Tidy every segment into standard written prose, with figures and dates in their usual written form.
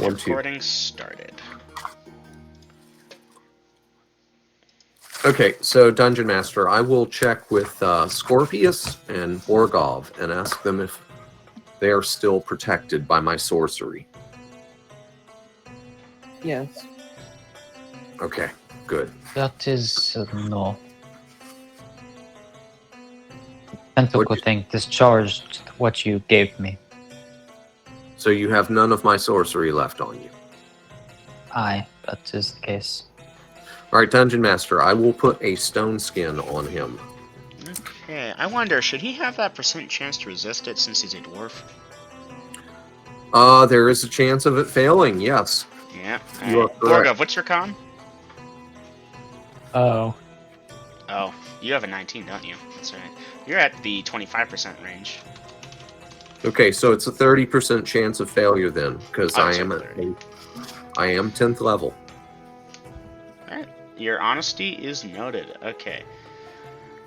1, 2. Recording started. Okay, so Dungeon Master, I will check with Scorpius and Borgov and ask them if they are still protected by my sorcery. Yes. Okay, good. That is no. Tentacle thing discharged what you gave me. So you have none of my sorcery left on you. Aye, that is the case. All right, Dungeon Master, I will put a stone skin on him. Okay, I wonder, should he have that % chance to resist it since he's a dwarf? There is a chance of it failing, yes. Yeah. You are correct. Borgov, what's your con? Oh. Oh, you have a 19, don't you? That's right. You're at the 25% range. Okay, so it's a 30% chance of failure then, because I am 10th level. Alright, your honesty is noted. Okay.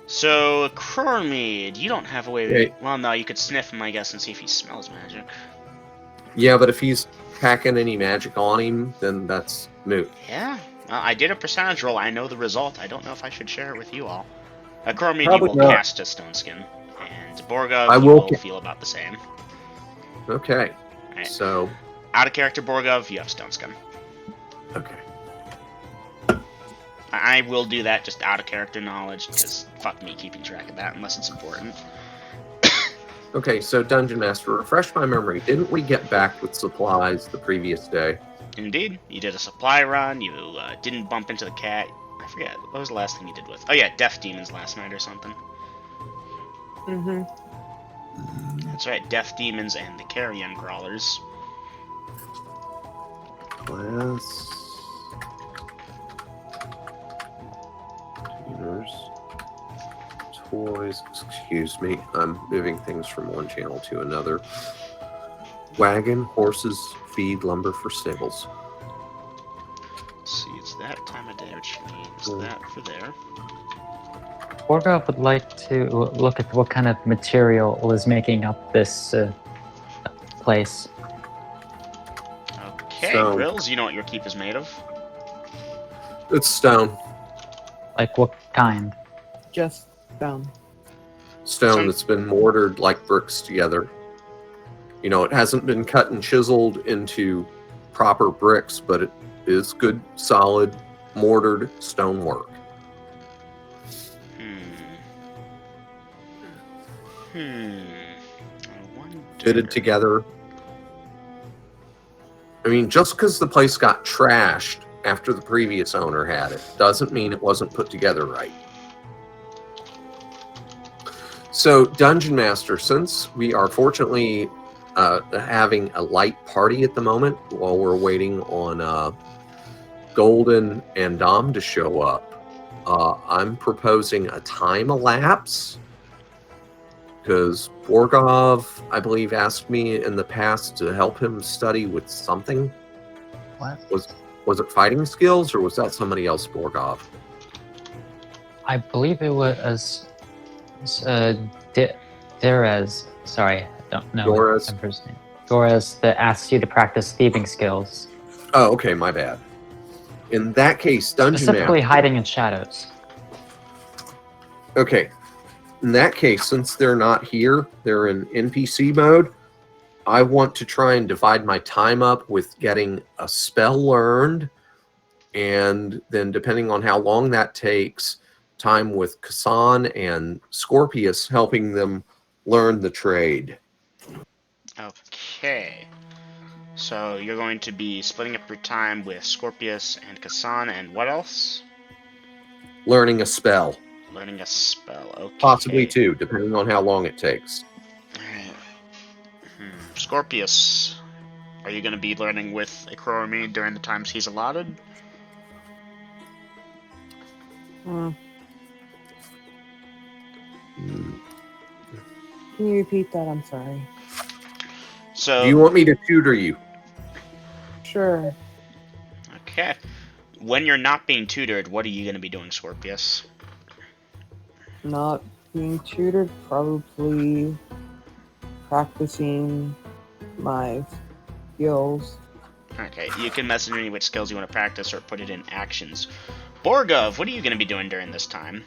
So, Crormead, you don't have a way... Okay. Well, no, you could sniff him, I guess, and see if he smells magic. Yeah, but if he's packing any magic on him, then that's moot. Yeah. I did a percentage roll. I know the result. I don't know if I should share it with you all. Crormead, you Probably will not. cast a Stone Skin. And Borgov, I you will will feel about the same. Okay, Alright. so... Out of character, Borgov, you have Stone Skin. Okay. I will do that just out of character knowledge, because fuck me keeping track of that unless it's important. Okay, so Dungeon Master, refresh my memory. Didn't we get back with supplies the previous day? Indeed, you did a supply run, you didn't bump into the cat. I forget, what was the last thing you did with? Oh yeah, Death Demons last night or something. Mm-hmm. That's right, Death Demons and the Carrion Crawlers. Class... Tuners... Toys... Excuse me, I'm moving things from one channel to another. Wagon, horses, feed, lumber for stables. Let's see, it's that time of day, which means that for there. Borgov would like to look at what kind of material is making up this place. Okay, So- Grills, you know what your keep is made of? It's stone. Like what kind? Just down. Stone that's been mortared like bricks together. You know, it hasn't been cut and chiseled into proper bricks, but it is good, solid, mortared stonework. I wonder... Fitted together. I mean, just because the place got trashed after the previous owner had it, doesn't mean it wasn't put together right. So, Dungeon Master, since we are fortunately having a light party at the moment while we're waiting on Golden and Dom to show up, I'm proposing a time elapse because Borgov, I believe, asked me in the past to help him study with something. What? Was it fighting skills, or was that somebody else, Borgov? I believe it was Derez. Sorry, I don't know Dorez? the member's name. Dorez that asked you to practice thieving skills. Oh, okay, my bad. In that case, Dungeon Specifically Master. hiding in shadows. Okay. In that case, since they're not here, they're in NPC mode, I want to try and divide my time up with getting a spell learned, and then depending on how long that takes, time with Kassan and Scorpius helping them learn the trade. Okay. So you're going to be splitting up your time with Scorpius and Kassan, and what else? Learning a spell. Learning a spell. Okay. Possibly two, depending on how long it takes. Alright. Scorpius, are you going to be learning with Crormead during the times he's allotted? Can you repeat that? I'm sorry. So. Do you want me to tutor you? Sure. Okay. When you're not being tutored, what are you going to be doing, Scorpius? Not being tutored, probably practicing my skills. Okay, you can message me which skills you want to practice or put it in actions. Borgov, what are you going to be doing during this time?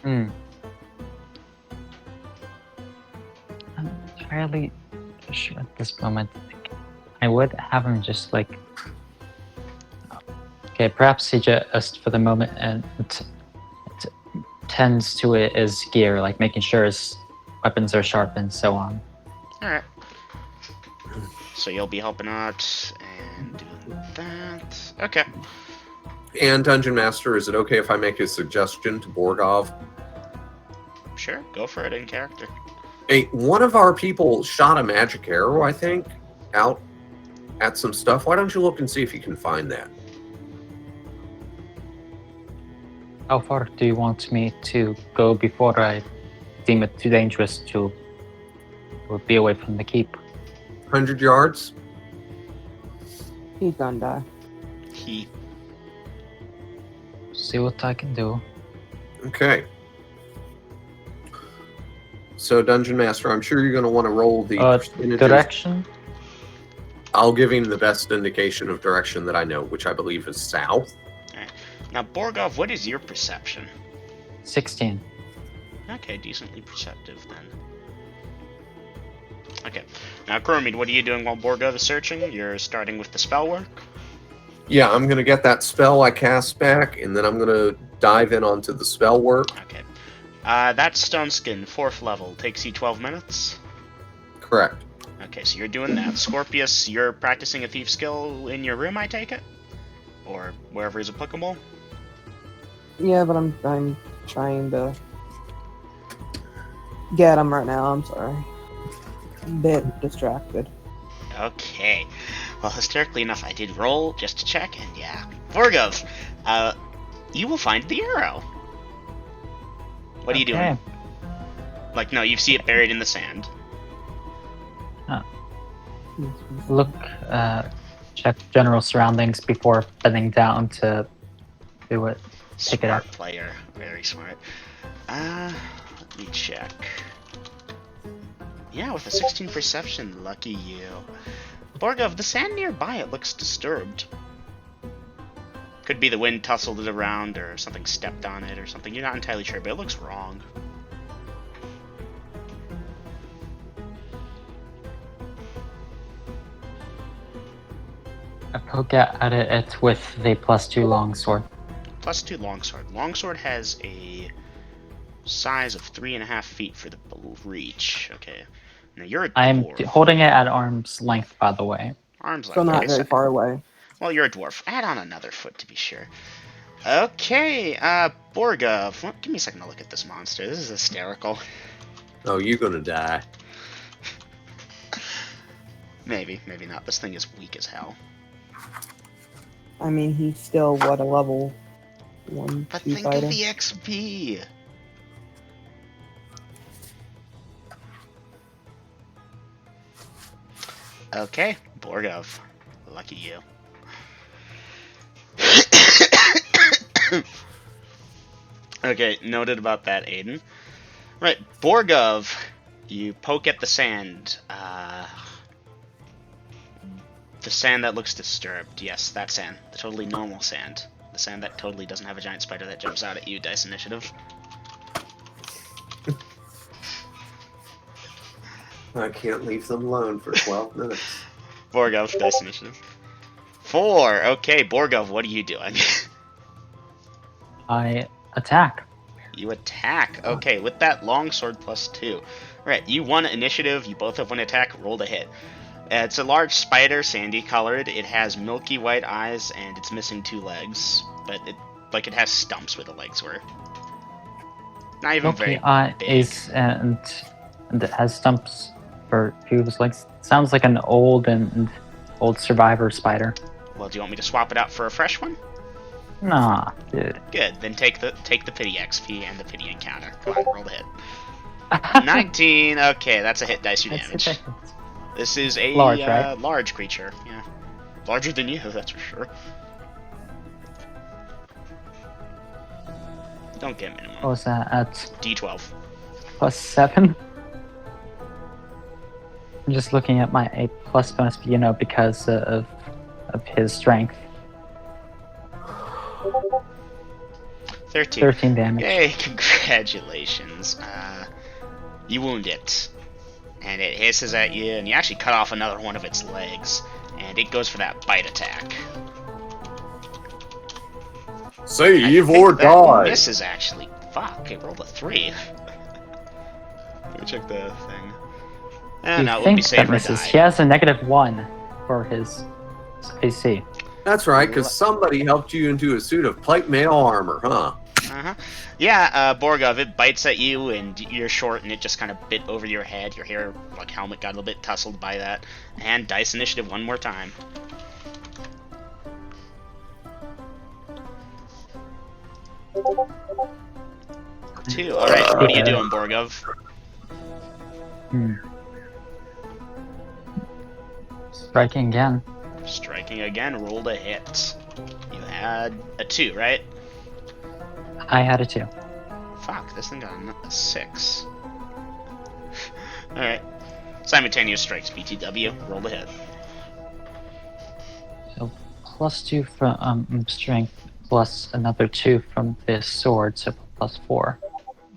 I'm entirely sure at this moment. I would have him just like. Okay, perhaps he just for the moment and tends to his gear, like making sure his weapons are sharp and so on. Alright. So you'll be helping out and doing that. Okay. And Dungeon Master, is it okay if I make a suggestion to Borgov? Sure, go for it in character. Hey, one of our people shot a magic arrow, I think, out at some stuff. Why don't you look and see if you can find that? How far do you want me to go before I deem it too dangerous to be away from the keep? 100 yards? He's gonna die. He. See what I can do. Okay. So, Dungeon Master, I'm sure you're going to want to roll the percentages. Direction? I'll give him the best indication of direction that I know, which I believe is south. Now, Borgov, what is your perception? 16. Okay, decently perceptive then. Okay. Now, Chromid, what are you doing while Borgov is searching? You're starting with the spell work? Yeah, I'm going to get that spell I cast back, and then I'm going to dive in onto the spell work. Okay. That Stone Skin, 4th level, takes you 12 minutes? Correct. Okay, so you're doing that. Scorpius, you're practicing a thief skill in your room, I take it? Or wherever is applicable? Yeah, but I'm trying to get him right now. I'm sorry. A bit distracted. Okay. Well, hysterically enough, I did roll just to check, and yeah. Borgov, you will find the arrow. What are you doing? Like, no, you see it buried in the sand. Look, check general surroundings before bending down to do it. Pick it up. Smart player. Very smart. Let me check. Yeah, with a 16 perception, lucky you. Borgov, the sand nearby, it looks disturbed. Could be the wind tussled it around, or something stepped on it, or something. You're not entirely sure, but it looks wrong. I poke at it with the +2 longsword. +2 longsword. Longsword has a size of 3.5 feet for the reach. Okay. Now you're a I'm dwarf. holding it at arm's length, by the way. Arms So length. not Okay, very far away. Well, you're a dwarf. Add on another foot to be sure. Okay, Borgov. Well, give me a second to look at this monster. This is hysterical. Oh, you're going to die. Maybe, maybe not. This thing is weak as hell. I mean, he's still, what, a level 1, But 2 think fighter? of the XP. Okay, Borgov. Lucky you. Okay, noted about that, Aiden. Right, Borgov, you poke at the sand. The sand that looks disturbed. Yes, that sand. The totally normal sand. The sand that totally doesn't have a giant spider that jumps out at you. Dice initiative. I can't leave them alone for 12 minutes. Borgov, dice initiative. 4. Okay, Borgov, what are you doing? I attack. You attack. Okay, with that longsword +2. Right, you won initiative. You both have one attack. Roll to hit. It's a large spider, sandy colored. It has milky white eyes, and it's missing 2 legs. But it has stumps where the legs were. Not even very big. Is and it has stumps for 2 of his legs. Sounds like an old survivor spider. Well, do you want me to swap it out for a fresh one? Nah, dude. Good. Then take the pity XP and the pity encounter. Come on, roll the hit. 19. Okay, that's a hit dice your damage. This is a large, right? Large creature. Yeah, larger than you, that's for sure. Don't get minimum. What was that? At D12. +7? I'm just looking at my A plus bonus, because of his strength. 13. 13 damage. Yay, congratulations. You wound it. And it hisses at you, and you actually cut off another one of its legs. And it goes for that bite attack. Save I or think that die. misses, actually. Fuck, it rolled a 3. Let me check the thing. You No, it would be think save that or misses? die. He has a -1 for his AC. That's right, because somebody helped you into a suit of plate mail armor, huh? Uh-huh. Yeah, Borgov, it bites at you, and you're short, and it just kind of bit over your head. Your hair, like helmet, got a little bit tussled by that. And dice initiative one more time. Two. Alright, what are you doing, Borgov? Striking again. Striking again, rolled a hit. You had a 2, right? I had a 2. Fuck, this thing got a 6. Alright. Simultaneous strikes, BTW, roll a hit. So +2 from strength, plus another 2 from this sword, so +4.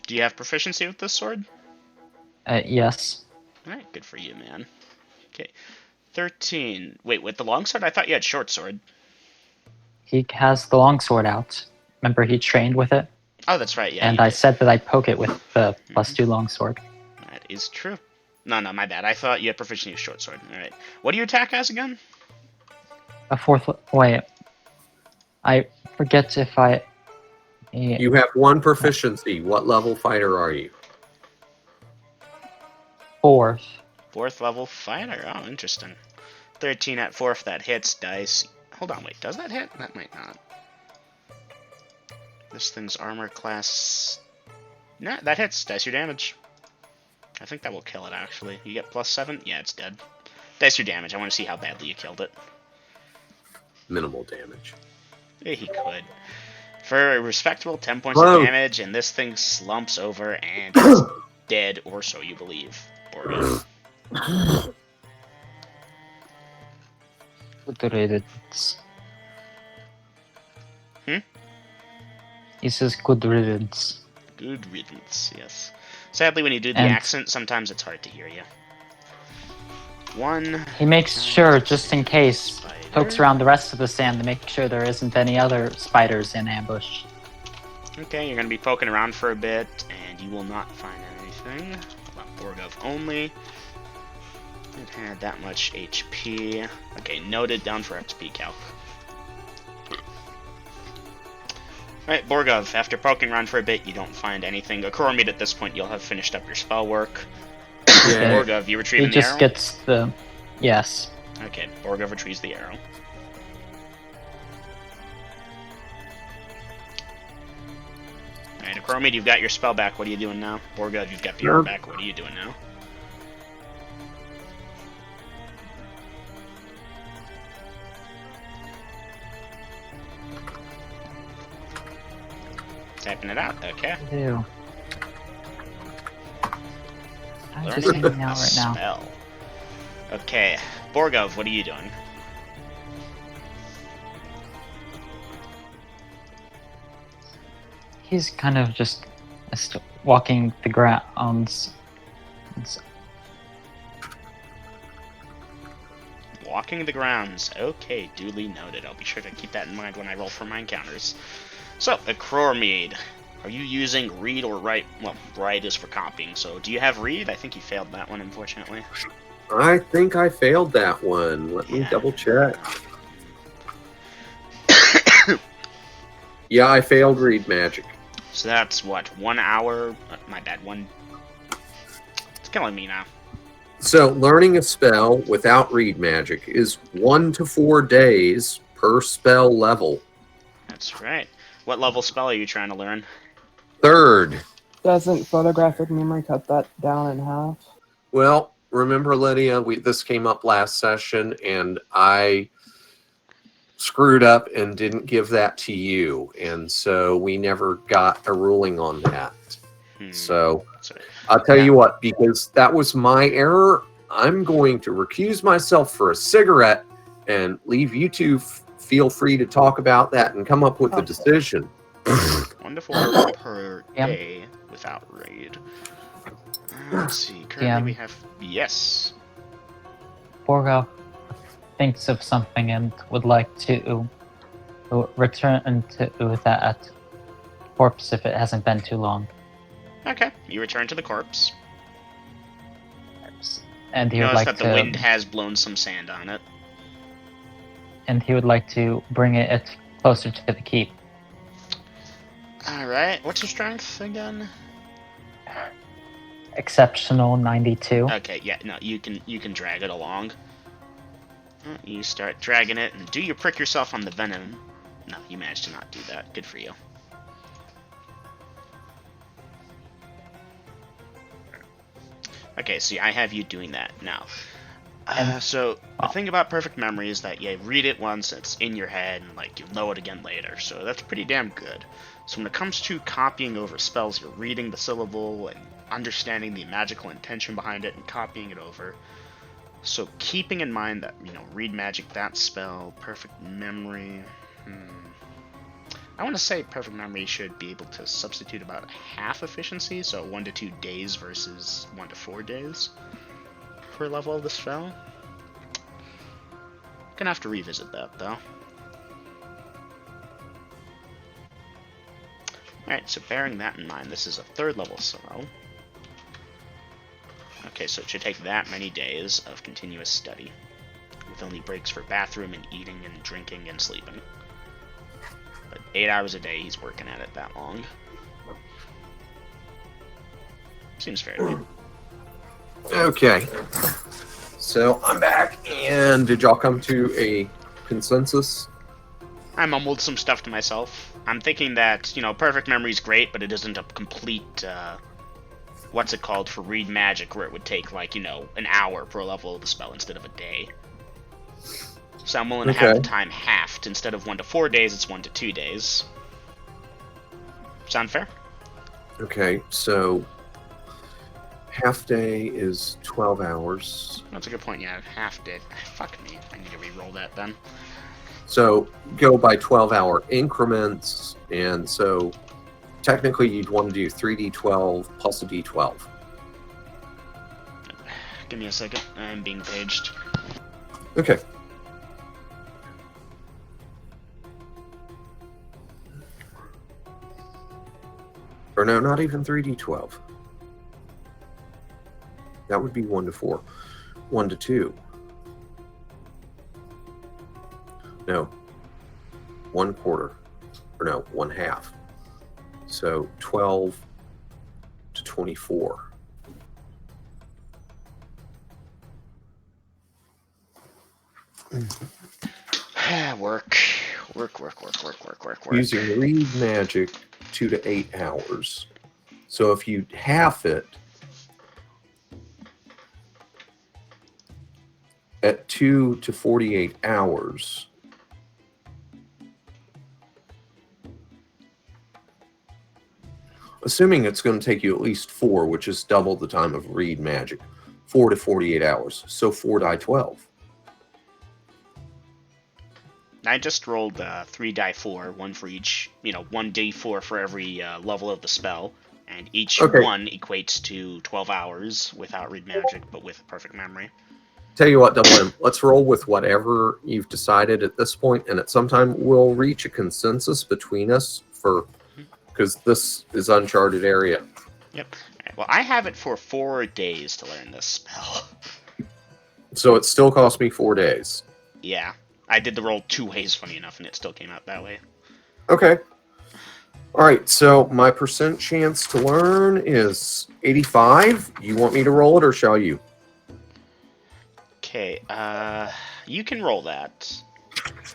Do you have proficiency with this sword? Yes. Alright, good for you, man. Okay. 13. Wait, with the longsword? I thought you had short sword. He has the longsword out. Remember, he trained with it? Oh, that's right, yeah. And you I did. said that I'd poke it with the +2 longsword. That is true. No, my bad. I thought you had proficiency with short sword. Alright. What do you attack as again? A 4th. Wait. I forget if I. You have 1 proficiency. What level fighter are you? 4th. 4th level fighter. Oh, interesting. 13 at 4th, that hits. Dice. Hold on, wait. Does that hit? That might not. This thing's armor class. Nah, that hits. Dice your damage. I think that will kill it, actually. You get +7? Yeah, it's dead. Dice your damage. I want to see how badly you killed it. Minimal damage. Yeah, he could. For a respectable 10 points of damage, and this thing slumps over and is dead, or so you believe. Borgov. Good riddance. He says good riddance. Good riddance, yes. Sadly, when you do the And- accent, sometimes it's hard to hear you. 1. He makes sure, just in case, Spider. pokes around the rest of the sand to make sure there isn't any other spiders in ambush. Okay, you're going to be poking around for a bit, and you will not find anything. Borgov only. It had that much HP. Okay, noted down for XP calc. Alright, Borgov, after poking around for a bit, you don't find anything. Akuromid, at this point, you'll have finished up your spell work. Yeah. Borgov, you He retrieving the just arrow? gets the... Yes. Okay, Borgov retrieves the arrow. Alright, Akuromid, you've got your spell back. What are you doing now? Borgov, you've got the arrow back. What are you doing now? Typing it out, okay. Ew. I'm just Learning hanging a out right now. spell. Okay, Borgov, what are you doing? He's kind of just walking the grounds. Walking the grounds. Okay, duly noted. I'll be sure to keep that in mind when I roll for my encounters. So, Akuromid, are you using read or write? Well, write is for copying, so do you have read? I think you failed that one, unfortunately. I think I failed that one. Let me Yeah. double check. Yeah, I failed read magic. So that's what, 1 hour? My bad, one. It's killing me now. So learning a spell without read magic is 1 to 4 days per spell level. That's right. What level spell are you trying to learn? 3rd. Doesn't photographic memory cut that down in half? Well, remember, Lydia, this came up last session, and I screwed up and didn't give that to you, and so we never got a ruling on that. So That's right. I'll tell you what, because that was my error, I'm going to recuse myself for a cigarette and leave you two feel free to talk about that and come up with a Okay. decision. 1 to 4 per Yeah. day without raid. Let's see. Currently we have... Yes. Borga thinks of something and would like to return to that corpse if it hasn't been too long. Okay. You return to the corpse. And he You would notice like that the wind has blown some sand on it. and he would like to bring it closer to the keep. Alright. What's your strength again? Exceptional 92. Okay, yeah, no, you can drag it along. You start dragging it, and do you prick yourself on the venom? No, you managed to not do that. Good for you. Okay, see, I have you doing that now. So the thing about perfect memory is that you read it once, it's in your head, and like you know it again later. So that's pretty damn good. So when it comes to copying over spells, you're reading the syllable and understanding the magical intention behind it and copying it over. So keeping in mind that, read magic, that spell, perfect memory. I want to say perfect memory should be able to substitute about half efficiency, so 1 to 2 days versus 1 to 4 days per level of the spell. Gonna have to revisit that though. Alright, so bearing that in mind, this is a 3rd level spell. Okay, so it should take that many days of continuous study, with only breaks for bathroom and eating and drinking and sleeping. But 8 hours a day he's working at it that long. Seems fair to me. Okay. So I'm back, and did y'all come to a consensus? I mumbled some stuff to myself. I'm thinking that, perfect memory's great, but it isn't a complete, what's it called, for read magic, where it would take, an hour per level of the spell instead of a day. So I'm willing to have the time halved. Instead of 1 to 4 days, it's 1 to 2 days. Sound fair? Okay, so half day is 12 hours. That's a good point, yeah. Half day. Fuck me. I need to re-roll that then. So go by 12-hour increments, and so technically you'd want to do 3d12 plus a d12. Give me a second. I'm being paged. Okay. Or no, not even 3d12. That would be 1 to 4. 1 to 2. No. 1/4. Or no, 1/2. So 12 to 24. Work. Using read magic, 2 to 8 hours. So if you half it at 2 to 48 hours, assuming it's going to take you at least 4, which is double the time of read magic, 4 to 48 hours. So 4 die 12. I just rolled 3 die 4, one for each, 1d4 for every level of the spell, and each one equates to 12 hours without read magic, but with perfect memory. Tell you what, Double M, let's roll with whatever you've decided at this point, and at some time we'll reach a consensus between us because this is uncharted area. Yep. Alright, well, I have it for 4 days to learn this spell. So it still cost me 4 days. Yeah. I did the roll 2 ways, funny enough, and it still came out that way. Okay. All right, so my percent chance to learn is 85. You want me to roll it, or shall you? Okay, you can roll that.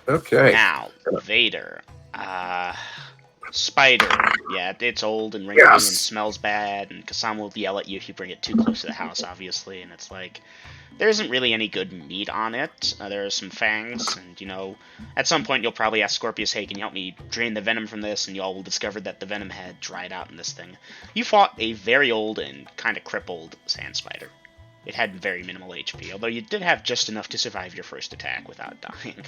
Okay. Now, Vader. Spider. Yeah, it's old and wrinkly and smells bad, and Kasama will yell at you if you bring it too close to the house, obviously, and it's like... There isn't really any good meat on it. There are some fangs, and, at some point you'll probably ask Scorpius, hey, can you help me drain the venom from this? And y'all will discover that the venom had dried out in this thing. You fought a very old and kind of crippled sand spider. It had very minimal HP, although you did have just enough to survive your first attack without dying.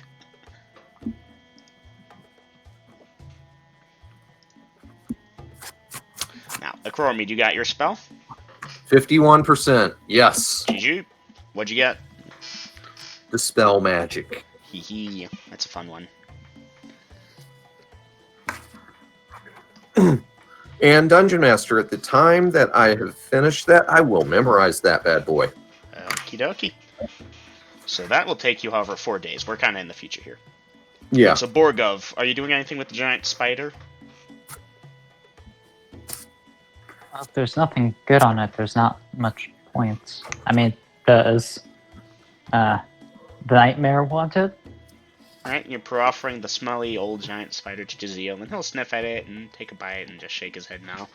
Now, Akrormid, you got your spell? 51%. Yes. GG. What'd you get? Dispel magic. Hee hee. That's a fun one. And Dungeon Master, at the time that I have finished that, I will memorize that bad boy. Okie dokie. So that will take you, however, 4 days. We're kind of in the future here. Yeah. So Borgov, are you doing anything with the giant spider? If there's nothing good on it, there's not much point. I mean, does the Nightmare want it? Alright, you're offering the smelly old giant spider to Jazeel, and he'll sniff at it and take a bite and just shake his head now.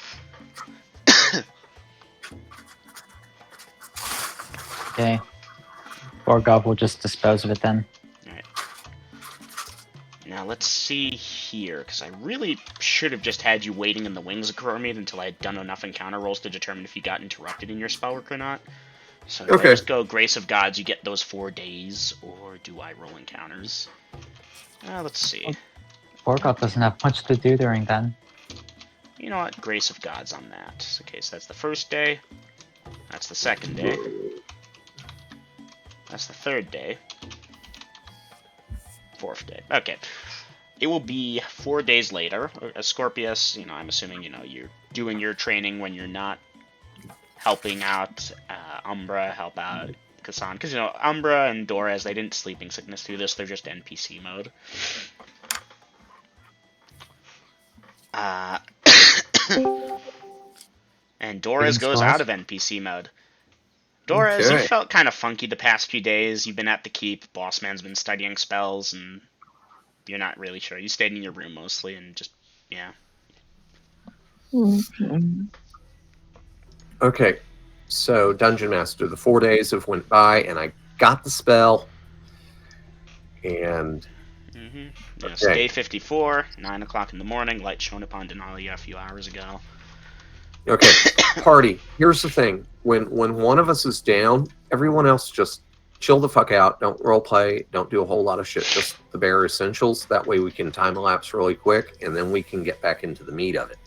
Okay. Borgov will just dispose of it then. Alright. Now let's see here, because I really should have just had you waiting in the wings of Akrormid until I had done enough encounter rolls to determine if you got interrupted in your spell work or not. So if I just go Grace of Gods, you get those 4 days, or do I roll encounters? Let's see. Borgov doesn't have much to do during then. You know what? Grace of Gods on that. Okay, so that's the first day. That's the second day. That's the third day. Fourth day. Okay. It will be 4 days later. Scorpius, I'm assuming, you're doing your training when you're not helping out Umbra, help out Kassan. Because, Umbra and Doras, they didn't sleeping sickness through this. They're just NPC mode. And Doras goes out of NPC mode. Doras, you felt kind of funky the past few days. You've been at the keep. Bossman's been studying spells, and you're not really sure. You stayed in your room mostly, and just, yeah. Okay. So, Dungeon Master, the 4 days have went by, and I got the spell. And... Yes, day 54, 9 o'clock in the morning, light shone upon Denallia a few hours ago. Okay, party. Here's the thing. When one of us is down, everyone else just chill the fuck out. Don't roleplay. Don't do a whole lot of shit. Just the bare essentials. That way we can time elapse really quick, and then we can get back into the meat of it.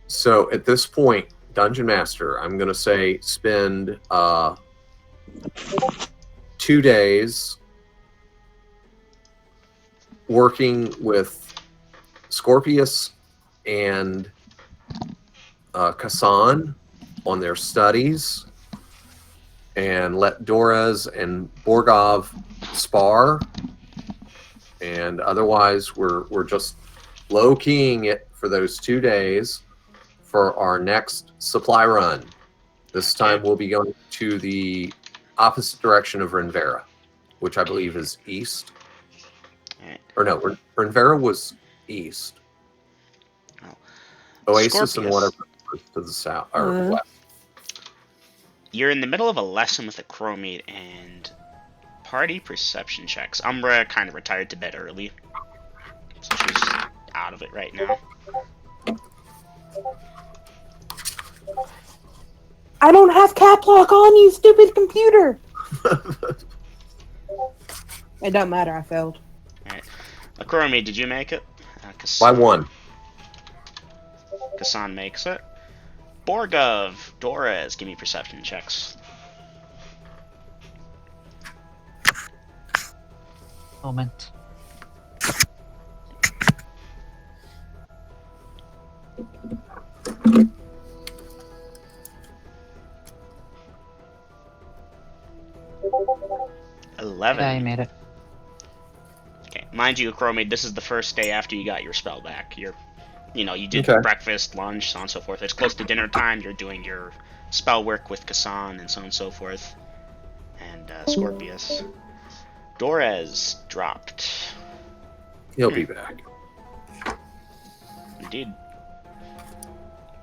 So at this point, Dungeon Master, I'm going to say spend 2 days working with Scorpius and Kassan on their studies, and let Doras and Borgov spar, and otherwise we're just low-keying it for those 2 days for our next supply run. This time we'll be going to the opposite direction of Renvera, which I believe is east. Or no, Renvera was east. Oasis Scorpius. and whatever to the south or west. You're in the middle of a lesson with Akrormid and party perception checks. Umbra kind of retired to bed early, so she's out of it right now. I don't have cap lock on, you stupid computer! It don't matter, I failed. Alright. Akrormid, did you make it? By 1. Kassan makes it. Borgov, Doras, give me perception checks. Moment. $11. Yeah, you made it. Okay, mind you, Akrormid, this is the first day after you got your spell back. You did breakfast, lunch, so on and so forth. It's close to dinner time. You're doing your spell work with Kassan and so on and so forth. And Scorpius. Doras dropped. He'll be back. Indeed.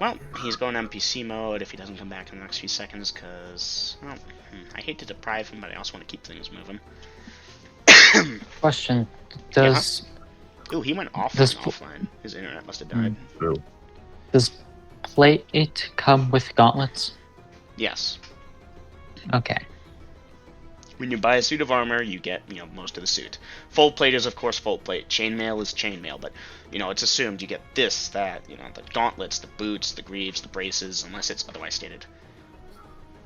Well, he's going NPC mode if he doesn't come back in the next few seconds, because, well, I hate to deprive him, but I also want to keep things moving. Question: Does Ooh, he went offline. His internet must have died. Does Plate come with gauntlets? Yes. Okay. When you buy a suit of armor, you get, most of the suit. Full plate is, of course, full plate. Chainmail is chainmail, but, it's assumed you get this, that, the gauntlets, the boots, the greaves, the braces, unless it's otherwise stated.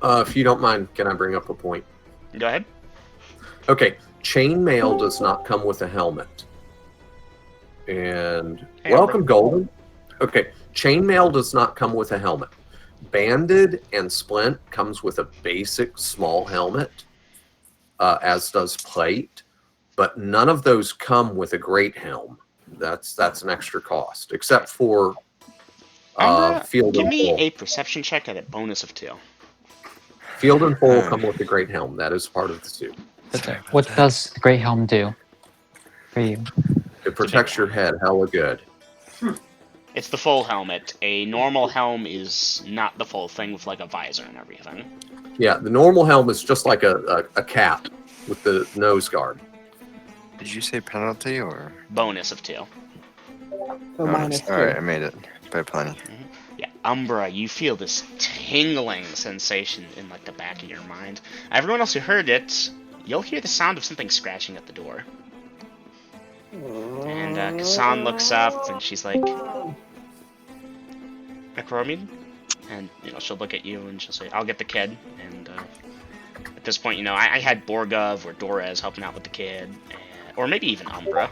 If you don't mind, can I bring up a point? Go ahead. Okay, chainmail does not come with a helmet. And Hey, welcome, Umbra. Golden. Okay, chainmail does not come with a helmet. Banded and Splint comes with a basic small helmet, as does plate, but none of those come with a great helm. That's an extra cost, except for Umbra, field give and me full. a perception check at a bonus of 2. Field and full come with a great helm. That is part of the suit. What does the Great Helm do for you? It protects your head hella good. It's the full helmet. A normal helm is not the full thing with like a visor and everything. Yeah, the normal helm is just like a cap with the nose guard. Did you say penalty or Bonus of 2. So minus 2. Alright, I made it by plenty. Yeah, Umbra, you feel this tingling sensation in like the back of your mind. Everyone else who heard it, you'll hear the sound of something scratching at the door. And Kassan looks up and she's like, Akromid? And, she'll look at you and she'll say, I'll get the kid. And at this point, I had Borgov or Dorez helping out with the kid. Or maybe even Umbra.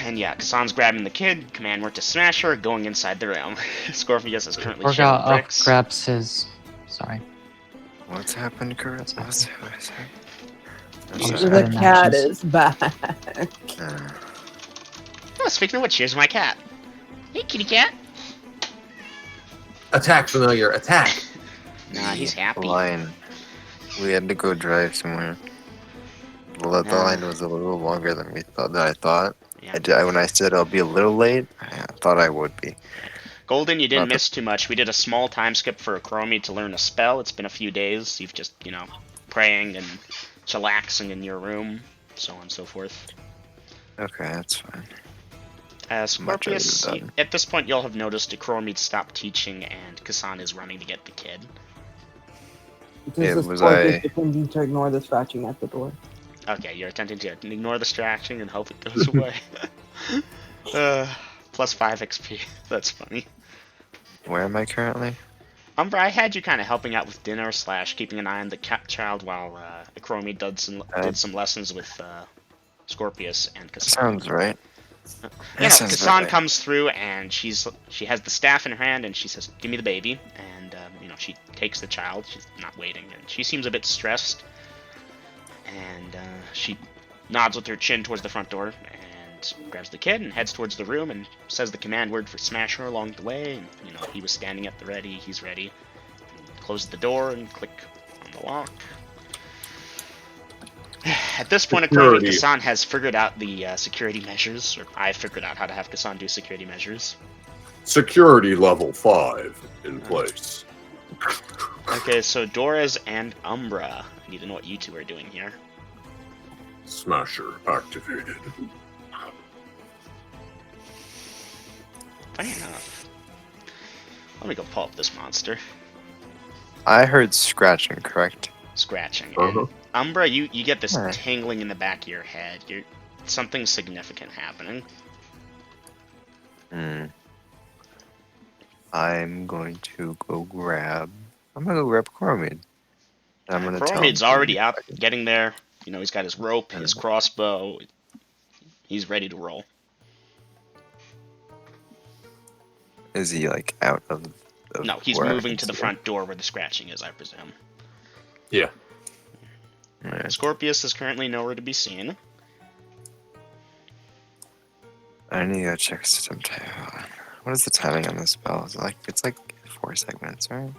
And yeah, Kassan's grabbing the kid, command word to smash her, going inside the room. Scorpius is currently Borga shooting up bricks. grabs his. Sorry. What's happened, Chris? What's happened? The cat is back. Oh, speaking of which, here's my cat. Hey, kitty cat. Attack, familiar, attack! Nah, he's happy. Line. We had to go drive somewhere. The line was a little longer than I thought. Yeah. When I said I'll be a little late, I thought I would be. Golden, you didn't miss too much. We did a small time skip for Akromid to learn a spell. It's been a few days. You've just, praying and chillaxing in your room, so on and so forth. Okay, that's fine. Scorpius, at this point you'll have noticed Akromid stopped teaching and Kassan is running to get the kid. Was attempting to ignore the scratching at the door. Okay, you're attempting to ignore the scratching and hope it goes away. Plus 5 XP. That's funny. Where am I currently? Umbra, I had you kind of helping out with dinner / keeping an eye on the cat child while Akromid did some lessons with Scorpius and Kassan. Sounds right. Kassan comes through and she has the staff in her hand and she says, "Give me the baby." And she takes the child. She's not waiting, and she seems a bit stressed. And she nods with her chin towards the front door and grabs the kid and heads towards the room and says the command word for smasher along the way. And he was standing at the ready. He's ready. And closes the door and click on the lock. At this point, Akromid Kassan has figured out the security measures, or I figured out how to have Kassan do security measures. Security level 5 in place. Okay, so Dorez and Umbra. I need to know what you two are doing here. Smasher activated. Funny enough. Let me go pull up this monster. I heard scratching, correct? Scratching. Uh-huh. Umbra, you get this Alright. tingling in the back of your head. Something significant happening. I'm going to go grab Chromid. I'm gonna tell Chromid's him. already out getting there. He's got his rope, his crossbow. He's ready to roll. Is he like out of No, he's where I moving can to the see front door where the scratching is, I presume. Yeah. him? Alright. Scorpius is currently nowhere to be seen. I need to go check system time. What is the timing on this spell? It's like 4 segments, right?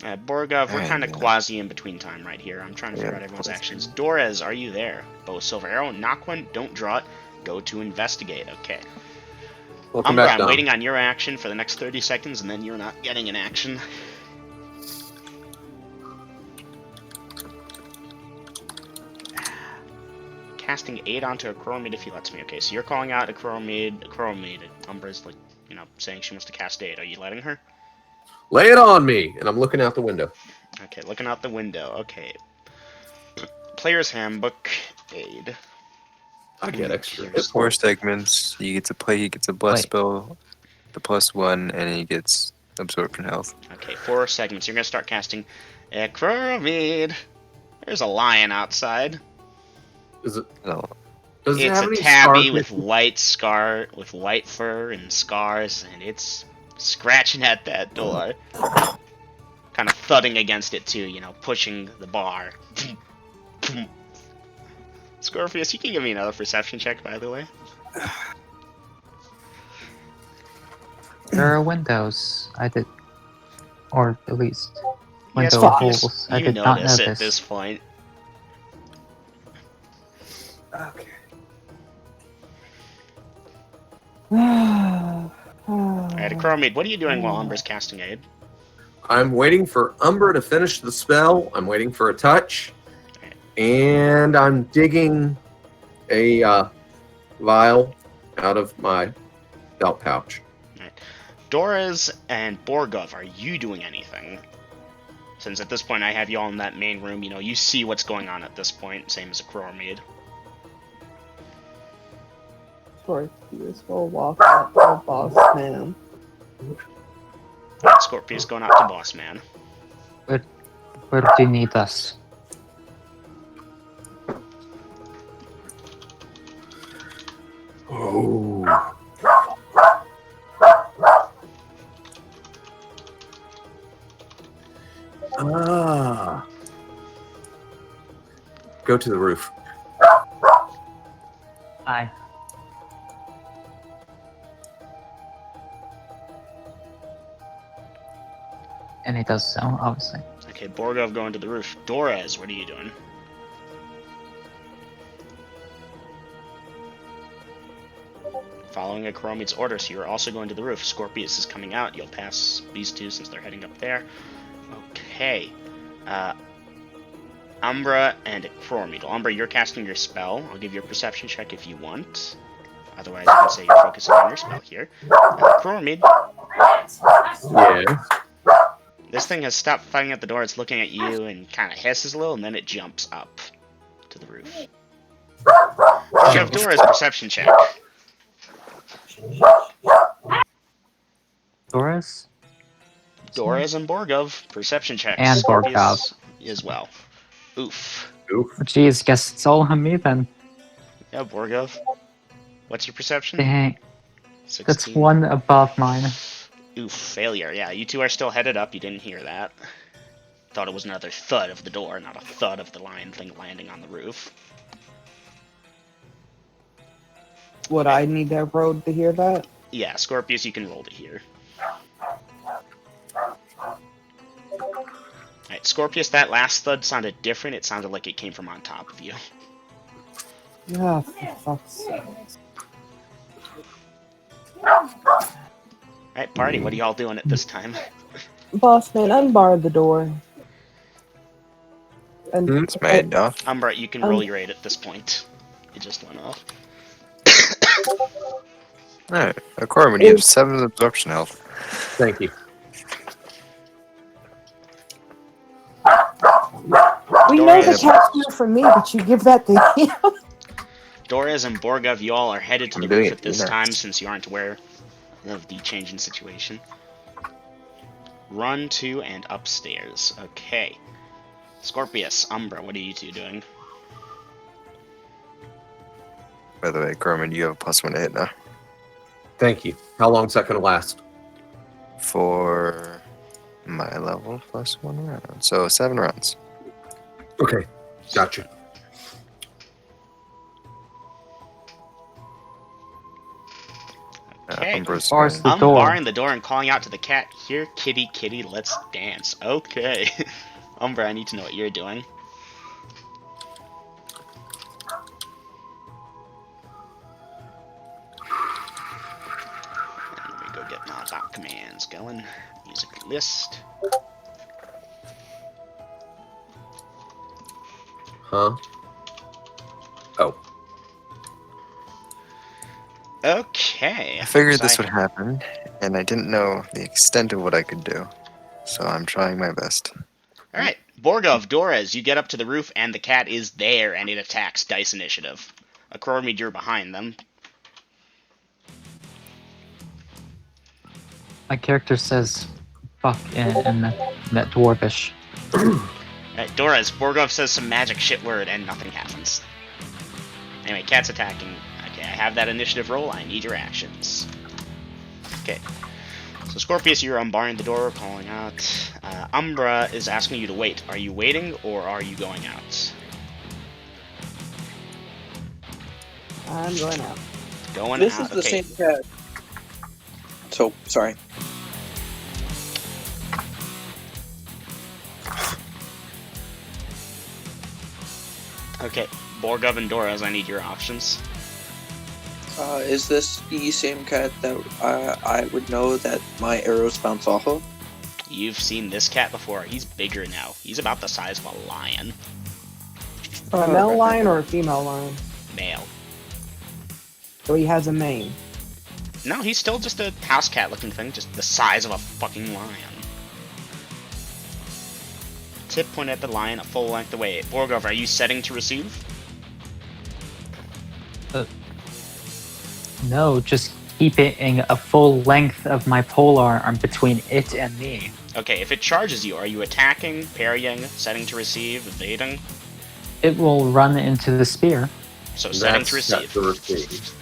Borgov, we're Alright, kind of yeah. quasi in between time right here. I'm trying to figure Yeah, out everyone's of course. actions. Dorez, are you there? Bow, silver arrow, knock one, don't draw it, go to investigate. Okay. Welcome Umbra, back, I'm Dom. waiting on your action for the next 30 seconds, and then you're not getting an action. Casting 8 onto Akromid if he lets me. Okay, so you're calling out Akromid. Umbra's like, saying she wants to cast 8. Are you letting her? Lay it on me! And I'm looking out the window. Okay, looking out the window. Okay. Player's handbook. Aid. I get extra hit There's 4 points. segments. You get to play. He gets a bless Wait. spell, the +1, and he gets absorption health. Okay, 4 segments. You're gonna start casting Acromid. There's a lion outside. Is it? No. Does it It's have a any tabby scars? with white fur and scars, and it's scratching at that door. Kind of thudding against it too, you know, pushing the bar. Scorpius, you can give me another perception check, by the way. There are windows. I did, or at least Yes, window Scorpius, holes. I you did not notice notice. at this point. Okay. Alright, Alright, Acromid, what are you doing while Umbra's casting Aid? I'm waiting for Umbra to finish the spell. I'm waiting for a touch. And I'm digging a vial out of my belt pouch. Doras and Borgov, are you doing anything? Since at this point I have you all in that main room, you know, you see what's going on at this point, same as Acromid. Scorpius will walk up to Boss Man. Scorpius going out to Boss Man. Where do you need us? Oh. Ah. Go to the roof. Aye. And he does so, obviously. Okay, Borgov going to the roof. Doras, what are you doing? Following Acromid's orders, you are also going to the roof. Scorpius is coming out. You'll pass these two since they're heading up there. Okay. Umbra and Acromid. Umbra, you're casting your spell. I'll give you a perception check if you want. Otherwise, you can say you're focusing on your spell here. Acromid, Yeah. this thing has stopped fighting at the door. It's looking at you and kind of hisses a little, and then it jumps up to the roof. Dora's perception check. Doris? Doras and Borgov, perception checks. And Borgov. Scorpius as well. Oof. Oof. Jeez, guess it's all on me then. Yeah, Borgov. What's your perception? Dang. 16. That's one above mine. Oof, failure. Yeah, you two are still headed up. You didn't hear that. Thought it was another thud of the door, not a thud of the lion thing landing on the roof. Would I need that road to hear that? Yeah, Scorpius, you can roll to here. Alright, Scorpius, that last thud sounded different. It sounded like it came from on top of you. Yeah, for fuck's sake. Alright, party, what are y'all doing at this time? Boss Man, unbar the door. And It's made off. Umbra, you can roll your aid at this point. It just went off. Alright, Corman, you have 7 absorption health. Thank you. we know the cat's here for me, but you give that to him. Doras and Borgov, you all are headed to the I'm doing roof it at this next. time since you aren't aware of the change in situation. Run to and upstairs. Okay. Scorpius, Umbra, what are you two doing? By the way, Corman, you have a +1 to hit now. Thank you. How long's that going to last? For my level, +1 round. So 7 rounds. Okay. Gotcha. Okay. Umbra's Bars going- the door. Unbarring the door and calling out to the cat, here, kitty, kitty, let's dance. Okay. Umbra, I need to know what you're doing. And let me go get my dot commands going. Music list. Huh? Oh. Okay. I figured so this would happen, and I didn't know the extent of what I could do. So I'm trying my best. All right, Borgov, Doras, you get up to the roof, and the cat is there, and it attacks. Dice initiative. Akrormid, you're behind them. My character says fuck in that dwarvish. Alright, Doras, Borgov says some magic shit word, and nothing happens. Anyway, cat's attacking. Okay, I have that initiative roll. I need your actions. Okay. So, Scorpius, you're unbarring the door, calling out. Umbra is asking you to wait. Are you waiting, or are you going out? I'm going out. Going This out. is the Okay. same cat. So, sorry. Okay, Borgov and Doras, I need your options. Is this the same cat that I would know that my arrows bounce off of? You've seen this cat before. He's bigger now. He's about the size of a lion. A male lion or a female lion? Male. So he has a mane. No, he's still just a house cat looking thing, just the size of a fucking lion. Tip point at the lion a full length away. Borgov, are you setting to receive? No, just keeping a full length of my polearm between it and me. Okay, if it charges you, are you attacking, parrying, setting to receive, evading? It will run into the spear, So setting to That's set receive. to receive.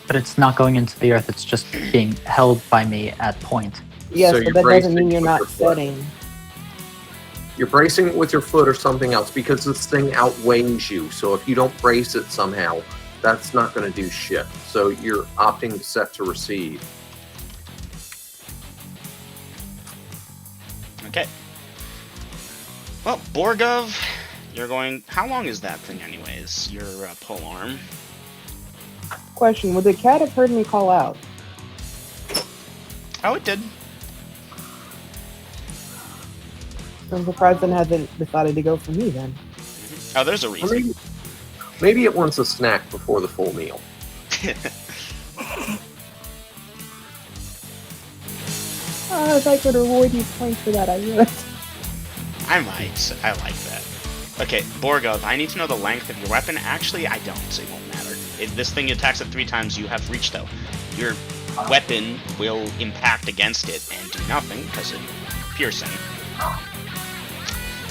but it's not going into the earth. It's just being held by me at point. Yes, So but you're that doesn't bracing mean you're with not your foot. setting. You're bracing it with your foot or something else because this thing outweighs you. So if you don't brace it somehow, that's not going to do shit. So you're opting to set to receive. Okay. Well, Borgov, you're going... How long is that thing anyways? Your polearm? Question, would the cat have heard me call out? Oh, it did. I'm surprised it hasn't decided to go for me then. Oh, there's a Or reason. maybe it wants a snack before the full meal. If I could avoid you points for that, I would. I might. I like that. Okay, Borgov, I need to know the length of your weapon. Actually, I don't, so it won't matter. If this thing attacks it 3 times, you have reach, though. Your weapon will impact against it and do nothing, because it's piercing.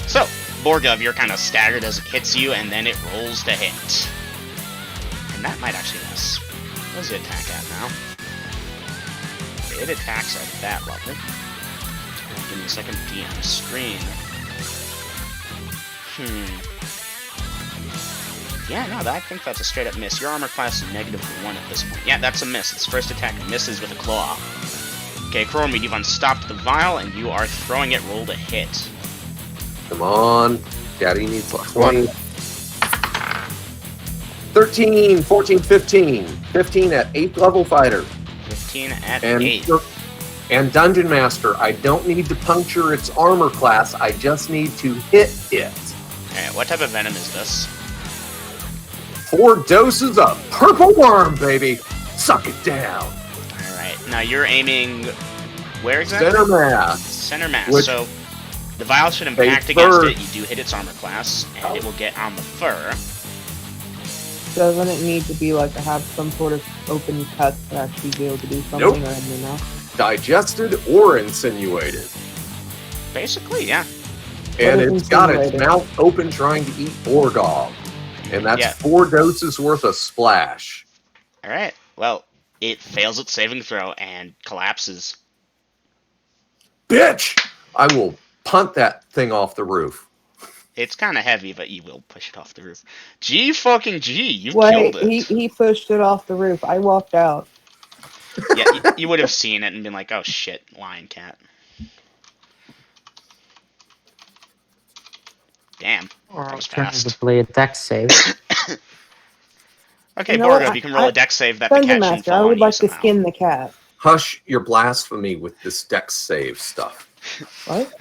So, Borgov, you're kind of staggered as it hits you, and then it rolls to hit. And that might actually miss. What does it attack at now? It attacks at that level. Give me a second, DM screen. Yeah, no, I think that's a straight up miss. Your armor class is -1 at this point. Yeah, that's a miss. Its first attack misses with a claw. Okay, Chromid, you've unstopped the vial, and you are throwing it. Roll to hit. Come on. Daddy needs like 20. 13, 14, 15. 15 at 8th level fighter. 15 at And 8. And Dungeon Master, I don't need to puncture its armor class. I just need to hit it. Alright, what type of venom is this? 4 doses of purple worm, baby. Suck it down. Alright, now you're aiming... Where exactly? Center mass. Center mass. Which- So, the vial should Hey, impact against fur. it. You do hit its armor class, and it will get on the fur. Doesn't it need to be like to have some sort of open cut to actually be able to do something Nope. or anything else? Digested or insinuated. Basically, yeah. And What is it's got its insinuated? mouth open trying to eat Borgov. And that's Yeah. 4 doses worth of splash. Alright, well, it fails its saving throw and collapses. Bitch! I will punt that thing off the roof. It's kind of heavy, but you will push it off the roof. G fucking G, you Wait, killed it. he pushed it off the roof. I walked out. Yeah, you would have seen it and been like, oh shit, lion cat. Damn. That was fast. Alternatively, a dex save. Okay, You know what? Borgov, you can roll a deck save that the Dungeon cat shouldn't Master, I fall on would you like to somehow. skin the cat. Hush your blasphemy with this dex save stuff. What?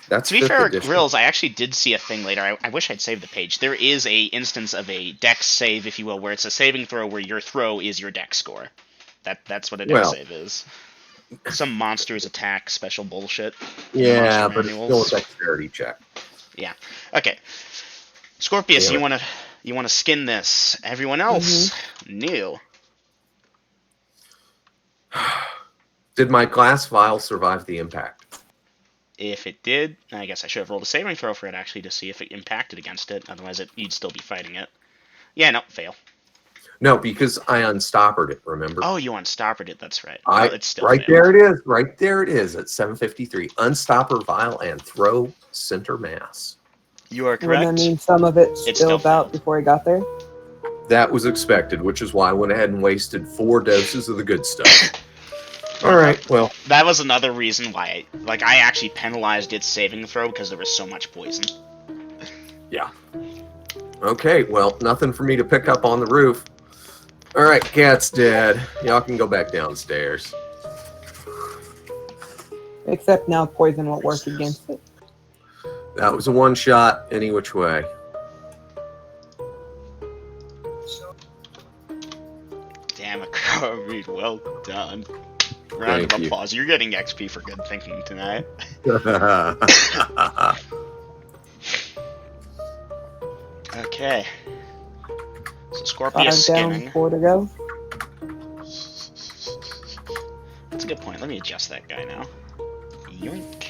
That's To be 5th fair, edition. Grills, I actually did see a thing later. I wish I'd saved the page. There is a instance of a dex save, if you will, where it's a saving throw where your throw is your dex score. That's what a dex Well. save is. some monsters attack special bullshit. Yeah, Monster but it's still a manuals. dexterity check. Yeah. Okay. Scorpius, Damn it. you wanna skin this. Everyone else, new. Did my glass vial survive the impact? If it did, I guess I should have rolled a saving throw for it actually to see if it impacted against it. Otherwise, you'd still be fighting it. Yeah, no, fail. No, because I unstoppered it, remember? Oh, you unstoppered it. That's right. Oh, it's still right failed. there it is. Right there it is at 753. Unstopper vial and throw center mass. You are Wouldn't that correct. mean some of it It's still spilled out failed. before he got there? That was expected, which is why I went ahead and wasted 4 doses of the good stuff. All right, well, That was another reason why I actually penalized its saving throw because there was so much poison. okay, well, nothing for me to pick up on the roof. All right, cat's dead. Y'all can go back downstairs. Except now poison won't work against it. That was a one shot any which way. Damn it, Corey. Well done. Round Thank of you. applause. You're getting XP for good thinking tonight. Okay. So Scorpius 5 down, skinning. 4 to go. That's a good point. Let me adjust that guy now. Yoink.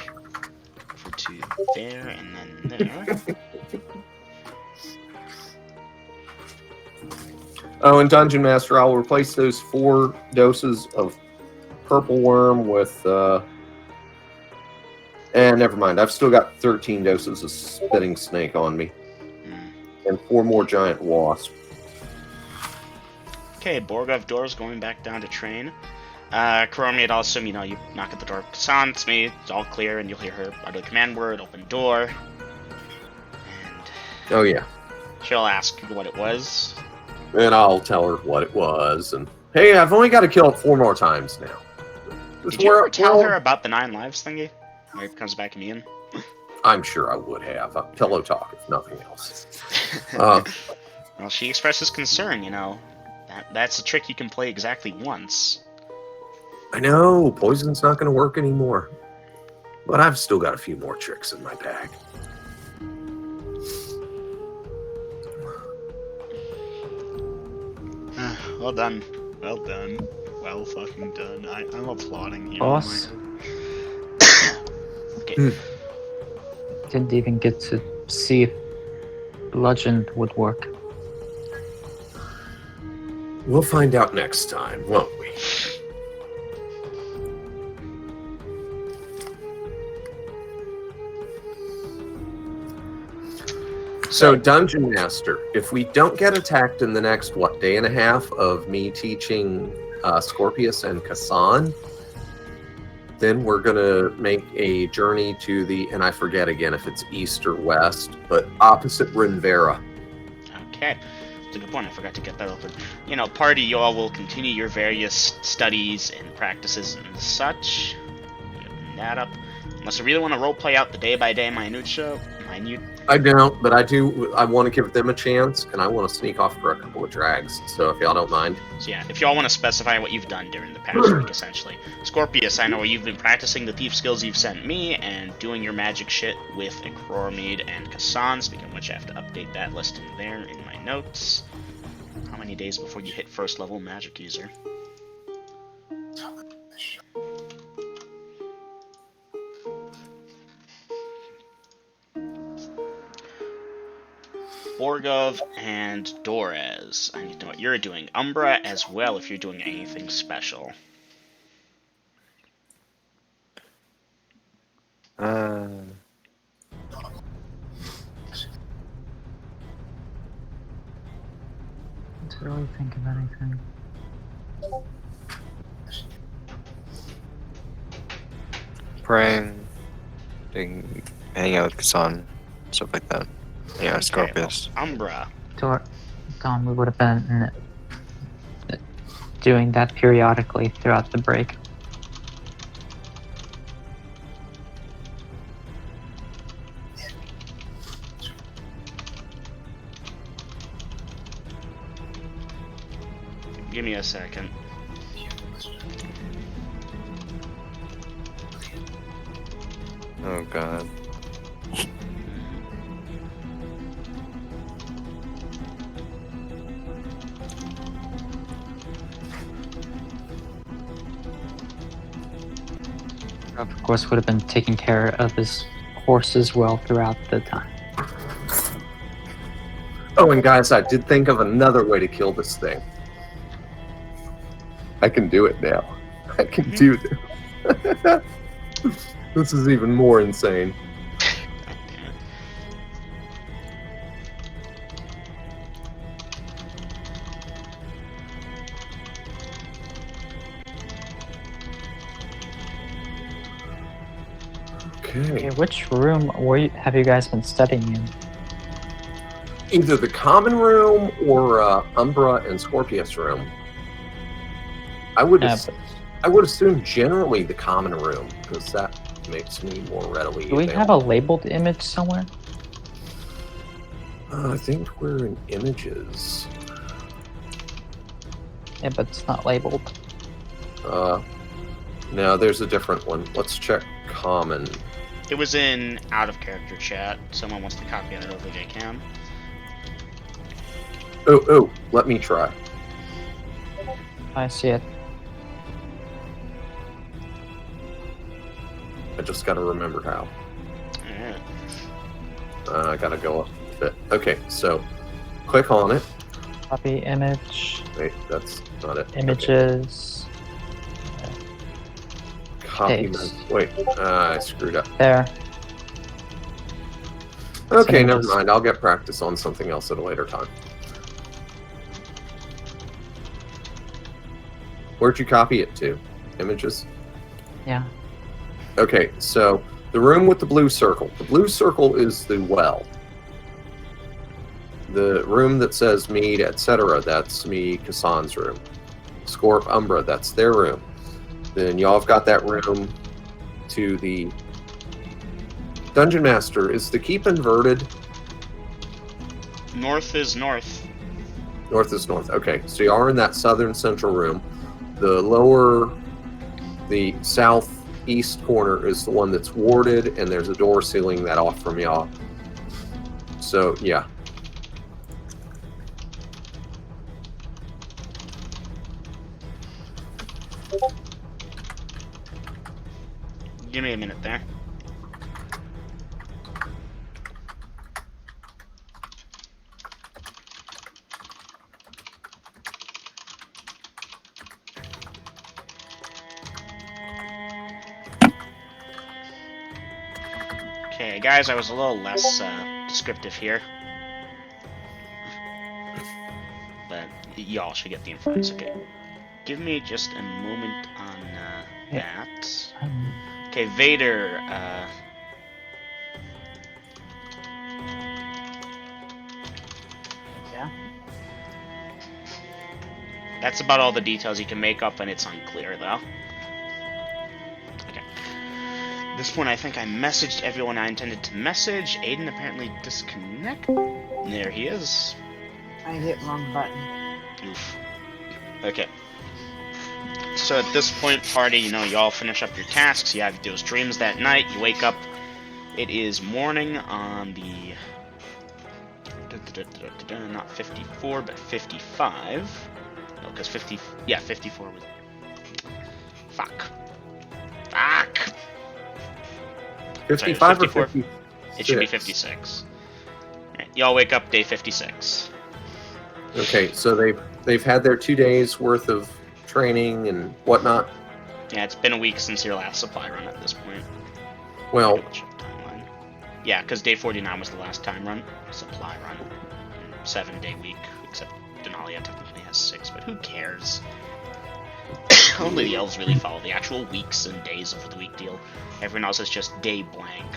For 2 there, and then there. Oh, and Dungeon Master, I'll replace those 4 doses of purple worm with and never mind. I've still got 13 doses of spitting snake on me. And 4 more giant wasp. Okay, Borgov doors going back down to train. Coromia, I'll assume, you knock at the door. Kassan, it's me. It's all clear, and you'll hear her utter the command word, open door. And Oh yeah. she'll ask what it was. And I'll tell her what it was. And hey, I've only got to kill it 4 more times now. Did you ever tell her about the 9 lives thingy? Where it comes back immune? I'm sure I would have. Pillow talk, if nothing else. Well, she expresses concern, That's a trick you can play exactly once. I know, poison's not going to work anymore. But I've still got a few more tricks in my bag. Well done. Well done. Well fucking done. I'm applauding you. Boss? Okay. Didn't even get to see if bludgeon would work. We'll find out next time, won't we? So, Dungeon Master, if we don't get attacked in the next, day and a half of me teaching Scorpius and Kassan, then we're going to make a journey to and I forget again if it's east or west, but opposite Rinvera. Okay. That's a good point. I forgot to get that open. Party, you all will continue your various studies and practices and such. Open that up. Unless I really want to roleplay out the day-by-day minute. I don't, but I do. I want to give them a chance, and I want to sneak off for a couple of drags. So if y'all don't mind. So yeah, if y'all want to specify what you've done during the past week, essentially. Scorpius, I know you've been practicing the thief skills you've sent me, and doing your magic shit with Akroromede and Kassan, speaking of which I have to update that list in there in my notes. How many days before you hit first level magic user? Borgov and Dorez. I need to know what you're doing. Umbra as well if you're doing anything special. Don't really think of anything. Praying, hanging out with Kassan, stuff like that. Yeah, Okay, Scorpius. Umbra. Don, we would have been doing that periodically throughout the break. Give me a second. Oh god. Of course, would have been taking care of his horse as well throughout the time. Oh, and guys, I did think of another way to kill this thing. I can do it now. I can do this. This is even more insane. God damn it. Okay. Okay, which room have you guys been studying in? Either the common room or Umbra and Scorpius room. I would assume generally the common room, because that makes me more readily Do we available. have a labeled image somewhere? I think we're in images. Yeah, but it's not labeled. No, there's a different one. Let's check common. It was in out of character chat. Someone wants to copy it over, they can. Oh, let me try. I see it. I just gotta remember how. Alright. I gotta go up a bit. Okay, so click on it. Copy image, Wait, that's not it. Okay. images. Copy. Paste. Wait, I screwed up. There. Okay, never images. mind. I'll get practice on something else at a later time. Where'd you copy it to? Images? Yeah. Okay, so the room with the blue circle. The blue circle is the well. The room that says mead, etc., that's me, Kassan's room. Scorp, Umbra, that's their room. Then y'all have got that room to the Dungeon Master. Is the keep inverted? North is north. North is north. Okay, so y'all are in that southern central room. The southeast corner is the one that's warded, and there's a door sealing that off from y'all. So, yeah. Give me a minute there. Okay, guys, I was a little less descriptive here. But y'all should get the inference, okay? Give me just a moment on that. Okay, Vader, Yeah. that's about all the details you can make up, and it's unclear, though. Okay. This one, I think I messaged everyone I intended to message. Aiden apparently disconnected. There he is. I hit wrong button. Oof. Okay. So at this point, party, y'all finish up your tasks. You have those dreams that night. You wake up. It is morning on the... not 54, but 55. No, because 50... Yeah, 54 was... Fuck. 55 or 54? 56? It should be 56. Alright, y'all wake up day 56. Okay, so they've had their 2 days worth of training and whatnot. Yeah, it's been a week since your last supply run at this point. Well, Double check timeline. Yeah, because day 49 was the last time run, supply run. 7-day week, except Denallia technically has 6, but who cares? Only the elves really follow the actual weeks and days of the week deal. Everyone else is just day blank.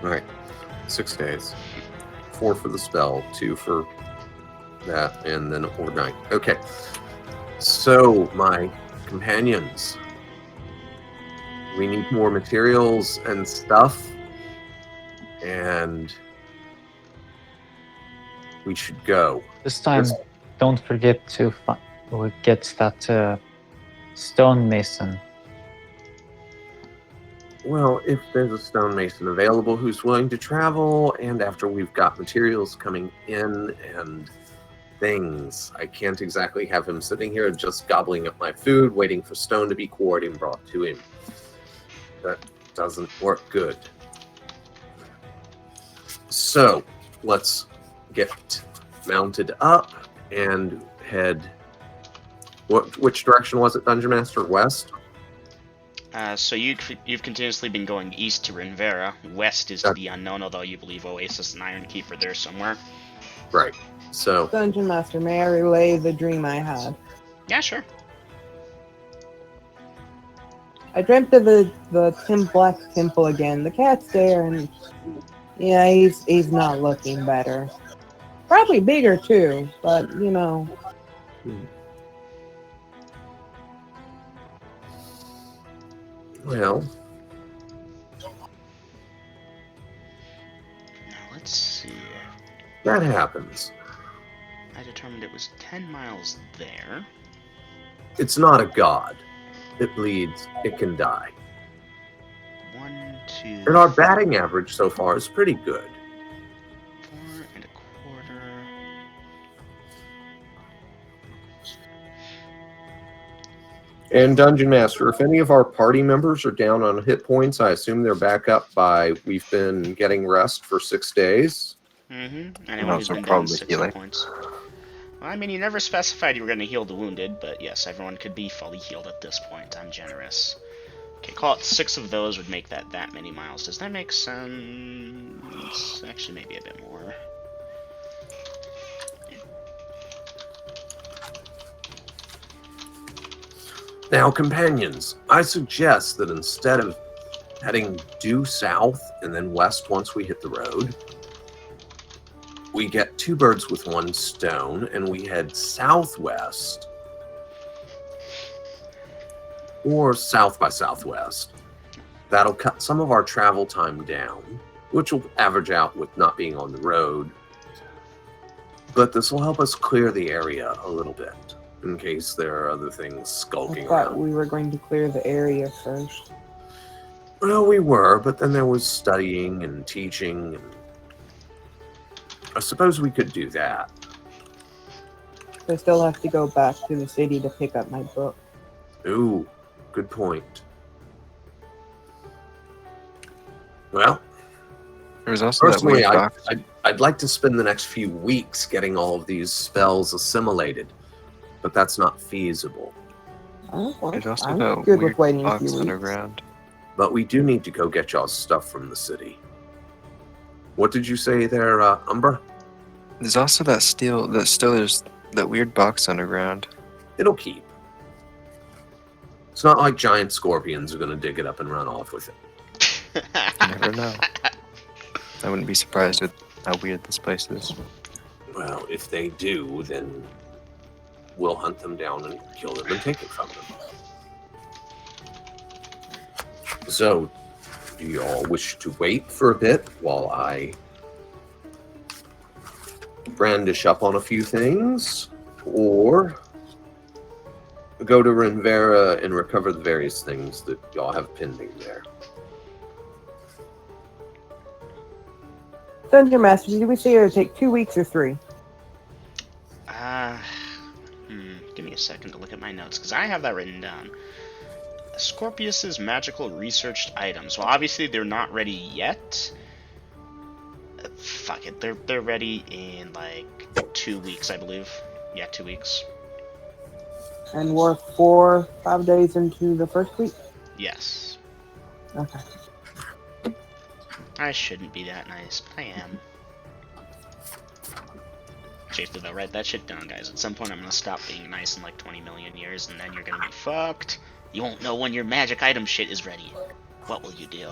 right, 6 days. 4 for the spell, 2 for that, and then or 9. Okay, so my companions, we need more materials and stuff, and we should go. This time, don't forget to get that stonemason. Well, if there's a stonemason available who's willing to travel, and after we've got materials coming in and things, I can't exactly have him sitting here just gobbling up my food, waiting for stone to be quarried and brought to him. That doesn't work good. So, let's get mounted up and head. Which direction was it, Dungeon Master? West? So you've continuously been going east to Rinvera. West is to the unknown, although you believe Oasis and Iron Keep are there somewhere. Right. So, Dungeon Master, may I relay the dream I had? Yeah, sure. I dreamt of the Black Temple again. The cat's there, and yeah, he's not looking better. Probably bigger too, but you know. well, Now let's see. that happens. I determined it was 10 miles there. It's not a god. It bleeds. It can die. 1, 2, And our batting average so far is pretty good. 4 and a quarter. And Dungeon Master, if any of our party members are down on hit points, I assume they're back up by we've been getting rest for 6 days. Mm-hmm. And Anyone who's also been down probably 6 hit healing. points. Well, I mean, you never specified you were going to heal the wounded, but yes, everyone could be fully healed at this point. I'm generous. Okay, call it 6 of those would make that many miles. Does that make sense? Actually, maybe a bit more. Now, companions, I suggest that instead of heading due south and then west once we hit the road, we get 2 birds with 1 stone and we head southwest or south by southwest. That'll cut some of our travel time down, which will average out with not being on the road. But this will help us clear the area a little bit in case there are other things I skulking thought around. we were going to clear the area first. Well, we were, but then there was studying and teaching, and I suppose we could do that. I still have to go back to the city to pick up my book. Ooh, good point. Well, There was also that personally, weird box. I'd like to spend the next few weeks getting all of these spells assimilated, but that's not feasible. There's also I'm that good weird with waiting a box few weeks. underground. But we do need to go get y'all's stuff from the city. What did you say there, Umbra? There's also that there's that weird box underground. It'll keep. It's not like giant scorpions are going to dig it up and run off with it. You never know. I wouldn't be surprised with how weird this place is. Well, if they do, then we'll hunt them down and kill them and take it from them. So, do you all wish to wait for a bit while I brandish up on a few things? Or go to Rinvera and recover the various things that y'all have pending there? Dungeon Master, did we say it would take 2 weeks or 3? Give me a second to look at my notes, because I have that written down. Scorpius's magical researched items. Well, obviously they're not ready yet. Fuck it, they're ready in like 2 weeks, I believe. Yeah, 2 weeks. And we're 4-5 days into the first week? Yes. Okay. I shouldn't be that nice, but I am. Seriously though, write that shit down, guys. At some point I'm gonna stop being nice in like 20 million years, and then you're gonna be fucked. You won't know when your magic item shit is ready. What will you do?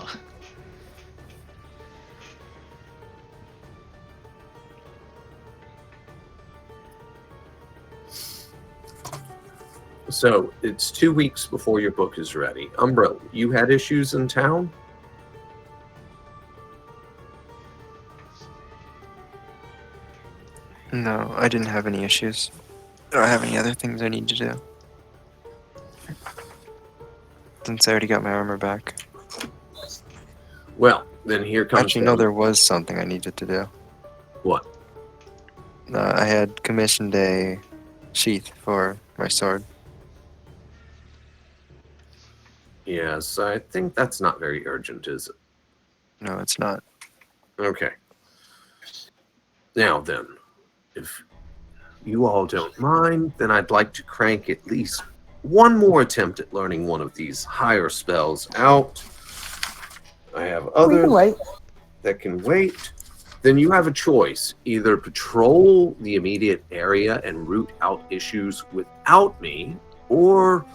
So, it's 2 weeks before your book is ready. Umbra, you had issues in town? No, I didn't have any issues. I don't have any other things I need to do. Since I already got my armor back. Well, then here comes. Actually, no, there was something I needed to do. What? I had commissioned a sheath for my sword. Yes, I think that's not very urgent, is it? No, it's not. Okay. Now then, if you all don't mind, then I'd like to crank at least one more attempt at learning one of these higher spells out. I have We others can wait. that can wait. Then you have a choice. Either patrol the immediate area and root out issues without me, or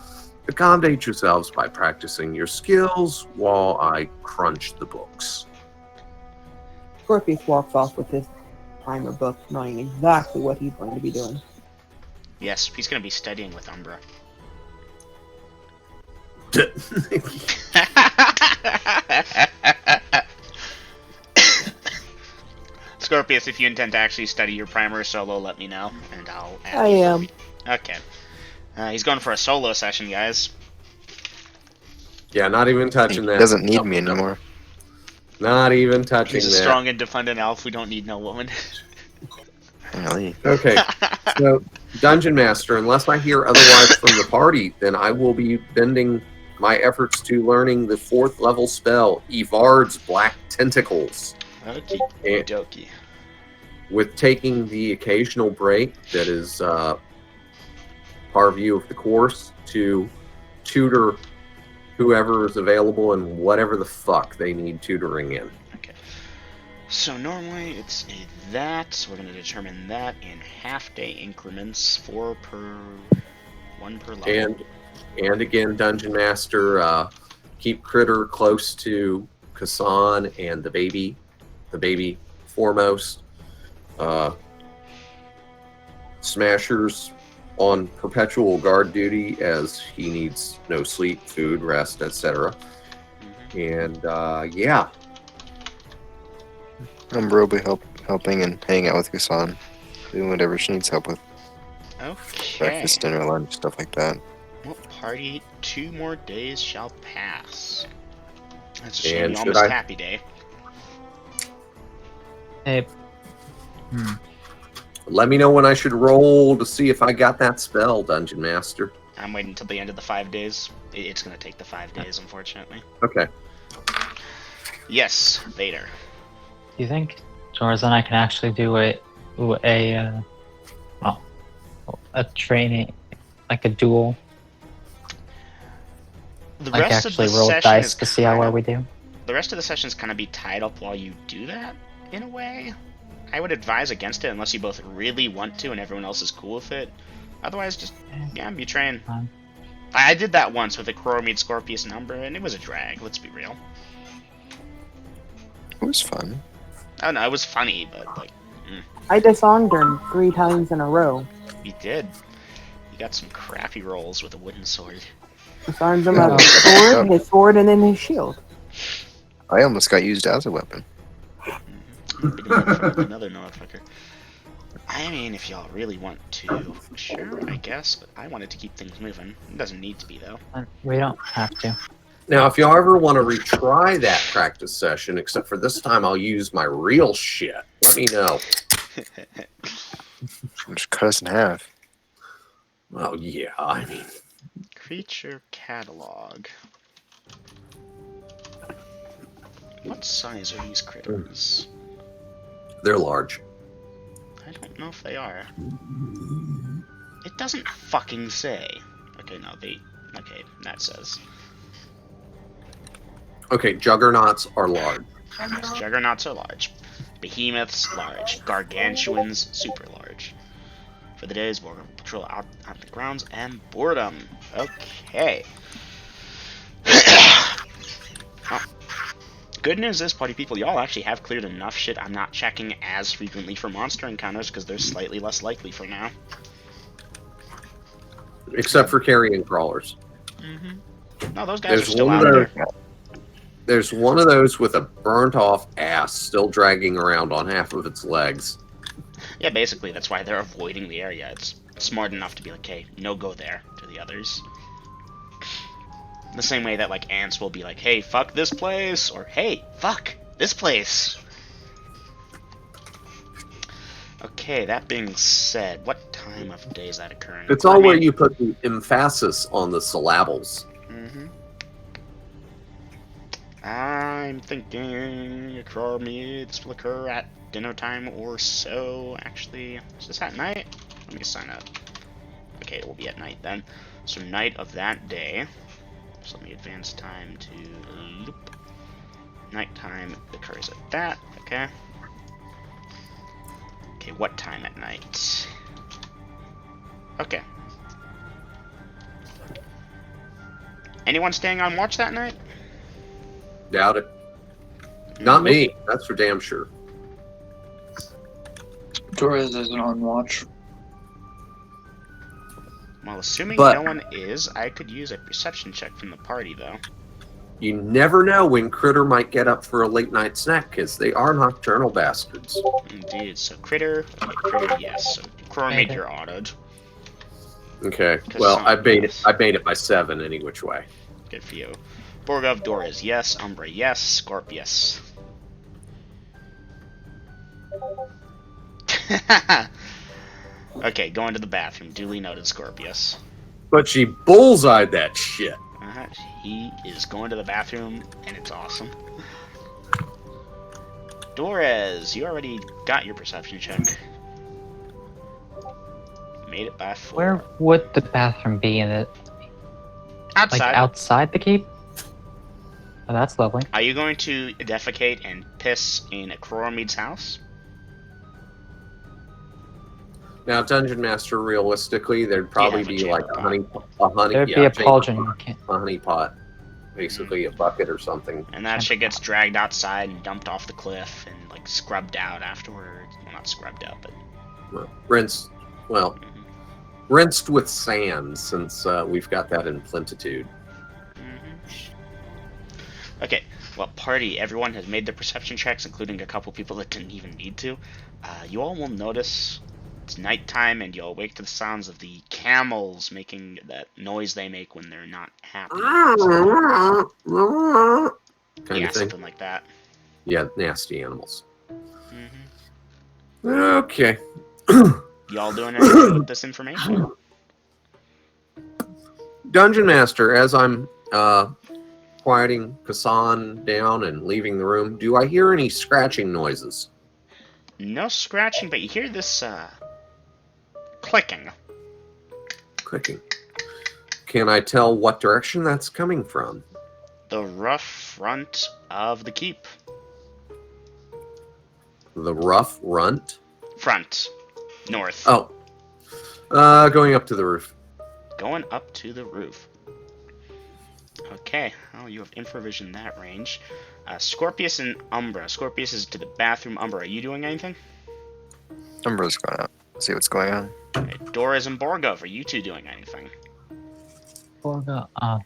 accommodate yourselves by practicing your skills while I crunch the books. Scorpius walks off with his primer book, knowing exactly what he's going to be doing. Yes, he's going to be studying with Umbra. Scorpius, if you intend to actually study your primer solo, let me know, and I'll add I you. am. Okay. He's going for a solo session, guys. Yeah, not even He touching that. doesn't need me anymore. Not even touching He's a that. strong, independent elf. We don't need no woman. Really? Okay, so Dungeon Master, unless I hear otherwise from the party, then I will be bending my efforts to learning the 4th level spell, Evard's Black Tentacles, Okie And- dokie. with taking the occasional break that is par view of the course to tutor whoever is available and whatever the fuck they need tutoring in. Okay. So normally it's a that. So we're going to determine that in half-day increments, 1 per level. And again, Dungeon Master, keep Critter close to Kassan and the baby foremost. Smashers on perpetual guard duty as he needs no sleep, food, rest, etc. And yeah, Umbra will be helping and hanging out with Kusan, doing whatever she needs help with. Okay. Breakfast, dinner, lunch, stuff like that. Well, party 2 more days shall pass. That's a shame. And We should almost I- happy day. Hey, let me know when I should roll to see if I got that spell, Dungeon Master. I'm waiting until the end of the 5 days. It's going to take the 5 days, unfortunately. Okay. Yes, Vader. do you think George and I can actually do a training, like a duel, The like rest of the actually roll session dice is to see how well kinda- we do? The rest of the session's kind of be tied up while you do that, in a way. I would advise against it unless you both really want to and everyone else is cool with it. Otherwise, just, yeah, you train. Fine. I did that once with a Chromid, Scorpius, and Umbra, and it was a drag, let's be real. It was fun. Oh no, it was funny, but, like, I disarmed him 3 times in a row. you did. You got some crappy rolls with a wooden sword. Disarmed him Yeah. of his sword, and then his shield. I almost got used as a weapon. Big motherfucker, another motherfucker. I mean, if y'all really want to, sure, I guess, but I wanted to keep things moving. It doesn't need to be, though. We don't have to. Now, if y'all ever want to retry that practice session, except for this time I'll use my real shit, let me know. Just cut us in half. Oh, yeah, I mean, Creature catalog. What size are these critters? they're large. I don't know if they are. It doesn't fucking say. Okay, no, okay, that says. Okay, juggernauts are large. Yes, juggernauts are large. Behemoths, large. Gargantuans, super large. For the days, we're going to patrol out on the grounds and boredom. Okay. Oh. Good news is, party people, y'all actually have cleared enough shit. I'm not checking as frequently for monster encounters because they're slightly less likely for now. Except for carrion crawlers. No, those guys are There's still one out of there. those. There's one of those with a burnt off ass still dragging around on half of its legs. Yeah, basically, that's why they're avoiding the area. It's smart enough to be like, hey, no go there, to the others. The same way that like ants will be like, hey, fuck this place, or hey, fuck this place. Okay, that being said, what time of day is that occurring? It's all where you put the emphasis on the syllables. Mm-hmm. I'm thinking it probably will occur at dinner time or so. Actually, is this at night? Let me sign up. Okay, it will be at night then. So night of that day. So let me advance time to loop. Nighttime occurs at that. Okay. Okay, what time at night? Okay. Anyone staying on watch that night? Doubt it. Not me. That's for damn sure. Torres isn't on watch. Well, assuming But- no one is, I could use a perception check from the party, though. You never know when Critter might get up for a late night snack, because they are nocturnal bastards. Indeed. So critter, okay, critter, yes. So Chromate, Critter. you're autoed. Okay. Because Well, I some- made it. I made it by 7 any which way. Good for you. Borgov, Doras, yes. Umbra, yes. Scorp, yes. Okay, going to the bathroom. Duly noted, Scorpius. But she bullseyed that shit. He is going to the bathroom, and it's awesome. Doras, you already got your perception check. Made it by 4. Where would the bathroom be in it? Outside. Like outside the keep? Oh, that's lovely. Are you going to defecate and piss in Coromede's house? Now, Dungeon Master, realistically, there'd probably have a be chamber like a pot. honey. There'd yeah, be a chamber pauldron. pot, a honey pot, basically a bucket or something. And that shit gets dragged outside and dumped off the cliff and like scrubbed out afterwards. Well, not scrubbed out, but Rinsed. Well, Mhm. rinsed with sand, since we've got that in plentitude. Okay. Well, party. Everyone has made their perception checks, including a couple people that didn't even need to. You all will notice it's nighttime, and you'll awake to the sounds of the camels making that noise they make when they're not happy. Kind Yeah, of thing. something like that. Yeah, nasty animals. hmm Okay. Y'all doing anything with this information? Dungeon Master, as I'm quieting Kassan down and leaving the room, do I hear any scratching noises? No scratching, but you hear this clicking. Clicking. Can I tell what direction that's coming from? The rough front of the keep. The rough runt? Front. North. Oh. Going up to the roof. Going up to the roof. Okay. Oh, you have infravision that range. Scorpius and Umbra. Scorpius is to the bathroom. Umbra, are you doing anything? Umbra's going out. See what's going on. Okay. Doras and Borgov, are you two doing anything? Borga, I'm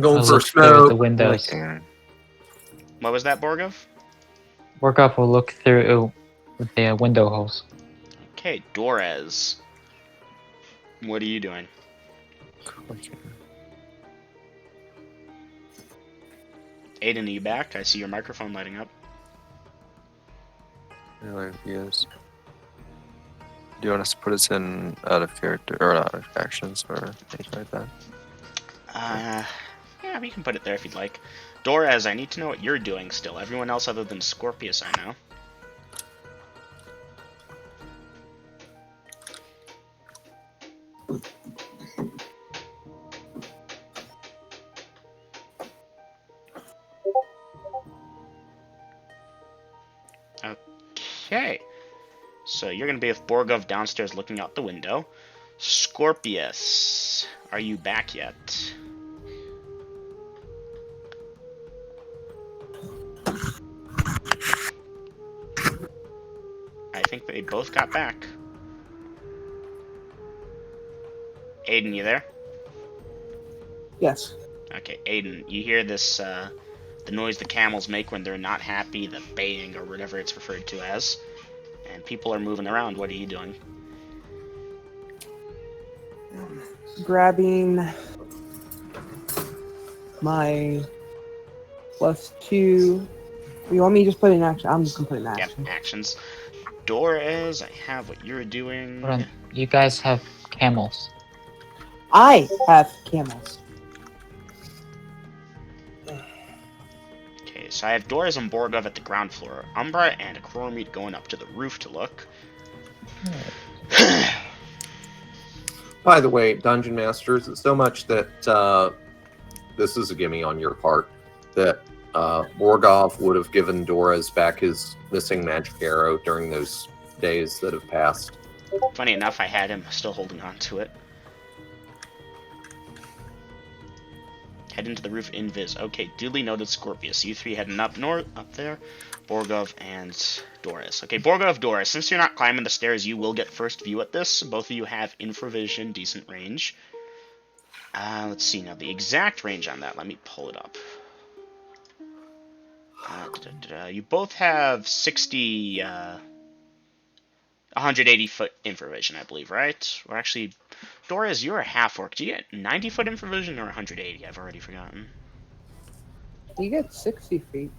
going I'll for look through the smoke. windows. Looking. What was that, Borgov? Borgov will look through the window holes. Okay, Doras. What are you doing? Aiden, are you back? I see your microphone lighting up. Yeah, he is. Do you want us to put us in out of character or out of actions or anything like that? Yeah, we can put it there if you'd like. Doras, I need to know what you're doing still. Everyone else other than Scorpius, I know. Okay. So you're gonna be with Borgov downstairs looking out the window. Scorpius, are you back yet? I think they both got back. Aiden, you there? Yes. Okay, Aiden, you hear this, the noise the camels make when they're not happy, the baying or whatever it's referred to as. And people are moving around. What are you doing? Grabbing my +2. You want me to just put in action? I'm just gonna put in Yep, action. actions. Doras, I have what you're Hold doing. on. You guys have camels. I have camels. Okay, so I have Doras and Borgov at the ground floor. Umbra and Chromite going up to the roof to look. By the way, Dungeon Masters, it's so much that this is a gimme on your part that Borgov would have given Doras back his missing magic arrow during those days that have passed. Funny enough, I had him still holding on to it. Head into the roof invis. Okay, duly noted, Scorpius. You three heading up north, up there. Borgov and Doris. Okay, Borgov, Doris. Since you're not climbing the stairs, you will get first view at this. Both of you have infravision, decent range. Let's see now the exact range on that. Let me pull it up. You both have 60, 180 foot infravision, I believe, right? Or actually, Doris, you're a half orc. Do you get 90 foot infravision or 180? I've already forgotten. You get 60 feet.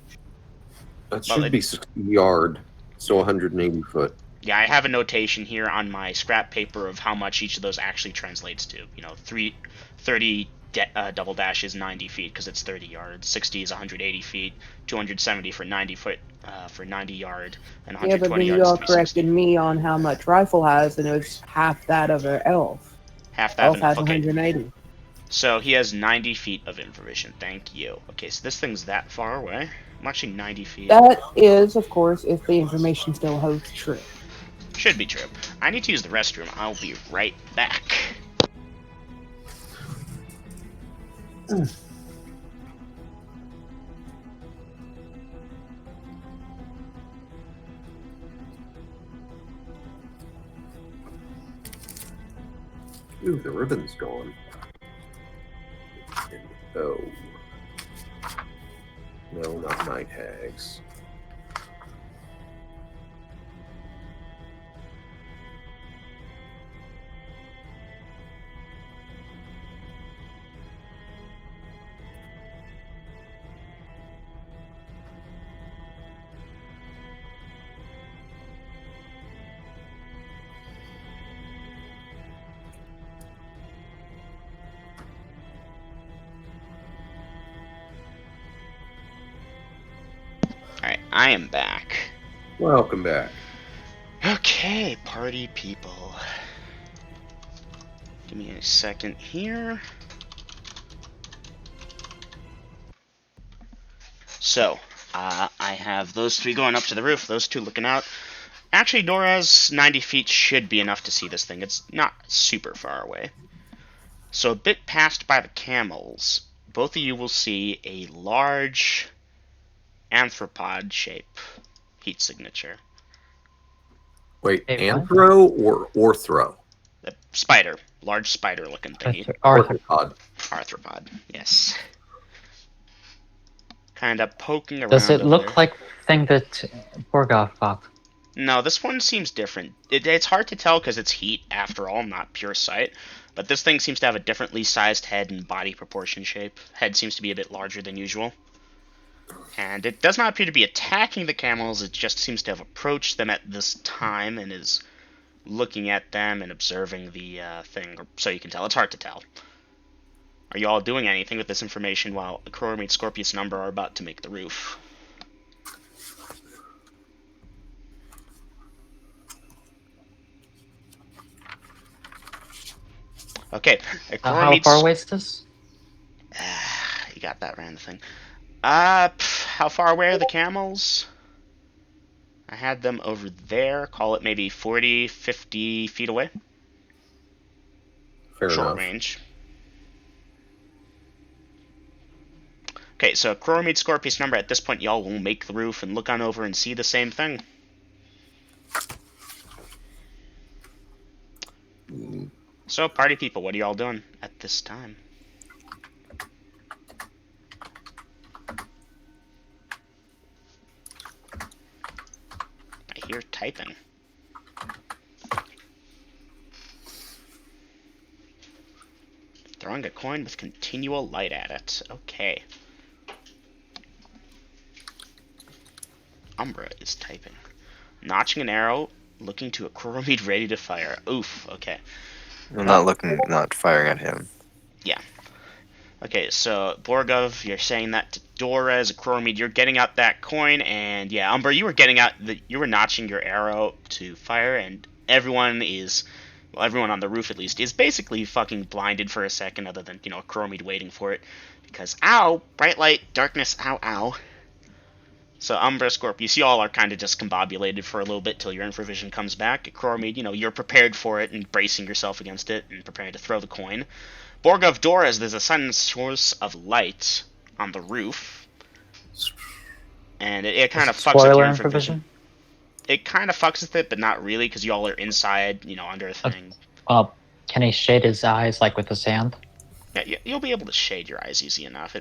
That Well, should be 60 yard, so 180 foot. Yeah, I have a notation here on my scrap paper of how much each of those actually translates to. You know, 30 double dash is 90 feet because it's 30 yards. 60 is 180 feet. 270 for 90 foot for 90 yard, and Yeah, but 120 then you yards all to be 60. corrected me on how much rifle has, and it was half that of an elf. Half that. Elf has Okay, 180. so he has 90 feet of infravision. Thank you. Okay, so this thing's that far away. I'm actually 90 feet. That is, of course, if the information still holds true. Should be true. I need to use the restroom. I'll be right back. Ooh, the ribbon's gone. Oh. No, not night hags. Alright, I am back. Welcome back. Okay, party people. Give me a second here. So, I have those three going up to the roof, those two looking out. Actually, Dora's 90 feet should be enough to see this thing. It's not super far away. So, a bit past by the camels, both of you will see a large arthropod shape heat signature. Wait, Hey, what? anthro or orthro? The spider. Large spider looking thingy. Orthopod. Arthropod, yes. Kind of poking around. Does it over look there. like the thing that Borgov fought? No, this one seems different. It's hard to tell because it's heat, after all, not pure sight. But this thing seems to have a differently sized head and body proportion shape. Head seems to be a bit larger than usual. And it does not appear to be attacking the camels, it just seems to have approached them at this time and is looking at them and observing the thing, so you can tell. It's hard to tell. Are you all doing anything with this information while Chromite, Scorpius, and Umbra are about to make the roof? Okay. How far away is this? You got that random thing. How far away are the camels? I had them over there. Call it maybe 40, 50 feet away. Fair Short enough. range. Okay, so Chromite, Scorpius, Number, at this point y'all will make the roof and look on over and see the same thing. So, party people, what are y'all doing at this time? I hear typing. Drawing a coin with continual light at it. Okay. Umbra is typing. Notching an arrow, looking to a Coromede ready to fire. Oof, okay. I'm not firing at him. Yeah. Okay, so Borgov, you're saying that to Dora as a Coromede. You're getting out that coin, and yeah, Umbra, you were notching your arrow to fire, and everyone on the roof at least, is basically fucking blinded for a second, other than, a Coromede waiting for it. Because, ow! Bright light, darkness, ow, ow. So Umbra, Scorpius, you all are kind of discombobulated for a little bit till your infravision comes back. Coromede, you're prepared for it and bracing yourself against it and preparing to throw the coin. Borgov Doras, there's a sudden source of light on the roof. And it kind of fucks with your infravision. It kind of fucks with it, but not really, because you all are inside, under a thing. Well, can he shade his eyes, like with his hand? Yeah, you'll be able to shade your eyes easy enough.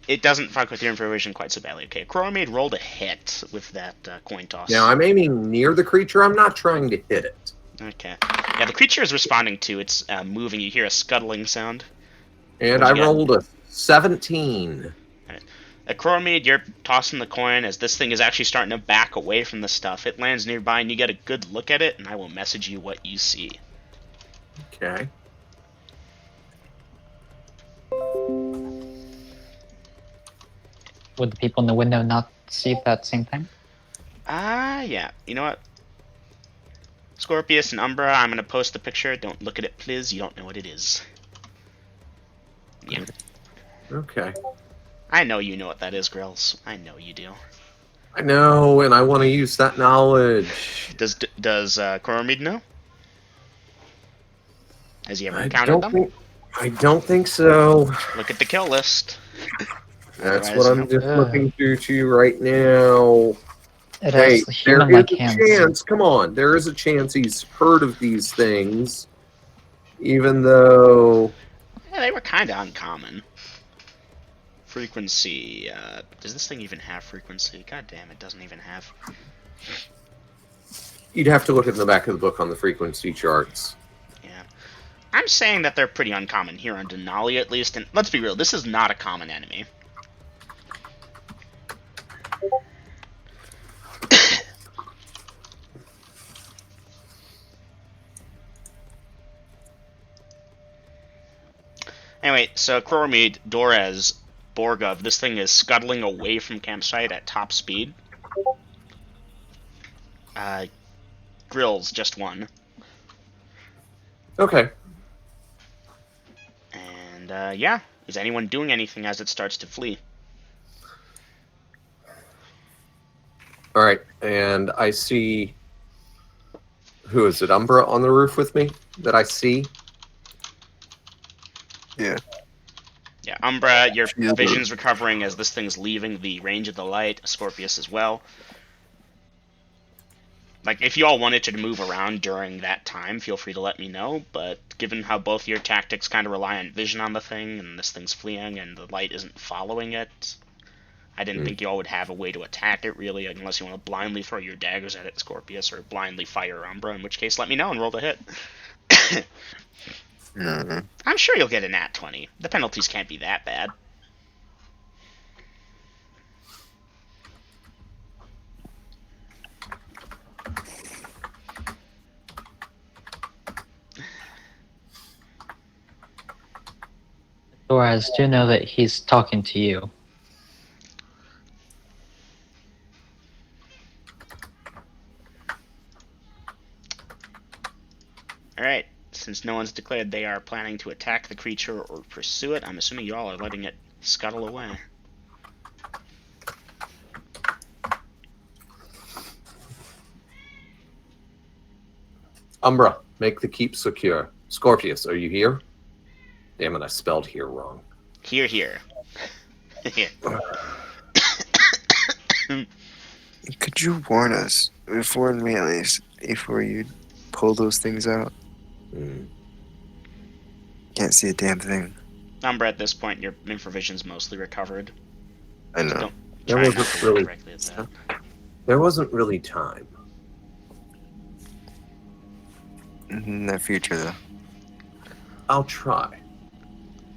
It doesn't fuck with your infravision quite so badly. Okay, Coromede rolled a hit with that coin toss. Now, I'm aiming near the creature. I'm not trying to hit it. Okay. Yeah, the creature is responding to its moving. You hear a scuttling sound. And I rolled a 17. Right. Coromede, you're tossing the coin as this thing is actually starting to back away from the stuff. It lands nearby, and you get a good look at it, and I will message you what you see. Okay. Would the people in the window not see that same thing? Yeah. You know what? Scorpius and Umbra, I'm going to post the picture. Don't look at it, please. You don't know what it is. Yeah. Okay. I know you know what that is, Grills. I know you do. I know, and I want to use that knowledge. Does Coromede know? Has he ever encountered them? I don't think so. Look at the kill list. That's what I'm just looking through to you right now. It Hey, has there human-like is a hands. chance. Come on, there is a chance he's heard of these things, even though. Yeah, they were kind of uncommon. Frequency. Does this thing even have frequency? God damn, it doesn't even have. You'd have to look at the back of the book on the frequency charts. Yeah. I'm saying that they're pretty uncommon here on Denallia, at least. And let's be real, this is not a common enemy. Anyway, so Coromede, Dorez, Borgov, this thing is scuttling away from campsite at top speed. Grills, just one. Okay. And, yeah. Is anyone doing anything as it starts to flee? All right, and I see. Who is it? Umbra on the roof with me that I see. Yeah. Yeah, Umbra, your vision's recovering as this thing's leaving the range of the light. Scorpius as well. Like, if you all wanted to move around during that time, feel free to let me know, but given how both your tactics kind of rely on vision on the thing, and this thing's fleeing, and the light isn't following it, I didn't think you all would have a way to attack it, really, unless you want to blindly throw your daggers at it, Scorpius, or blindly fire Umbra, in which case let me know and roll the hit. I'm sure you'll get a nat 20. The penalties can't be that bad. Dorez, do know that he's talking to you. Alright, since no one's declared they are planning to attack the creature or pursue it, I'm assuming you all are letting it scuttle away. Umbra, make the keep secure. Scorpius, are you here? Damn it, I spelled here wrong. Here, here. Here. Could you warn us, warn me at least, before you pull those things out? Can't see a damn thing. Umbra, at this point, your infravision's mostly recovered. I know. So don't There try not wasn't to look really- directly at that. There wasn't really time. In the future, though. I'll try.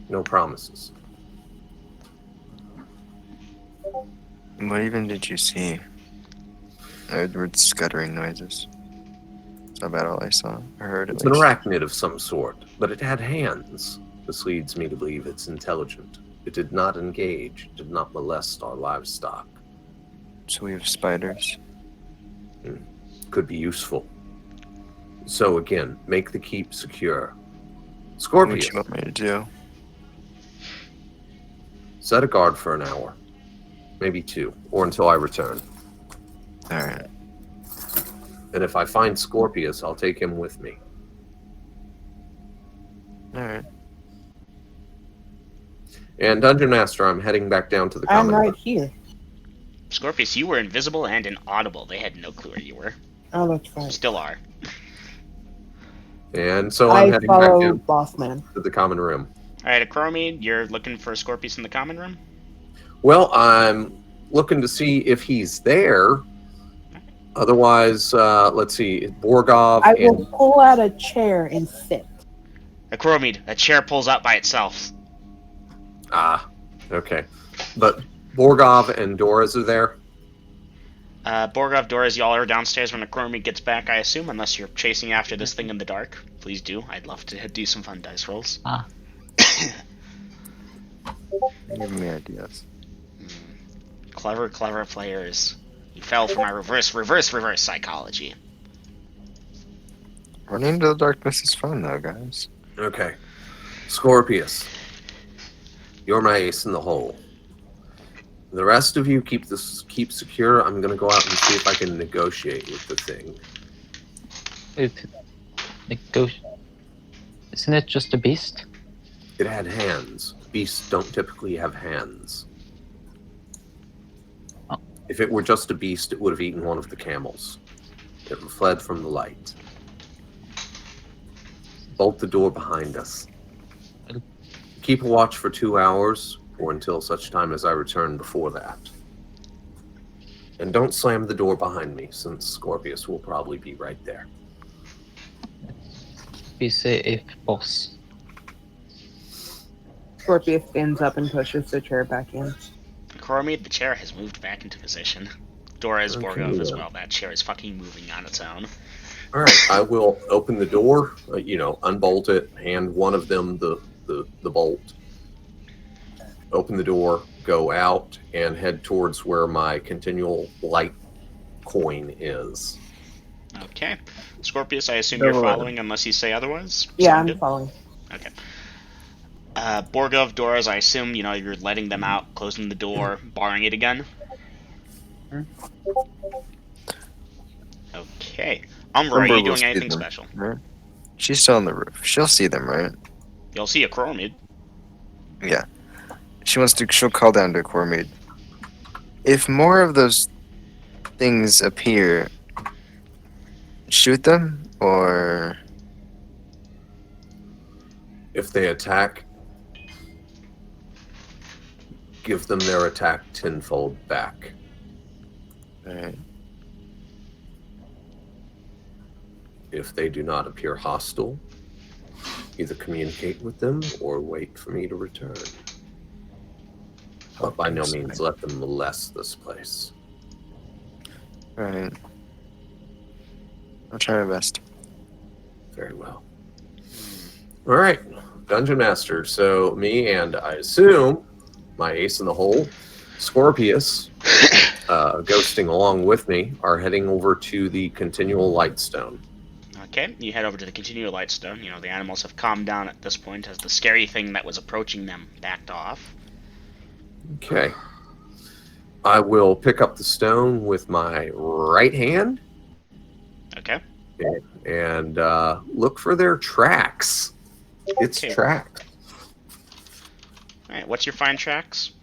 No promises. What even did you see? I heard scuttering noises. That's about all I saw. I heard at It's an least. arachnid of some sort, but it had hands. This leads me to believe it's intelligent. It did not engage, did not molest our livestock. So we have spiders. Could be useful. So again, make the keep secure. What Scorpius, you want me to do? set a guard for an hour. Maybe 2, or until I return. Alright. And if I find Scorpius, I'll take him with me. Alright. And Dungeon Master, I'm heading back down to the I'm common right room. here. Scorpius, you were invisible and inaudible. They had no clue where you were. Oh, that's right. Still are. And so I'm I heading back follow down Boss Man. to the common room. Alright, Acromie, you're looking for Scorpius in the common room? Well, I'm looking to see if he's there. Otherwise, let's see, Borgov I and will pull out a chair and sit. Acromie, a chair pulls up by itself. okay, but Borgov and Doras are there. Borgov, Doras, y'all are downstairs when Acromie gets back, I assume, unless you're chasing after this thing in the dark. Please do. I'd love to do some fun dice rolls. Give me ideas. Clever players. You fell for my reverse psychology. Running into the darkness is fun, though, guys. Okay, Scorpius, you're my ace in the hole. The rest of you keep secure. I'm gonna go out and see if I can negotiate with the thing. Isn't it just a beast? It had hands. Beasts don't typically have hands. Oh. If it were just a beast, it would have eaten one of the camels. It fled from the light. Bolt the door behind us. Keep a watch for 2 hours, or until such time as I return before that. And don't slam the door behind me, since Scorpius will probably be right there. Be safe, boss. Scorpius stands up and pushes the chair back in. Acromie, the chair has moved back into position. Doras, Okay, Borgov as then. well. That chair is fucking moving on its own. All right, I will open the door, unbolt it, hand one of them the bolt, open the door, go out, and head towards where my continual light coin is. Okay. Scorpius, I assume you're Never mind. following unless you say otherwise? Yeah, Sound I'm good? following. Okay. Borgov, Doras, I assume, you're letting them out, closing the door, barring it again? Okay. Umbra, are Umbra you will doing see anything them. special? Right? She's still on the roof. She'll see them, right? You'll see a Coromid. Yeah. She'll call down to Cormid. If more of those things appear, shoot them, or... If they attack, give them their attack tenfold back. Alright. If they do not appear hostile, either communicate with them or wait for me to return. But by no means let them molest this place. Alright. I'll try my best. Very well. All right, Dungeon Master. So me and I assume my ace in the hole, Scorpius, ghosting along with me, are heading over to the Continual Lightstone. Okay, you head over to the Continual Lightstone. The animals have calmed down at this point as the scary thing that was approaching them backed off. Okay. I will pick up the stone with my right hand Okay. and look for their tracks. It's Okay. tracks. Alright, what's your find tracks?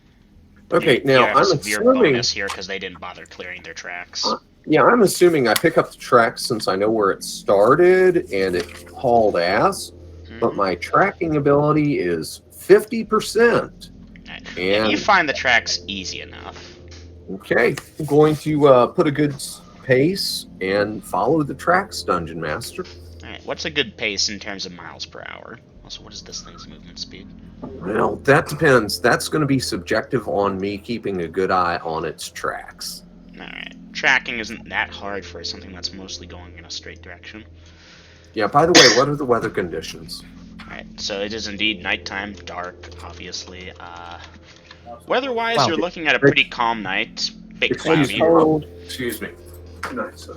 Okay, You now have a I'm severe assuming. bonus here because they didn't bother clearing their tracks. Yeah, I'm assuming I pick up the tracks since I know where it started and it hauled ass. But Mhm. my tracking ability is 50%. Alright. Yeah, And you find the tracks easy enough. okay, I'm going to put a good pace and follow the tracks, Dungeon Master. Alright, what's a good pace in terms of miles per hour? Also, what is this thing's movement speed? Well, that depends. That's going to be subjective on me keeping a good eye on its tracks. Alright. Tracking isn't that hard for something that's mostly going in a straight direction. Yeah, by the way, what are the weather conditions? Alright, so it is indeed nighttime, dark, obviously. Weather-wise, Wow. you're looking at a pretty calm night. Bit It's cloudy. cold. Excuse me. Nice.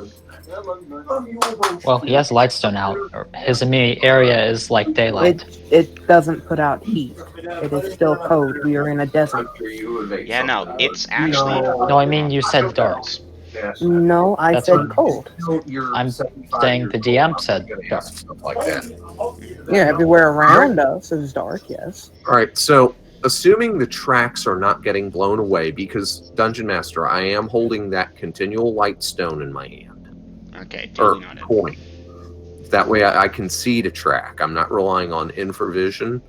Well, he has Lightstone out. Or his immediate area is like daylight. It doesn't put out heat. It is still cold. We are in a desert. Yeah, no, it's actually... No, I mean you said dark. No, I That's said what- cold. I'm saying the DM said dark. Like that. Yeah, everywhere around us is dark, yes. All right, so assuming the tracks are not getting blown away, because Dungeon Master, I am holding that continual light stone in my hand. Okay, Or duly noted. coin. That way I can see the track. I'm not relying on infravision.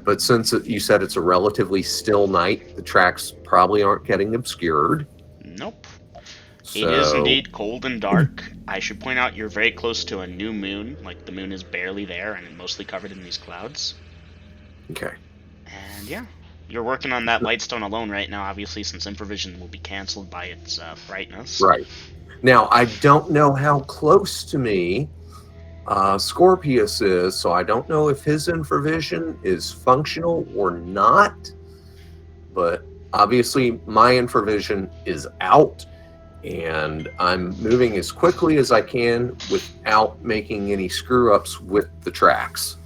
But since you said it's a relatively still night, the tracks probably aren't getting obscured. Nope. So, It is indeed cold and dark. I should point out you're very close to a new moon. Like, the moon is barely there and mostly covered in these clouds. okay. And yeah, you're working on that lightstone alone right now, obviously, since infravision will be cancelled by its brightness. Right. Now, I don't know how close to me Scorpius is, so I don't know if his infravision is functional or not. But obviously, my infravision is out, and I'm moving as quickly as I can without making any screw-ups with the tracks.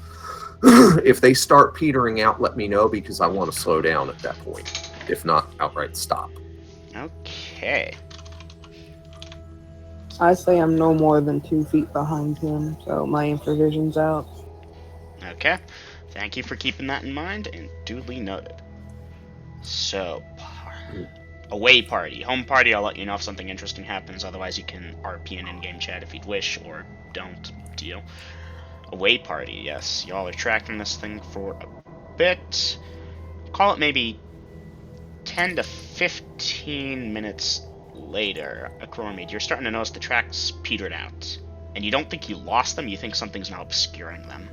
If they start petering out, let me know, because I want to slow down at that point. If not, outright stop. Okay. I say I'm no more than 2 feet behind him, so my infravision's out. Okay. Thank you for keeping that in mind, and duly noted. So, away party. Home party, I'll let you know if something interesting happens, otherwise you can RP in in-game chat if you'd wish, or don't. Deal. Away party, yes. Y'all are tracking this thing for a bit. Call it maybe 10 to 15 minutes later. Acromid, you're starting to notice the tracks petered out. And you don't think you lost them, you think something's now obscuring them.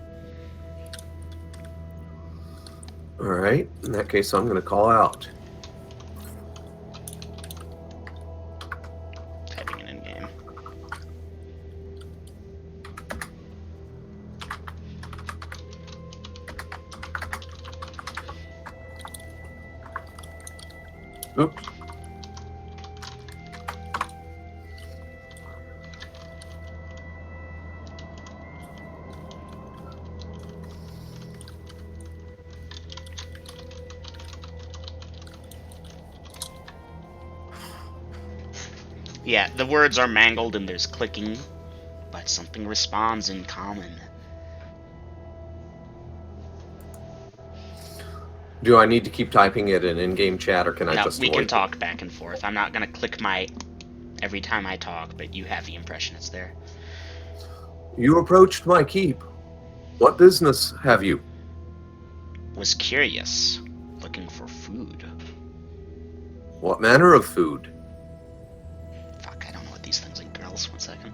All right. In that case, I'm going to call out. Typing it in-game. Oops. Yeah, the words are mangled and there's clicking, but something responds in common. Do I need to keep typing it in in-game chat, or can I No, just we can avoid it? talk back and forth. I'm not gonna click my every time I talk, but you have the impression it's there. You approached my keep. What business have you? Was curious, looking for food. What manner of food? Fuck, I don't know what these things are. Girls, 1 second.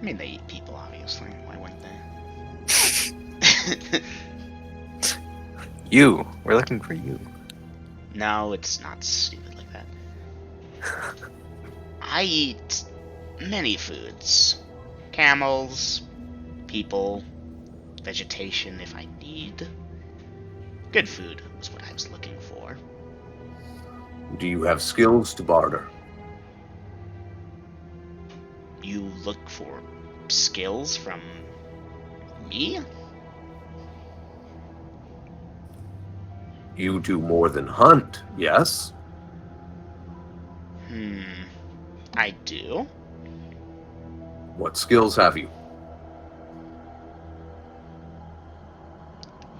I mean, they eat people, obviously. Why wouldn't they? You. We're looking for you. No, it's not stupid like that. I eat many foods. Camels, people, vegetation if I need. Good food was what I was looking for. Do you have skills to barter? You look for skills from me? You do more than hunt, yes? I do. What skills have you?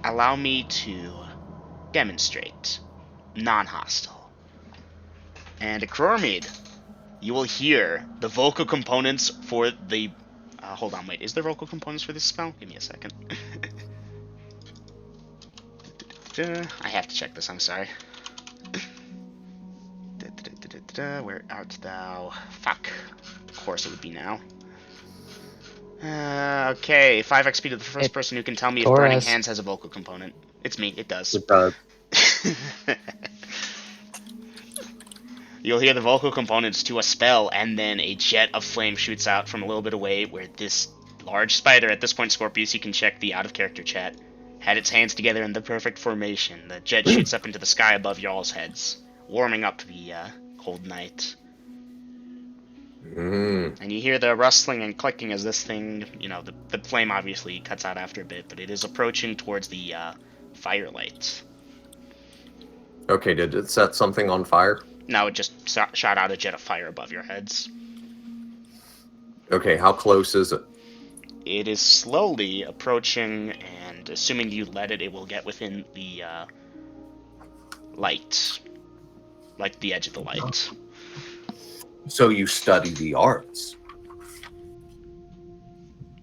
Allow me to demonstrate. Non-hostile. And Akrormid, you will hear the vocal components for the... hold on, wait. Is there vocal components for this spell? Give me a second. I have to check this, I'm sorry. Where art thou? Fuck. Of course it would be now. Okay, 5 XP to the first It- person who can tell me if Or Burning as- Hands has a vocal component. It's me, it does. It does. You'll hear the vocal components to a spell, and then a jet of flame shoots out from a little bit away where this large spider, at this point, Scorpius, you can check the out-of-character chat, had its hands together in the perfect formation. The jet shoots up into the sky above y'all's heads, warming up the cold night. Mm. And you hear the rustling and clicking as this thing, the flame obviously cuts out after a bit, but it is approaching towards the firelight. Okay, did it set something on fire? Now it just shot out a jet of fire above your heads. Okay, how close is it? It is slowly approaching, and assuming you let it, it will get within the light. Like the edge of the light. So you study the arts.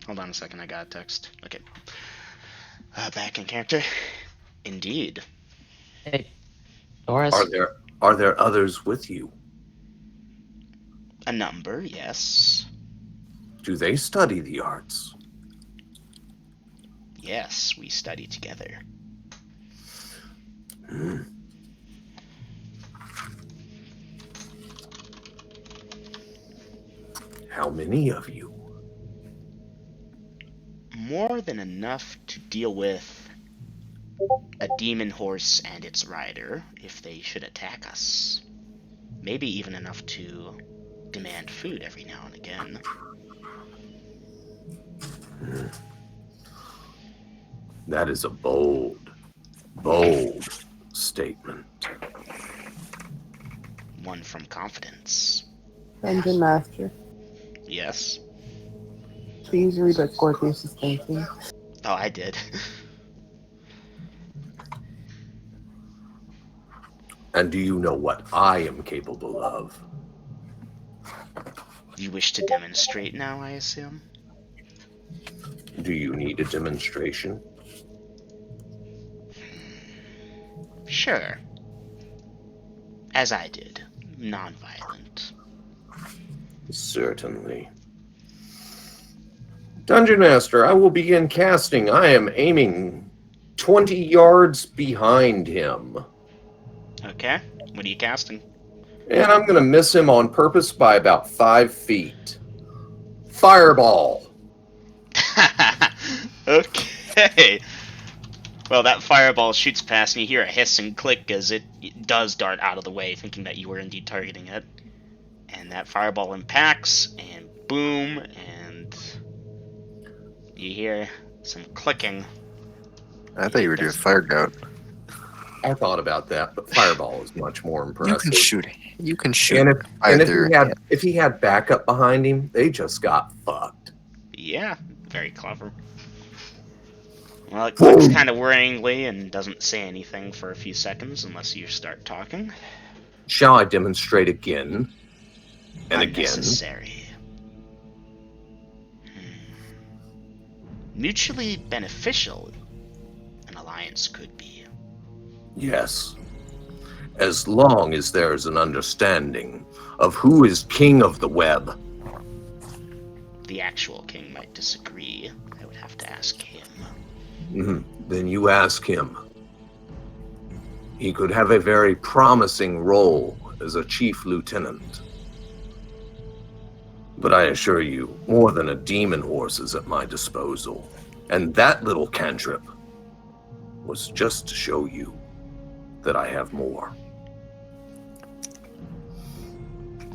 Hold on a second, I got a text. Okay. Back in character. Indeed. Hey, Doris. Are there others with you? A number, yes. Do they study the arts? Yes, we study together. Hmm. How many of you? More than enough to deal with a demon horse and its rider if they should attack us. Maybe even enough to demand food every now and again. That is a bold statement. One from confidence. Dungeon Master. Yes. Please read what Scorpius is thinking. Oh, I did. And do you know what I am capable of? You wish to demonstrate now, I assume? Do you need a demonstration? Sure. As I did. Non-violent. Certainly. Dungeon Master, I will begin casting. I am aiming 20 yards behind him. Okay. What are you casting? And I'm going to miss him on purpose by about 5 feet. Fireball. Okay. Well, that fireball shoots past, and you hear a hiss and click as it does dart out of the way, thinking that you were indeed targeting it. And that fireball impacts, and boom, and you hear some clicking. I thought you were doing fire goat. I thought about that, but fireball is much more impressive. You can shoot. You can shoot. And either. if he had backup behind him, they just got fucked. Yeah, very clever. Well, it clicks kind of worryingly and doesn't say anything for a few seconds unless you start talking. Shall I demonstrate again and again? Unnecessary. Mutually beneficial, an alliance could be. Yes. As long as there is an understanding of who is king of the web. The actual king might disagree. I would have to ask him. Then you ask him. He could have a very promising role as a chief lieutenant. But I assure you, more than a demon horse is at my disposal. And that little cantrip was just to show you that I have more.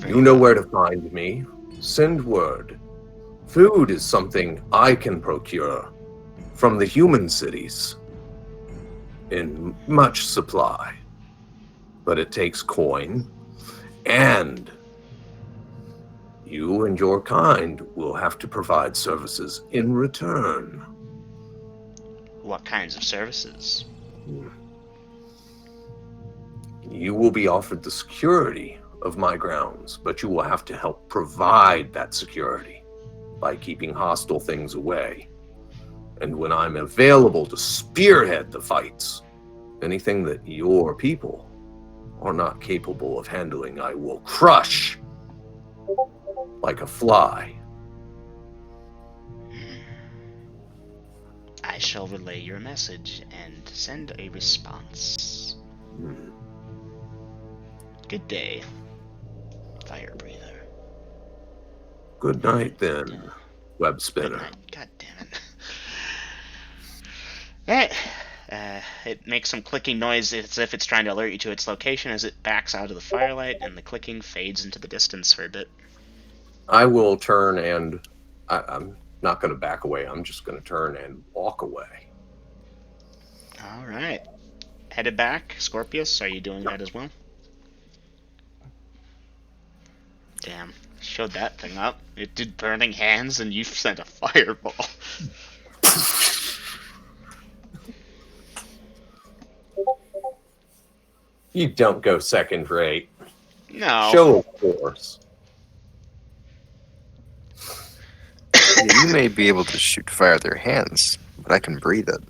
You know where to find me. Send word. Food is something I can procure from the human cities in much supply. But it takes coin, and you and your kind will have to provide services in return. What kinds of services? You will be offered the security of my grounds, but you will have to help provide that security by keeping hostile things away. And when I'm available to spearhead the fights, anything that your people are not capable of handling, I will crush like a fly. shall relay your message and send a response. Good day, fire breather. Good night, then, web Good spinner. night. God damn it. Alright. It makes some clicking noise as if it's trying to alert you to its location as it backs out of the firelight, and the clicking fades into the distance for a bit. I will turn and I'm not going to back away. I'm just going to turn and walk away. Alright. Headed back, Scorpius, are you doing that as well? Damn. Showed that thing up. It did burning hands and you sent a fireball. You don't go second rate. No. Show of force. Yeah, you may be able to shoot fire with your hands, but I can breathe it.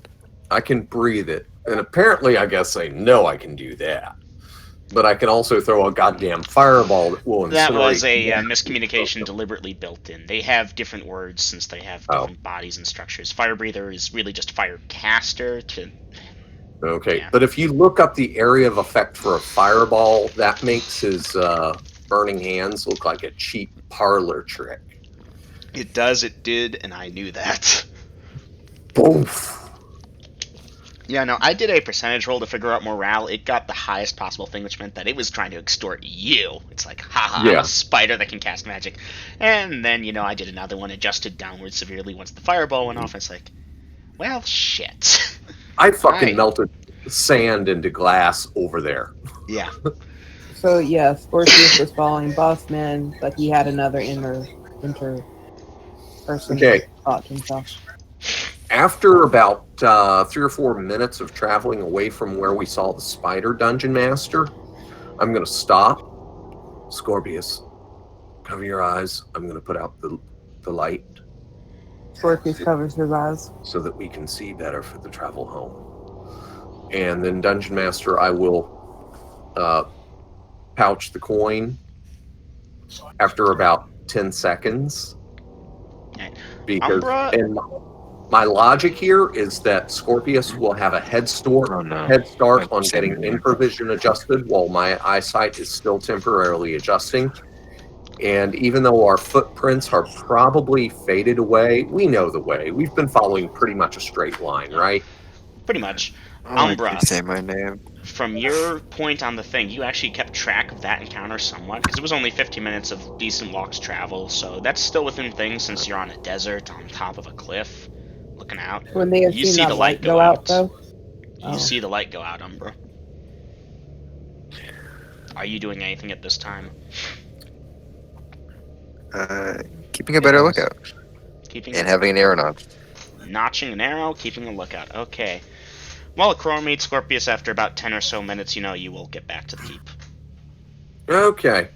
I can breathe it. And apparently, I guess I know I can do that. But I can also throw a goddamn fireball that will incinerate. That was a miscommunication deliberately built in. They have different words since they have different bodies and structures. Fire breather is really just fire caster to... Okay, Yeah. but if you look up the area of effect for a fireball, that makes his burning hands look like a cheap parlor trick. It does, it did, and I knew that. Boof. Yeah, no, I did a percentage roll to figure out morale. It got the highest possible thing, which meant that it was trying to extort you. It's like, haha, I'm Yeah. a spider that can cast magic. And then, I did another one, adjusted downward severely once the fireball went off, and it's like, well, shit. I fucking Right. melted sand into glass over there. Yeah. So yeah, Scorpius was following Bossman, but he had another inter person Okay. thought to himself. After about 3 or 4 minutes of traveling away from where we saw the spider dungeon master, I'm going to stop. Scorpius, cover your eyes. I'm going to put out the light Scorpius covers his eyes. so that we can see better for the travel home. And then Dungeon Master, I will pouch the coin after about 10 seconds. Because Umbra? and my logic here is that Scorpius will have a head start Oh, no. on getting infravision adjusted while my eyesight is still temporarily adjusting. And even though our footprints are probably faded away, we know the way. We've been following pretty much a straight line, right? Pretty much. Oh, Umbra. you say my name. From your point on the thing, you actually kept track of that encounter somewhat, because it was only 15 minutes of decent walks travel, so that's still within things since you're on a desert on top of a cliff, looking out. When they have You seen see that the light light go go out, out. though. You Oh. see the light go out, Umbra. Are you doing anything at this time? Keeping a better lookout Keeping and having an aeronaut. Notching an arrow, keeping a lookout. Okay. Well, Crow meets Scorpius after about 10 or so minutes, you will get back to the keep. Okay.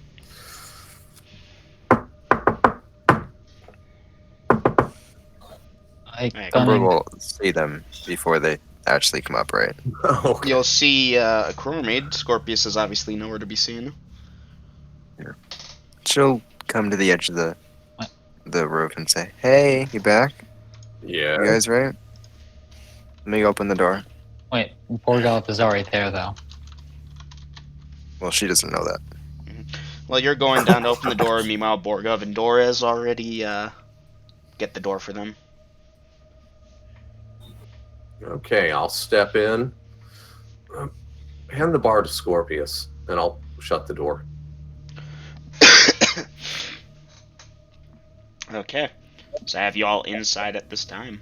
Right. Umbra Gunning. will see them before they actually come up, right? Okay. You'll see a Crow maid. Scorpius is obviously nowhere to be seen. She'll come to the edge of the roof and say, "Hey, you back? You Yeah. guys right?" Let me open the door. Wait, Borgov is already there, though. Well, she doesn't know that. Well, you're going down to open the door. Meanwhile, Borgov and Dorez already get the door for them. Okay, I'll step in. Hand the bar to Scorpius, and I'll shut the door. Okay. So I have you all inside at this time.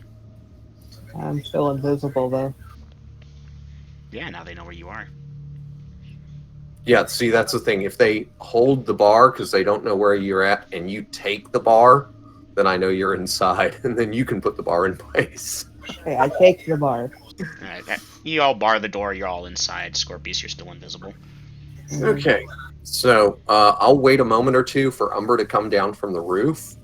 I'm still invisible, though. Yeah, now they know where you are. Yeah, see, that's the thing. If they hold the bar because they don't know where you're at, and you take the bar, then I know you're inside, and then you can put the bar in place. Okay, I take the bar. Alright, you all bar the door. You're all inside. Scorpius, you're still invisible. Okay, so I'll wait a moment or two for Umber to come down from the roof,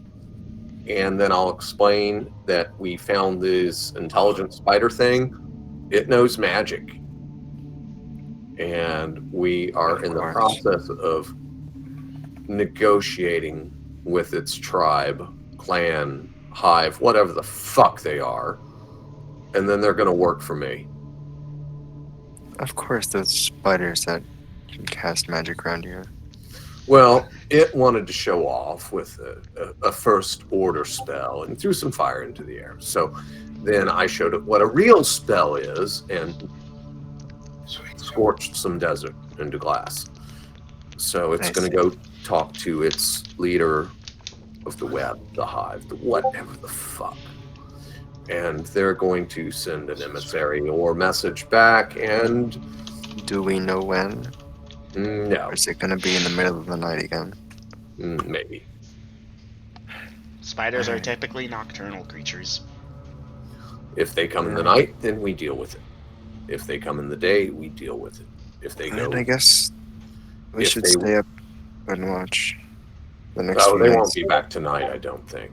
and then I'll explain that we found this intelligent spider thing. It knows magic, and we are in the process of negotiating with its tribe, clan, hive, whatever the fuck they are, and then they're going to work for me. Of course, those spiders that can cast magic around here. Well, it wanted to show off with a first order spell and threw some fire into the air. So then I showed it what a real spell is and scorched some desert into glass. So it's I going see. to go talk to its leader of the web, the hive, the whatever the fuck. And they're going to send an emissary or message back, and Do we know when? no, Or is it going to be in the middle of the night again? maybe. Spiders are Alright. typically nocturnal creatures. If they come in the night, then we deal with it. If they come in the day, we deal with it. If they go, And I guess we if should they, stay up and watch the next oh, few they nights. won't be back tonight, I don't think.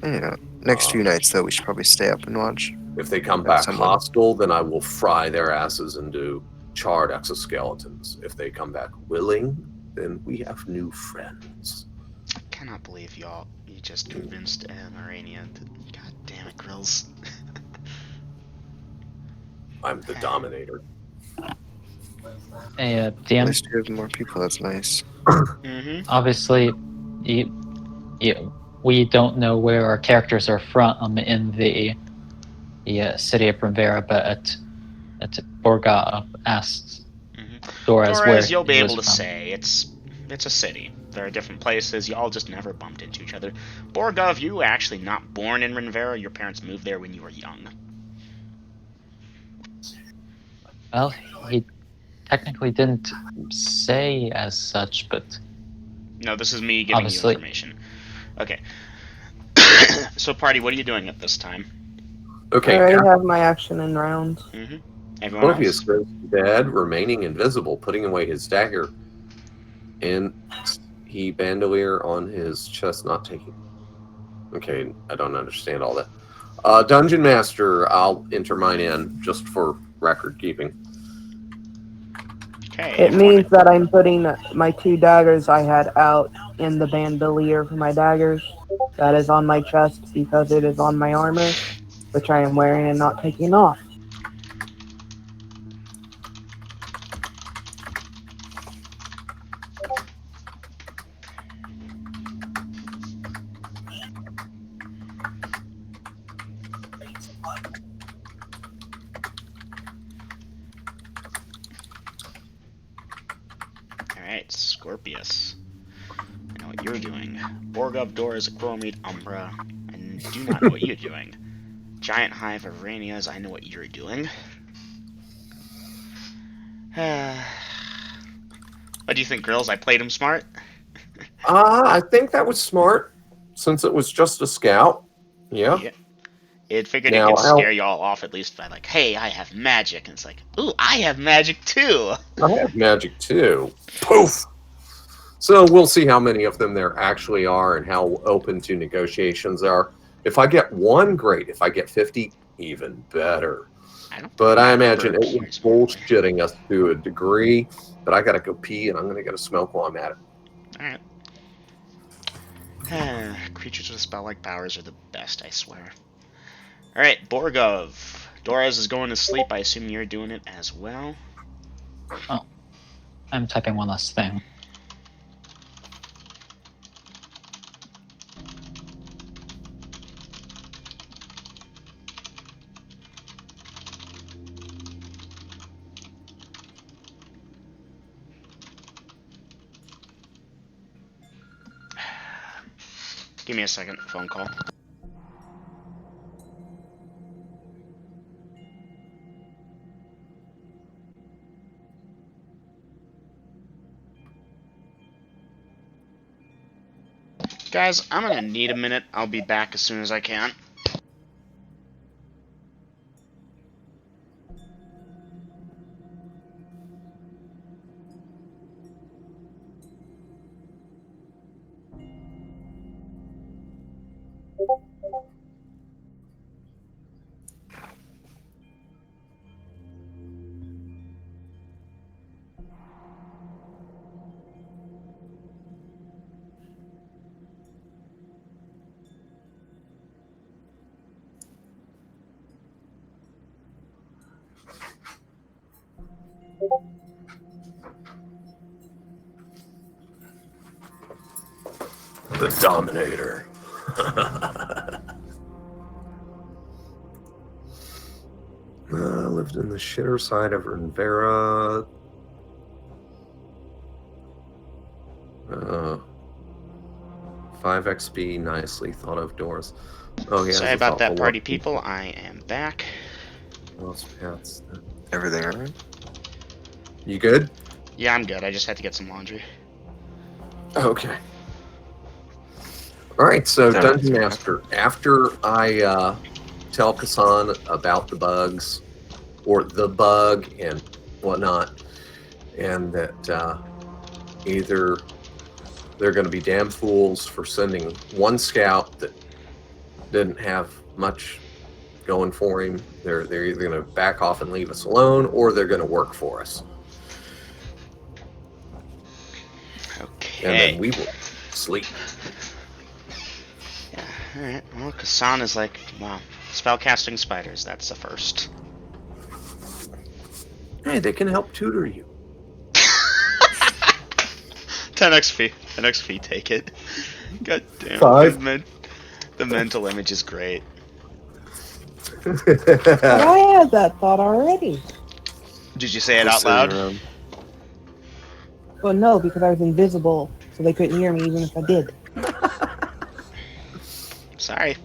Yeah, next few nights though, we should probably stay up and watch. If they come Have back someone. hostile, then I will fry their asses into charred exoskeletons. If they come back willing, then we have new friends. I cannot believe you just convinced Morania that. God damn it, Grills. I'm the dominator. Hey, At DM, least you have more people, that's nice. Mm-hmm. obviously, we don't know where our characters are from in the city of Primavera, but at Borga asked Doras where Doras, you'll be he able was to from. say it's a city. There are different places. Y'all just never bumped into each other. Borgov, you were actually not born in Renvera. Your parents moved there when you were young. Well, he technically didn't say as such, but No, this is me giving obviously, you information. Okay. So, party, what are you doing at this time? Okay, I already have my action in round. Mm-hmm. Everyone Morpheus else? goes to bed, remaining invisible, putting away his dagger, and he bandolier on his chest, not taking. Okay, I don't understand all that. Dungeon Master, I'll enter mine in just for record keeping. Okay. It means that I'm putting my 2 daggers I had out in the bandolier for my daggers. That is on my chest because it is on my armor, which I am wearing and not taking off. Alright, Scorpius. I know what you're doing. Borgov Doors, Chromate Umbra. I do not know what you're doing. Giant Hive of Ranias, I know what you're doing. What do you think, Grills? I played him smart? I think that was smart, since it was just a scout. Yeah. It figured Now, it could scare y'all off at least by like, hey, I have magic. And it's like, ooh, I have magic too. I have magic too. Poof! So we'll see how many of them there actually are and how open to negotiations are. If I get 1, great. If I get 50, even better. But I imagine it was bullshitting us to a degree. But I gotta go pee, and I'm gonna get a smoke while I'm at it. Alright. Creatures with spell-like powers are the best, I swear. Alright, Borgov. Doras is going to sleep. I assume you're doing it as well. I'm typing one last thing. Give me a second. Phone call. Guys, I'm gonna need a minute. I'll be back as soon as I can. The Dominator. Lived in the shitter side of Rivera. 5 XP, nicely thought of doors. Oh, yeah. Sorry about that, party people. I am back. Everything alright? You good? Yeah, I'm good. I just had to get some laundry. Okay. All right, so Yeah, Dungeon that's Master, after I tell Kassan about the bugs, or the bug and whatnot, and that either they're going to be damn fools for sending one scout that didn't have much going for him. They're either going to back off and leave us alone, or they're going to work for us. Okay. And then we will sleep. Yeah, alright. Well, Kassan is like, wow, spellcasting spiders, that's the first. Hey, they can help tutor you. 10 XP. 10 XP, take it. God damn. 5. The mental image is great. But I had that thought already. Did you say it out loud? Well, no, because I was invisible, so they couldn't hear me even if I did. Sorry.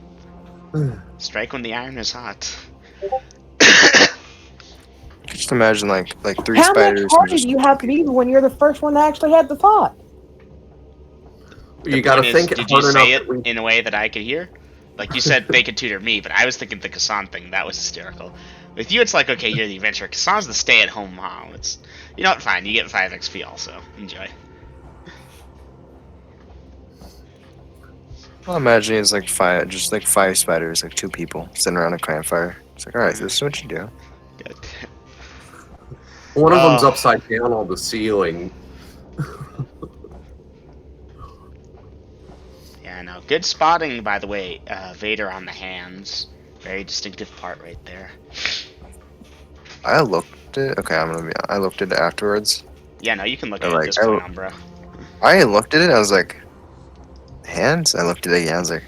Strike when the iron is hot. Just imagine like 3 How spiders. much harder do you have to be when you're the first one that actually had the thought? You got to think it did you hard say enough. it in a way that I could hear? Like you said, they could tutor me, but I was thinking the Kassan thing. That was hysterical. With you, it's like, okay, you're the adventurer. Kassan's the stay-at-home mom. It's, you know what? Fine, you get 5 XP also. Enjoy. Well, imagine it's like 5, just like 5 spiders, like 2 people sitting around a campfire. It's like, all right, this is what you do. Good. One of them's Oh. upside down on the ceiling. Yeah, no. Good spotting, by the way. Vader on the hands. Very distinctive part right there. I looked at it. Okay, I looked at it afterwards. Yeah, no, you can look I at like- it this I time, look- Umbra. I looked at it. I was like, hands. I looked at it again. I was like,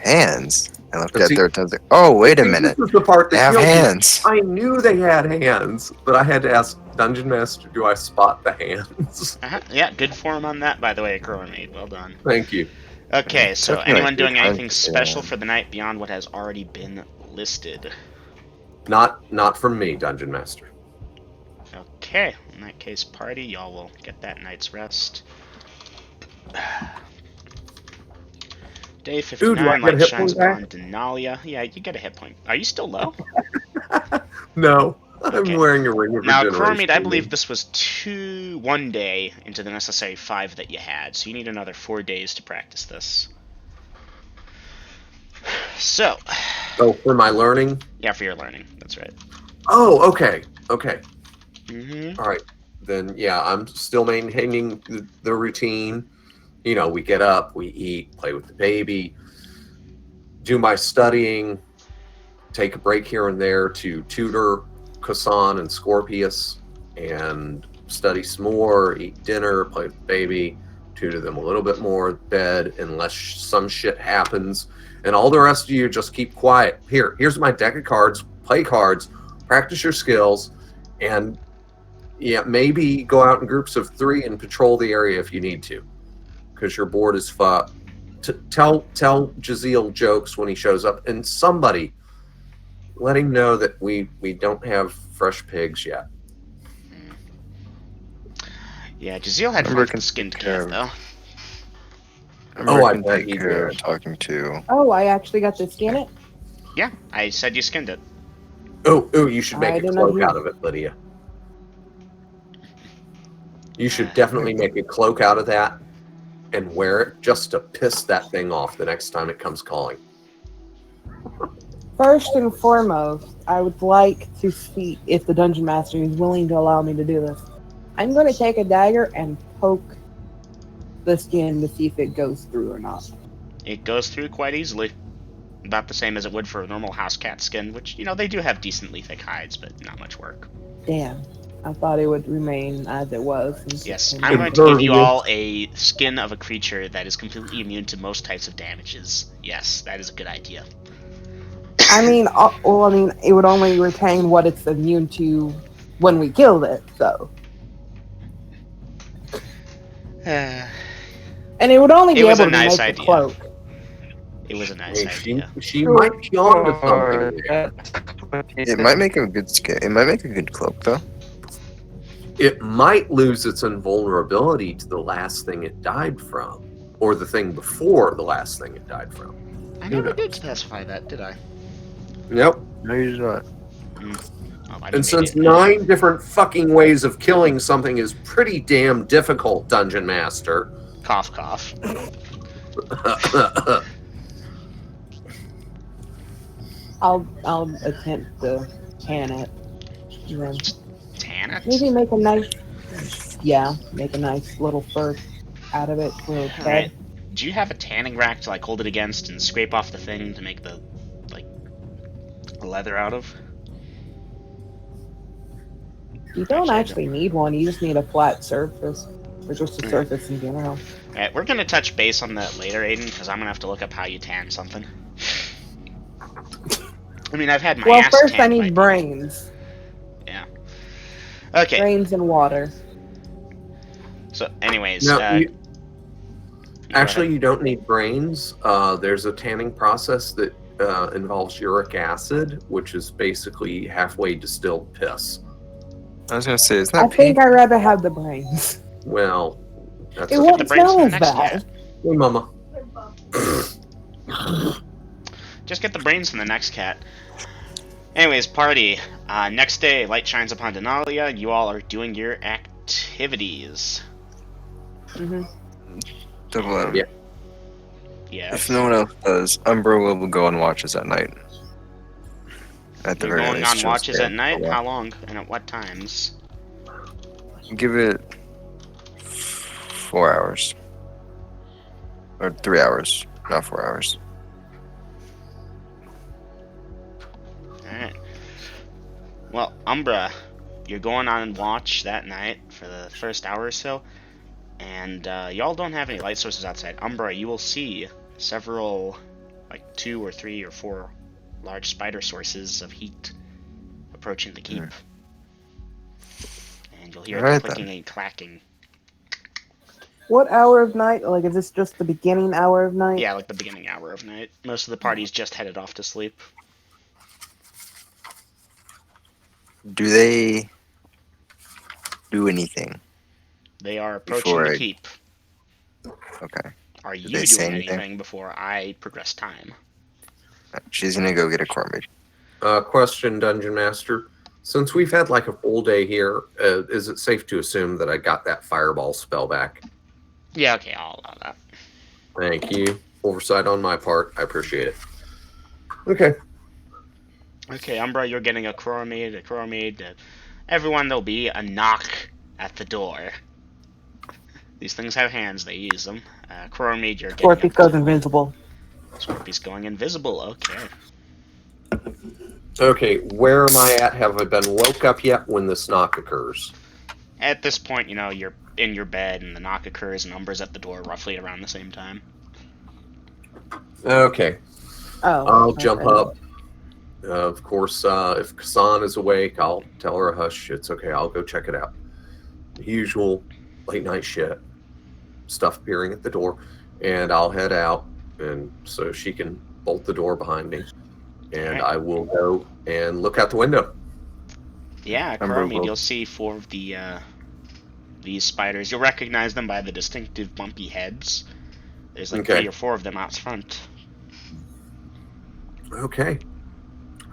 hands. I looked at it See- third time. I was like, oh, wait a See, minute. This is the part They that have killed me. hands. I knew they had hands, but I had to ask Dungeon Master, do I spot the hands? Yeah, good form on that, by the way, Maid. Well done. Thank you. Okay, so Took me, like, anyone doing 3 anything times, special yeah. for the night beyond what has already been listed? Not from me, Dungeon Master. Okay, in that case, party, y'all will get that night's rest. Day 59, get a light hit shines point back? upon Denallia. Yeah, you get a hit point. Are you still low? No, Okay. I'm wearing a ring of Now, regeneration. Chronicles, I believe this was 1 day into the necessary 5 that you had, so you need another 4 days to practice this. So, Oh, for my learning? yeah, for your learning, that's right. Oh, okay. Okay. Mm-hmm. All right. Then, yeah, I'm still maintaining the routine. You know, we get up, we eat, play with the baby, do my studying, take a break here and there to tutor Kassan and Scorpius, and study some more, eat dinner, play with the baby, tutor them a little bit more, bed, unless some shit happens. And all the rest of you just keep quiet. Here's my deck of cards, play cards, practice your skills, and yeah, maybe go out in groups of 3 and patrol the area if you need to, because your board is fucked. Tell Jaziel jokes when he shows up, and somebody let him know that we don't have fresh pigs yet. Yeah, Jaziel had I'm fun with looking the skinned care cat, of- though. I'm Oh, I working bet take he care did. of talking to. Oh, I actually got to skin it? Yeah, I said you skinned it. Oh, you should make I a did not cloak hear. out of it, Lydia. You should definitely make a cloak out of that and wear it just to piss that thing off the next time it comes calling. First and foremost, I would like to see if the Dungeon Master is willing to allow me to do this. I'm going to take a dagger and poke the skin to see if it goes through or not. It goes through quite easily. about the same as it would for a normal house cat skin, which, they do have decently thick hides, but not much work. Damn. I thought it would remain as it was. Since Yes, it I'm came going out. to give you all a skin of a creature that is completely immune to most types of damages. Yes, that is a good idea. I mean, it would only retain what it's immune to when we killed it, so. And it would only be was able a to nice make idea. the cloak. It was a nice Hey, idea. she might be onto something there. It might make a good skin. It might make a good cloak, though. It might lose its invulnerability to the last thing it died from, or the thing before the last thing it died from. I Who never knows? did specify that, did I? Nope. No, you do not. Oh, I And made since it. 9 different fucking ways of killing something is pretty damn difficult, Dungeon Master. Cough, cough. I'll attempt to tan it. Then Tan it? maybe make a nice little fur out of it for a bed. Alright. Do you have a tanning rack to hold it against and scrape off the thing to make the leather out of? You don't Actually, I actually need one. You just need a flat surface, or just a surface in general. Alright, we're gonna touch base on that later, Aiden, because I'm gonna have to look up how you tan something. I mean, I've had my ass First I tanned need by- brains. Yeah. Okay. Brains and water. So, anyways, No, go actually, ahead. you don't need brains. There's a tanning process that involves uric acid, which is basically halfway distilled piss. I was gonna say, isn't I that think pink? I'd rather have the brains. Well, that's It okay. won't the brains smell in as the next bad. cat. Hey, Mama. Just get the brains from the next cat. Anyways, party. Next day, light shines upon Denallia. You all are doing your activities. Hmm. Double M. Yeah. Yes. If no one else does, Umbra will go on watches at night. At the You're very going least, on she'll watches stay at night? for a How long? And at what times? while. Give it 4 hours. Or 3 hours, not 4 hours. Alright. Well, Umbra, you're going on watch that night for the first hour or so. And y'all don't have any light sources outside. Umbra, you will see several, 2 or 3 or 4 large spider sources of heat approaching the keep. And you'll hear the Alright, clicking and clacking. What hour of night? Is this just the beginning hour of night? Yeah, the beginning hour of night. Most of the party's just headed off to sleep. Do they do anything? They are approaching Before the I- keep. Okay. Are they you say doing anything? anything before I progress time? She's gonna go get a cornmeal. Question, Dungeon Master. Since we've had a full day here, is it safe to assume that I got that fireball spell back? Yeah, okay, I'll allow that. Thank you. Oversight on my part. I appreciate it. Okay. Okay, Umbra, you're getting a Chromade. Everyone, there'll be a knock at the door. These things have hands, they use them. Chromade, you're getting Scorpius goes invisible. Scorpius going invisible, okay. Okay, where am I at? Have I been woke up yet when this knock occurs? At this point, you're in your bed and the knock occurs and Umbra's at the door roughly around the same time. Okay. Oh. I'll jump okay. up. Of course, if Kassan is awake, I'll tell her, hush, it's okay, I'll go check it out. The usual late night shit. Stuff appearing at the door. And I'll head out, and so she can bolt the door behind me. And Alright. I will go and look out the window. Yeah, Umbra Chromade, will- you'll see 4 of these spiders. You'll recognize them by the distinctive bumpy heads. There's Okay. 3 or 4 of them out front. Okay.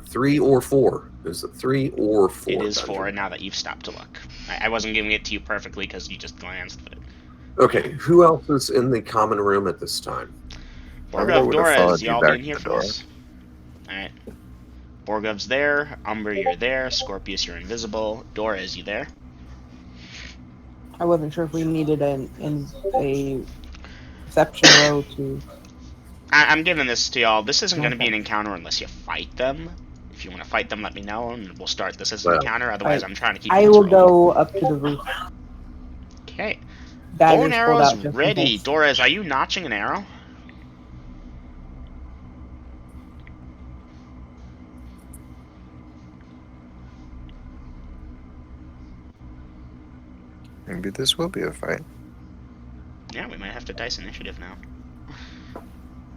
3 or 4. Is it 3 or 4? It is Dungeon? 4 now that you've stopped to look. I wasn't giving it to you perfectly because you just glanced, but... Okay, who else is in the common room at this time? Umbra Borgov, would've Dora, followed is you y'all back been to here the for door. this? Alright. Borgov's there. Umbra, you're there. Scorpius, you're invisible. Dora, is you there? I wasn't sure if we needed a perception roll to. I'm giving this to y'all. This isn't going to be Okay. an encounter unless you fight them. If you want to fight them, let me know, and we'll start this as an Well, encounter. Otherwise, I'm trying to keep I things will rolling. go up to the roof. Okay. Bow and Daggers pulled arrows out just in ready. case. Doras, are you notching an arrow? Maybe this will be a fight. Yeah, we might have to dice initiative now.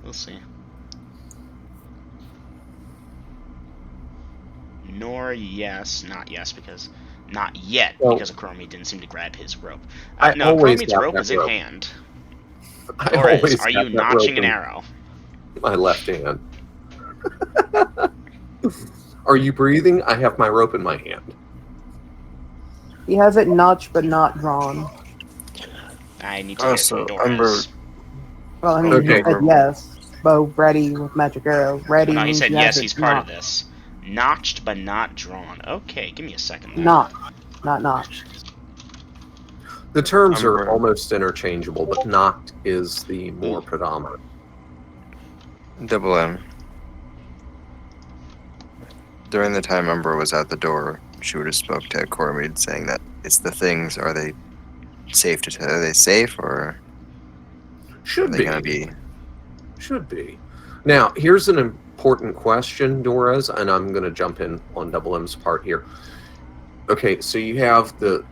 We'll see. Nor yes, not yes, because not yet Well, because Chromie didn't seem to grab his rope. I No, always Chromie's have rope that is in rope. hand. I Doras, always are you have that notching rope an in arrow? my left hand. Are you breathing? I have my rope in my hand. He has it notched but not drawn. I need to hear from Also, Umber, Doras. Well, I mean, Okay. he said yes. Bow ready with magic arrow. Ready No, he means said he yes, has he's it part of notched. this. Notched but not drawn. Okay, give me a second there. Not notched. The terms are Umber. almost interchangeable, but knocked is the more predominant. Double M. During the time Umber was at the door, she would have spoke to Cormid saying that it's the things. Are they safe to? Are they safe, or are Should they be. gonna be? Should be. Now, here's an important question, Doras, and I'm going to jump in on Double M's part here. Okay, so you have the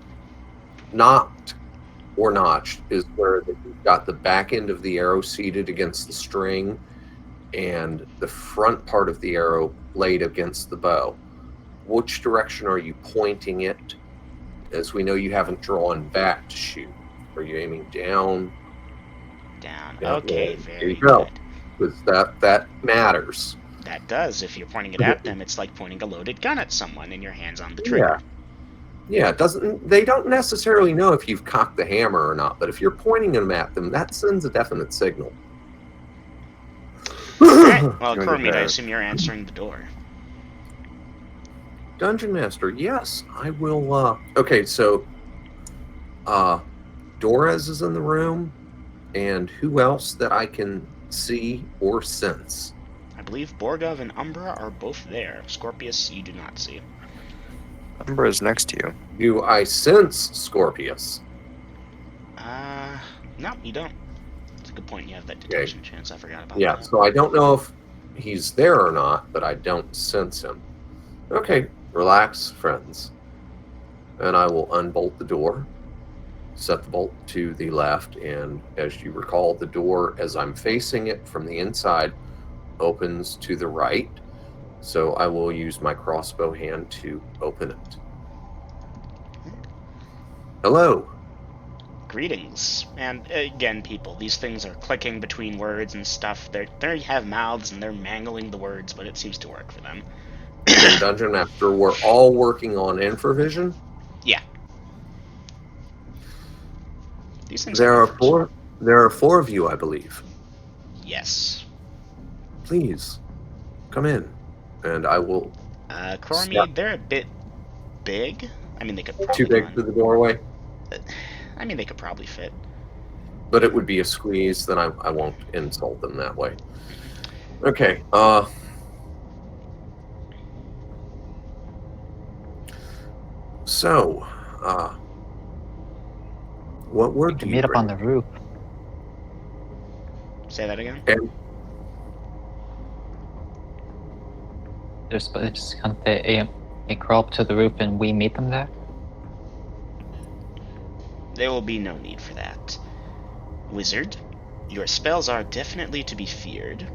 knocked or notched is where you've got the back end of the arrow seated against the string and the front part of the arrow laid against the bow. Which direction are you pointing it? As we know, you haven't drawn back to shoot. Are you aiming down? Down. Yeah, Okay, there very you go. good. Because that matters. That does. If you're pointing it at them, it's like pointing a loaded gun at someone and your hand's on the trigger. Yeah, they don't necessarily know if you've cocked the hammer or not, but if you're pointing them at them, that sends a definite signal. Alright, well, Good Cormid, I bad. assume you're answering the door. Dungeon Master, yes, I will. Okay, so Doras is in the room, and who else that I can see or sense? I believe Borgov and Umbra are both there. Scorpius, you do not see. Umber is next to you. Do I sense Scorpius? No, you don't. It's a good point. You have that detection chance. I forgot about Yeah, that. so I don't know if he's there or not, but I don't sense him. Okay, relax, friends. And I will unbolt the door, set the bolt to the left, and as you recall, the door, as I'm facing it from the inside, opens to the right. So I will use my crossbow hand to open it. Hello. Greetings. And again, people, these things are clicking between words and stuff. They have mouths and they're mangling the words, but it seems to work for them. And Dungeon Master, we're all working on infravision. Yeah. These things There have are numbers. There are four of you, I believe. Yes. Please come in, and I will. Cormid, they're a bit big. I mean, they could probably Too big run. for the doorway, I mean, they could probably fit. but it would be a squeeze. Then I won't insult them that way. Okay. So, what We word do can you meet up bring? on the roof. Say that again? And Just kind of they crawl up to the roof and we meet them there. There will be no need for that. Wizard, your spells are definitely to be feared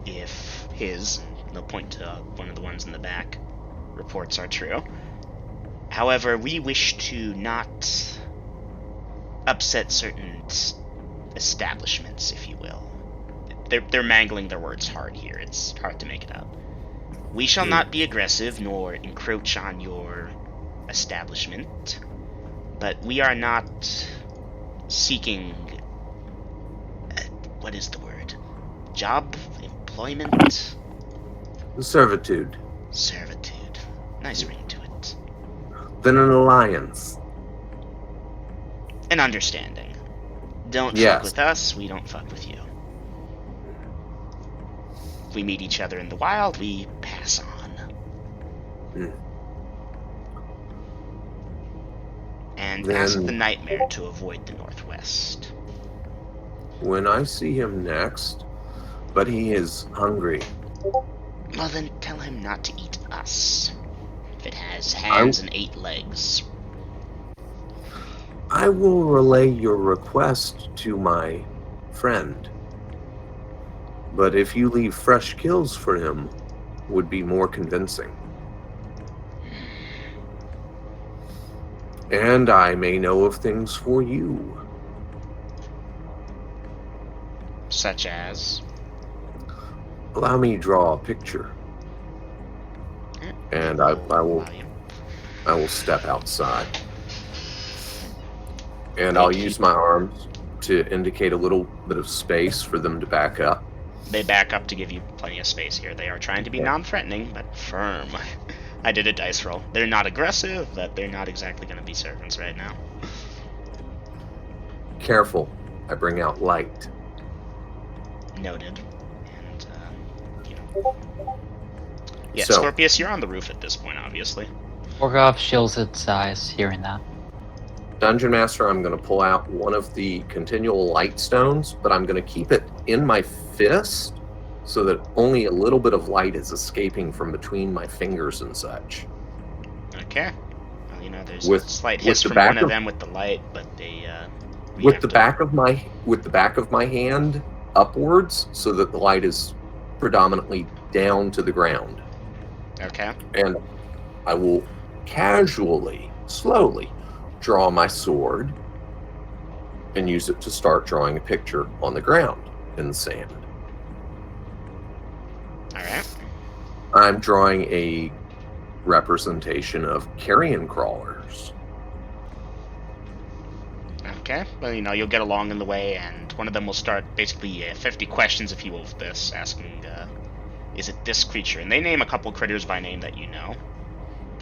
if his, they'll point to one of the ones in the back, reports are true. However, we wish to not upset certain establishments, if you will. They're mangling their words hard here. It's hard to make it out. We shall not be aggressive nor encroach on your establishment, but we are not seeking... what is the word? Job? Employment? servitude. Servitude. Nice ring to it. Then an alliance. An understanding. Don't Yes. fuck with us, we don't fuck with you. we meet each other in the wild, we pass on. Hmm. And Then- ask the nightmare to avoid the northwest. When I see him next, but he is hungry, Well, then tell him not to eat us. If it has hands and 8 legs. I will relay your request to my friend. But if you leave fresh kills for him, would be more convincing. And I may know of things for you. Such as? Allow me to draw a picture. And I will step outside. And I'll use my arms to indicate a little bit of space for them to back up. They back up to give you plenty of space here. They are trying to be non-threatening, but firm. I did a dice roll. They're not aggressive, but they're not exactly going to be servants right now. Careful. I bring out light. Noted. And, yeah, So- Scorpius, you're on the roof at this point, obviously. Borgov shields its eyes, hearing that. Dungeon Master, I'm going to pull out one of the continual light stones, but I'm going to keep it in my fist so that only a little bit of light is escaping from between my fingers and such. Okay. Well, you know, there's With- a slight with hiss the from back one of of- them with the light, but they, With the back of my hand upwards so that the light is predominantly down to the ground. Okay. And I will casually, slowly draw my sword and use it to start drawing a picture on the ground in the sand. Alright. I'm drawing a representation of carrion crawlers. Okay. Well, you know, you'll get along in the way, and one of them will start basically 50 questions, if you will, of this, asking, is it this creature? And they name a couple critters by name that you know.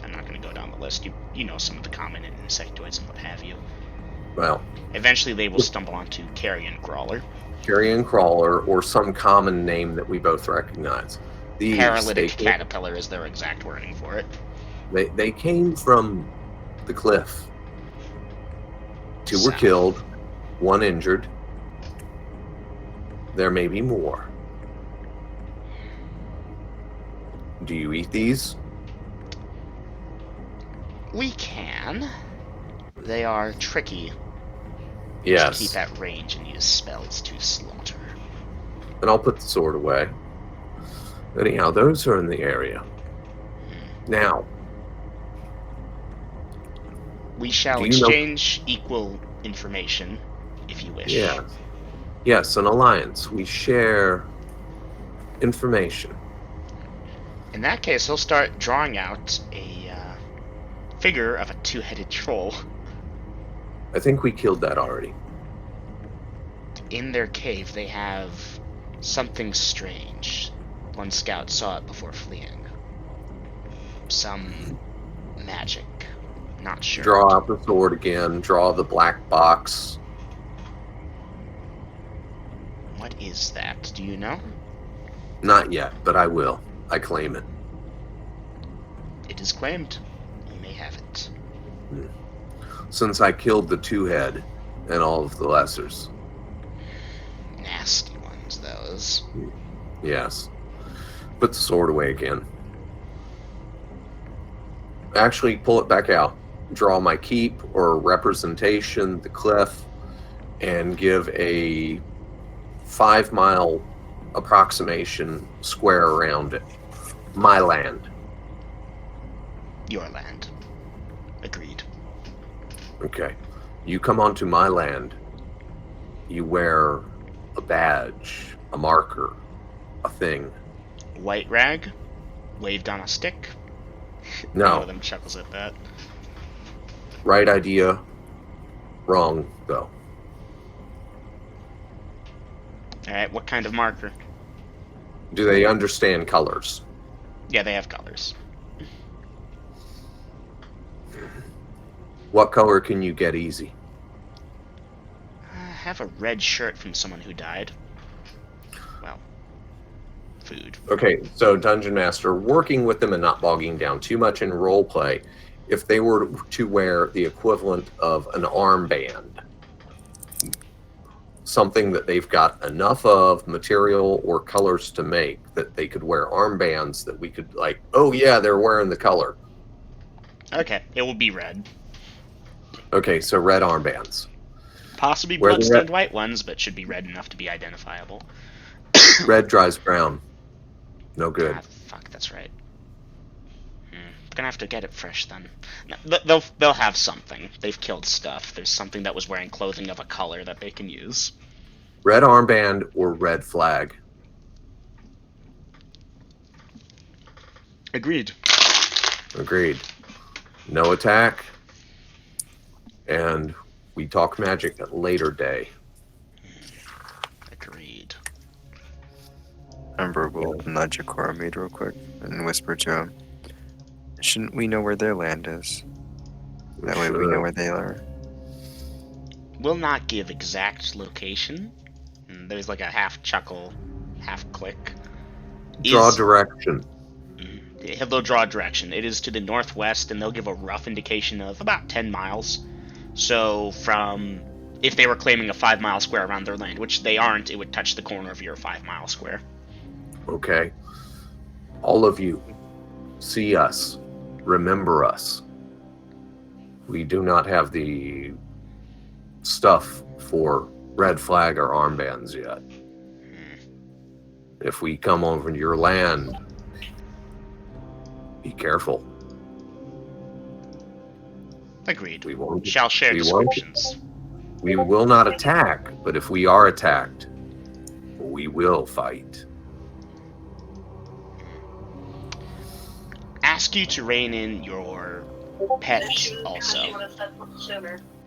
I'm not going to go down the list. You know some of the common insectoids and what have you. Well, Eventually they will stumble onto carrion crawler. carrion crawler or some common name that we both recognize. These, Paralytic they, caterpillar is their exact wording for it. they came from the cliff. 2 were South. killed, 1 injured. There may be more. Do you eat these? We can. They are tricky to Yes. keep at range and use spells to slaughter. And I'll put the sword away. Anyhow, those are in the area. Now, We shall Do you know- exchange equal information, if you wish. yeah. Yes, an alliance. We share information. In that case, he'll start drawing out a figure of a 2-headed troll. I think we killed that already. In their cave, they have something strange. One scout saw it before fleeing. Some magic. Not sure. Draw out the sword again. Draw the black box. What is that? Do you know? Not yet, but I will. I claim it. It is claimed. You may have it. Since I killed the 2-head and all of the lessers. Nasty ones, those. Yes. Put the sword away again. Actually, pull it back out. Draw my keep or representation, the cliff, and give a 5-mile approximation square around it. My land. Your land. Agreed. Okay. You come onto my land. You wear a badge, a marker, a thing. White rag, waved on a stick. One of No. them chuckles at that. Right idea. Wrong, though. Alright, what kind of marker? Do they understand colors? Yeah, they have colors. What color can you get easy? I have a red shirt from someone who died. Well, food. Okay, so Dungeon Master, working with them and not bogging down too much in role play, if they were to wear the equivalent of an armband, something that they've got enough of material or colors to make that they could wear armbands that we could like, oh yeah, they're wearing the color. Okay, it will be red. Okay, so red armbands. Possibly Where the blood-stained white ones, but should be red enough to be identifiable. red dries brown. No good. Ah, fuck, that's right. Gonna have to get it fresh then. No, they'll have something. They've killed stuff. There's something that was wearing clothing of a color that they can use. Red armband or red flag. Agreed. Agreed. No attack. And we talk magic at a later day. Agreed. Ember will nudge Akoromid real quick and whisper to him, shouldn't we know where their land is? That way we know where they are. Will not give exact location. There's like a half chuckle, half click. Draw direction. They'll draw a direction. It is to the northwest, and they'll give a rough indication of about 10 miles. So from, if they were claiming a 5-mile square around their land, which they aren't, it would touch the corner of your 5-mile square. Okay. All of you, see us. Remember us. We do not have the stuff for red flag or armbands yet. If we come over to your land, be careful. Agreed. We won't. Shall share we won't. descriptions. We will not attack, but if we are attacked, we will fight. Ask you to rein in your pet also.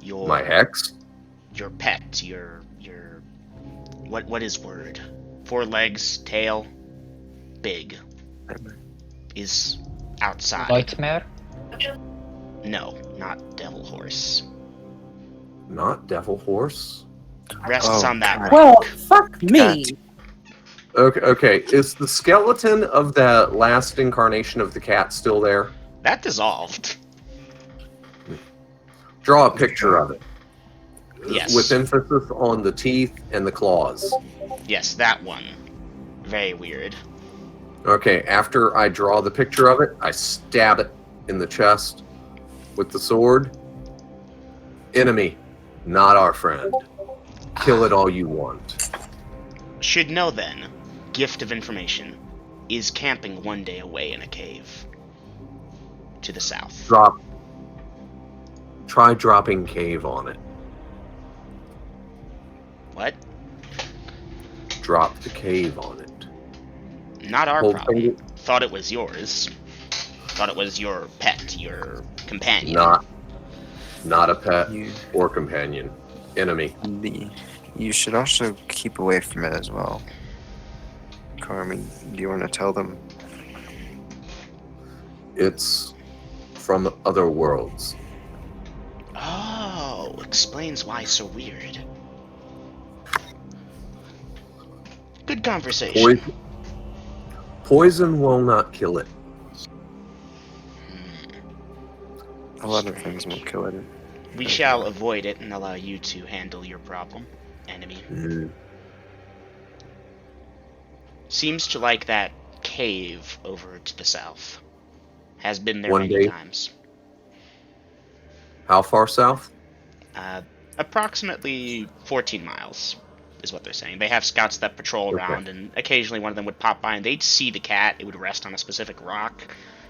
Your My hex? Your pet, your what is word? 4 legs, tail, big. Is outside. Nightmare? No, not devil horse. Not devil horse? Rests on that rock. Well, fuck me. Okay. Is the skeleton of the last incarnation of the cat still there? That dissolved. Draw a picture of it. Yes. With emphasis on the teeth and the claws. Yes, that one. Very weird. Okay, after I draw the picture of it, I stab it in the chest with the sword. Enemy, not our friend. Kill it all you want. Should know then, gift of information, is camping 1 day away in a cave. To the south. Try dropping cave on it. What? Drop the cave on it. Not our Hold problem. finger. Thought it was yours. Thought it was your pet, your companion. Not a pet You, or companion. Enemy. you should also keep away from it as well. Carmen, do you want to tell them? It's from other worlds. Oh, explains why so weird. Good conversation. Poison will not kill it. A lot of things will kill it. We shall avoid it and allow you to handle your problem, enemy. Seems to like that cave over to the south. Has been there One many day. times. How far south? Approximately 14 miles is what they're saying. They have scouts that patrol Okay. around, and occasionally one of them would pop by and they'd see the cat. It would rest on a specific rock.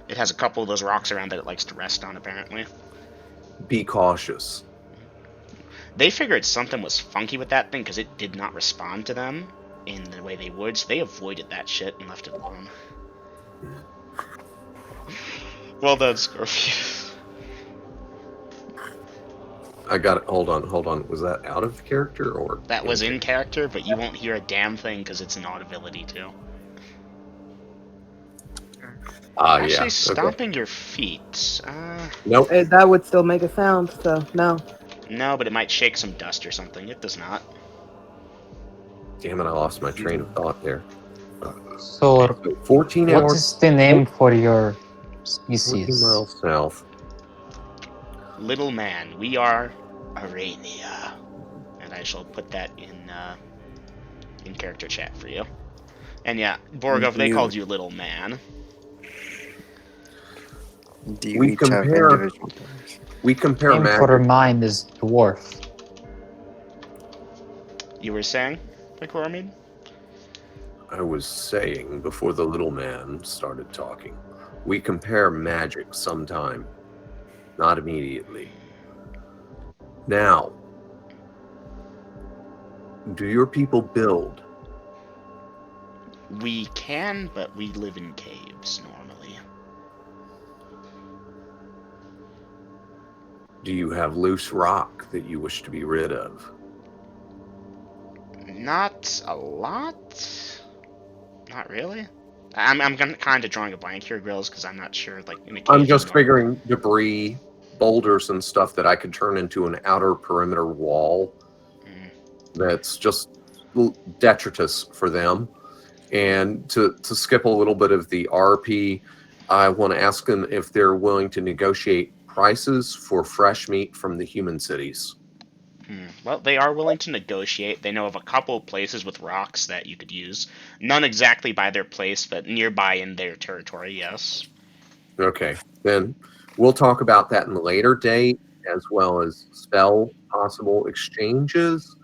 It has a couple of those rocks around that it likes to rest on, apparently. Be cautious. They figured something was funky with that thing because it did not respond to them in the way they would, so they avoided that shit and left it alone. Well done, Scorpius. I got it. Hold on. Was that out of character or? That was in character, but you won't hear a damn thing because it's an audibility too. Actually, Yeah. Okay. stomping your feet. Nope. That would still make a sound, so no. No, but it might shake some dust or something. It does not. Damn it! I lost my train of thought there. So, 14 what hours, is the name for your 14 species? miles south. Little man, we are Arania. And I shall put that in character chat for you. And yeah, Borgov, they called you Little Man. Do you We each have compare- individual dice? We compare Name for magic. mine is dwarf. You were saying, Koramid? I was saying before the little man started talking. We compare magic sometime, not immediately. Now, do your people build? We can, but we live in caves normally. Do you have loose rock that you wish to be rid of? Not a lot. Not really. I'm kind of drawing a blank here, Grills, because I'm not sure. Like in a cave. I'm just figuring debris, boulders, and stuff that I could turn into an outer perimeter wall that's just detritus for them. And to skip a little bit of the RP, I want to ask them if they're willing to negotiate prices for fresh meat from the human cities. Well, they are willing to negotiate. They know of a couple places with rocks that you could use. None exactly by their place, but nearby in their territory, yes. Okay, then we'll talk about that in a later date, as well as spell possible exchanges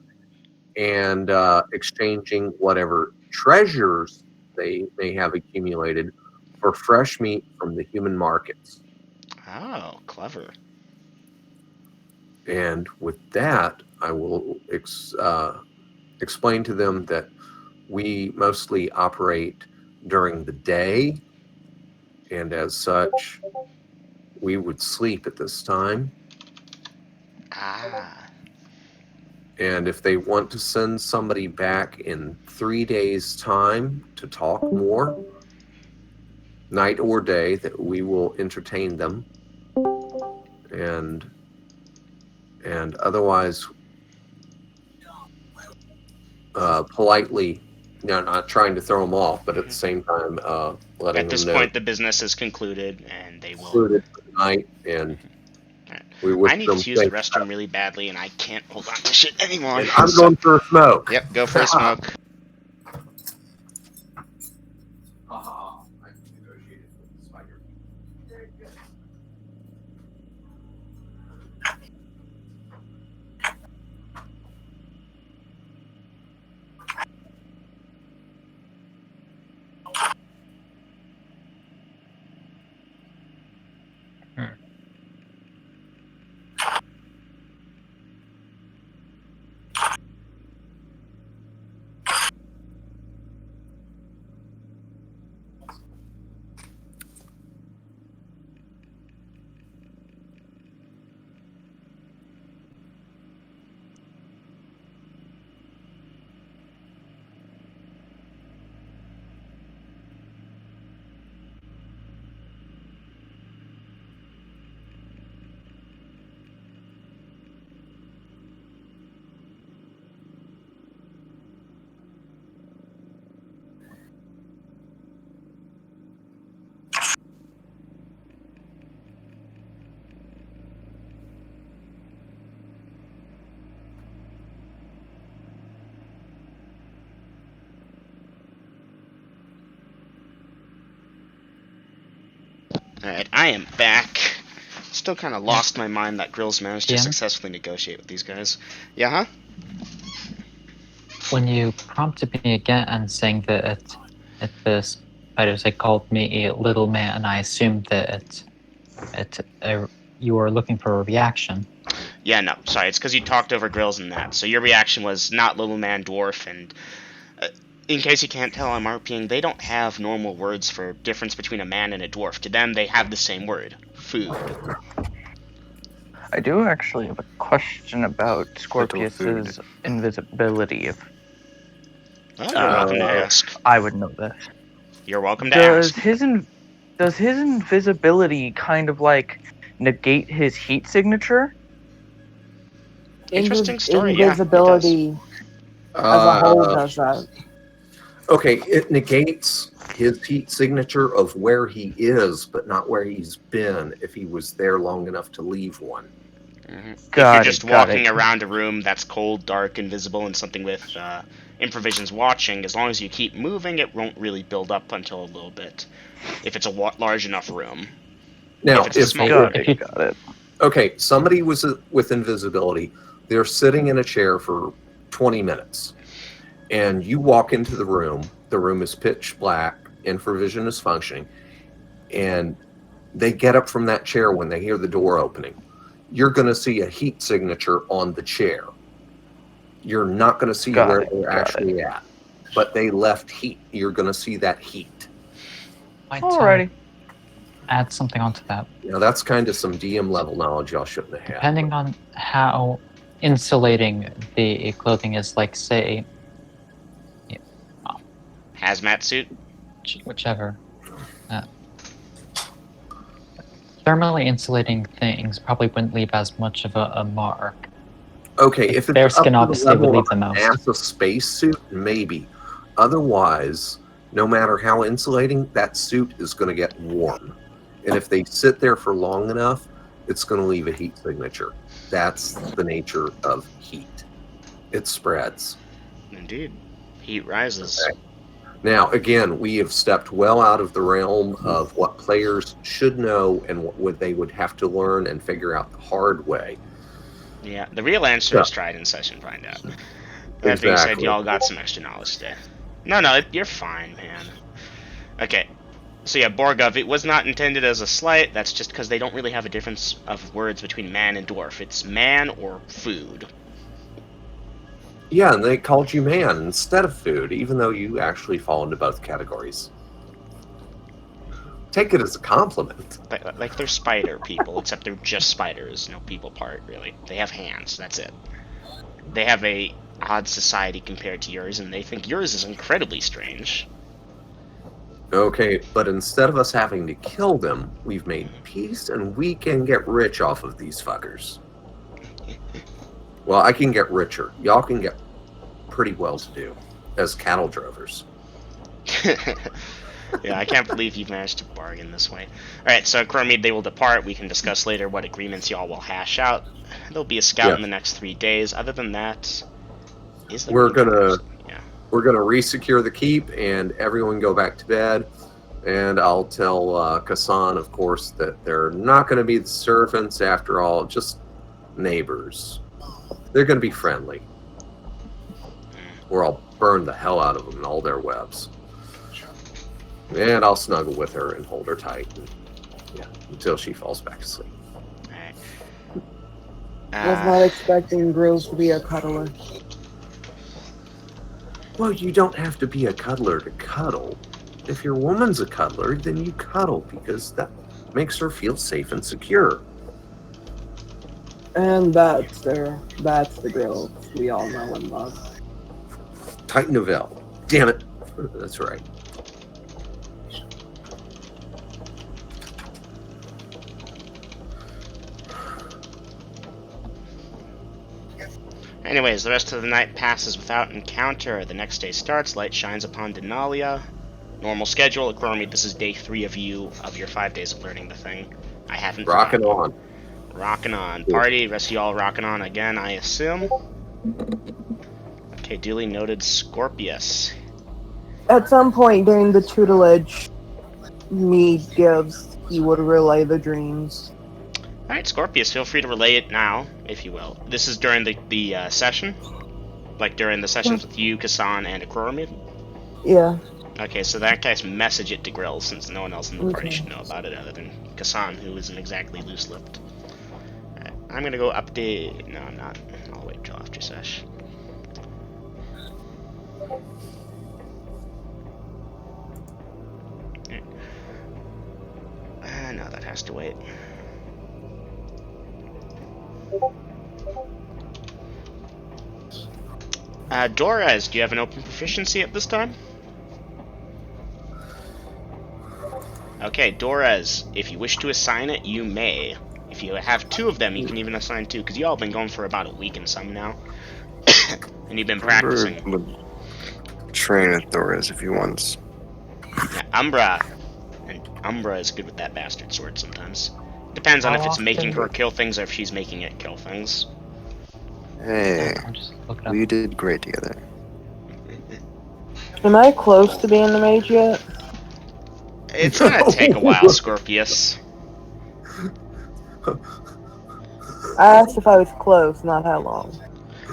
and exchanging whatever treasures they may have accumulated for fresh meat from the human markets. Oh, clever. And with that, I will explain to them that we mostly operate during the day, and as such, we would sleep at this time. Ah. And if they want to send somebody back in 3 days' time to talk more, night or day, that we will entertain them. And otherwise, politely, not trying to throw them off, but at the same time, letting At this them know point, the business is concluded, and they will. concluded for the night, and we wish I need them to use the safe restroom really badly, and I can't hold on to shit anymore. And I'm going for a smoke. Yep, go for a smoke. Alright, I am back. Still kind of lost my mind that Grills managed to Yeah. successfully negotiate with these guys. Yeah, huh? When you prompted me again and saying that the spiders had called me a little man, I assumed that you were looking for a reaction. Yeah, no, sorry, it's because you talked over Grills and that. So your reaction was not little man, dwarf, and in case you can't tell, I'm RPing. They don't have normal words for difference between a man and a dwarf. To them, they have the same word: food. I do actually have a question about Scorpius's invisibility. If Oh, you're welcome to ask. I would know this. You're welcome to Does ask. does his invisibility kind of like negate his heat signature? Interesting story, yeah, it Invisibility as a whole does that. Okay, it negates his heat signature of where he is, but not where he's been if he was there long enough to leave one. If you're Got just it, got walking it. around a room that's cold, dark, invisible, and something with improvisions watching, as long as you keep moving, it won't really build up until a little bit. If it's a large enough room. Now, If it's a small Got room. it, got it. okay, somebody was with invisibility, they're sitting in a chair for 20 minutes, and you walk into the room is pitch black, infravision is functioning, and they get up from that chair when they hear the door opening. You're going to see a heat signature on the chair. You're not going to see Got where it, they're got actually at, but they left heat. You're going to see that heat. Might Alrighty. add something onto that. Now, that's kind of some DM level knowledge y'all shouldn't have had. Depending on how insulating the clothing is, like, say, Hazmat suit? whichever. Thermally insulating things probably wouldn't leave as much of a mark. Okay, if it's Their up skin to the obviously would level leave of the a most. NASA spacesuit, maybe. Otherwise, no matter how insulating, that suit is going to get warm. And if they sit there for long enough, it's going to leave a heat signature. That's the nature of heat. It spreads. Indeed. Heat rises. Okay. Now, again, we have stepped well out of the realm of what players should know and what they would have to learn and figure out the hard way. Yeah, the real answer is try it in session, find out. That being said, y'all got some extra knowledge today. No, you're fine, man. Okay, so yeah, Borgov, it was not intended as a slight, that's just because they don't really have a difference of words between man and dwarf. It's man or food. Yeah, and they called you man instead of food, even though you actually fall into both categories. Take it as a compliment. Like they're spider people, except they're just spiders, no people part, really. They have hands, that's it. They have a odd society compared to yours, and they think yours is incredibly strange. Okay, but instead of us having to kill them, we've made peace, and we can get rich off of these fuckers. Well, I can get richer. Y'all can get pretty well-to-do as cattle drovers. Yeah, I can't believe you've managed to bargain this way. Alright, so Chromid, they will depart. We can discuss later what agreements y'all will hash out. There'll be a scout in the next 3 days. Other than that, we're gonna resecure the keep and everyone go back to bed. And I'll tell Kassan, of course, that they're not going to be the servants after all, just neighbors. They're going to be friendly, or I'll burn the hell out of them and all their webs. And I'll snuggle with her and hold her tight, and, until she falls back asleep. Alright. Was not expecting Grills to be a cuddler. Well, you don't have to be a cuddler to cuddle. If your woman's a cuddler, then you cuddle because that makes her feel safe and secure. And that's the Grills we all know and love. Titan Novell. Damn it. That's right. Anyways, the rest of the night passes without encounter. The next day starts. Light shines upon Denallia. Normal schedule. Chromid, this is day 3 of your 5 days of learning the thing. I haven't Rocking forgotten. on. Rocking on. Party, rest of y'all rocking on again, I assume. Okay, duly noted. Scorpius. At some point during the tutelage Mead gives, he would relay the dreams. Alright, Scorpius, feel free to relay it now, if you will. This is during the session? Like during the sessions with you, Kassan, and Chromid? Yeah. Okay, so that guy's message it to Grill, since no one else in the party Okay. should know about it other than Kassan, who isn't exactly loose-lipped. Alright, I'm gonna go update... No, I'm not. I'll wait till after sesh. No, that has to wait. Dorez, do you have an open proficiency at this time? Okay, Dorez, if you wish to assign it, you may. If you have 2 of them, you can even assign 2, because you all have been going for about a week and some now. And you've been practicing. train with Thoris if he wants. Yeah, Umbra is good with that bastard sword sometimes. Depends on How if it's making often- her kill things or if she's making it kill things. Hey, I'll just look it up. we did great together. Am I close to being the mage yet? It's gonna take a while, Scorpius. I asked if I was close, not how long.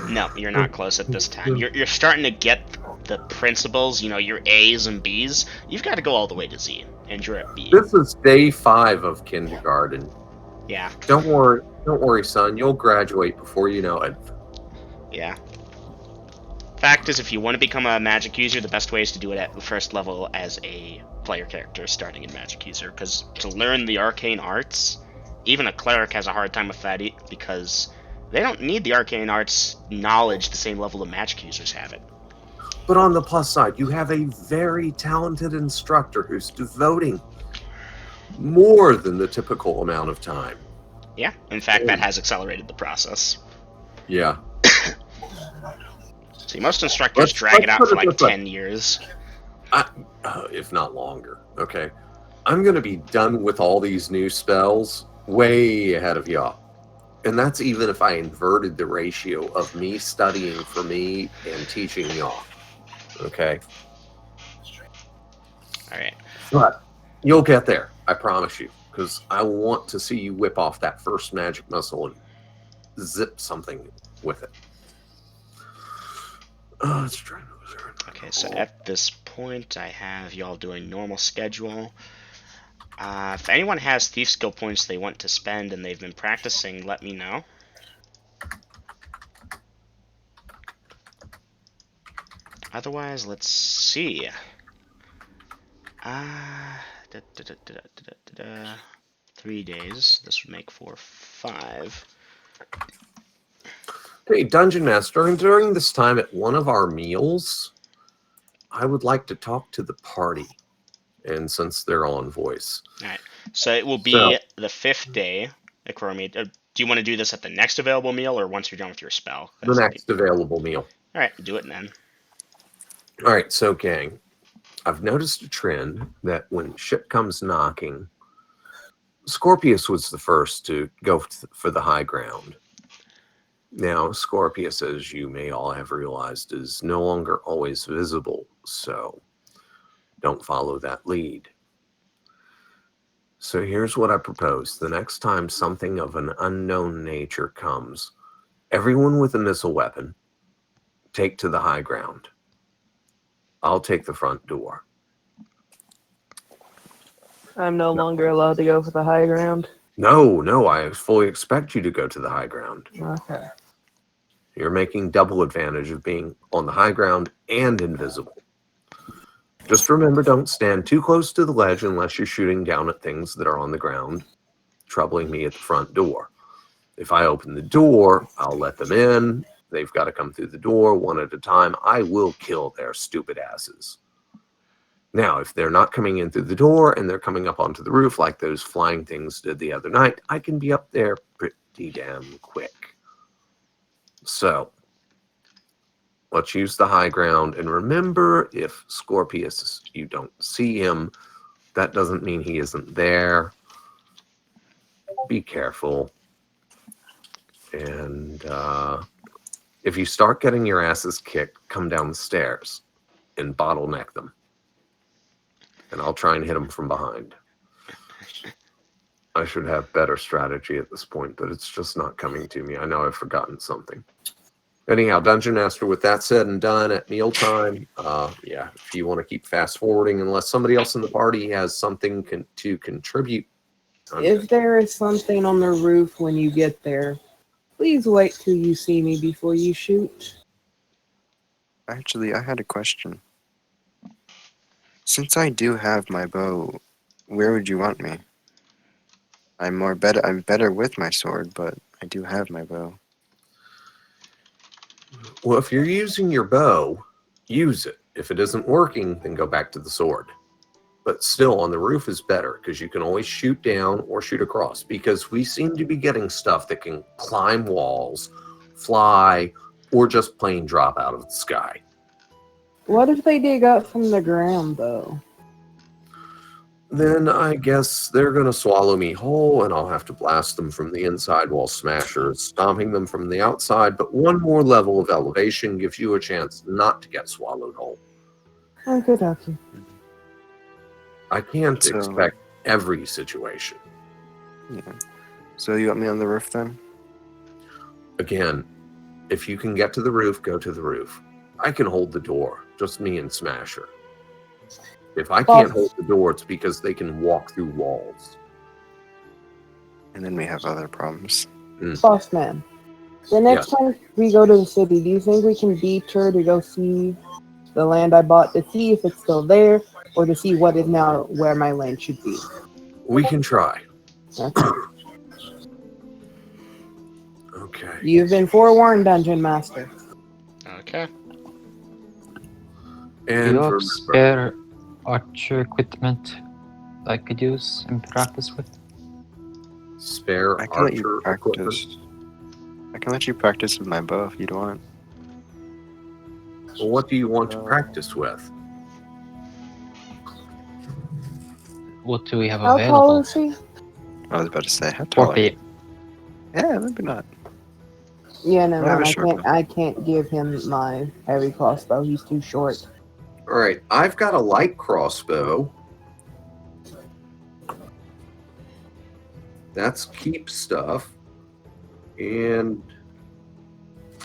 No, you're not close at this time. You're starting to get the principles, your A's and B's. You've got to go all the way to Z, and you're at B. This is day 5 of kindergarten. Yeah, Don't worry, son. You'll graduate before you know it. yeah. Fact is, if you want to become a magic user, the best way is to do it at the first level as a player character starting in magic user, because to learn the arcane arts, even a cleric has a hard time with that because they don't need the arcane arts knowledge the same level the magic users have it. But on the plus side, you have a very talented instructor who's devoting more than the typical amount of time. Yeah, in fact, that has accelerated the process. Yeah. See, most instructors drag it out for like 10 years. If not longer. Okay. I'm going to be done with all these new spells way ahead of y'all. And that's even if I inverted the ratio of me studying for me and teaching y'all. Okay? Alright. But you'll get there. I promise you. Because I want to see you whip off that first magic missile and zip something with it. Let's try to observe. Okay, so at this point, I have y'all doing normal schedule. If anyone has thief skill points they want to spend and they've been practicing, let me know. Otherwise, let's see. 3 days. This would make 4, 5. Hey, Dungeon Master, during this time at one of our meals, I would like to talk to the party. And since they're on voice. Alright, so it will be the 5th day. Do you want to do this at the next available meal or once you're done with your spell? The next available meal. Alright, do it then. Alright, so gang, I've noticed a trend that when shit comes knocking, Scorpius was the first to go for the high ground. Now, Scorpius, as you may all have realized, is no longer always visible, so don't follow that lead. So here's what I propose. The next time something of an unknown nature comes, everyone with a missile weapon, take to the high ground. I'll take the front door. I'm no longer allowed to go for the high ground. No, I fully expect you to go to the high ground. Okay. You're making double advantage of being on the high ground and invisible. Just remember, don't stand too close to the ledge unless you're shooting down at things that are on the ground, troubling me at the front door. If I open the door, I'll let them in. They've got to come through the door one at a time. I will kill their stupid asses. Now, if they're not coming in through the door and they're coming up onto the roof like those flying things did the other night, I can be up there pretty damn quick. So, let's use the high ground. And remember, if Scorpius, you don't see him, that doesn't mean he isn't there. Be careful. And if you start getting your asses kicked, come down the stairs and bottleneck them. And I'll try and hit them from behind. I should have better strategy at this point, but it's just not coming to me. I know I've forgotten something. Anyhow, Dungeon Master, with that said and done at mealtime, if you want to keep fast forwarding, unless somebody else in the party has something to contribute. If there is something on the roof when you get there, please wait till you see me before you shoot. Actually, I had a question. Since I do have my bow, where would you want me? I'm better with my sword, but I do have my bow. Well, if you're using your bow, use it. If it isn't working, then go back to the sword. But still, on the roof is better, because you can always shoot down or shoot across, because we seem to be getting stuff that can climb walls, fly, or just plain drop out of the sky. What if they dig up from the ground, though? Then I guess they're going to swallow me whole, and I'll have to blast them from the inside while Smasher is stomping them from the outside. But one more level of elevation gives you a chance not to get swallowed whole. Okay, dokie. I can't So- expect every situation. Yeah. So you want me on the roof then? Again, if you can get to the roof, go to the roof. I can hold the door, just me and Smasher. If I can't hold the door, it's because they can walk through walls. And then we have other problems. Boss man, the next time we go to the city, do you think we can beat her to go see the land I bought, to see if it's still there, or to see what is now where my land should be? We can try. Okay. Okay. You've been forewarned, Dungeon Master. Okay. Do And you for have spare archer equipment I could use and practice with? spare I can let you archer equipment. practice. I can let you practice with my bow if you'd want. Well, what do you want to practice with? What do we have How available? tall is he? I was about to say, how tall 4 are you? feet. Yeah, maybe not. Yeah, no, I have man, a I short can't. bow. I can't give him my heavy crossbow. He's too short. All right, I've got a light crossbow. That's keep stuff. And I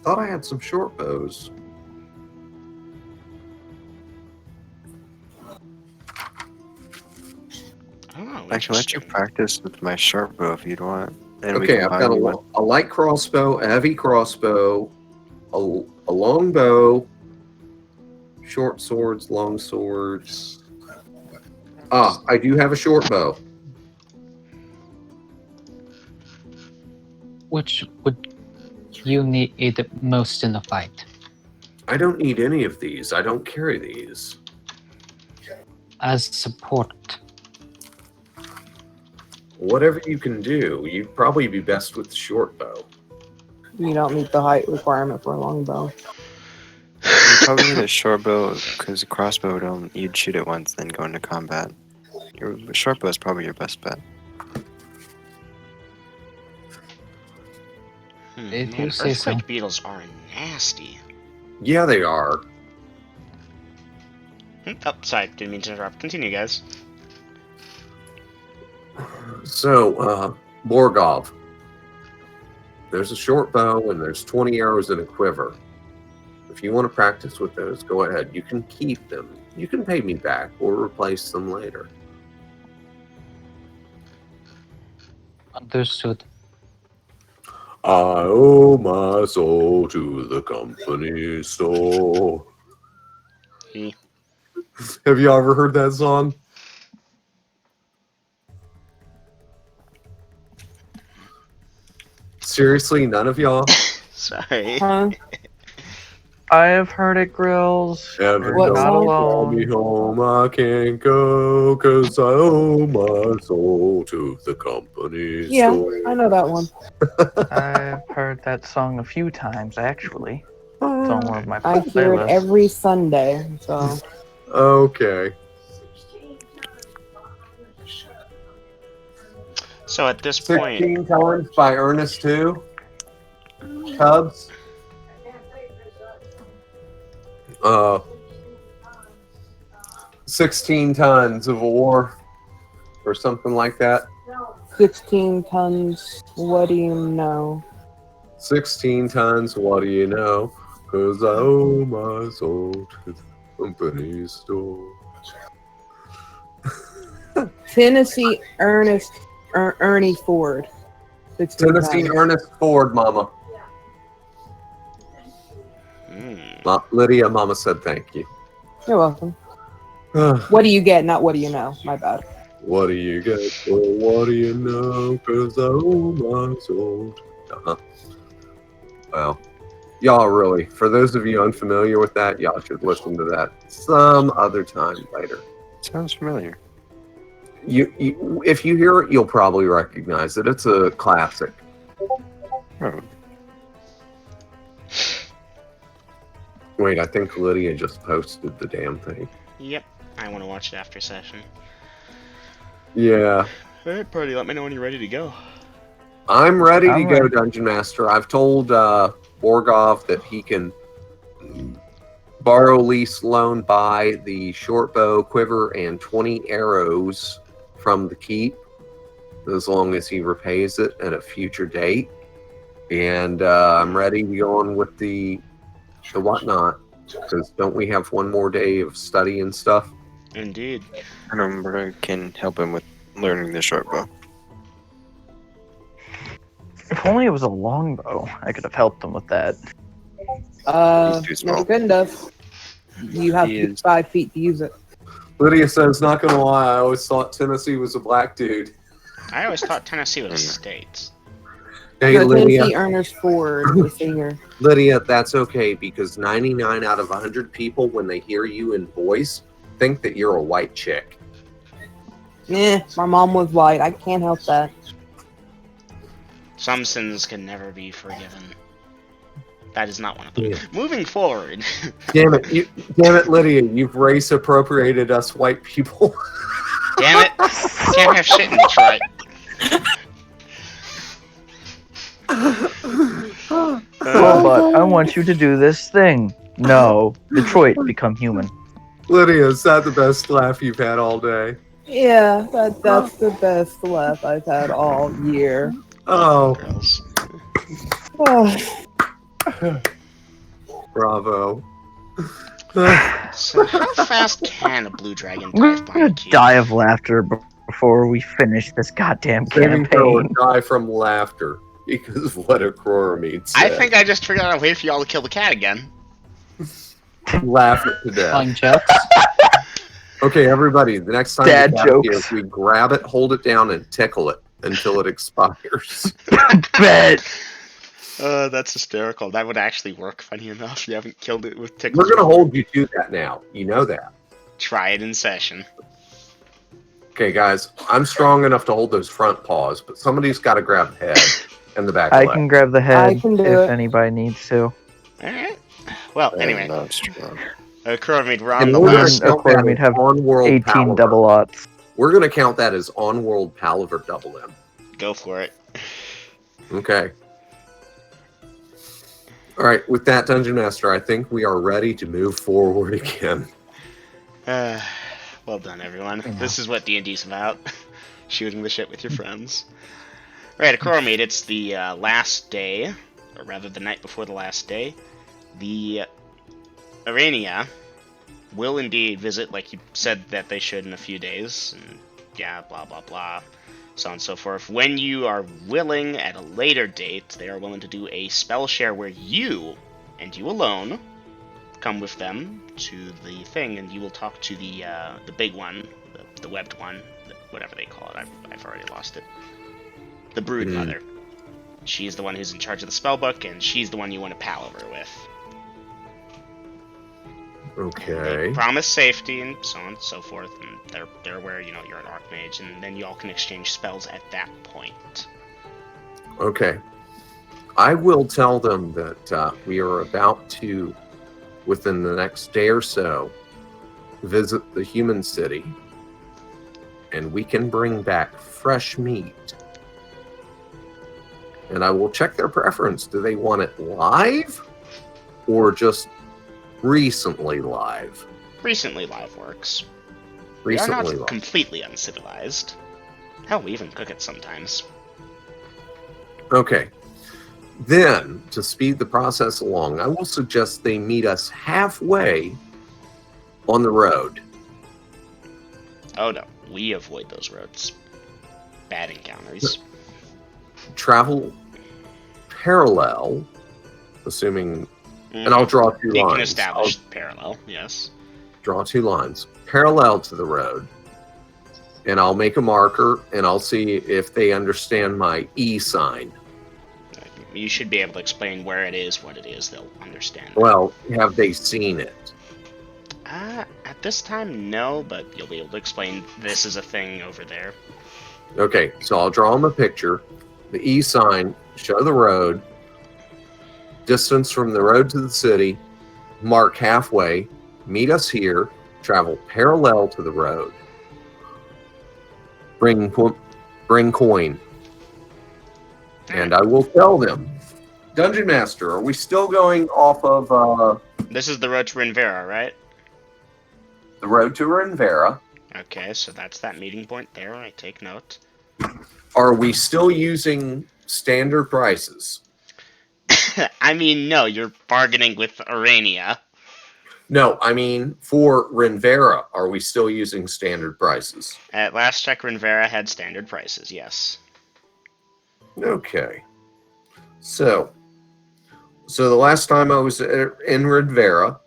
thought I had some short bows. Oh, I can let you interesting. practice with my short bow if you'd want. And we Okay, can I've got combine you with. a light crossbow, a heavy crossbow, a long bow, short swords, long swords. Ah, I do have a short bow. Which would you need most in the fight? I don't need any of these. I don't carry these. As support. Whatever you can do, you'd probably be best with the short bow. You don't meet the height requirement for a longbow. You probably need a short bow because a crossbow don't. You'd shoot it once, then go into combat. Your short bow is probably your best bet. If Man, you say earthquake so. beetles are nasty. Yeah, they are. Oh, sorry, didn't mean to interrupt. Continue, guys. So, Borgov, there's a short bow and there's 20 arrows in a quiver. If you want to practice with those, go ahead. You can keep them. You can pay me back or replace them later. Understood. I owe my soul to the company store. He. Have you ever heard that song? Seriously, none of y'all? Sorry. Huh? I have heard it, Grills. Ever What You're not song? call me alone. home, I can't go, 'cause I owe my soul to the company Yeah, store. I know that one. I've heard that song a few times, actually. It's on one of my I hear it playlists. every Sunday. So Okay. So at this point, 16 times by Ernest too. Cubs. 16 tons of ore or something like that. 16 tons. What do you know? 16 tons, what do you know? 'Cause I owe my soul to the company store. Tennessee Ernie Ford. 16 Tennessee tons. Ernest Ford, Mama. Lydia, Mama said thank you. You're welcome. What do you get? Not what do you know. My bad. What do you get for what do you know? 'Cause I owe my soul. Uh-huh. Well, y'all really, for those of you unfamiliar with that, y'all should listen to that some other time later. Sounds familiar. You if you hear it, you'll probably recognize it. It's a classic. Oh, Wait, I think Lydia just posted the damn thing. Yep. I want to watch it after session. Yeah. Alright, party, let me know when you're ready to go. I'm ready to I'm go, ready. Dungeon Master. I've told Borgov that he can borrow, lease, loan, buy the short bow, quiver, and 20 arrows from the keep, as long as he repays it at a future date. And I'm ready to go on with the whatnot, because don't we have one more day of study and stuff? Indeed. And I can help him with learning the short bow. If only it was a longbow, I could have helped him with that. He's too small. Never good enough. You have He to be is. 5 feet to use it. Lydia says, not gonna lie, I always thought Tennessee was a black dude. I always thought Tennessee was states. Hey, The Lydia. Tennessee Ernest Ford, the singer. Lydia, that's okay, because 99 out of 100 people, when they hear you in voice, think that you're a white chick. My mom was white. I can't help that. Some sins can never be forgiven. That is not one of them. Yeah. Moving forward. Damn it, Lydia, you've race appropriated us white people. Damn it. Can't have shit in Detroit. Robot, I want you to do this thing. No, Detroit, become human. Lydia, is that the best laugh you've had all day? Yeah, that's the best laugh I've had all year. Oh, Girls. Oh, bravo. So how fast can a blue dragon We're dive by gonna a cube? die of laughter before we finish this goddamn Saving throw campaign. or die from laughter, because what a Crora means. I think I just figured out a way for y'all to kill the cat again. Laugh it to death. Telling jokes. Okay, everybody, the next time Dad the cat appears, jokes. we grab it, hold it down, and tickle it until it expires. Bet. That's hysterical. That would actually work, funny enough. You haven't killed it with tickles. We're going to hold you to that now. You know that. Try it in session. Okay, guys, I'm strong enough to hold those front paws, but somebody's got to grab the head and the back I leg. can grab the I head can do if it. anybody needs to. Alright. Well, anyway. No, it's true. Crowmead, we're on And the we're last... going to count that we'd as have on-world 18 palaver. double aughts. We're going to count that as on-world palaver double M. Go for it. Okay. All right, with that, Dungeon Master, I think we are ready to move forward again. Well done, everyone. Yeah. This is what D&D's about. Shooting the shit with your friends. Right, Crowmead, it's the last day, or rather the night before the last day. The Arania will indeed visit, like you said that they should in a few days, and yeah, blah blah blah, so on and so forth. When you are willing, at a later date, they are willing to do a spell share where you, and you alone, come with them to the thing, and you will talk to the big one, the webbed one, whatever they call it. I've already lost it. The Brood Mother. She's the one who's in charge of the spellbook, and she's the one you want to palaver with. Okay. They promise safety and so on and so forth, and they're aware, you know, you're an archmage, and then you all can exchange spells at that point. Okay. I will tell them that we are about to, within the next day or so, visit the human city, and we can bring back fresh meat. And I will check their preference. Do they want it live or just recently live? Recently live works. We are Recently not live. completely uncivilized. Hell, we even cook it sometimes. Okay. Then, to speed the process along, I will suggest they meet us halfway on the road. Oh no, we avoid those roads. Bad encounters. Travel parallel, assuming, and I'll draw two You lines. can establish parallel, yes. Draw two lines parallel to the road, and I'll make a marker, and I'll see if they understand my E sign. You should be able to explain where it is, what it is, they'll understand. Well, have they seen it? At this time, no, but you'll be able to explain this is a thing over there. Okay, so I'll draw them a picture. The E sign, show the road, distance from the road to the city, mark halfway, meet us here, travel parallel to the road, bring coin, and I will tell them. Dungeon Master, are we still going off of This is the road to Rinvera, right? the road to Renvera? Okay, so that's that meeting point there. I take note. Are we still using standard prices? I mean, no, you're bargaining with Arania. No, I mean for Renvera, are we still using standard prices? At last check, Rinvera had standard prices, yes. Okay. So the last time I was in Renvera,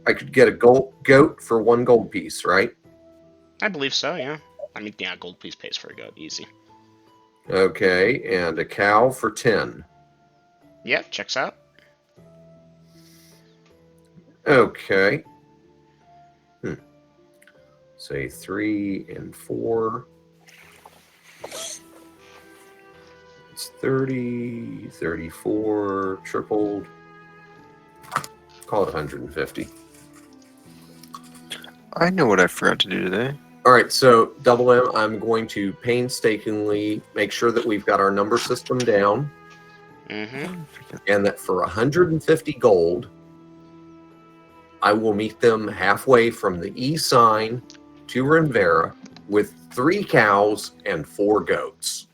I could get a goat for 1 gold piece, right? I believe so, yeah. I mean, yeah, gold piece pays for a goat, easy. Okay, and a cow for 10. Yep, checks out. Okay. Say 3 and 4. It's 30, 34, tripled. Call it 150. I know what I forgot to do today. All right, so Double M, I'm going to painstakingly make sure that we've got our number system down, Mm-hmm. and that for 150 gold, I will meet them halfway from the E sign to Renvera with 3 cows and 4 goats.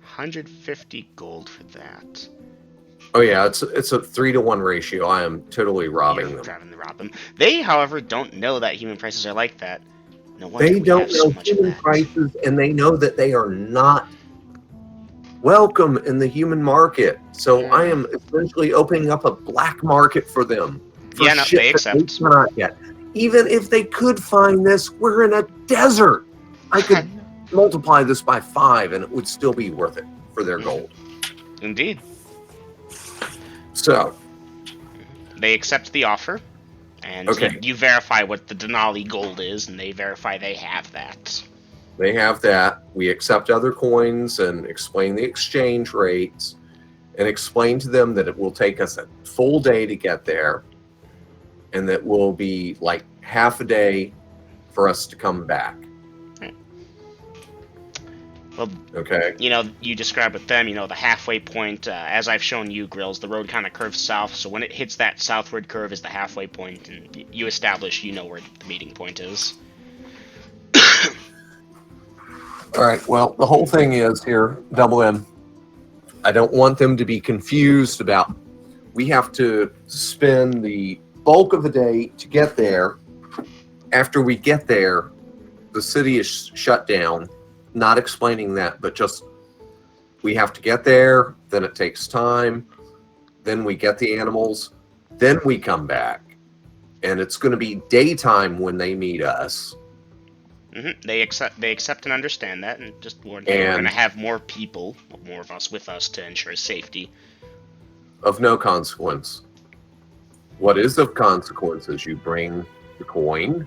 150 gold for that. Oh yeah, it's a 3-to-1 ratio. I am totally robbing You're them. driving to rob them. They, however, don't know that human prices are like that. No wonder They we don't have so know much of human that. prices, and they know that they are not welcome in the human market. So I am essentially opening up a black market for them. For Yeah, no, shit they that accept. cannot get. Even if they could find this, we're in a desert. I could multiply this by 5, and it would still be worth it for their gold. Indeed. So They accept the offer, and Okay. you verify what the Denali gold is, and they verify they have that. they have that. We accept other coins and explain the exchange rates and explain to them that it will take us a full day to get there, and that will be like half a day for us to come back. Well, Okay. you describe with them, the halfway point, as I've shown you, Grills, the road kind of curves south, so when it hits that southward curve is the halfway point, and you establish where the meeting point is. All right. Well, the whole thing is here, Double M. I don't want them to be confused about. We have to spend the bulk of the day to get there. After we get there, the city is shut down. Not explaining that, but just we have to get there. Then it takes time. Then we get the animals. Then we come back, and it's going to be daytime when they meet us. Mm-hmm. They accept and understand that, and just warn them we're going to have more people, more of us with us to ensure safety. Of no consequence. What is of consequence is you bring the coin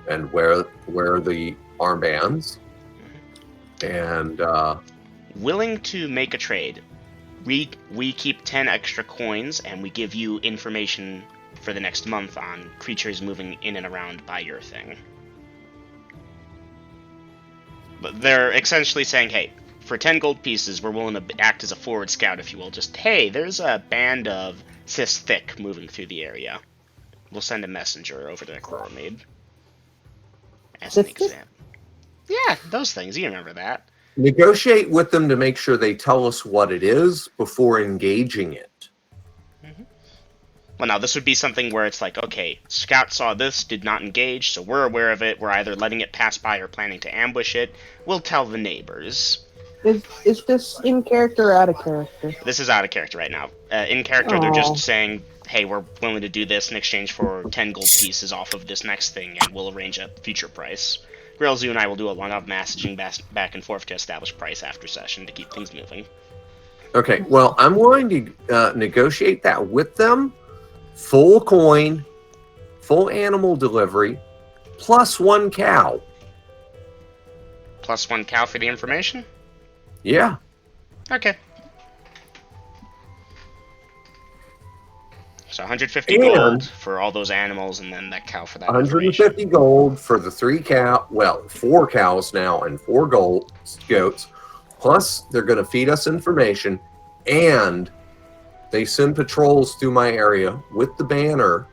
and wear the armbands, and Willing to make a trade. We keep 10 extra coins, and we give you information for the next month on creatures moving in and around by your thing. But they're essentially saying, hey, for 10 gold pieces, we're willing to act as a forward scout, if you will. Just, hey, there's a band of Cis Thick moving through the area. We'll send a messenger over to Chloromade. As an Cis Thick? example. Yeah, those things. You remember that. negotiate with them to make sure they tell us what it is before engaging it. Well, now, this would be something where it's like, okay, Scout saw this, did not engage, so we're aware of it. We're either letting it pass by or planning to ambush it. We'll tell the neighbors. Is this in character or out of character? This is out of character right now. In character, they're just saying, hey, we're willing to do this in exchange for 10 gold pieces off of this next thing, and we'll arrange a future price. Grillzu and I will do a lot of messaging back and forth to establish price after session to keep things moving. Okay, well, I'm willing to negotiate that with them. Full coin, full animal delivery, plus 1 cow. Plus 1 cow for the information? Yeah. Okay. So 150 And gold for all those animals, and then that cow for that information. 150 gold for the 4 cows now and 4 goats. Plus, they're going to feed us information, and they send patrols through my area with the banner.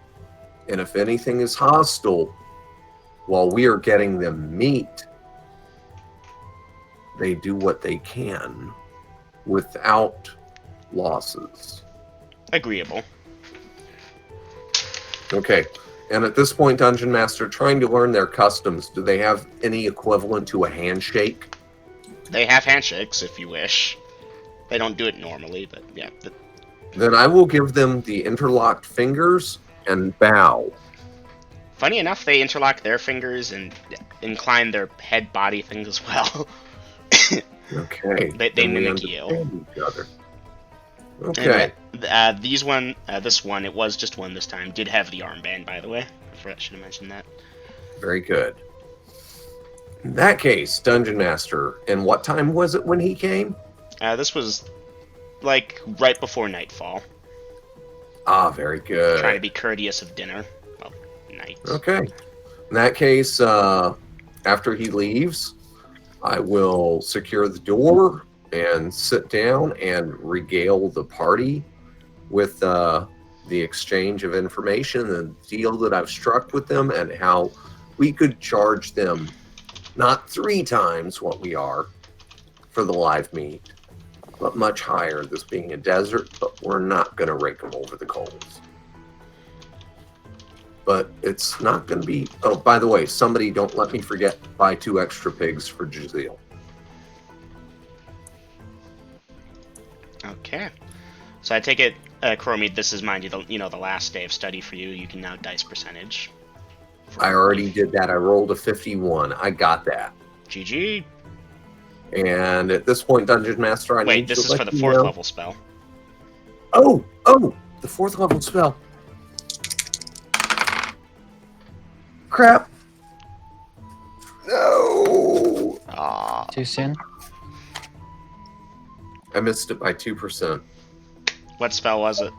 And if anything is hostile, while we are getting them meat, they do what they can without losses. Agreeable. Okay. And at this point, Dungeon Master, trying to learn their customs, do they have any equivalent to a handshake? They have handshakes if you wish. They don't do it normally, but yeah. Then I will give them the interlocked fingers and bow. Funny enough, they interlock their fingers and incline their head body things as well. Okay. They mimic you. Each other. Okay. And, this one, it was just one this time, did have the armband, by the way. I should have mentioned that. Very good. In that case, Dungeon Master, and what time was it when he came? This was, like, right before nightfall. Ah, very good. Trying to be courteous of dinner. Well, night. Okay. In that case, after he leaves, I will secure the door and sit down and regale the party with the exchange of information and the deal that I've struck with them and how we could charge them not 3 times what we are for the live meat, but much higher, this being a desert, but we're not going to rake them over the coals. But it's not going to be... Oh, by the way, somebody, don't let me forget, buy 2 extra pigs for Jazeel. Okay. So I take it, Chromie, this is, mind you, the last day of study for you. You can now dice percentage. I already did that. I rolled a 51. I got that. GG. And at this point, Dungeon Master, I need Wait, to this is let for the you 4th know- level spell. Oh, the 4th level spell. Crap. No. Aw. Too soon? I missed it by 2%. What spell was it?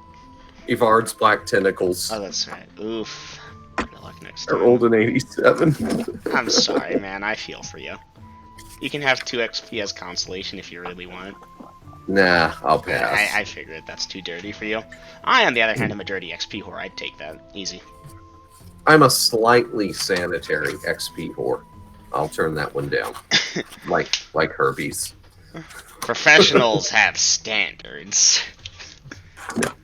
Evard's Black Tentacles. Oh, that's right. Oof. Good luck next I time. rolled an 87. I'm sorry, man. I feel for you. You can have 2 XP as consolation if you really want. Nah, I'll pass. I figured that's too dirty for you. I, on the other hand, am a dirty XP whore. I'd take that. Easy. I'm a slightly sanitary XP whore. I'll turn that one down. like Herbie's. Professionals have standards.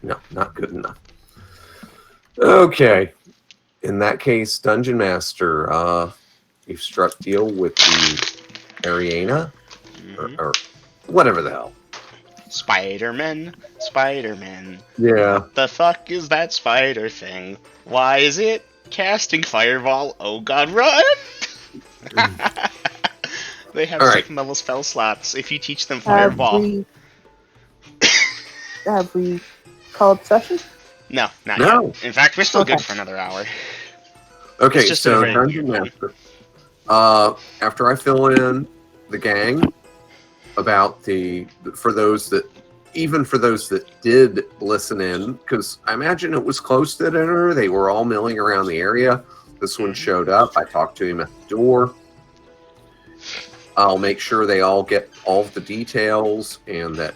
No, not good enough. Okay. In that case, Dungeon Master, you've struck deal with the Ariana, or whatever the hell. Spider-Man. Yeah. What the fuck is that spider thing? Why is it casting fireball? Oh god, run! They have All right. 2nd level spell slots. If you teach them fireball. Have we called session? No, not No. yet. In fact, we're still good Okay. for another hour. Okay, It's just a so very Dungeon weird Master. After I fill in the gang about for those that did listen in, because I imagine it was close to dinner, they were all milling around the area. This one showed up. I talked to him at the door. I'll make sure they all get all of the details and that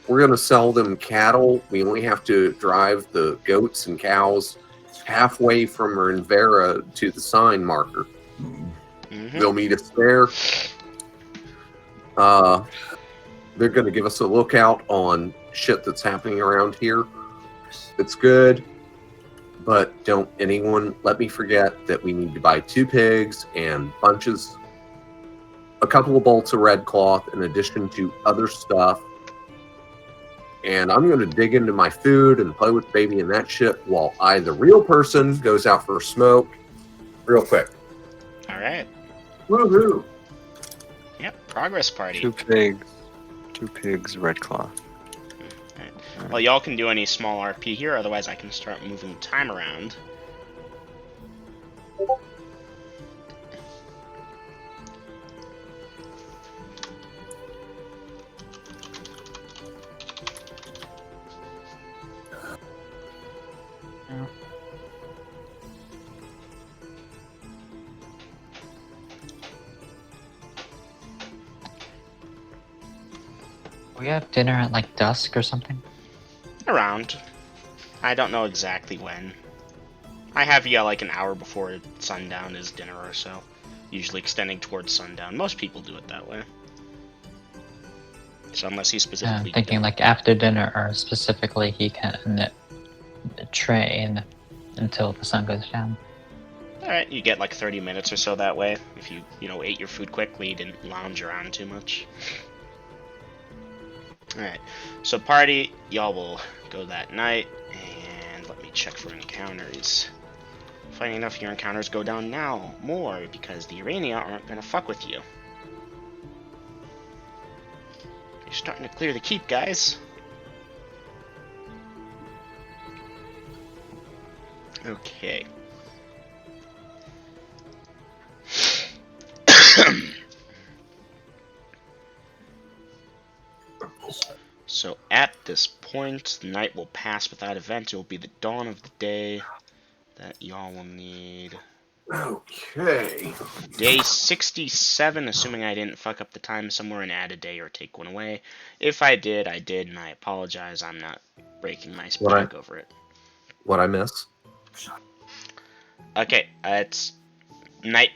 we're going to sell them cattle. We only have to drive the goats and cows halfway from Renvera to the sign marker. They'll meet us there. They're going to give us a lookout on shit that's happening around here. It's good, but don't anyone let me forget that we need to buy 2 pigs and a couple of bolts of red cloth in addition to other stuff. And I'm going to dig into my food and play with baby and that shit while the real person, goes out for a smoke real quick. Alright. Woohoo! Yep, progress party. 2 pigs. 2 pigs, red claw. Well, y'all can do any small RP here, otherwise I can start moving time around. We have dinner at like dusk or something. Around. I don't know exactly when. I have, yeah, like an hour before sundown is dinner or so. Usually extending towards sundown. Most people do it that way. So unless he specifically Thinking don't. like after dinner, or specifically he can train until the sun goes down. Alright, you get like 30 minutes or so that way. If you, ate your food quickly, didn't lounge around too much. Alright, so party, y'all will go that night, and let me check for encounters. Funny enough, your encounters go down now more because the Urania aren't gonna fuck with you. You're starting to clear the keep, guys. Okay. So at this point, the night will pass without event. It will be the dawn of the day that y'all will need. Okay. Day 67, assuming I didn't fuck up the time somewhere and add a day or take one away. If I did, and I apologize. I'm not breaking my back over it. What I miss? Okay, it's night.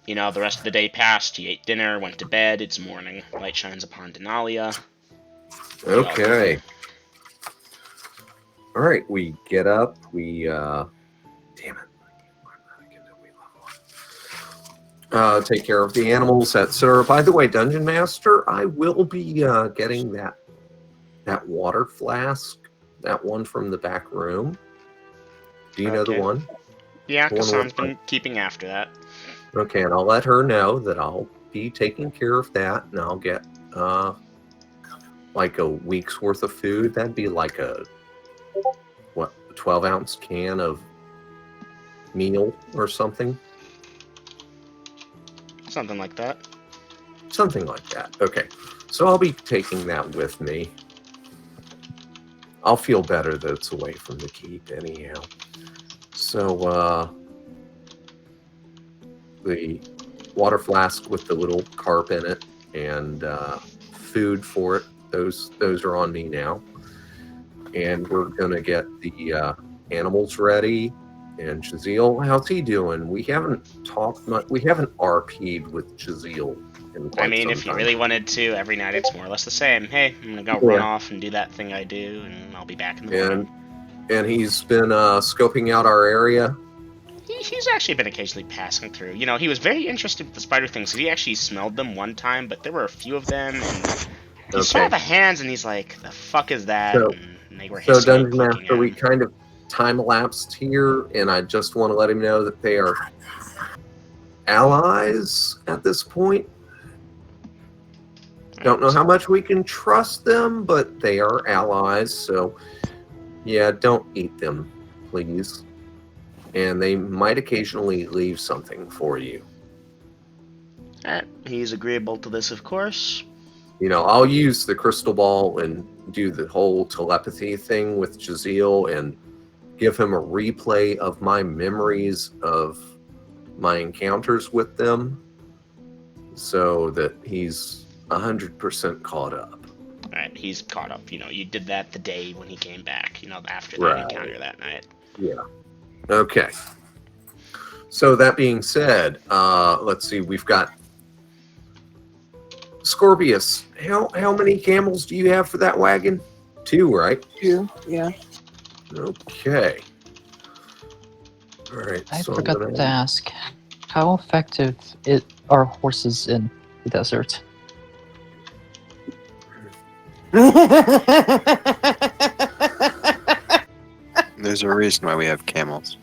The rest of the day passed. You ate dinner, went to bed. It's morning. Light shines upon Denallia. Okay. All right, we get up. We damn it. Take care of the animals, etc. By the way, Dungeon Master, I will be getting that water flask, that one from the back room. Do you know the one? Yeah, The one Kassan's with- been keeping after that. Okay, and I'll let her know that I'll be taking care of that, and I'll get like a week's worth of food. That'd be like a 12-ounce can of meal or something. Something like that. Something like that. Okay. So I'll be taking that with me. I'll feel better that it's away from the keep anyhow. So the water flask with the little carp in it and food for it, those are on me now. And we're gonna get the animals ready. And Shaziel, how's he doing? We haven't talked much. We haven't RP'd with Shaziel in quite I mean, some if you time. really wanted to, every night it's more or less the same. Hey, I'm gonna go run off and do that thing I do, and I'll be back in the morning. And he's been scoping out our area. He's actually been occasionally passing through. He was very interested with the spider things. He actually smelled them one time, but there were a few of them, and he saw the hands, and he's like, "The fuck is that?" And they were hissing and Dungeon clicking Master, at we him. kind of time-lapsed here, and I just want to let him know that they are allies at this point. Don't know how much we can trust them, but they are allies, so yeah, don't eat them, please. And they might occasionally leave something for you. He's agreeable to this, of course. I'll use the crystal ball and do the whole telepathy thing with Shaziel and give him a replay of my memories of my encounters with them so that he's 100% caught up. Alright, he's caught up. You did that the day when he came back, after that encounter that night. Yeah. Okay. So that being said, let's see, we've got Scorpius. How many camels do you have for that wagon? 2, right? 2, yeah. Okay. All right. I so forgot to ask, how effective are horses in the desert? There's a reason why we have camels.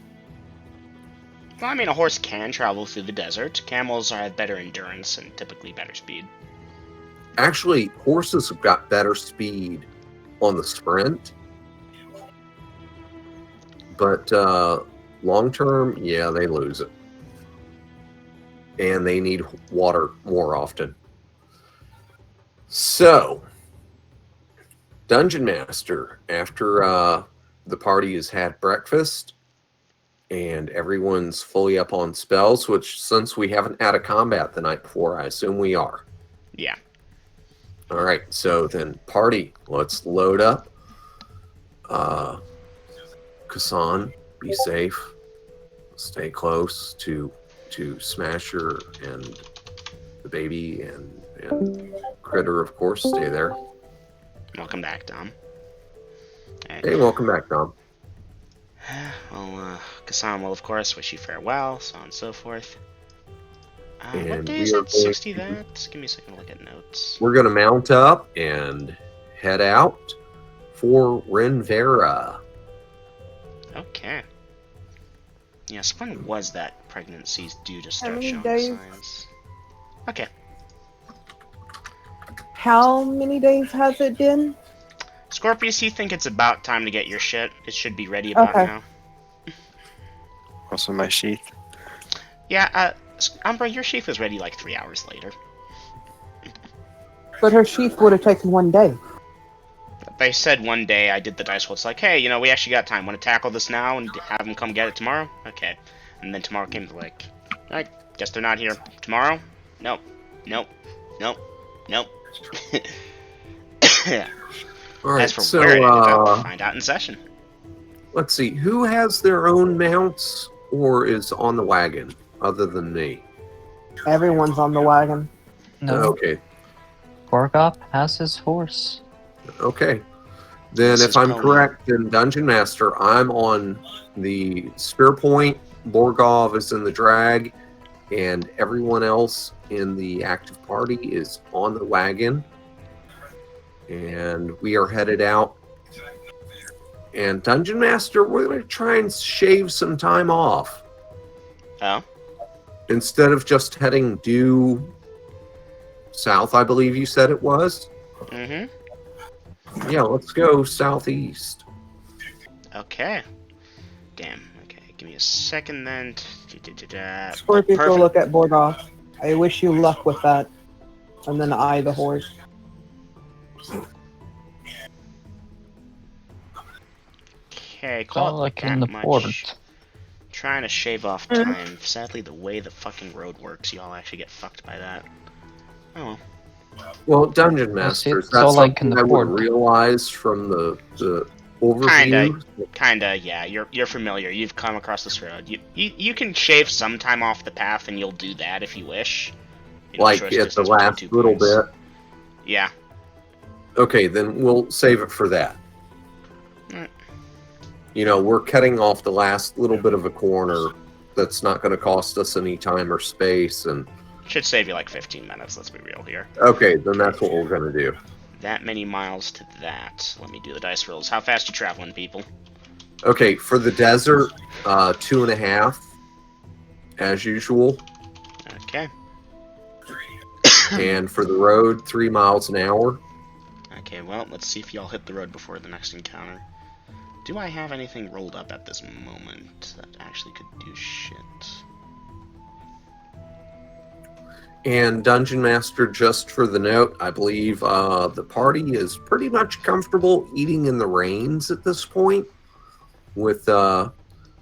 Well, I mean, a horse can travel through the desert. Camels have better endurance and typically better speed. Actually, horses have got better speed on the sprint. But long term, yeah, they lose it. And they need water more often. So, Dungeon Master, after the party has had breakfast and everyone's fully up on spells, which since we haven't had a combat the night before, I assume we are. Yeah. All right, so then party, let's load up. Kassan, be safe. Stay close to Smasher and the baby and Critter, of course. Stay there. Welcome back, Dom. Alright. Hey, welcome back, Dom. Well, Kassan will, of course, wish you farewell, so on and so forth. What And day we is are it? going 60 to- that? Give me a second to look at notes. We're going to mount up and head out for Renvera. Okay. Yes, when was that pregnancy due to start many showing days? signs? Okay. How many days has it been? Scorpius, you think it's about time to get your shit? It should be ready about Okay. now. Also, my sheath. Yeah, Umbra, your sheath was ready like 3 hours later. But her sheath would have taken 1 day. They said one day I did the dice roll. It's like, hey, we actually got time. Want to tackle this now and have them come get it tomorrow? Okay. And then tomorrow came to like, I guess they're not here. Tomorrow? Nope. Nope. Nope. Nope. All right, As for so where it ended up, find out in session. let's see. Who has their own mounts or is on the wagon other than me? Everyone's on the wagon. No, Okay. Borgop has his horse. Okay. Then, This if is I'm Pony. correct, then Dungeon Master, I'm on the spear point. Borgov is in the drag, and everyone else in the active party is on the wagon. And we are headed out. And Dungeon Master, we're going to try and shave some time off. Oh? Instead of just heading due south, I believe you said it was. Mm-hmm. Yeah, let's go southeast. Okay. Damn. Okay, give me a second then. Scorpius will Perfect. look at Borgoff. I wish you luck with that. And then eye the horse. Okay, It's all call it like that in the much. port. Trying to shave off time. Sadly, the way the fucking road works, y'all actually get fucked by that. Oh well. Well, Dungeon Well, see, Master, it's that's all like in something the I would port. realize from the overview. Kinda, yeah. You're familiar. You've come across this road. You can shave some time off the path, and you'll do that if you wish. Like choice at the distance between last 2 little points. bit. Yeah. Okay, then we'll save it for that. Alright. We're cutting off the last little bit of a corner that's not going to cost us any time or space. And Should save you like 15 minutes, let's be real here. okay, then that's what we're going to do. That many miles to that. Let me do the dice rolls. How fast you traveling, people? Okay, for the desert, 2.5, as usual. Okay. And for the road, 3 miles an hour. Okay, well, let's see if y'all hit the road before the next encounter. Do I have anything rolled up at this moment that actually could do shit? And Dungeon Master, just for the note, I believe the party is pretty much comfortable eating in the reins at this point, with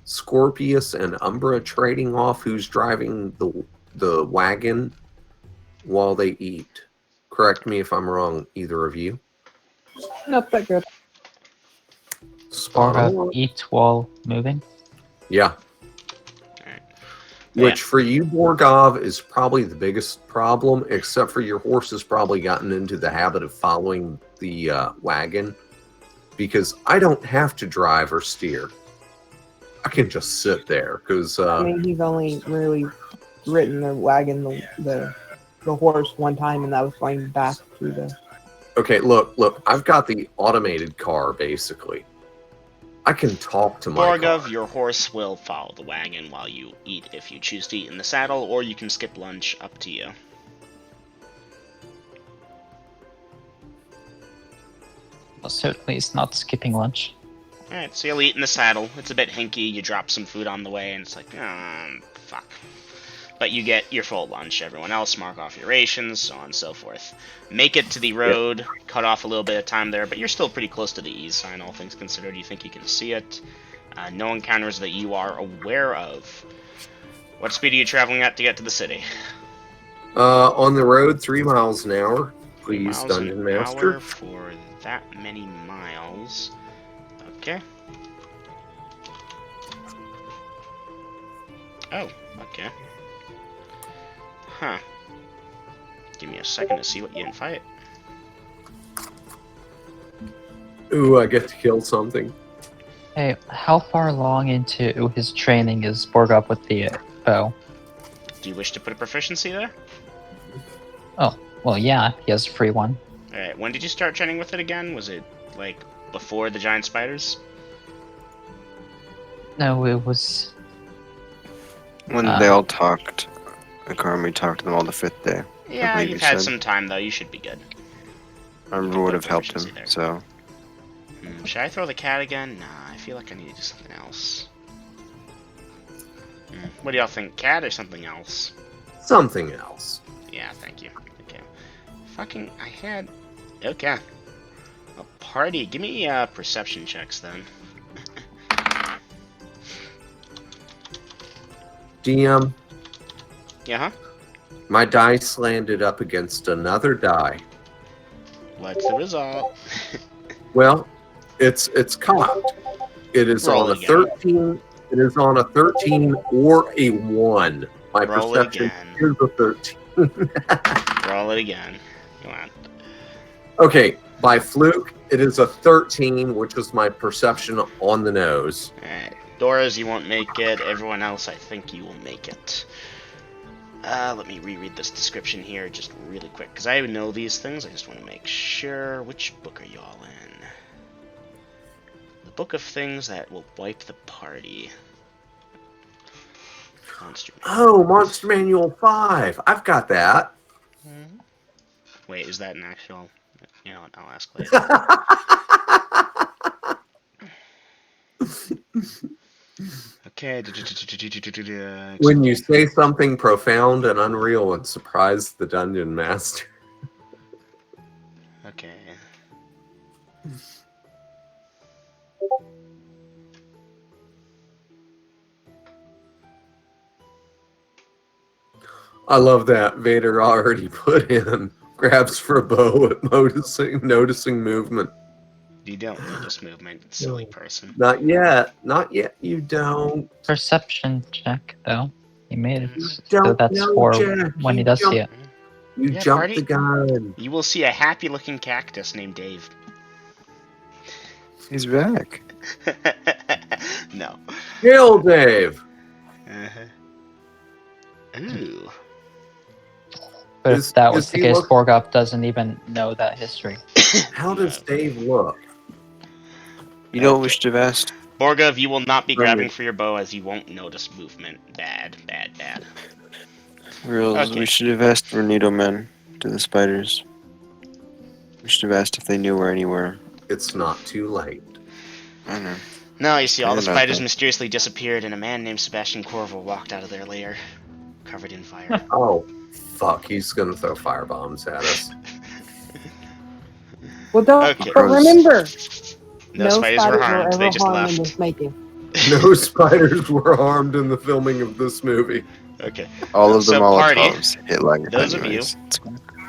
Scorpius and Umbra trading off who's driving the wagon while they eat. Correct me if I'm wrong, either of you. Not that good. Spot on. Borgop eats while moving. Yeah. Alright. Which for you, Borgov, is probably the biggest problem, except for your horse has probably gotten into the habit of following the wagon, because I don't have to drive or steer. I can just sit there, because... I mean, he's only really ridden the wagon, the horse one time, and that was going back to the... okay, look, I've got the automated car, basically. I can talk to my Borgov, car. your horse will follow the wagon while you eat if you choose to eat in the saddle, or you can skip lunch, up to you. Well, certainly it's not skipping lunch. Alright, so you'll eat in the saddle. It's a bit hinky, you drop some food on the way, and it's like, fuck. But you get your full lunch. Everyone else mark off your rations, so on and so forth. Make it to the road, cut off a little bit of time there, but you're still pretty close to the ease sign, all things considered. You think you can see it. No encounters that you are aware of. What speed are you traveling at to get to the city? On the road, 3 miles an hour. please, miles Dungeon an Master. hour for that many miles. Okay. Oh, okay. Huh. Give me a second to see what you invite. Ooh, I get to kill something. Hey, how far along into his training is Borgop with the bow? Do you wish to put a proficiency there? Oh, well, yeah, he has a free one. Alright, when did you start training with it again? Was it, like, before the giant spiders? No, it was. When they all talked, Akarami talked to them all the 5th day. Yeah, believe you've you had said. some time, though. You should be good. I can would put have helped him, proficiency there. so. Should I throw the cat again? Nah, I feel like I need to do something else. What do y'all think? Cat or something else? Something else. Yeah, thank you. Okay. Fucking, I had... Okay. A party. Give me perception checks, then. DM, Yeah, huh? my dice landed up against another die. What's the result? Well, it's cocked. It is Roll on a it again. 13. It is on a 13 or a 1. My Roll it perception again. is a 13. Roll it again. Come on. Okay, by fluke, it is a 13, which is my perception on the nose. Alright. Doras, you won't make it. Everyone else, I think you will make it. Let me reread this description here just really quick, because I know these things. I just want to make sure. Which book are y'all in? The book of things that will wipe the party. Monster Oh, Monster Manual 5. I've got that. Wait, is that an actual... You know what, I'll ask later. Okay. When you say something profound and unreal and surprise the Dungeon Master. Okay. I love that. Vader already put in. Grabs for a bow at noticing movement. You don't notice movement, silly person. Not yet. Not yet. You don't. Perception check, though. He made it. So Don't that's know, for Jack. when he You does see jumped- it. You Yeah, jumped party. the gun. You will see a happy-looking cactus named Dave. He's back. No. Kill Dave. Ooh. But Is- if that was is the he case, look- Borgop doesn't even know that history. How does Dave look? You know what Okay. we should have asked? Borgov, you will not be Remy. grabbing for your bow as you won't notice movement. Bad, bad, bad. Reals, Okay. we should have asked Renito Men to the spiders. We should have asked if they knew where any were. It's not too late. I know. No, you see, all the They're not spiders dead. mysteriously disappeared, and a man named Sebastian Corvo walked out of their lair, covered in fire. Oh, fuck. He's going to throw firebombs at us. Well, don't. Okay. But remember, No spiders were harmed, they ever just harmed in left. this making. No spiders were harmed in the filming of this movie. Okay. All of the So, party, Molotovs hit like those of anyways.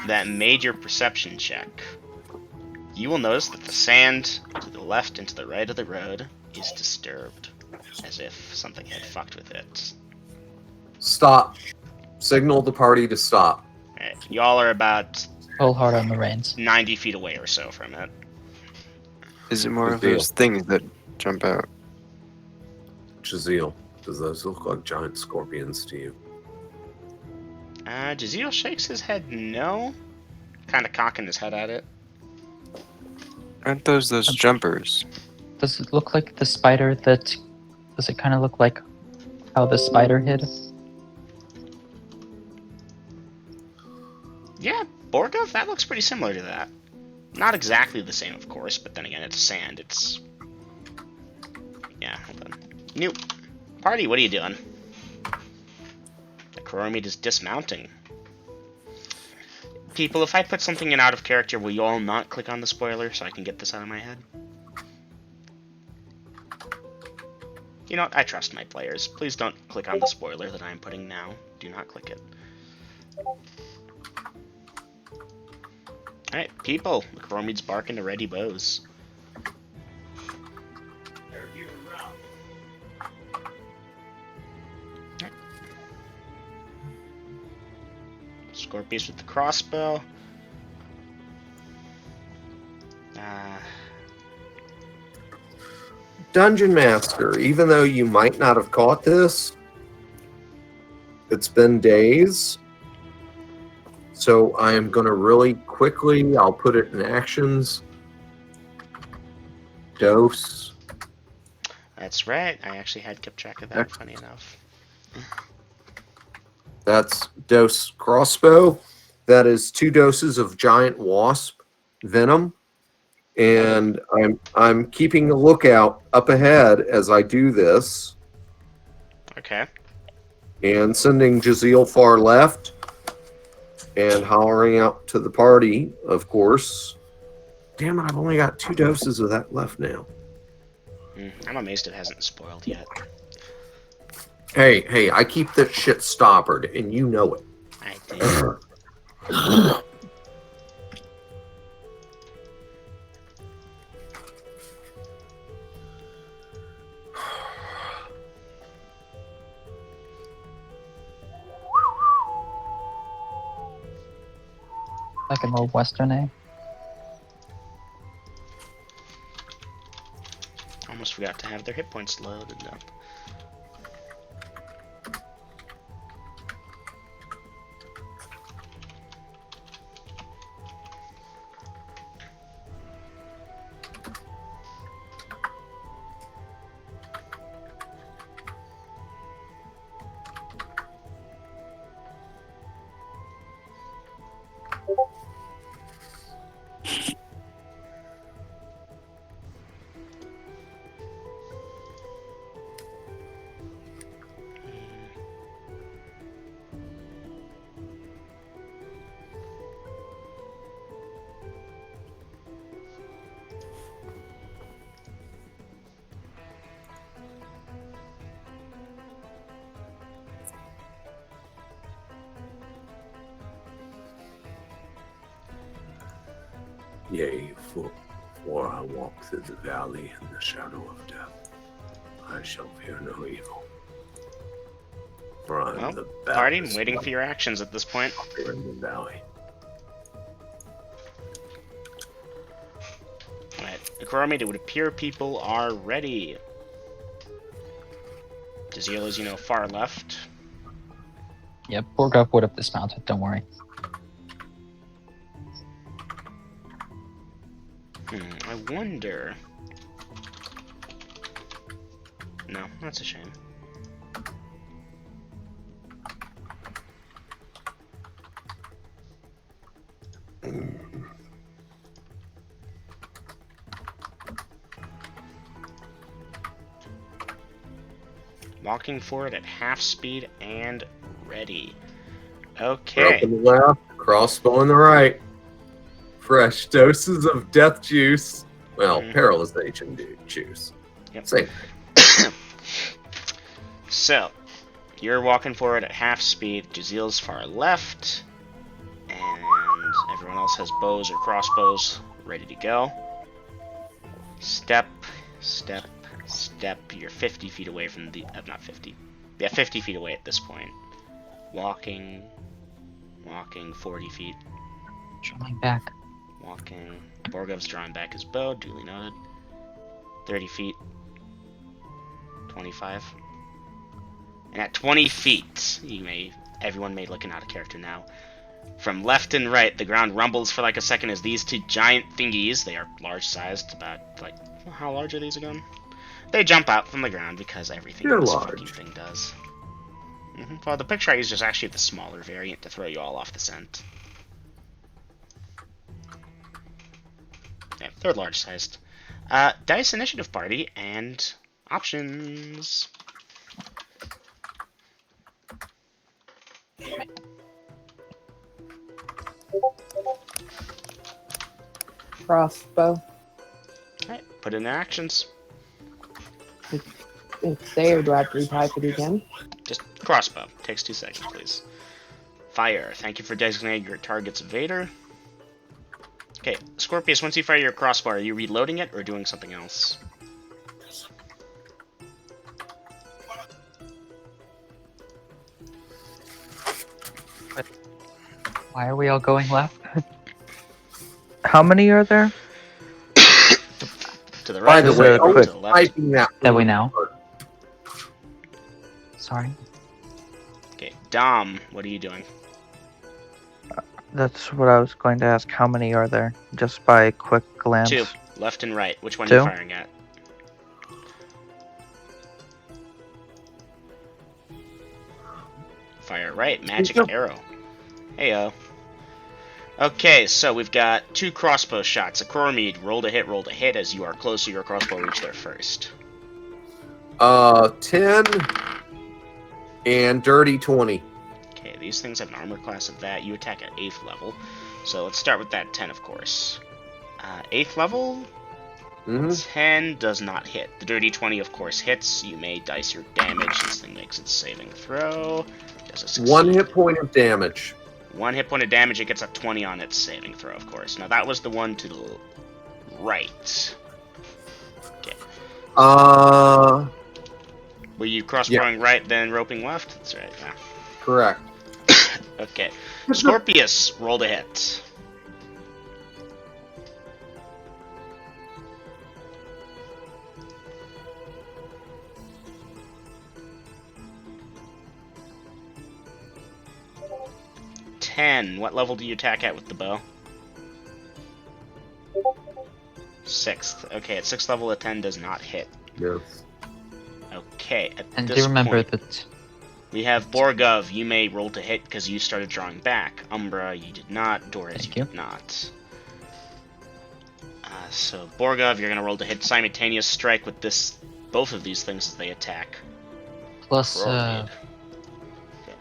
That made your perception check. You will notice that the sand to the left and to the right of the road is disturbed, as if something had fucked with it. Stop. Signal the party to stop. Alright, y'all are about Pull hard on the reins. 90 feet away or so from it. Is it more Good of those things that jump out? Jazeel, does those look like giant scorpions to you? Jaziel shakes his head no, kind of cocking his head at it. Aren't those jumpers? Does it look like the spider that... Does it kind of look like how the spider hid? Yeah, Borgov, that looks pretty similar to that. Not exactly the same, of course, but then again, it's sand. It's... Yeah, hold on. Nope. Party, what are you doing? The Kuromid is dismounting. People, if I put something in out of character, will you all not click on the spoiler so I can get this out of my head? You know what? I trust my players. Please don't click on the spoiler that I'm putting now. Do not click it. Alright, people. Chrome's barking to ready bows. Alright. Scorpius with the crossbow. Dungeon Master, even though you might not have caught this, it's been days. So I am going to really quickly, I'll put it in actions. Dose. That's right. I actually had kept track of that, funny enough. That's dose crossbow. That is 2 doses of giant wasp venom. And I'm keeping a lookout up ahead as I do this. Okay. And sending Jazeel far left. And hollering out to the party, of course. Damn it, I've only got 2 doses of that left now. I'm amazed it hasn't spoiled yet. Hey, I keep this shit stoppered, and you know it. I did. Like an old Western, eh? Almost forgot to have their hit points loaded up. Yea, for I walk through the valley in the shadow of death, I shall fear no evil. For I am Well, the party, I'm Baptist waiting for your actions at this point. here in the valley. Alright, Akromid, it would appear people are ready. Jazeel is, far left. Yep, Borgov would have dismounted, don't worry. I wonder... No, that's a shame. Walking forward at half speed and ready. Okay. Rope in the left, crossbow in the right. Fresh doses of death juice. Well, paralyzation juice. Yep. Same. So, you're walking forward at half speed. Jazeel's far left. And everyone else has bows or crossbows ready to go. Step, step, step. You're 50 feet away from the... not 50. Yeah, 50 feet away at this point. Walking, 40 feet. Drawing back. Walking. Borgov's drawing back his bow, duly noted. 30 feet. 25. And at 20 feet, everyone may looking out of character now. From left and right, the ground rumbles for like a second as these 2 giant thingies, they are large-sized, about, how large are these again? They jump out from the ground because everything They're this large. fucking thing does. Well, the picture I used is actually the smaller variant to throw you all off the scent. Yeah, they're large-sized. Dice initiative party and options. Crossbow. Alright, put in their actions. It's there. Do I have to retype it again? Just crossbow. Takes 2 seconds, please. Fire. Thank you for designating your target's Vader. Okay, Scorpius, once you fire your crossbow, are you reloading it or doing something else? Why are we all going left? How many are there? To the By right, the Just way, a I was quick- to the left. typing that. That we know. Sorry. Okay, Dom, what are you doing? That's what I was going to ask. How many are there? Just by a quick glance. 2, left and right. Which one are you 2? firing at? Fire right, magic arrow. Heyo. Okay, so we've got 2 crossbow shots. A Coromede, roll to hit. As you are closer, your crossbow reach there first. 10 and dirty 20. Okay, these things have an armor class of that. You attack at 8th level. So let's start with that 10, of course. 8th level, Mm-hmm. 10 does not hit. The dirty 20, of course, hits. You may dice your damage. This thing makes its saving throw. Does it succeed? 1 hit point of damage. 1 hit point of damage. It gets a 20 on its saving throw, of course. Now, that was the one to the right. Okay. Were you crossbowing right, then roping left? That's right, yeah. Correct. Okay. Scorpius, roll to hit. What level do you attack at with the bow? 6th. Okay, at 6th level, a 10 does not hit. Yes. Okay, at And this do remember point, that. we have Borgov. You may roll to hit because you started drawing back. Umbra, you did not. Doris, Thank you you. did not. So Borgov, you're gonna roll to hit simultaneous strike with this, both of these things as they attack. Plus, Coromede.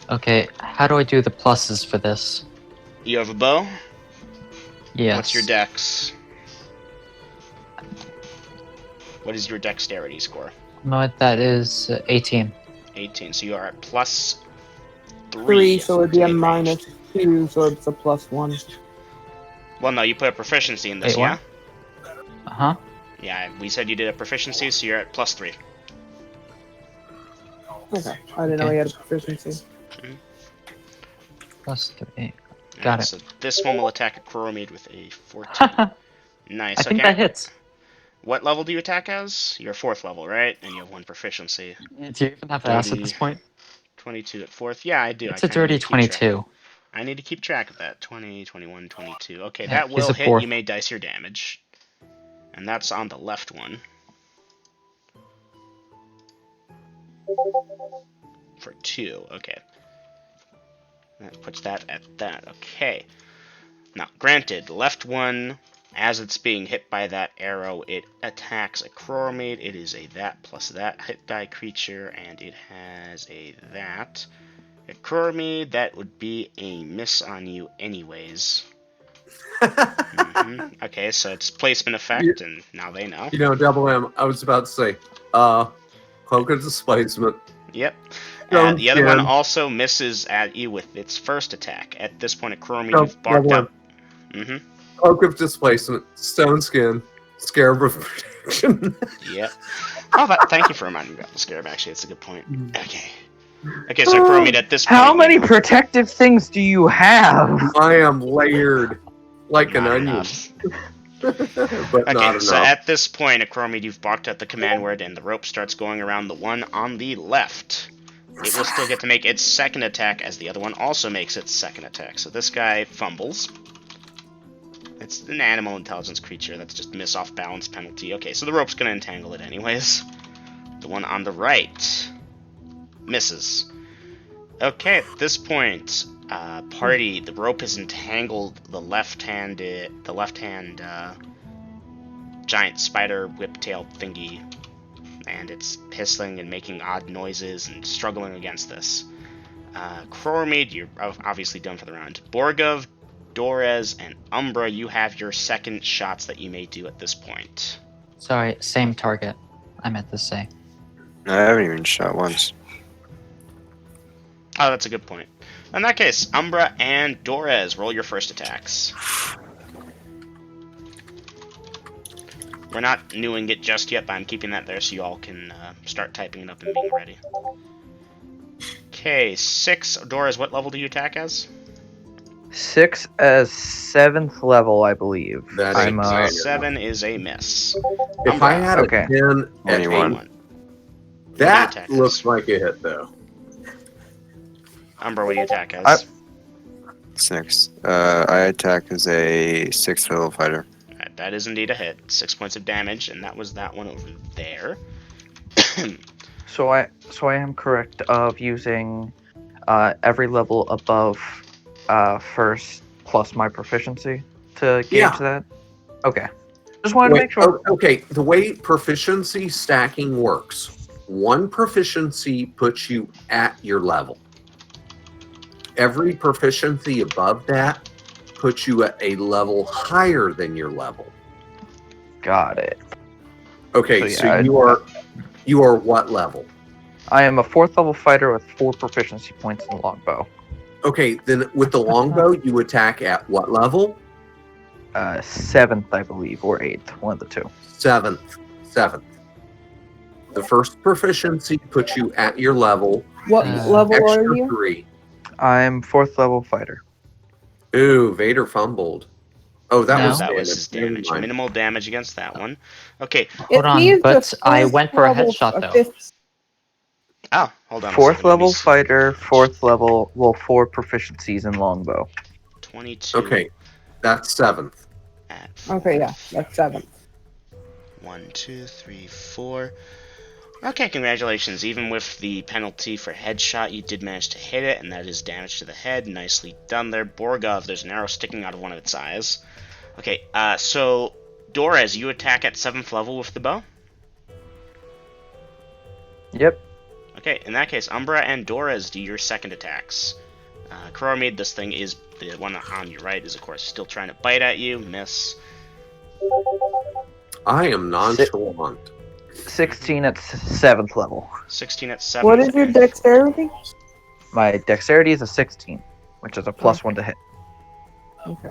okay, how do I do the pluses for this? You have a bow? Yes. What's your dex? What is your dexterity score? No, that is 18. 18. So you are at plus 3. 3, so it'd be to a hit minus ranged. 2, so it's a plus 1. Well, no, you put a proficiency in this, Wait, yeah? what? Uh-huh. Yeah, we said you did a proficiency, so you're at plus 3. Okay, I didn't know Okay. he had a proficiency. Plus 3. Got Alright, it. So this one will attack a Coromede with a 14. I Nice. think Okay. that hits. What level do you attack as? You're 4th level, right? And you have 1 proficiency. Do you even have ass at this point? 22 at 4th. Yeah, I do. It's I a kinda dirty need to keep track. 22. I need to keep track of that. 20, 21, 22. Okay, Yeah, that he's will a hit. 4th. You may dice your damage. And that's on the left one. For 2. Okay. That puts that at that. Okay. Now, granted, left one, as it's being hit by that arrow, it attacks a Coromede. It is a that plus that hit die creature, and it has a that. A Coromede, that would be a miss on you anyways. Okay, so it's placement effect, and now they know. You know, Double M, I was about to say, cloak of displacement. Yep. Stone The other one skin. also misses at you with its first attack. At this point, a Coromede, No, you've barked Double up. Cloak of displacement, stone skin, scarab of protection. Yep. Oh, thank you for reminding me about the scarab, actually. That's a good point. Okay. Okay, so Coromede, at this point... How you many know, protective things do you have? I am layered like an not onion. enough. But not Okay, so enough. at this point, a Coromede, you've barked at the command word, and the rope starts going around the one on the left. It will still get to make its second attack, as the other one also makes its second attack. So this guy fumbles. It's an animal intelligence creature. That's just miss off balance penalty. Okay, so the rope's going to entangle it anyways. The one on the right misses. Okay, at this point, party, the rope has entangled the left hand giant spider whip-tailed thingy, and it's hissing and making odd noises and struggling against this. Coromede, you're obviously done for the round. Borgov, Dorez, and Umbra, you have your second shots that you may do at this point. Sorry, same target. I meant to say. I haven't even shot once. Oh, that's a good point. In that case, Umbra and Dorez, roll your first attacks. We're not newing it just yet, but I'm keeping that there so you all can start typing it up and being ready. Okay, 6. Doras, what level do you attack as? 6 as 7th level, I believe. That I'm ain't 7 is a miss. If I had Okay. a 10 at 21. 8, What do you that attack looks as? like a hit, though. Umbra, what do you attack as? 6. I attack as a 6th level fighter. Alright, that is indeed a hit. 6 points of damage, and that was that one over there. So I am correct of using every level above first plus my proficiency to gauge Yeah. that. Okay. Just wanted to make sure. Okay, the way proficiency stacking works, one proficiency puts you at your level. Every proficiency above that puts you at a level higher than your level. Got it. Okay, So, so yeah, you are what level? I am a 4th level fighter with 4 proficiency points in longbow. Okay, then with the longbow, you attack at what level? 7th, I believe, or 8th, one of the two. Seventh. The first proficiency puts you at your level. What Uh, level are Extra you? 3. I'm 4th level fighter. Ooh, Vader fumbled. Oh, that No. was That was his Never damage. mind. Minimal damage against that one. Okay. Hold on, he's the but I fourth went for a level- headshot, a though. fifth- Oh, hold on. 4th level see. fighter, 4th level, 4 proficiencies in longbow. 22. Okay, that's 7th. At Okay, yeah, that's 7th. 1, 2, 3, 4. Okay, congratulations. Even with the penalty for headshot, you did manage to hit it, and that is damage to the head. Nicely done there. Borgov, there's an arrow sticking out of one of its eyes. Okay, so Doras, you attack at 7th level with the bow? Yep. Okay, in that case, Umbra and Doras do your second attacks. Coromid, this thing is the one on your right, is of course still trying to bite at you. Miss. I am nonchalant. 16 at 7th level. 16 at 7. What is your dexterity? My dexterity is a 16, which is a +1 to hit. Okay.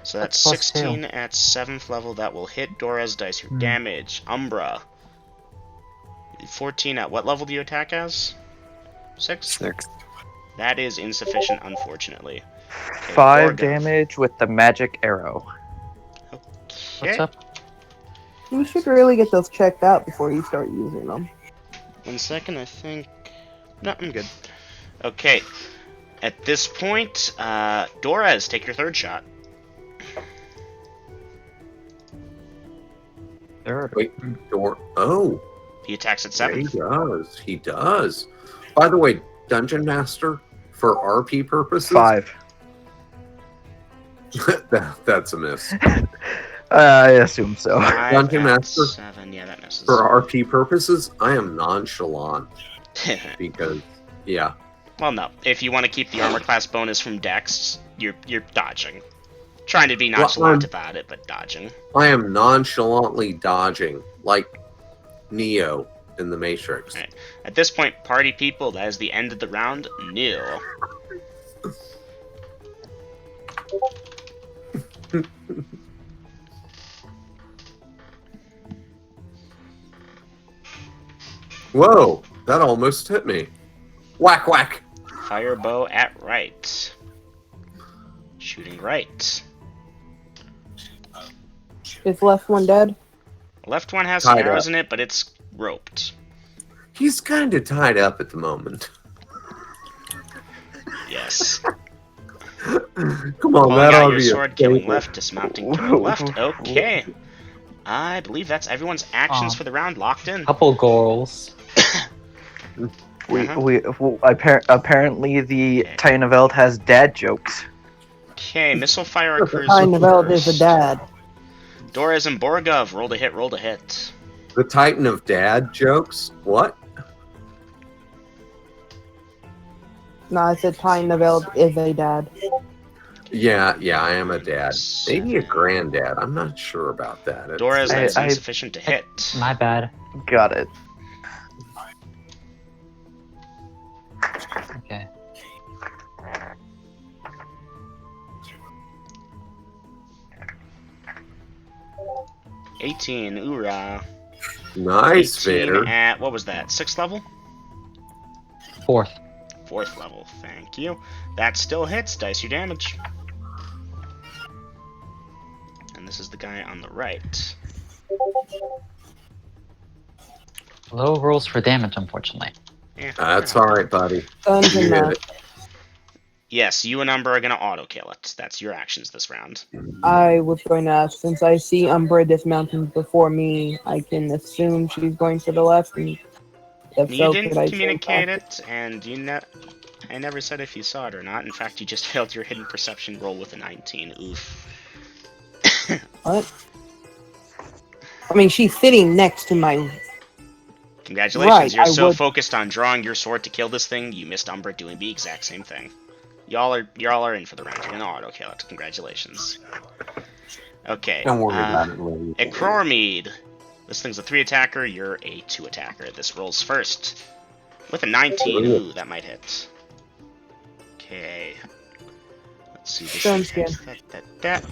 So that's Plus 16 at 7th level. That will hit Doras. Dice your damage. Umbra. 14 at what level do you attack as? 6? 6. That is insufficient, unfortunately. 5 Borgov. damage with the magic arrow. What's Okay. up? You should really get those checked out before you start using them. 1 second, I think. No, I'm good. Okay. At this point, Doras, take your third shot. Third. Wait, oh, He attacks at yeah, 7th. he does. By the way, Dungeon Master, for RP purposes, 5. that's a miss. I assume so. 5 Dungeon at Master. 7. Yeah, that misses. For RP purposes, I am nonchalant because, yeah. Well, no. If you want to keep the armor class bonus from Dex, you're dodging. Trying to be nonchalant about it, but dodging. I am nonchalantly dodging, like Neo in the Matrix. Right. At this point, party people, that is the end of the round. Nil. Whoa, that almost hit me. Whack, whack. Fire bow at right. Shooting right. Is left one dead? Left one has some Tied arrows up. in it, but it's roped. He's kind of tied up at the moment. Yes. Come on, Pulling that out ought to your be a sword, killing staple. left, dismounting, killing left. Okay. I believe that's everyone's actions Aw. for the round locked in. Couple goals. Apparently the Titan of Eld has dad jokes. Okay, missile fire occurs Kind of Eld is a first. dad. Doras and Borgov, roll to hit, roll to hit. The Titan of Dad jokes? What? No, I said Kind of Eld is a dad. Yeah, I am a dad. Maybe a granddad. I'm not sure about that. It's- Doras, that's I- insufficient to hit. My bad. Got it. Okay. 18. Hoorah. Nice, 18 Vader. at, what was that, 6th level? 4th. 4th level. Thank you. That still hits. Dice your damage. And this is the guy on the right. Low rolls for damage, unfortunately. Yeah, That's you're all welcome. right, buddy. Dungeon You hit Master. Yes, you and Umber are going to auto-kill it. That's your actions this round. I was going to ask, since I see Umbra dismounting before me, I can assume she's going to the left. And if You so, didn't could I communicate change it, and I never said if you saw it or not. In fact, you just failed your hidden perception roll with a 19. Oof. What? I mean, she's sitting next to my. Congratulations, Right, you're I so would- focused on drawing your sword to kill this thing, you missed Umbra doing the exact same thing. Y'all are in for the round. You're gonna auto kill it. Congratulations. Okay. Don't worry about it, lady. Ekrormead. This thing's a 3 attacker. You're a 2 attacker. This rolls first with a 19. Ooh, that might hit. Okay. Let's see. This Sounds thing has that.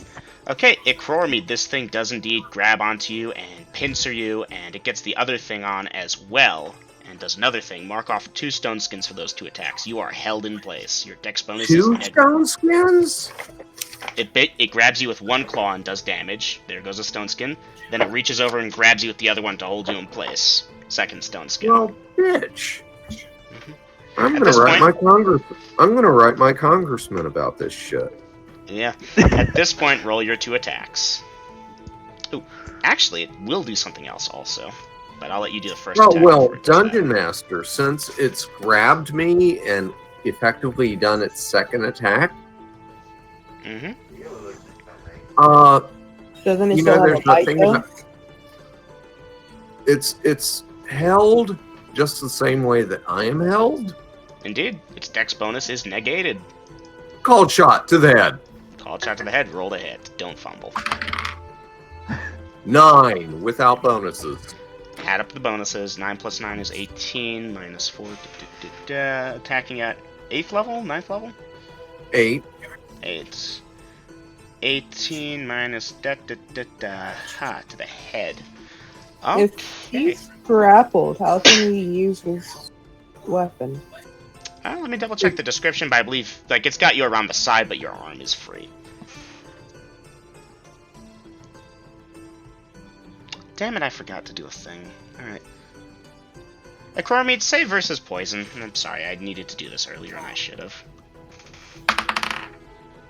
Okay, Ekrormead. This thing does indeed grab onto you and pincer you, and it gets the other thing on as well. And does another thing. Mark off 2 stone skins for those 2 attacks. You are held in place. Your dex bonus is 2 stone skins? It grabs you with 1 claw and does damage. There goes a stone skin. Then it reaches over and grabs you with the other one to hold you in place. Second stone skin. Well, bitch. I'm At gonna this write point- I'm gonna write my congressman about this shit. Yeah. At this point, roll your 2 attacks. Ooh, actually, it will do something else also. But I'll let you do the first Oh attack. well, before it does that. Dungeon Master, since it's grabbed me and effectively done its second attack, Mhm. Doesn't it you still know, have there's a bite nothing though? about it's held just the same way that I am held. Indeed, its dex bonus is negated. Cold shot to the head. Call shot to the head, roll to hit. Don't fumble. 9 without bonuses. Add up the bonuses. 9 plus 9 is 18, minus 4. Attacking at 8th level? 9th level? 8. 8. 18 minus to the head. If Okay. he's grappled, how can he use his weapon? Let me double check the description, but I believe it's got you around the side, but your arm is free. Damn it, I forgot to do a thing. Alright. Ekrormead, save versus poison. I'm sorry, I needed to do this earlier and I should have.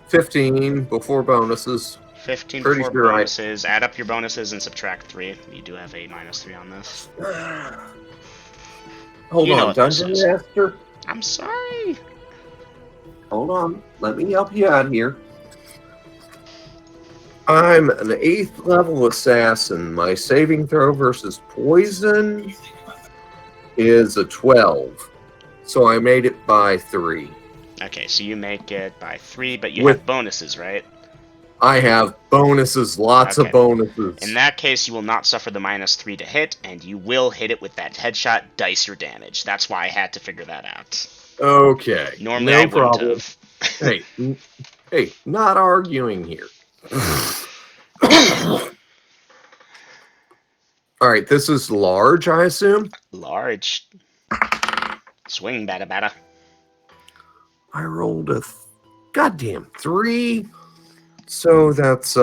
15 before bonuses. 15 Pretty before sure bonuses. Add up your bonuses and subtract 3. You do have a minus 3 on this. Hold You know on, what this Dungeon is. Master. I'm sorry. Hold on. Let me help you out here. I'm an 8th level assassin. My saving throw versus poison is a 12. So I made it by 3. Okay, so you make it by 3, but you With- have bonuses, right? I have bonuses, lots Okay. of bonuses. In that case, you will not suffer the minus 3 to hit, and you will hit it with that headshot, dice your damage. That's why I had to figure that out. Okay. Normally no I wouldn't problem. have. Hey, not arguing here. All right, this is large, I assume. Large. Swing, bada bada. I rolled a goddamn 3. So that's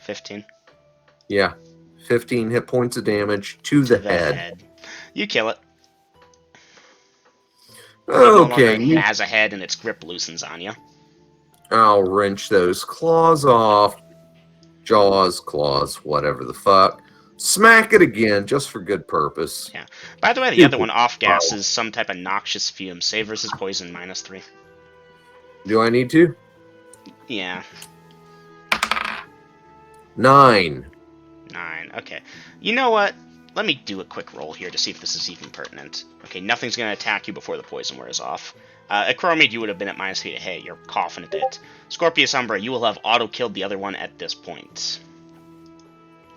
15. yeah, 15 hit points of damage to the head. You kill it. It no Okay, longer has a head, and its grip loosens on you. I'll wrench those claws off. Jaws, claws, whatever the fuck. Smack it again, just for good purpose. Yeah. By the way, the Stupid other one off gas is some type of noxious fume. Save versus poison, minus 3. Do I need to? Yeah. 9. 9. Okay. You know what? Let me do a quick roll here to see if this is even pertinent. Okay, nothing's going to attack you before the poison wears off. At Chromid, you would have been at minus 3 to hit. You're coughing a bit. Scorpius Umbra, you will have auto-killed the other one at this point.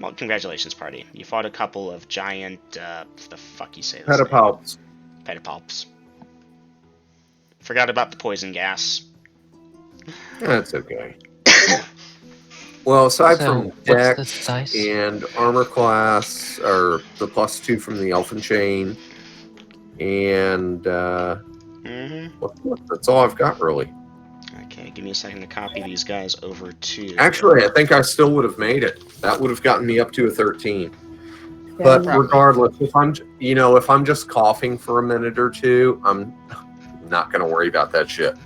Well, congratulations, party. You fought a couple of giant, the fuck you say this name? Pedipalps. Pedipalps. Forgot about the poison gas. That's okay. Well, aside So, from what's dex this dice? and armor class, or the +2 from the Elfin Chain, and that's all I've got really. Okay, give me a second to copy these guys over to. Actually, I think I still would have made it. That would have gotten me up to a 13. Yeah, But we- regardless, if I'm just coughing for a minute or two, I'm not gonna worry about that shit.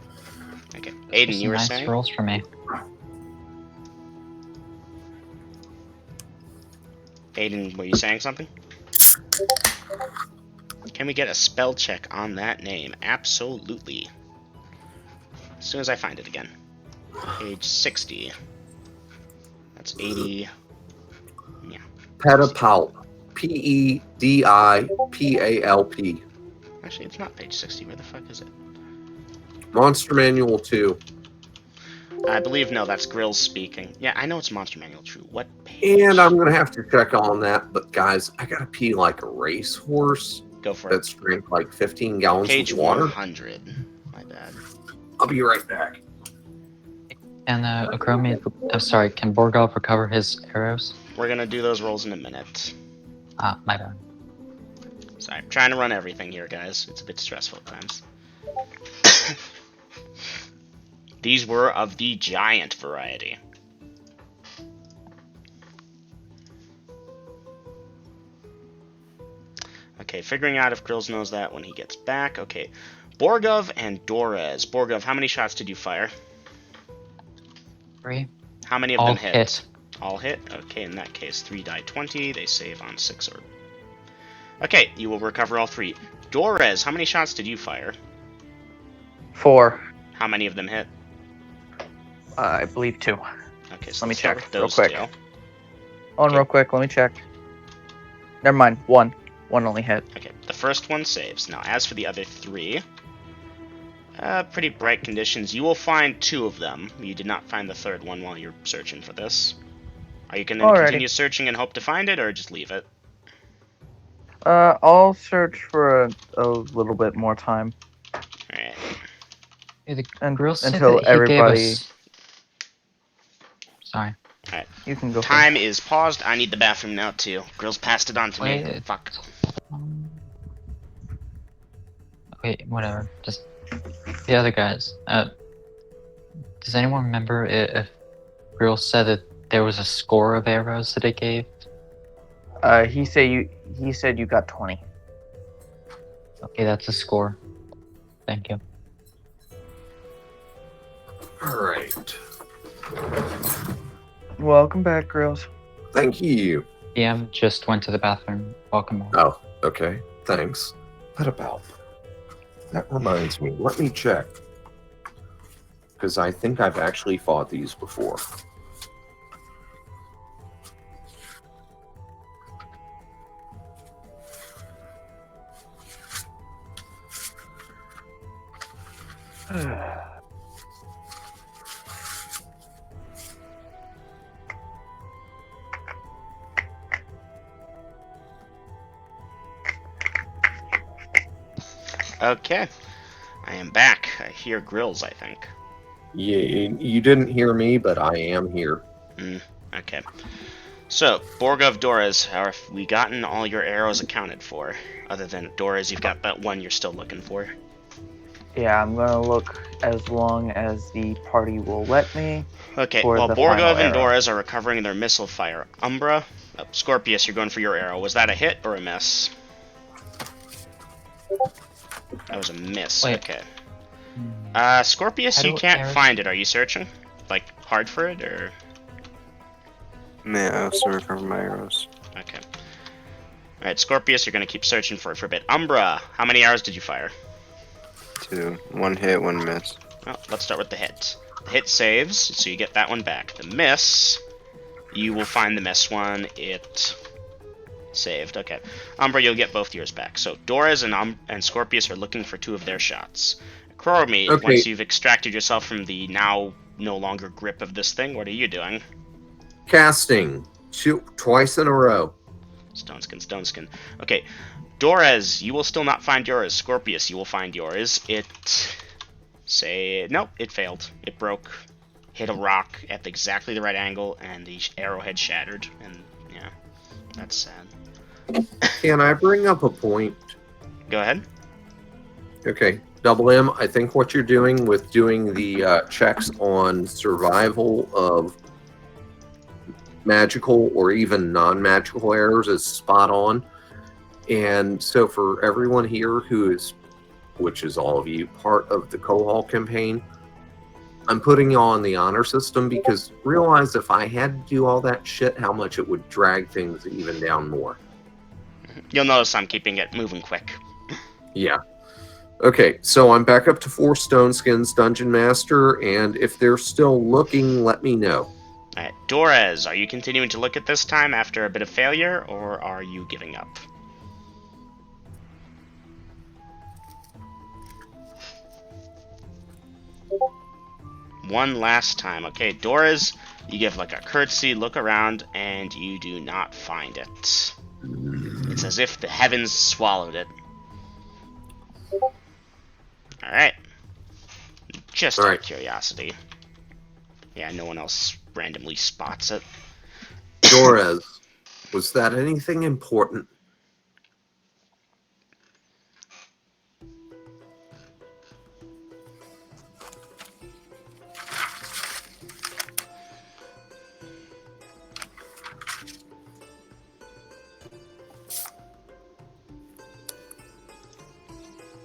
Okay, Those Aiden, some you were nice saying? rolls for me. Aiden, were you saying something? Can we get a spell check on that name? Absolutely. As soon as I find it again. Page 60. That's 80. Yeah. Pedipalp. Pedipalp. Actually, it's not page 60. Where the fuck is it? Monster Manual 2. I believe, no, that's Grills speaking. Yeah, I know it's Monster Manual True. What page? And I'm gonna have to check on that, but guys, I gotta pee like a racehorse Go for it. that's drank like 15 gallons Page of water. 100. My bad. I'll be right back. And can Borgov recover his arrows? We're gonna do those rolls in a minute. Ah, my bad. Sorry, I'm trying to run everything here, guys. It's a bit stressful at times. These were of the giant variety. Okay, figuring out if Grills knows that when he gets back. Okay, Borgov and Dorez. Borgov, how many shots did you fire? 3. How many of All them hit? hit. All hit? Okay, in that case, 3 die 20. They save on 6 or... Okay, you will recover all 3. Dorez, how many shots did you fire? 4. How many of them hit? I believe 2. Okay, so Let me let's start check with real those quick. two. Hold on real quick, let me check. Never mind, 1. 1 only hit. Okay, the first one saves. Now, as for the other 3, pretty bright conditions. You will find 2 of them. You did not find the third one while you're searching for this. Are you going to Alrighty. continue searching and hope to find it, or just leave it? I'll search for a little bit more time. Alright. Hey, the And Grills said until that he gave everybody... us... Sorry. You can go Time is paused. I need the bathroom now, too. Grills passed it on to me. Wait. Fuck. Wait, whatever. Just the other guys. Does anyone remember if Grills said that there was a score of arrows that it gave? He said you got 20. Okay, that's a score. Thank you. All right. Welcome back, girls. Thank you. DM just went to the bathroom. Welcome back. Oh, okay. Thanks. Pedipalp. That reminds me. Let me check. Because I think I've actually fought these before. Okay. I am back. I hear Grills, I think. Yeah, you didn't hear me, but I am here. Okay. So, Borgov Dorez, how have we gotten all your arrows accounted for? Other than Dorez, you've got that one you're still looking for. Yeah, I'm gonna look as long as the party will let me. Okay, For while the Borgov final and arrow. Dorez are recovering their missile fire, Umbra, Scorpius, you're going for your arrow. Was that a hit or a miss? That was a miss. Wait. Okay. Scorpius, How you do can't arrows- find it. Are you searching? Like, hard for it, or...? Yeah, I also recover my arrows. Okay. Alright, Scorpius, you're gonna keep searching for it for a bit. Umbra, how many arrows did you fire? 2. 1 hit, 1 miss. Well, let's start with the hit. The hit saves, so you get that one back. The miss, you will find the miss one. It saved. Okay. Umbra, you'll get both yours back. So Dorez and Scorpius are looking for 2 of their shots. Chromie, Okay. once you've extracted yourself from the now no longer grip of this thing, what are you doing? Casting. Twice in a row. Stoneskin. Okay. Dorez, you will still not find yours. Scorpius, you will find yours. Nope, it failed. It broke. hit a rock at exactly the right angle, and the arrowhead shattered. And yeah, that's sad. Can I bring up a point? Go ahead. Okay, Double M, I think what you're doing with doing the checks on survival of magical or even non-magical errors is spot on. And so for everyone here who is, which is all of you, part of the Kohal campaign, I'm putting you on the honor system because realize if I had to do all that shit, how much it would drag things even down more. You'll notice I'm keeping it moving quick. Yeah. Okay, so I'm back up to 4 stone skins, Dungeon Master, and if they're still looking, let me know. Alright, Dorez, are you continuing to look at this time after a bit of failure, or are you giving up? One last time. Okay, Dorez, you give like a curtsy, look around, and you do not find it. It's as if the heavens swallowed it. Alright. Just out of curiosity. Yeah, no one else randomly spots it. Dorez, was that anything important?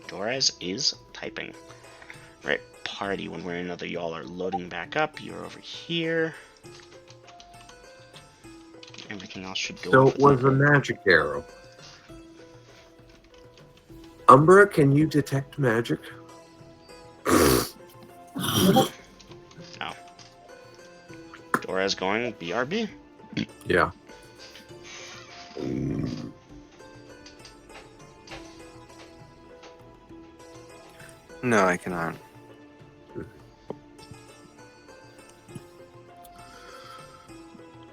Dorez is typing. Right, party, one way or another, y'all are loading back up. You're over here. Everything else should go So off it was a magic arrow. Umbra, can you detect magic? Oh. Dorez going BRB? Yeah. No, I cannot.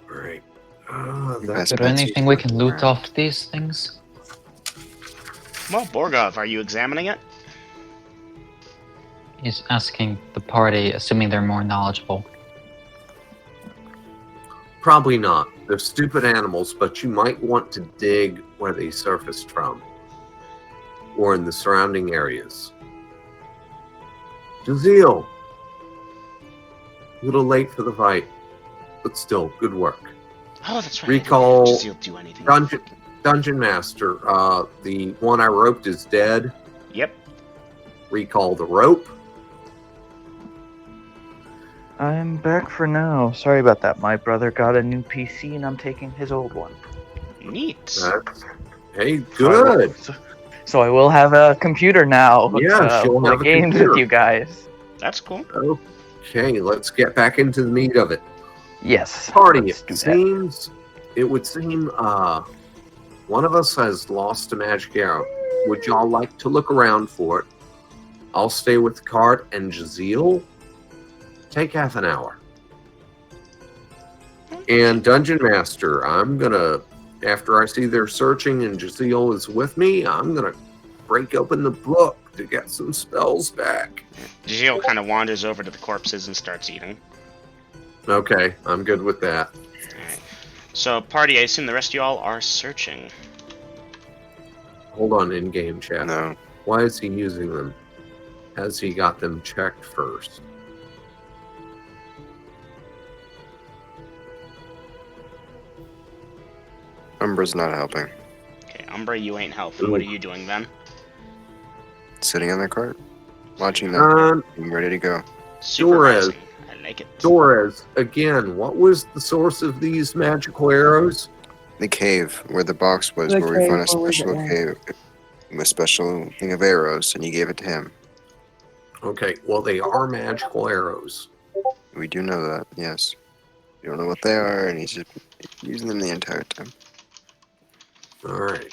Right. That's Is there anything we can loot off these things? Well, Borgov, are you examining it? He's asking the party, assuming they're more knowledgeable. Probably not. They're stupid animals, but you might want to dig where they surfaced from. Or in the surrounding areas. Jazeel! A little late for the fight, but still, good work. Oh, that's right. Recall Jazeel do anything. Dungeon Master. The one I roped is dead. Yep. Recall the rope. I'm back for now. Sorry about that. My brother got a new PC and I'm taking his old one. Neat. Hey, good. So I will have a computer now. Yeah, she'll play have a games computer. with you guys. That's cool. Okay, let's get back into the meat of it. Yes. Party, let's do it that. seems. It would seem one of us has lost a magic arrow. Would y'all like to look around for it? I'll stay with the cart, and Jazeel, take half an hour. And Dungeon Master, I'm gonna, after I see they're searching and Jazeel is with me, I'm gonna break open the book to get some spells back. Jazeel kind of wanders over to the corpses and starts eating. Okay, I'm good with that. Alright. So, party, I assume the rest of y'all are searching. Hold on, in-game chat. No. Why is he using them? Has he got them checked first? Umbra's not helping. Okay, Umbra, you ain't helping. What are you doing then? Sitting on the cart, watching them. I'm ready to go. Supervising. I like it. Dorez, again, what was the source of these magical arrows? The cave where the box was, The where we found a cave, where was special it? cave, a special thing of arrows, and you gave it to him. Okay, well, they are magical arrows. We do know that, yes. We don't know what they are, and he's just using them the entire time. All right.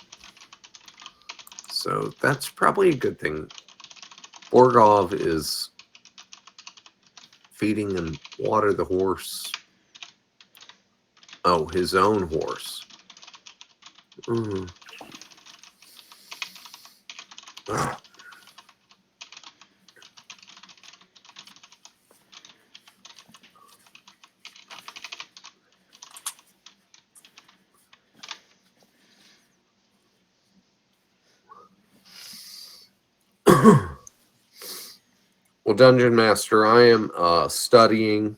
So that's probably a good thing. Borgov is feeding and water the horse. Oh, his own horse. Mm. Ah. Well, Dungeon Master, I am studying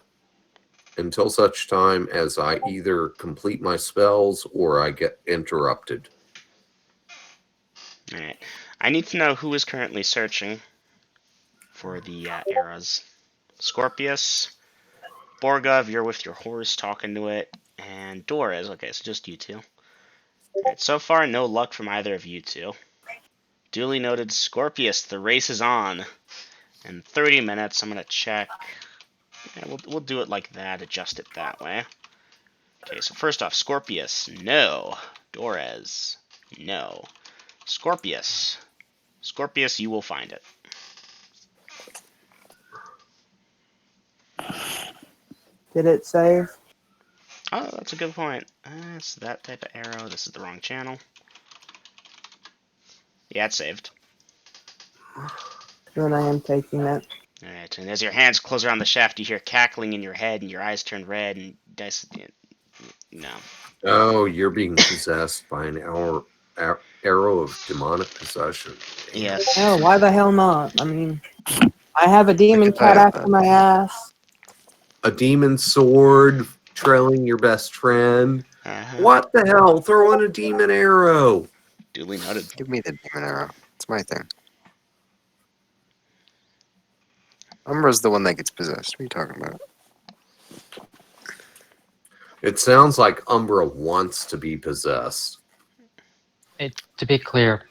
until such time as I either complete my spells or I get interrupted. Alright. I need to know who is currently searching for the arrows. Scorpius, Borgov, you're with your horse talking to it, and Doris. Okay, so just you two. Alright, so far, no luck from either of you two. Duly noted, Scorpius, the race is on. In 30 minutes, I'm gonna check. Yeah, we'll do it like that, adjust it that way. Okay, so first off, Scorpius, no. Doris, no. Scorpius. Scorpius, you will find it. Did it save? Oh, that's a good point. It's that type of arrow. This is the wrong channel. Yeah, it's saved. Then I am taking it. Alright, and as your hands close around the shaft, you hear cackling in your head, and your eyes turn red, and dice. No. Oh, you're being possessed by an arrow of demonic possession. Yes. Oh, why the hell not? I mean, I have a demon Look at cat that. after my ass. A demon sword trailing your best friend. Uh-huh. What the hell? Throw in a demon arrow. Duly noted. Give me the demon arrow. It's my thing. Umbra's the one that gets possessed. What are you talking about? It sounds like Umbra wants to be possessed. To be clear,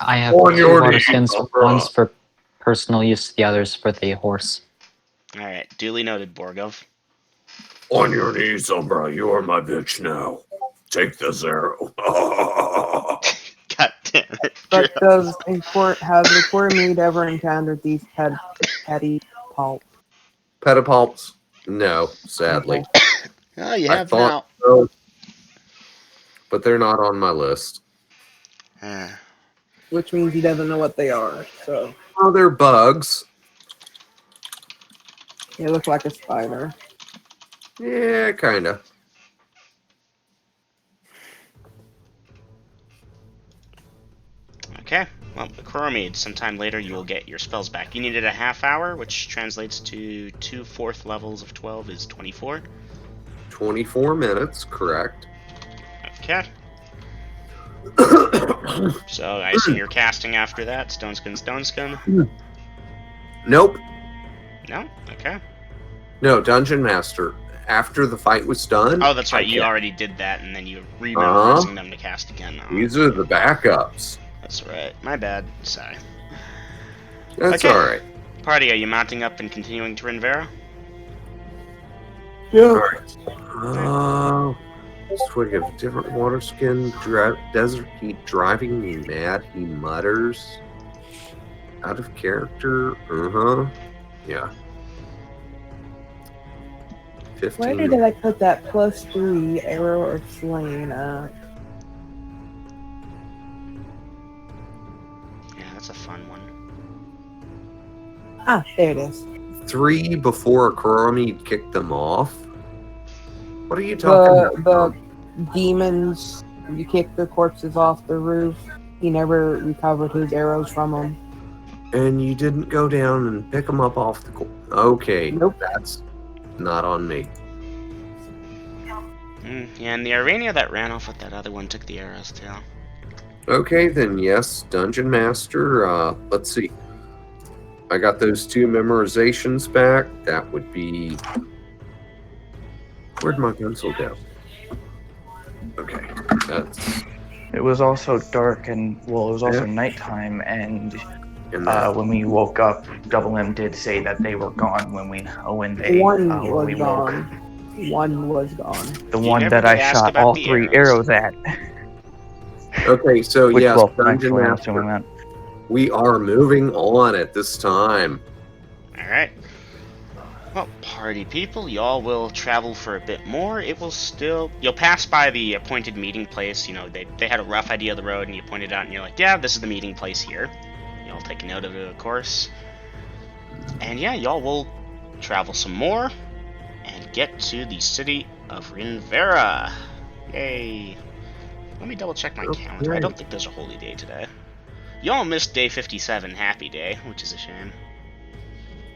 I have On 2 your water knees, skins, Umbra. one's for personal use, the other's for the horse. Alright, duly noted, Borgov. On your knees, Umbra. You are my bitch now. Take this arrow. God damn it. But has the core mead ever encountered these petty pulp? Pedipalps? No, sadly. Oh, you I have thought so, but they're not on my list. now. Which means he doesn't know what they are. So Oh, they're bugs. they look like a spider. Yeah, kinda. Okay. Well, Chromede, sometime later you will get your spells back. You needed a half hour, which translates to 2 4th levels of 12 is 24. 24 minutes, correct. Okay. So I assume you're casting after that. Stoneskin. Nope. No? Okay. No, Dungeon Master. After the fight was done. Oh, that's right. I You can't- already did that, and then you rememorizing them to cast again. Oh, These are the backups. that's right. My bad. Sorry. That's Okay. alright. Party, are you mounting up and continuing to Rinvera? Yeah. Alright. Swig of different water skin, desert heat driving me mad, he mutters. Out of character. Yeah. 15. Where did I put that +3 arrow or slaying at? Yeah, that's a fun one. Ah, there it is. 3 before Kurami kicked them off? What are you talking about? The demons, you kick the corpses off the roof. He never recovered his arrows from them. And you didn't go down and pick them up off the... Okay, Nope. that's not on me. Yeah, and the Arania that ran off with that other one took the arrows too. Okay, then yes, Dungeon Master. Let's see. I got those 2 memorizations back. That would be... Where'd my pencil go? Okay, that's... It was also dark and, well, it was also Yeah. nighttime, and in that. when we woke up, Double M did say that they were gone when they One when was we woke. gone. One was gone. The You one never that I did ask shot about all the 3 arrows. arrows at. Okay, so Which, yes, well, Dungeon actually, I'm assuming Master. that. We are moving on at this time. Alright. Well, party people, y'all will travel for a bit more. It will still... You'll pass by the appointed meeting place. You know, they had a rough idea of the road, and you pointed out, and you're like, yeah, this is the meeting place here. Y'all take note of it, of course. And yeah, y'all will travel some more and get to the city of Rinvera. Yay. Let me double check my calendar. I don't think there's a holy day today. Y'all missed day 57, Happy Day, which is a shame.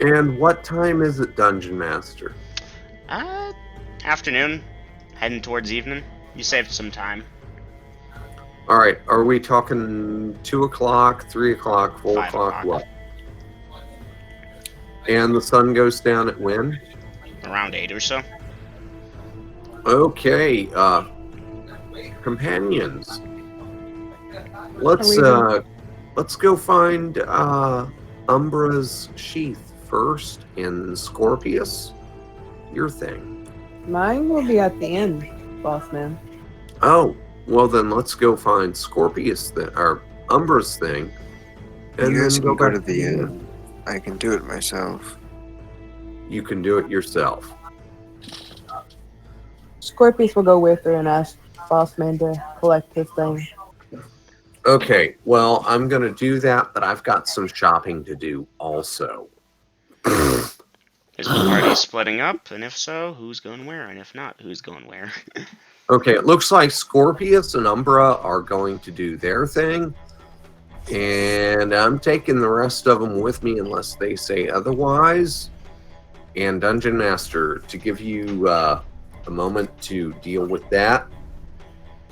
And what time is it, Dungeon Master? Afternoon, heading towards evening. You saved some time. All right, are we talking 2 o'clock, 3 o'clock, 4 5 o'clock, o'clock. what? And the sun goes down at when? Around 8 or so. Okay, companions. Let's go find Umbra's sheath first in Scorpius. Your thing. Mine will be at the end, boss man. Oh, well then let's go find Scorpius or Umbra's thing. And You guys then can go back to the inn. I can do it myself. You can do it yourself. Scorpius will go with her and ask boss man to collect his thing. Okay, well, I'm going to do that, but I've got some shopping to do also. Is the party splitting up? And if so, who's going where? And if not, who's going where? Okay, it looks like Scorpius and Umbra are going to do their thing. And I'm taking the rest of them with me unless they say otherwise. And Dungeon Master, to give you a moment to deal with that.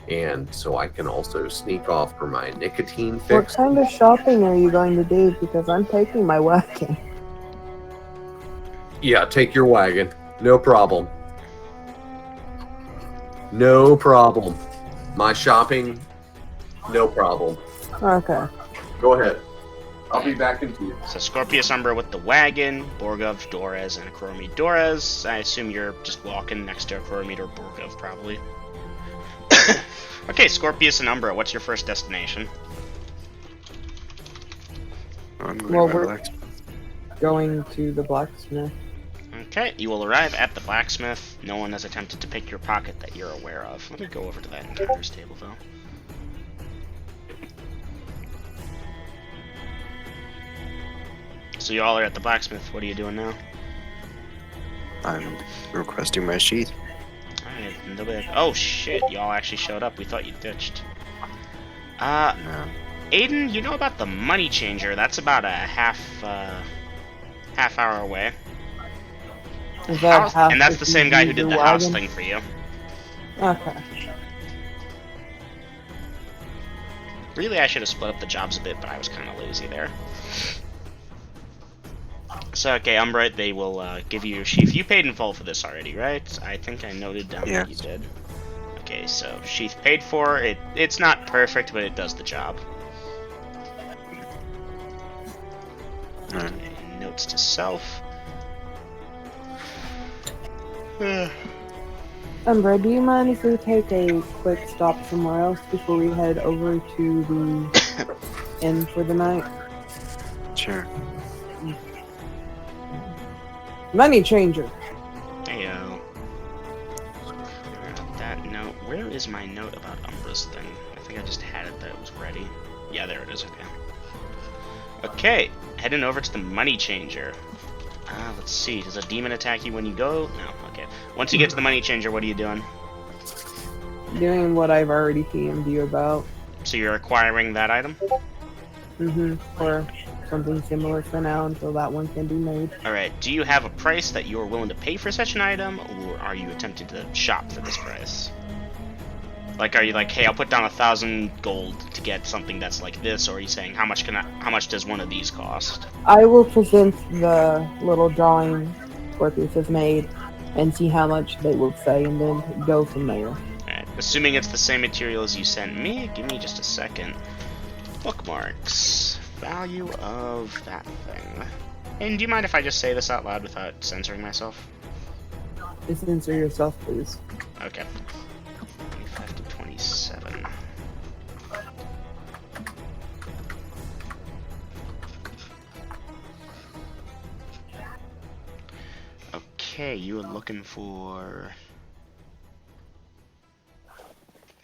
And so I can also sneak off for my nicotine What fix. kind of shopping are you going to do? Because I'm taking my wagon. Yeah, take your wagon. No problem. No problem. My shopping, no problem. Okay. Go ahead. I'll be back in 2. So Scorpius Umbra with the wagon, Borgov, Dorez, and Akromid Dorez. I assume you're just walking next to Akromid or Borgov, probably. Okay, Scorpius and Umbra, what's your first destination? I'm going Well, to we're relax. going to the blacksmith. Okay, you will arrive at the blacksmith. No one has attempted to pick your pocket that you're aware of. Let me go over to that encounters table, though. So you all are at the blacksmith. What are you doing now? I'm requesting my sheath. Alright, nobody... Oh shit, y'all actually showed up. We thought you ditched. No. Aiden, you know about the money changer. That's about a half hour away. Is that half And that's the if same you guy who use did your the house wagon? thing for you. Okay. Really, I should have split up the jobs a bit, but I was kind of lazy there. So, okay, Umbra, they will give you your sheath. You paid in full for this already, right? I think I noted down that you Yes. did. Okay, so sheath paid for. It's not perfect, but it does the job. Alright. And notes to self. Umbra, do you mind if we take a quick stop somewhere else before we head over to the inn for the night? Sure. Money changer. Heyo. That note. Where is my note about Umbra's thing? I think I just had it that it was ready. Yeah, there it is. Okay. Okay, heading over to the money changer. Let's see. Does a demon attack you when you go? No. Okay. Once you get to the money changer, what are you doing? Doing what I've already PM'd you about. So you're acquiring that item? Or something similar for now until that one can be made. Alright, do you have a price that you're willing to pay for such an item, or are you attempting to shop for this price? Like, are you like, hey, I'll put down 1,000 gold to get something that's like this, or are you saying, how much does one of these cost? I will present the little drawing Scorpius has made and see how much they will say and then go from there. Alright, assuming it's the same material as you sent me, give me just a second. Bookmarks. Value of that thing. And do you mind if I just say this out loud without censoring myself? Just censor yourself, please. Okay. 25 to 27. Okay, you are looking for...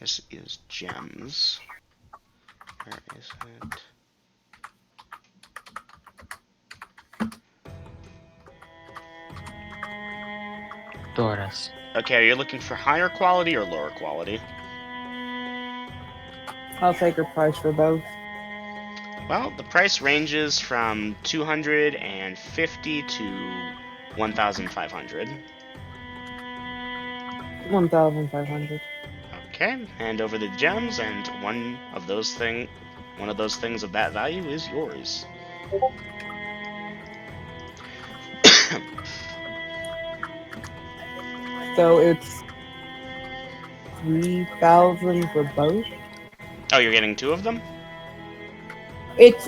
This is gems. Where is it? Doris. Okay, are you looking for higher quality or lower quality? I'll take a price for both. Well, the price ranges from 250 to 1,500. 1,500. Okay, hand over the gems, and one of those things of that value is yours. So it's 3,000 for both. Oh, you're getting two of them? It's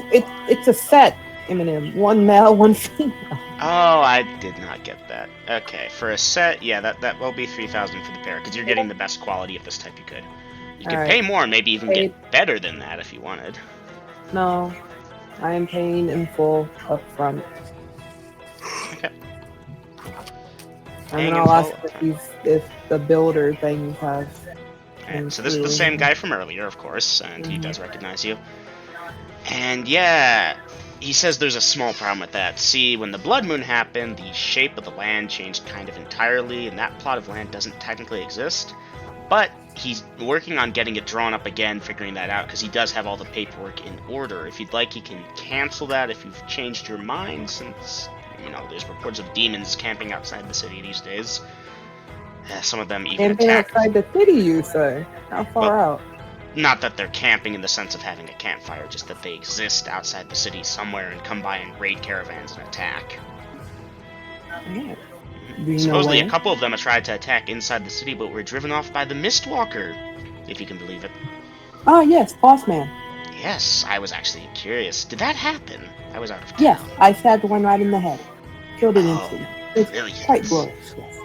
a set, Eminem. One male, one female. Oh, I did not get that. Okay, for a set, yeah, that will be 3,000 for the pair, because you're getting the best quality of this type you could. You could Alright. pay more and maybe even Paid. get better than that if you wanted. No, I am paying in full up front. Okay. And Paying then in I'll ask full. if the builder thing has. Alright, so this is the same guy from earlier, of course, and he does recognize you. And yeah, he says there's a small problem with that. See, when the Blood Moon happened, the shape of the land changed kind of entirely, and that plot of land doesn't technically exist. But he's working on getting it drawn up again, figuring that out, because he does have all the paperwork in order. If you'd like, he can cancel that if you've changed your mind, since, you know, there's reports of demons camping outside the city these days. Some of them even Camping attack. outside the city, you say? How far out? Not that they're camping in the sense of having a campfire, just that they exist outside the city somewhere and come by and raid caravans and attack. Yeah. Do you know Supposedly, a where? couple of them have tried to attack inside the city, but were driven off by the Mistwalker, if you can believe it. Oh yes, Boss Man. Yes, I was actually curious. Did that happen? I was out of town. Yes, I stabbed one right in the head. Killed it Oh, instantly. It's brilliant. quite glorious. Yes.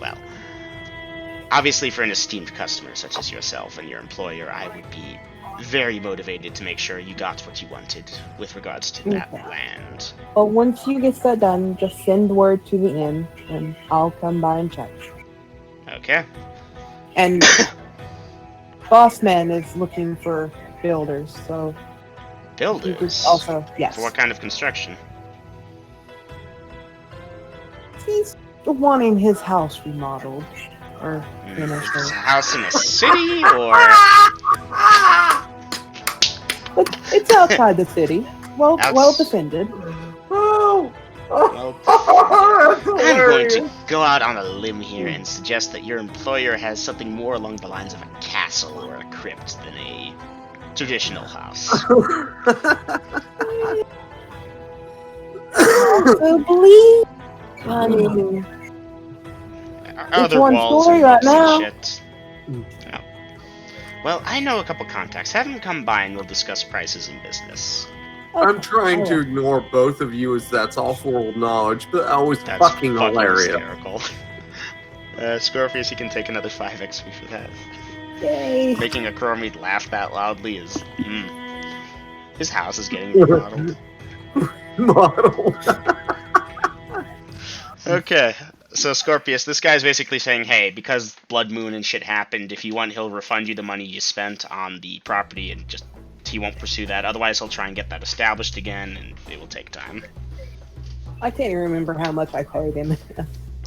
Well, obviously for an esteemed customer such as yourself and your employer, I would be very motivated to make sure you got what you wanted with regards to that Okay. land. But once you get that done, just send word to the inn, and I'll come by and check. Okay. And Boss Man is looking for builders, so you could Builders. also yes. For what kind of construction? He's wanting his house remodeled or Is finished. this a house in a city, or... But it's outside the city. Well defended. Oh! Well, That's I'm going to hilarious. go out on a limb here and suggest that your employer has something more along the lines of a castle or a crypt than a traditional house. Possibly. I mean, Other one walls story and right nooks and now. shit. Oh. Well, I know a couple contacts. Have them come by and we'll discuss prices and business. I'm trying to ignore both of you as that's awful knowledge, but that was That's fucking hilarious. hysterical. Scorpius, you can take another 5 XP for that. Yay. Making a Chromite laugh that loudly is... His house is getting remodeled. Model. Okay, so Scorpius, this guy's basically saying, hey, because Blood Moon and shit happened, if you want, he'll refund you the money you spent on the property, and just he won't pursue that. Otherwise, he'll try and get that established again, and it will take time. I can't even remember how much I paid him.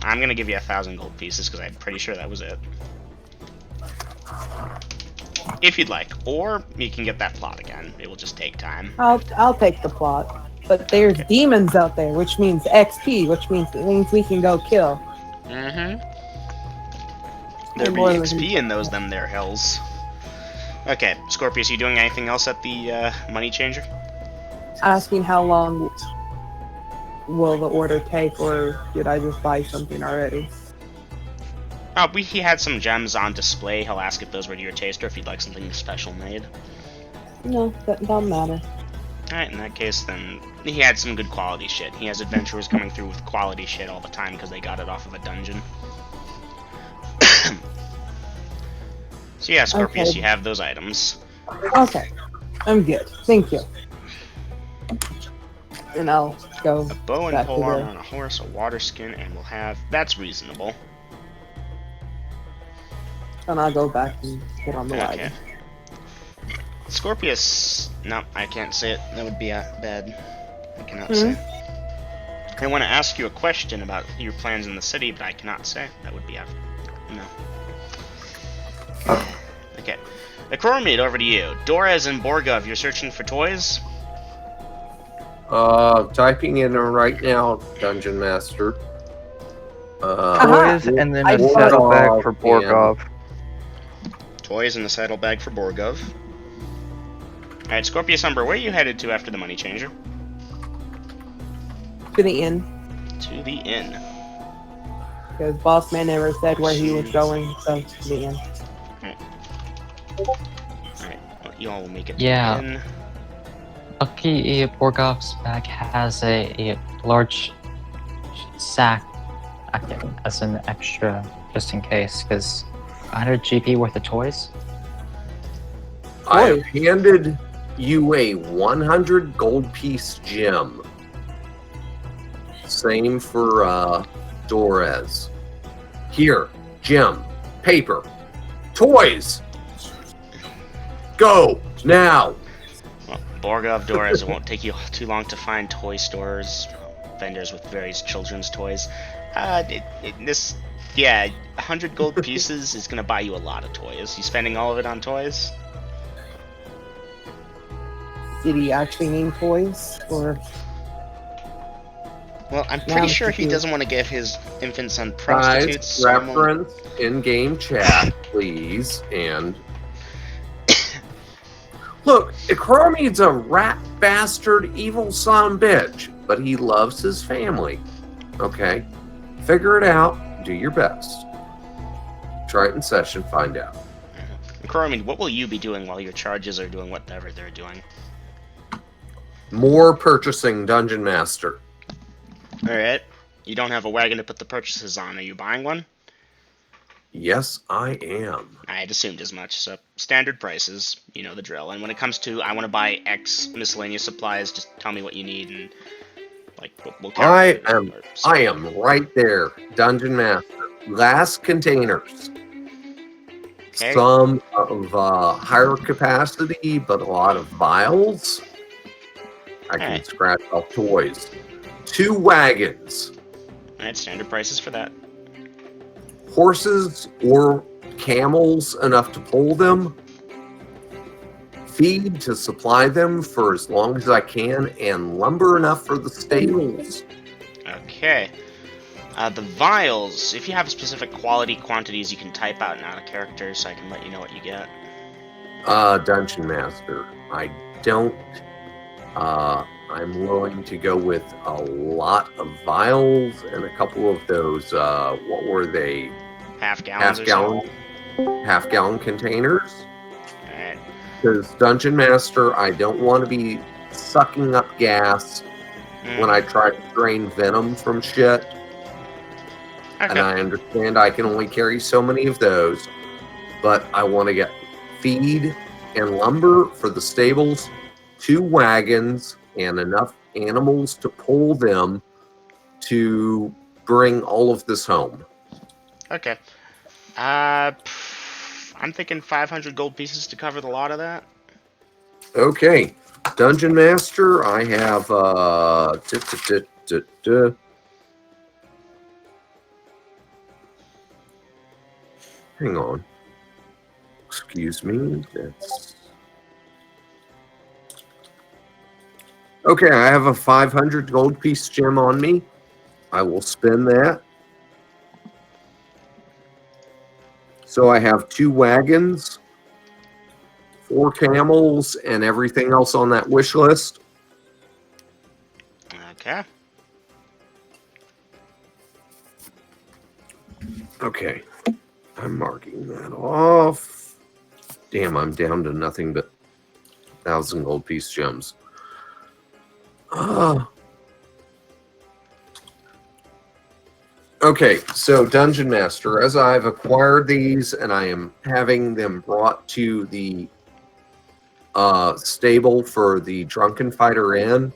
I'm gonna give you 1,000 gold pieces because I'm pretty sure that was it. If you'd like, or you can get that plot again. It will just take time. I'll take the plot. But there's demons out there, which means XP, which means it means we can go kill. There'll be more than- XP in those them there hills. Okay, Scorpius, you doing anything else at the money changer? Asking how long will the order take, or did I just buy something already? He had some gems on display. He'll ask if those were to your taste or if you'd like something special made. No, that don't matter. Alright, in that case, then he had some good quality shit. He has adventurers coming through with quality shit all the time because they got it off of a dungeon. So yeah, Scorpius, Okay. you have those items. Okay, I'm good. Thank you. And I'll go. A bow and back pole to armor the- on a horse, a water skin, and we'll have... That's reasonable. And I'll go back and get on the Okay. wagon. Scorpius... No, I can't say it. That would be bad. I cannot say. I want to ask you a question about your plans in the city, but I cannot say. That would be no. Okay. The Chromite, over to you. Doras and Borgov, you're searching for toys? Typing in right now, Dungeon Master. Toys and then I a bought- saddlebag for Borgov Borgov. Toys in the saddlebag for Borgov. Alright, Scorpius Umber, where are you headed to after the money changer? To the inn. To the inn. Because boss man never said where he was going, so to the inn. Alright, well, you all will make it to Yeah. the inn. Lucky Borgov's bag has a large sack as an extra, just in case, because 100 GP worth of toys. I have handed you a 100 gold piece gem. Same for Dorez. Here, gem, paper, toys. Go now. Well, Borgov Doras, it won't take you too long to find toy stores, vendors with various children's toys. 100 gold pieces is gonna buy you a lot of toys. You spending all of it on toys? Did he actually name toys? Or Well, I'm Now pretty I'm sure he confused. doesn't want to give his infant son prostitutes. Guys, so I'm only- reference in-game chat, please. And look, Ikromi's a rat bastard, evil son bitch, but he loves his family. Okay, figure it out. Do your best. Try it in session. Find out. Coromine, what will you be doing while your charges are doing whatever they're doing? More purchasing, Dungeon Master. Alright. You don't have a wagon to put the purchases on. Are you buying one? Yes, I am. I had assumed as much. So, standard prices. You know the drill. And when it comes to, I want to buy X miscellaneous supplies, just tell me what you need and, like, we'll calculate it or so. I am right there, Dungeon Master. Glass containers. Okay. Some of higher capacity, but a lot of vials. I can Alright. scratch off toys. 2 wagons. Alright, standard prices for that. Horses or camels enough to pull them. Feed to supply them for as long as I can, and lumber enough for the stables. Okay. The vials, if you have specific quality quantities, you can type out and out of character so I can let you know what you get. Dungeon Master, I don't. I'm willing to go with a lot of vials and a couple of those. What were they? Half gallons or so. Half gallon containers. Alright. Because Dungeon Master, I don't want to be sucking up gas when I try to drain venom from shit. And Okay. I understand I can only carry so many of those, but I want to get feed and lumber for the stables, 2 wagons, and enough animals to pull them to bring all of this home. Okay. I'm thinking 500 gold pieces to cover the lot of that. Okay, Dungeon Master, I have hang on. Excuse me. That's okay. I have a 500 gold piece gem on me. I will spend that. So I have 2 wagons, 4 camels, and everything else on that wish list. Okay. Okay. I'm marking that off. Damn, I'm down to nothing but 1,000 gold piece gems. Okay, so Dungeon Master, as I've acquired these and I am having them brought to the stable for the Drunken Fighter Inn,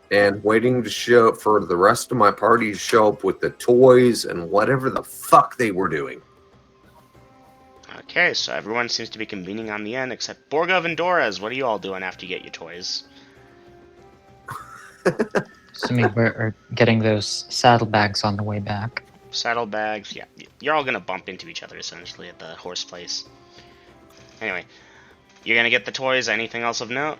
and waiting to show for the rest of my party to show up with the toys and whatever the fuck they were doing. Okay, so everyone seems to be convening on the end except Borgov and Doras. What are you all doing after you get your toys? Assuming we're getting those saddlebags on the way back. Saddlebags, yeah. You're all gonna bump into each other essentially at the horse place. Anyway, you're gonna get the toys. Anything else of note?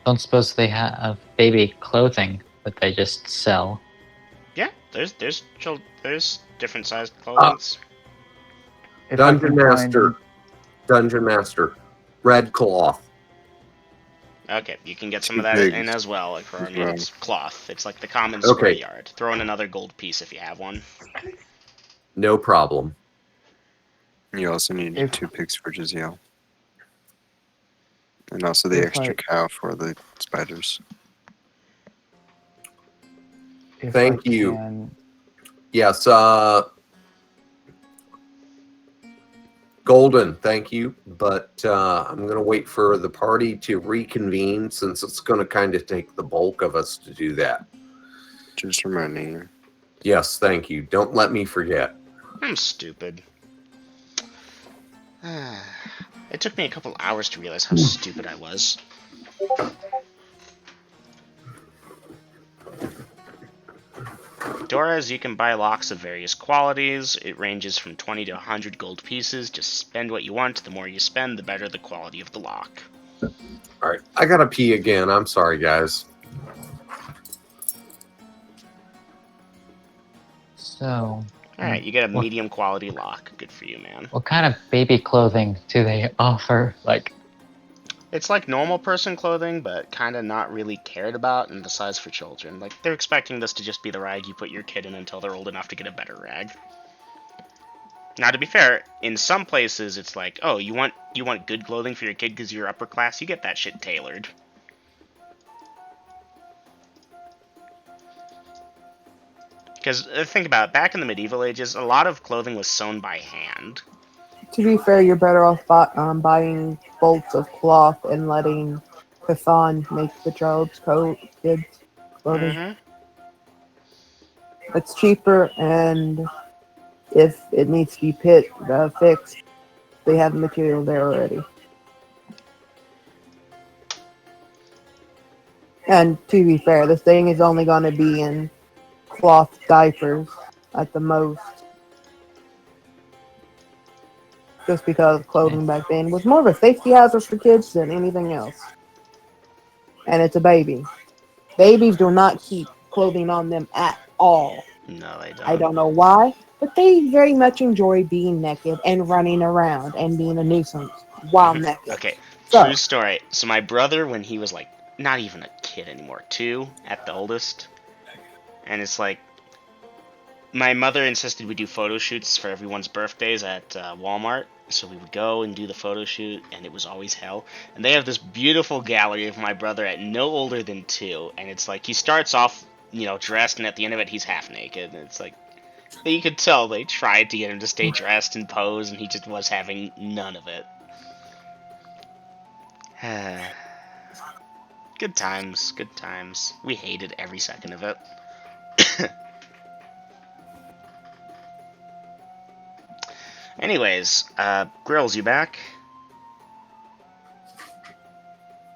don't suppose they have baby clothing that they just sell? Yeah, there's different sized clothings. If I Dungeon can find Master. Dungeon Master. Red cloth. Okay, you can get some Two of that pigs in as well. Like, I as mean, well. it's cloth. It's like the common square Okay. yard. Throw in another gold piece if you have one. No problem. You also need If- 2 pigs for Jaziel. And also the If extra I- cow for the spiders. if Thank I you. can- Yes, Golden, thank you. But I'm going to wait for the party to reconvene since it's going to kind of take the bulk of us to do that. Just reminding you. Yes, thank you. Don't let me forget. I'm stupid. It took me a couple hours to realize how stupid I was. Doras, you can buy locks of various qualities. It ranges from 20 to 100 gold pieces. Just spend what you want. The more you spend, the better the quality of the lock. All right, I got to pee again. I'm sorry, guys. So, Alright, you get a What- medium quality lock. Good for you, man. what kind of baby clothing do they offer? Like, It's like normal person clothing, but kind of not really cared about and the size for children. Like, they're expecting this to just be the rag you put your kid in until they're old enough to get a better rag. Now, to be fair, in some places it's like, oh, you want good clothing for your kid because you're upper class, you get that shit tailored. Because think about it, back in the medieval ages, a lot of clothing was sewn by hand. To be fair, you're better off buying bolts of cloth and letting Pathan make the child's kids' clothing. Mm-hmm. It's cheaper, and if it needs to be fixed, they have the material there already. And to be fair, this thing is only going to be in cloth diapers at the most. Just because clothing back then was more of a safety hazard for kids than anything else. And it's a baby. Babies do not keep clothing on them at all. No, they don't. I don't know why, but they very much enjoy being naked and running around and being a nuisance while naked. Okay, So- true story. So my brother, when he was like, not even a kid anymore, 2 at the oldest, and it's like, my mother insisted we do photo shoots for everyone's birthdays at Walmart, so we would go and do the photo shoot, and it was always hell. And they have this beautiful gallery of my brother at no older than 2, and it's like, he starts off, dressed, and at the end of it, he's half naked, and it's like, you could tell they tried to get him to stay dressed and pose, and he just was having none of it. Good times, good times. We hated every second of it. Anyways, Grills, you back?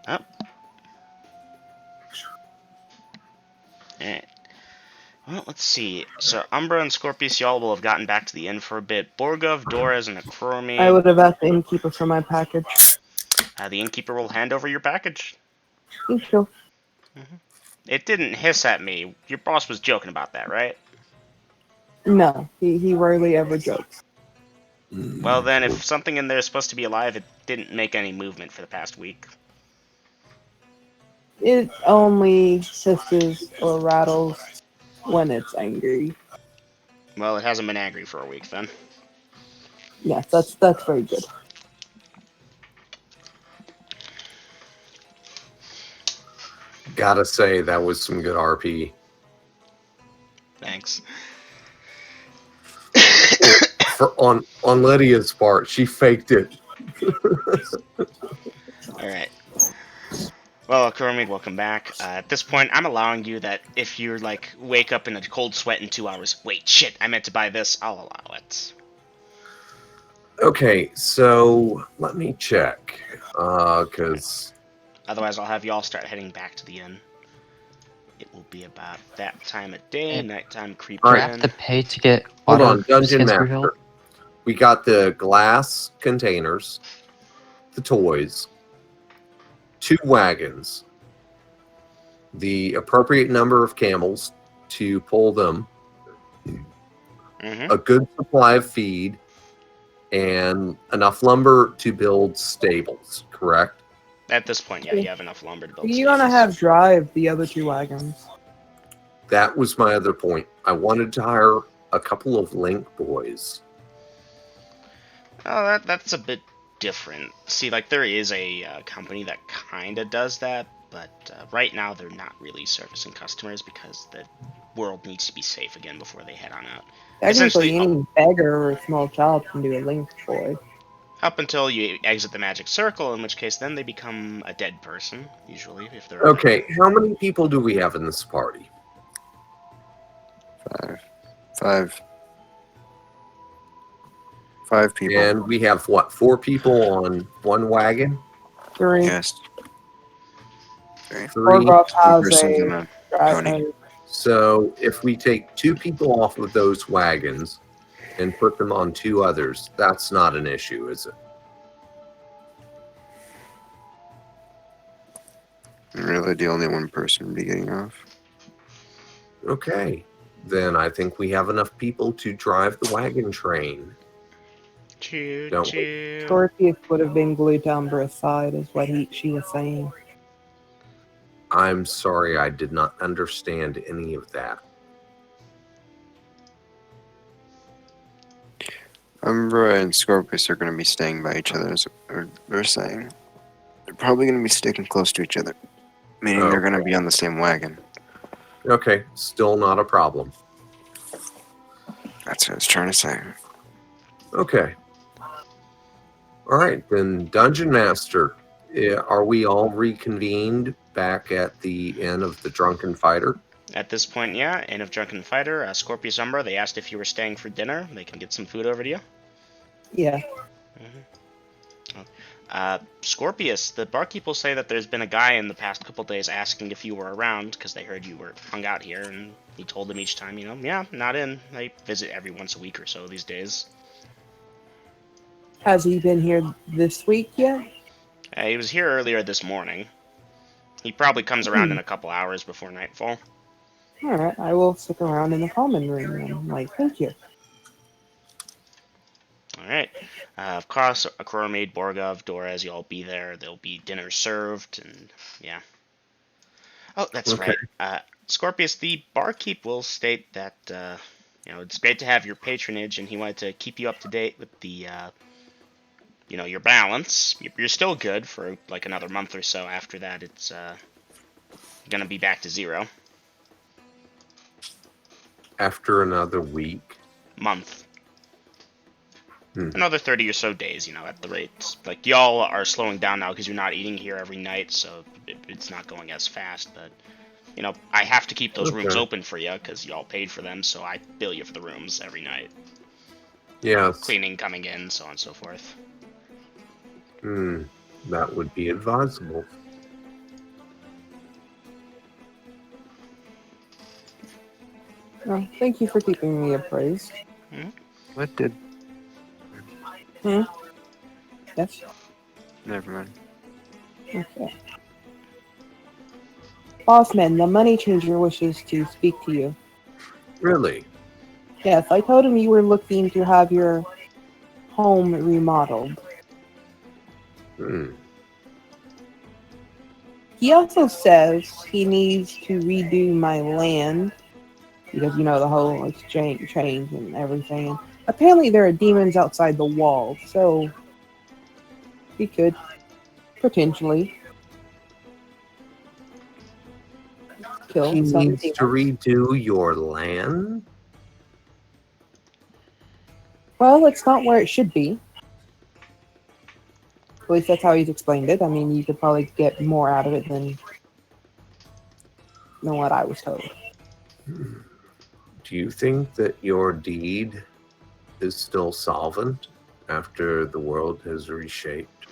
Oh. Alright. Well, let's see. So, Umbra and Scorpius, y'all will have gotten back to the inn for a bit. Borgov, Doras, and Akromi. I would have asked the innkeeper for my package. The innkeeper will hand over your package. Thank you. It didn't hiss at me. Your boss was joking about that, right? No, he rarely ever jokes. Well, then, if something in there is supposed to be alive, it didn't make any movement for the past week. It only hisses or rattles when it's angry. Well, it hasn't been angry for a week, then. Yes, that's very good. Gotta say, that was some good RP. Thanks. On Lydia's part, she faked it. Alright. Well, Kuromid, welcome back. At this point, I'm allowing you that if you're like, wake up in a cold sweat in 2 hours, wait, shit, I meant to buy this, I'll allow it. Okay, so let me check. Because Otherwise, I'll have y'all start heading back to the inn. It will be about that time of day, And- nighttime creep do All I right. in. have to pay to get hold auto on, Dungeon skins Master. refilled? We got the glass containers, the toys, 2 wagons, the appropriate number of camels to pull them, Mm-hmm. a good supply of feed, and enough lumber to build stables, correct? At this point, yeah, you have enough lumber to build You're gonna stables. have drive the other 2 wagons. That was my other point. I wanted to hire a couple of link boys. Oh, that's a bit different. See, like, there is a company that kind of does that, but right now they're not really servicing customers because the world needs to be safe again before they head on out. Technically, Essentially, any beggar or small child can do a link boy. up until you exit the magic circle, in which case then they become a dead person, usually, if they're Okay, how many people do we have in this party? 5. 5 people. And we have, what, 4 people on one wagon? 3. Yes. 3. 3. Borgoff has Persons a and a drive. pony. So if we take 2 people off of those wagons and put them on 2 others, that's not an issue, is it? Really, the only one person would be getting off. Okay. Then I think we have enough people to drive the wagon train. choo Don't choo. Scorpius would have been glued to Umbra's side, is what she was saying. I'm sorry, I did not understand any of that. Umbra and Scorpius are going to be staying by each other, as they're saying. They're probably going to be sticking close to each other, meaning they're going to be on the same wagon. Okay, still not a problem. That's what I was trying to say. Okay. All right, then Dungeon Master, are we all reconvened back at the inn of the Drunken Fighter? At this point, yeah, Inn of Drunken Fighter, Scorpius Umbra, they asked if you were staying for dinner. They can get some food over to you. Yeah. Scorpius, the barkeep will say that there's been a guy in the past couple days asking if you were around because they heard you were hung out here, and he told them each time, yeah, not in. I visit every once a week or so these days. Has he been here this week yet? He was here earlier this morning. He probably comes around in a couple hours before nightfall. Alright, I will stick around in the common room then. Like, thank you. Alright. Of course, Akrora made Borgov, Dorez, you'll all be there. There'll be dinner served, and yeah. Oh, that's Okay. right. Scorpius, the barkeep will state that, it's great to have your patronage, and he wanted to keep you up to date with the, your balance. You're still good for, like, another month or so. After that, it's, gonna be back to 0. After another week? Month. Another 30 or so days, at the rate. Like, y'all are slowing down now because you're not eating here every night, so it's not going as fast, but, I have to keep those rooms open for you because y'all paid for them, so I bill you for the rooms every night. Yes. Cleaning, coming in, so on and so forth. That would be advisable. Well, thank you for keeping me appraised. What did... Yes? Never mind. Okay. Bossman, the money changer wishes to speak to you. Really? Yes, I told him you were looking to have your home remodeled. He also says he needs to redo my land because, the whole exchange and everything. And apparently there are demons outside the wall, so he could potentially kill He some needs demons. to redo your land? Well, it's not where it should be. At least that's how he's explained it. I mean, you could probably get more out of it than what I was told. Do you think that your deed is still solvent after the world has reshaped?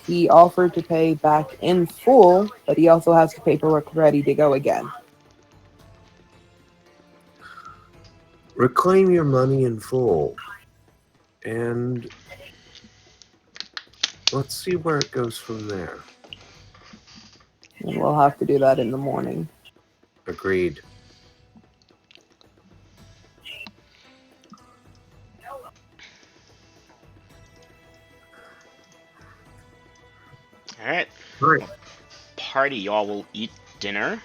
He offered to pay back in full, but he also has the paperwork ready to go again. Reclaim your money in full. And let's see where it goes from there. And we'll have to do that in the morning. Agreed. All right. Right. Party, y'all will eat dinner.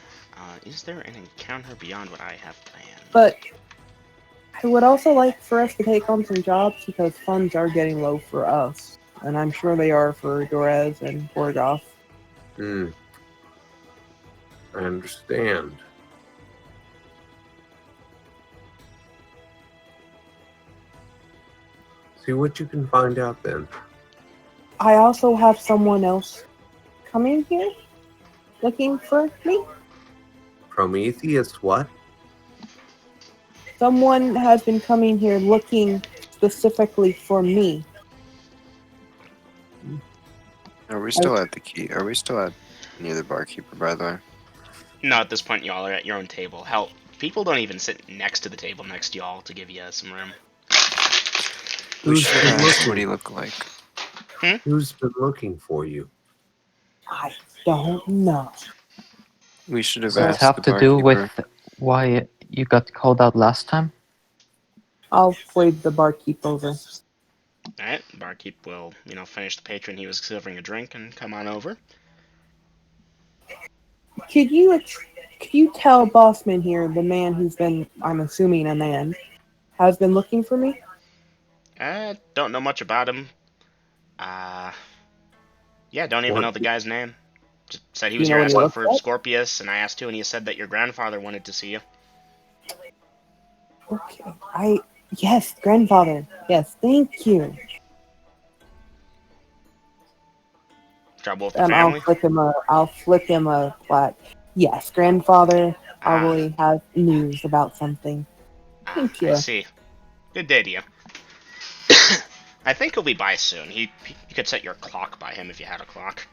Is there an encounter beyond what I have planned? But I would also like for us to take on some jobs because funds are getting low for us. And I'm sure they are for Dorez and Borgoff. Hmm. I understand. See what you can find out then. I also have someone else coming here looking for me. Prometheus, what? Someone has been coming here looking specifically for me. Are we still at the key? Are we still at near the barkeeper, by the way? No, at this point, y'all are at your own table. Hell, people don't even sit next to the table next to y'all to give you some room. We Who's should been ask looking? what he looked like. Who's been looking for you? I don't know. We should have Does it asked have the to do barkeeper. with why you got called out last time? I'll wave the barkeep over. Alright, barkeep will, finish the patron he was serving a drink and come on over. Could you tell Bossman here, the man who's been, I'm assuming a man, has been looking for me? I don't know much about him. Yeah, don't even know the guy's name. Just said he was You know here what he asking looks for like? Scorpius, and I asked who, and he said that your grandfather wanted to see you. Okay, yes, grandfather. Yes, thank you. Trouble with the family? I'll flip him a plat. Yes, grandfather Ah, probably has news about something. Thank I you. see. Good day to you. I think he'll be by soon. You could set your clock by him if you had a clock.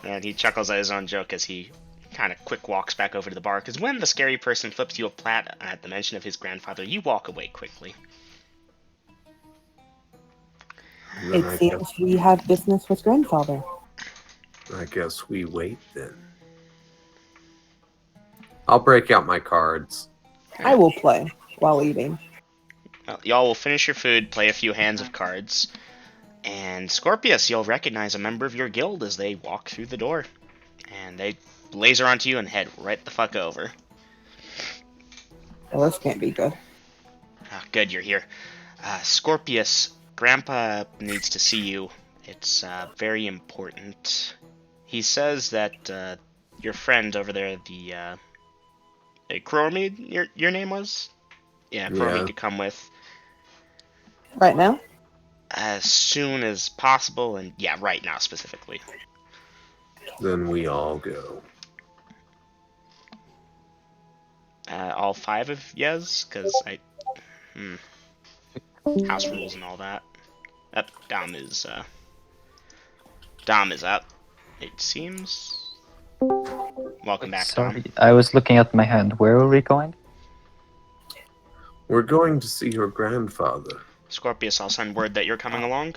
And he chuckles at his own joke as he kind of quick walks back over to the bar, because when the scary person flips you a plat at the mention of his grandfather, you walk away quickly. Then It seems we have business with grandfather. I guess we wait then. I'll break out my cards. I will play while eating. Well, y'all will finish your food, play a few hands of cards, and Scorpius, you'll recognize a member of your guild as they walk through the door. And they laser onto you and head right the fuck over. Well, this can't be good. Good, you're here. Scorpius, Grandpa needs to see you. It's very important. He says that your friend over there, the Chromie, your name was? Yeah, Chromie, Yeah. to come with Right now? as soon as possible, and yeah, right now specifically. Then we all go. All five of yes, because house rules and all that. Dom is up. It seems. Welcome back, Sorry, Dom. I was looking at my hand. Where are we going? We're going to see your grandfather. Scorpius, I'll send word that you're coming along.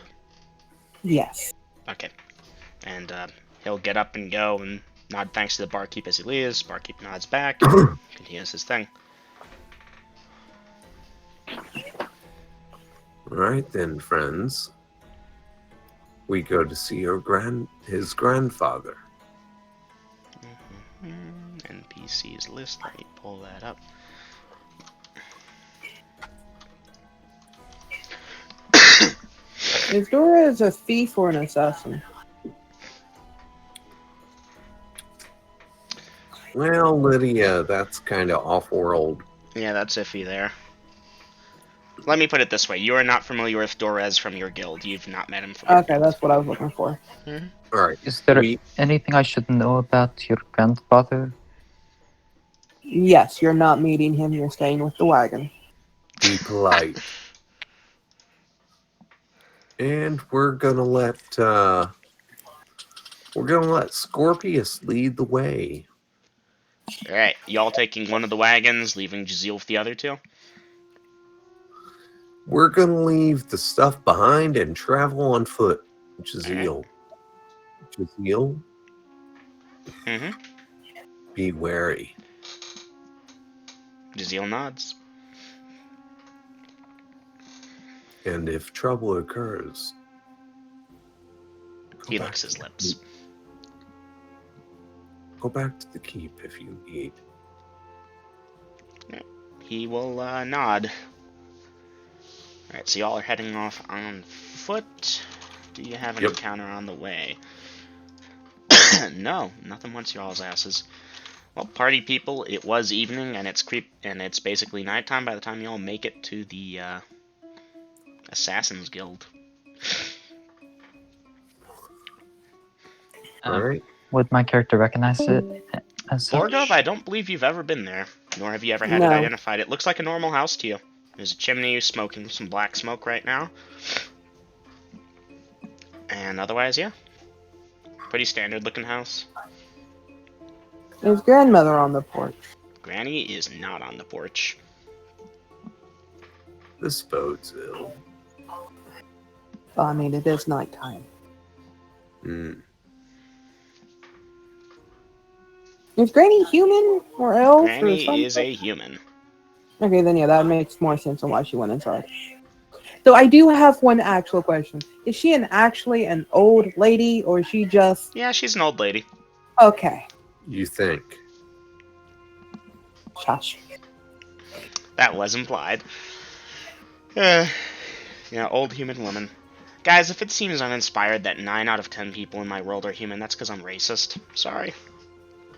Yes. Okay. And he'll get up and go and nod thanks to the barkeep as he leaves. Barkeep nods back and continues his thing. Right then, friends. We go to see his grandfather. NPCs list. Let me pull that up. Is Dora a thief or an assassin? Well, Lydia, that's kind of off-world. Yeah, that's iffy there. Let me put it this way. You are not familiar with Dorez from your guild. You've not met him from your Okay, guild. that's what I was looking for. All right. Is there anything I should know about your grandfather? Yes, you're not meeting him. You're staying with the wagon. Be polite. And we're gonna let Scorpius lead the way. Alright, y'all taking one of the wagons, leaving Jazeel with the other two? We're gonna leave the stuff behind and travel on foot. Jazeel. Jazeel? Mm-hmm. Be wary. Jaziel nods. And if trouble occurs, He licks his lips. Go back to the keep if you need. He will nod. Alright, so y'all are heading off on foot. Do you have an Yep. encounter on the way? No, nothing wants y'all's asses. Well, party people, it was evening and it's basically nighttime by the time y'all make it to the Assassin's Guild. All right. Would my character recognize it as such? Borgov, I don't believe you've ever been there, nor have you ever had it No. identified. It looks like a normal house to you. There's a chimney smoking some black smoke right now. And otherwise, yeah. Pretty standard looking house. His grandmother on the porch. Granny is not on the porch. This bodes ill. Well, I mean, it is nighttime. Hmm. Is Granny human or elf or Granny something? is a human. Okay, then yeah, that makes more sense on why she went inside. So I do have one actual question. Is she actually an old lady or is she just... Yeah, she's an old lady. Okay. You think? Shush. That was implied. Yeah, old human woman. Guys, if it seems uninspired that 9 out of 10 people in my world are human, that's because I'm racist. Sorry.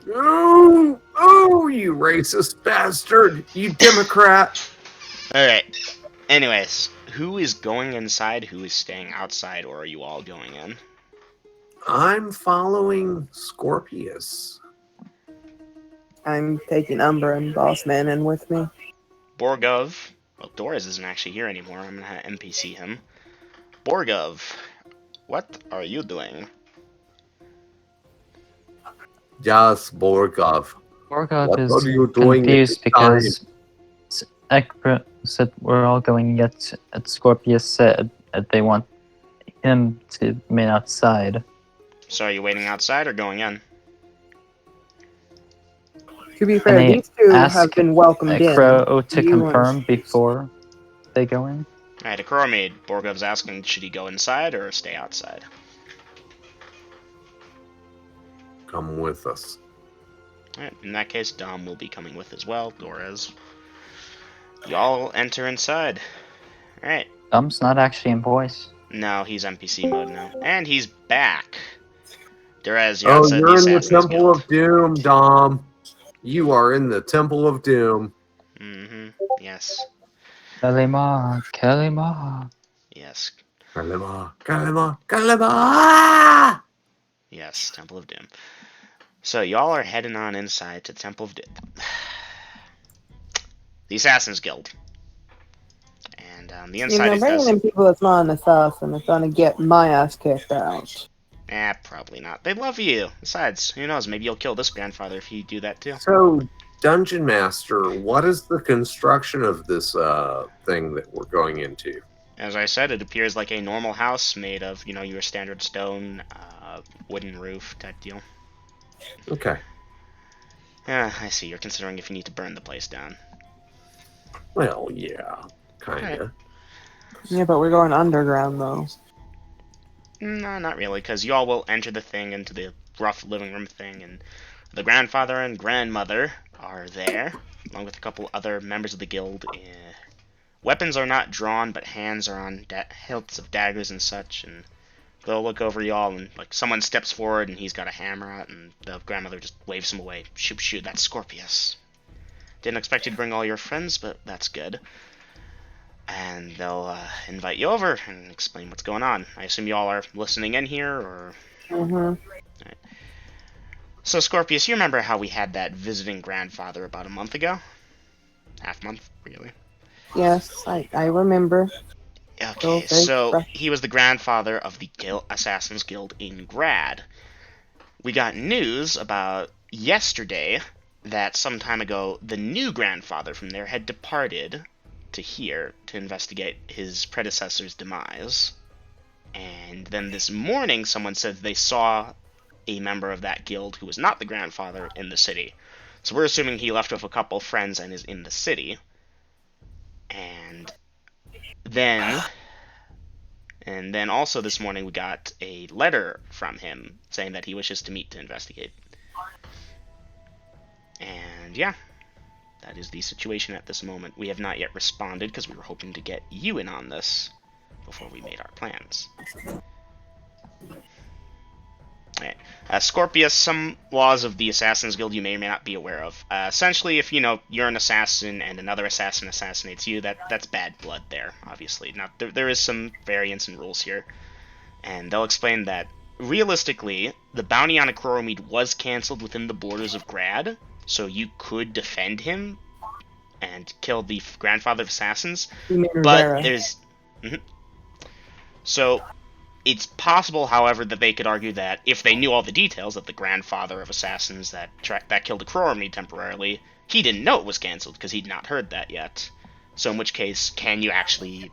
Oh, you racist bastard! You Democrat! Alright. Anyways, who is going inside, who is staying outside, or are you all going in? I'm following Scorpius. I'm taking Umbra and Bossman in with me. Borgov. Well, Doris isn't actually here anymore. I'm gonna NPC him. Borgov, what are you doing? Yes, Borgov. Borgov What is are you doing confused at this because Ekra said we're all going, yet Scorpius said that they want him to remain outside. So are you waiting outside or going in? To be fair, they these two ask have been welcomed in. Ekra to You and- confirm before they go in. Alright, Akuromid, Borgov's asking, should he go inside or stay outside? Come with us. Alright, in that case, Dom will be coming with as well, Dorez. Y'all enter inside. Alright. Dom's not actually in voice. No, he's NPC mode now. And he's back. Dorez, you're Oh, outside you're the in the Assassin's Temple Guild. of Doom, Dom. You are in the Temple of Doom. Mm-hmm. Yes. Kalima, Kalima. Yes. Kalima, Kalima, Kalima! Yes, Temple of Doom. So y'all are heading on inside to Temple of Doom. The Assassin's Guild. And the inside it bringing does... in people that's not an assassin is gonna get my ass kicked out. probably not. They love you. Besides, who knows, maybe you'll kill this grandfather if you do that too. So, Dungeon Master, what is the construction of this thing that we're going into? As I said, it appears like a normal house made of, your standard stone, wooden roof type deal. Okay. I see. You're considering if you need to burn the place down. Well, yeah, kinda. Yeah, but we're going underground though. No, not really, because y'all will enter the thing into the rough living room thing, and the grandfather and grandmother are there, along with a couple other members of the guild. Weapons are not drawn, but hands are on hilts of daggers and such, and they'll look over y'all, and like someone steps forward, and he's got a hammer out, and the grandmother just waves him away. Shoot, shoot, that's Scorpius. Didn't expect you to bring all your friends, but that's good. And they'll invite you over and explain what's going on. I assume y'all are listening in here, or... Mm-hmm. Right. So, Scorpius, you remember how we had that visiting grandfather about a month ago? Half month, really? Yes, I remember. Okay, so he was the grandfather of the Assassin's Guild in Grad. We got news about yesterday that some time ago the new grandfather from there had departed to here to investigate his predecessor's demise. And then this morning someone said they saw a member of that guild who was not the grandfather in the city. So we're assuming he left with a couple friends and is in the city. And then also this morning we got a letter from him saying that he wishes to meet to investigate. And yeah, that is the situation at this moment. We have not yet responded because we were hoping to get you in on this before we made our plans. Alright. Scorpius, some laws of the Assassin's Guild you may or may not be aware of. Essentially, if you're an assassin and another assassin assassinates you, that's bad blood there, obviously. Now, there is some variance in rules here, and they'll explain that realistically, the bounty on a Coromede was cancelled within the borders of Grad, so you could defend him and kill the grandfather of assassins, but there's... So, it's possible, however, that they could argue that if they knew all the details that the grandfather of assassins that killed the Coromede temporarily, he didn't know it was cancelled because he'd not heard that yet. So in which case, can you actually,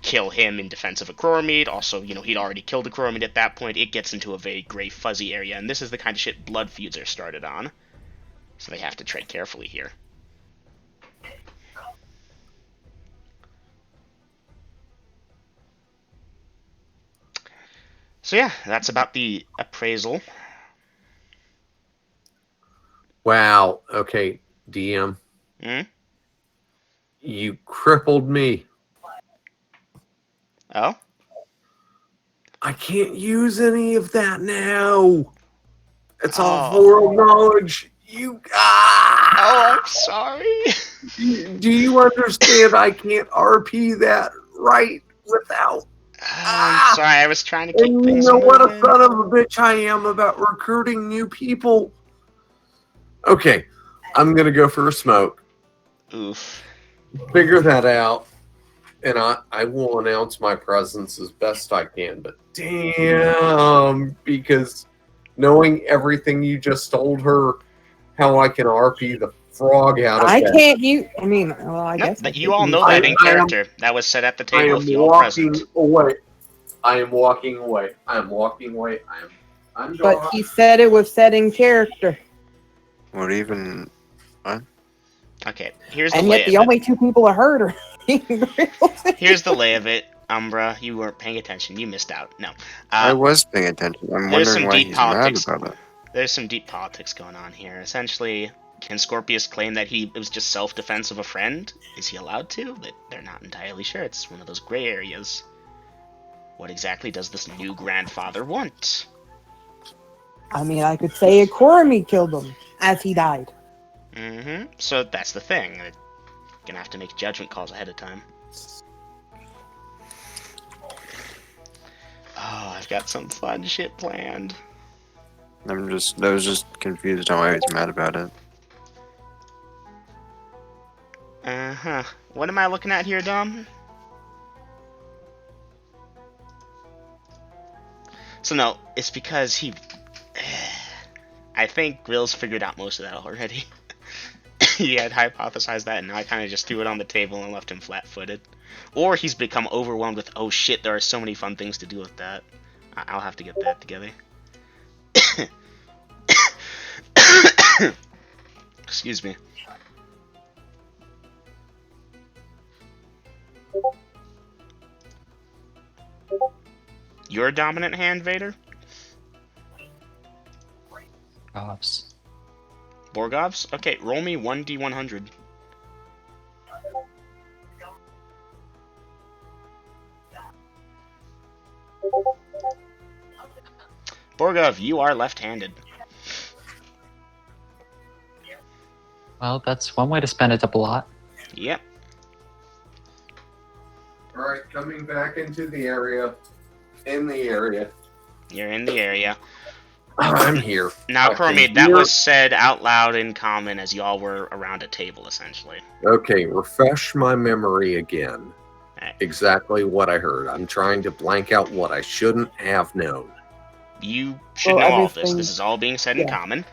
kill him in defense of a Coromede? Also, he'd already killed a Coromede at that point. It gets into a very gray, fuzzy area, and this is the kind of shit blood feuds are started on. So they have to tread carefully here. So yeah, that's about the appraisal. Wow. Okay, DM. You crippled me. Oh? I can't use any of that now. It's all forum knowledge. Oh, I'm sorry. Do you understand? I can't RP that right without. I'm sorry, I was trying to keep And things you know what a moving. son of a bitch I am about recruiting new people. Okay, I'm gonna go for a smoke. Oof. Figure that out, and I will announce my presence as best I can. But damn, because knowing everything you just told her, how I can RP the frog out of I that. can't use. I mean, well, I guess. But you all know that in character. That was said at the table with you all present. Away. I am walking away. I am walking away. I'm But he said it was set in character. What even? What? Okay, here's the And lay yet of the it. only two people are hurt are Here's the lay of it. Umbra, you weren't paying attention. You missed out. No. I was paying attention. I'm wondering why he's mad about it. There's some deep politics going on here. Essentially, can Scorpius claim that it was just self-defense of a friend? Is he allowed to? They're not entirely sure. It's one of those gray areas. What exactly does this new grandfather want? I mean, I could say a Coromede killed him as he died. So that's the thing. You're gonna have to make judgment calls ahead of time. Oh, I've got some fun shit planned. I was just confused on why he's mad about it. What am I looking at here, Dom? So no, it's because he... I think Grill's figured out most of that already. He had hypothesized that, and now I kind of just threw it on the table and left him flat-footed. Or he's become overwhelmed with, oh shit, there are so many fun things to do with that. I'll have to get that together. Excuse me. Your dominant hand, Vader? Borgovs. Borgovs? Okay, roll me 1d100. Borgov, you are left-handed. Well, that's one way to spend a double lot. Yep. Alright, coming back into the area. In the area. You're in the area. I'm here. Now, Coromede, that was said out loud in common as y'all were around a table, essentially. Okay, refresh my memory again. Right. Exactly what I heard. I'm trying to blank out what I shouldn't have known. You should know all this. This is all being said in common.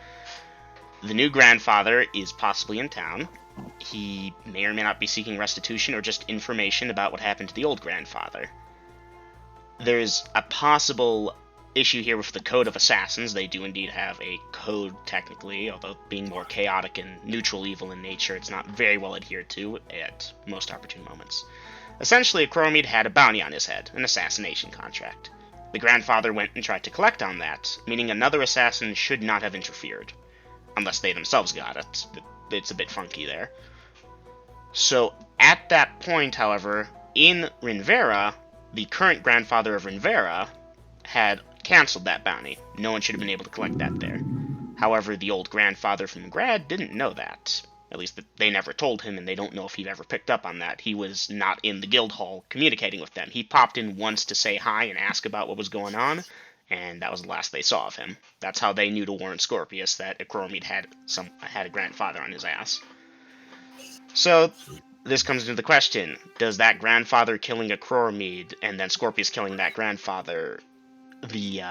The new grandfather is possibly in town. He may or may not be seeking restitution or just information about what happened to the old grandfather. There's a possible... issue here with the Code of Assassins. They do indeed have a code, technically, although being more chaotic and neutral evil in nature, it's not very well adhered to at most opportune moments. Essentially, Chromede had a bounty on his head, an assassination contract. The grandfather went and tried to collect on that, meaning another assassin should not have interfered. Unless they themselves got it. It's a bit funky there. So, at that point, however, in Rinvera, the current grandfather of Rinvera had cancelled that bounty. No one should have been able to collect that there. However, the old grandfather from Grad didn't know that. At least they never told him, and they don't know if he'd ever picked up on that. He was not in the guild hall communicating with them. He popped in once to say hi and ask about what was going on, and that was the last they saw of him. That's how they knew to warn Scorpius that Acromede had a grandfather on his ass. So, this comes into the question, does that grandfather killing Acromede, and then Scorpius killing that grandfather, the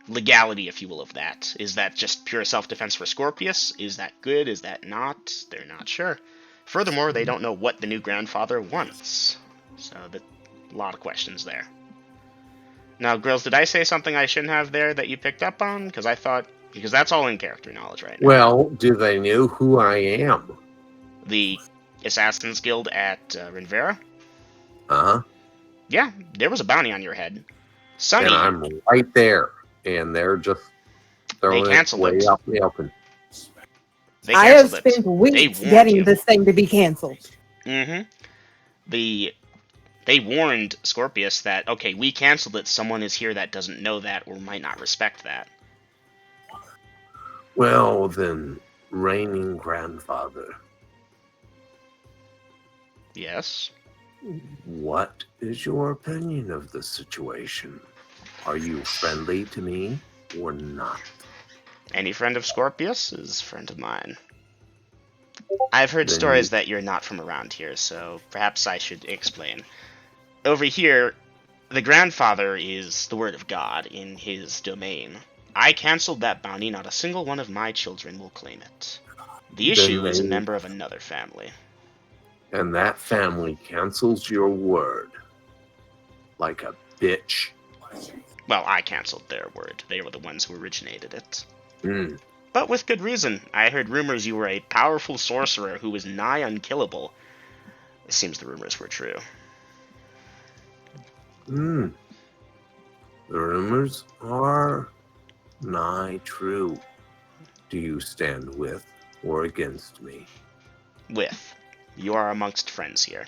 legality, if you will, of that, is that just pure self-defense for Scorpius? Is that good? Is that not? They're not sure. Furthermore, they don't know what the new grandfather wants. So, a lot of questions there. Now, girls, did I say something I shouldn't have there that you picked up on? Because that's all in character knowledge right now. Well, do they know who I am? The Assassin's Guild at Rinvera? Huh? Yeah, there was a bounty on your head. Sunny. And I'm right there, and they're just throwing it way out in the open. I have spent weeks getting this thing to be canceled. Mm-hmm. They warned Scorpius that, okay, we canceled it, someone is here that doesn't know that or might not respect that. Well, then, reigning grandfather, Yes? what is your opinion of the situation? Are you friendly to me or not? Any friend of Scorpius is a friend of mine. I've heard Then stories that you're not from around here, so perhaps I should explain. Over here, the grandfather is the word of God in his domain. I canceled that bounty, not a single one of my children will claim it. The issue is a member of another family. And that family cancels your word. Like a bitch. Well, I canceled their word. They were the ones who originated it. Hmm. But with good reason. I heard rumors you were a powerful sorcerer who was nigh unkillable. It seems the rumors were true. The rumors are nigh true. Do you stand with or against me? With. You are amongst friends here.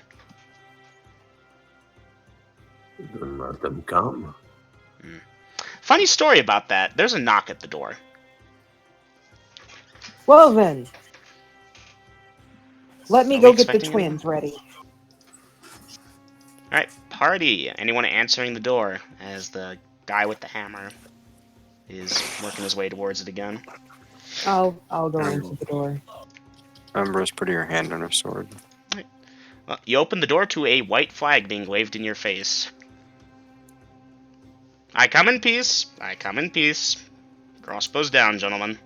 Then let them come. Funny story about that. There's a knock at the door. Well then, let me Are go we get the expecting twins ready. Alright, party. Anyone answering the door as the guy with the hammer is working his way towards it again? I'll go into the door. Ambrose, put your hand on her sword. Well, you open the door to a white flag being waved in your face. I come in peace. I come in peace. Crossbows down, gentlemen.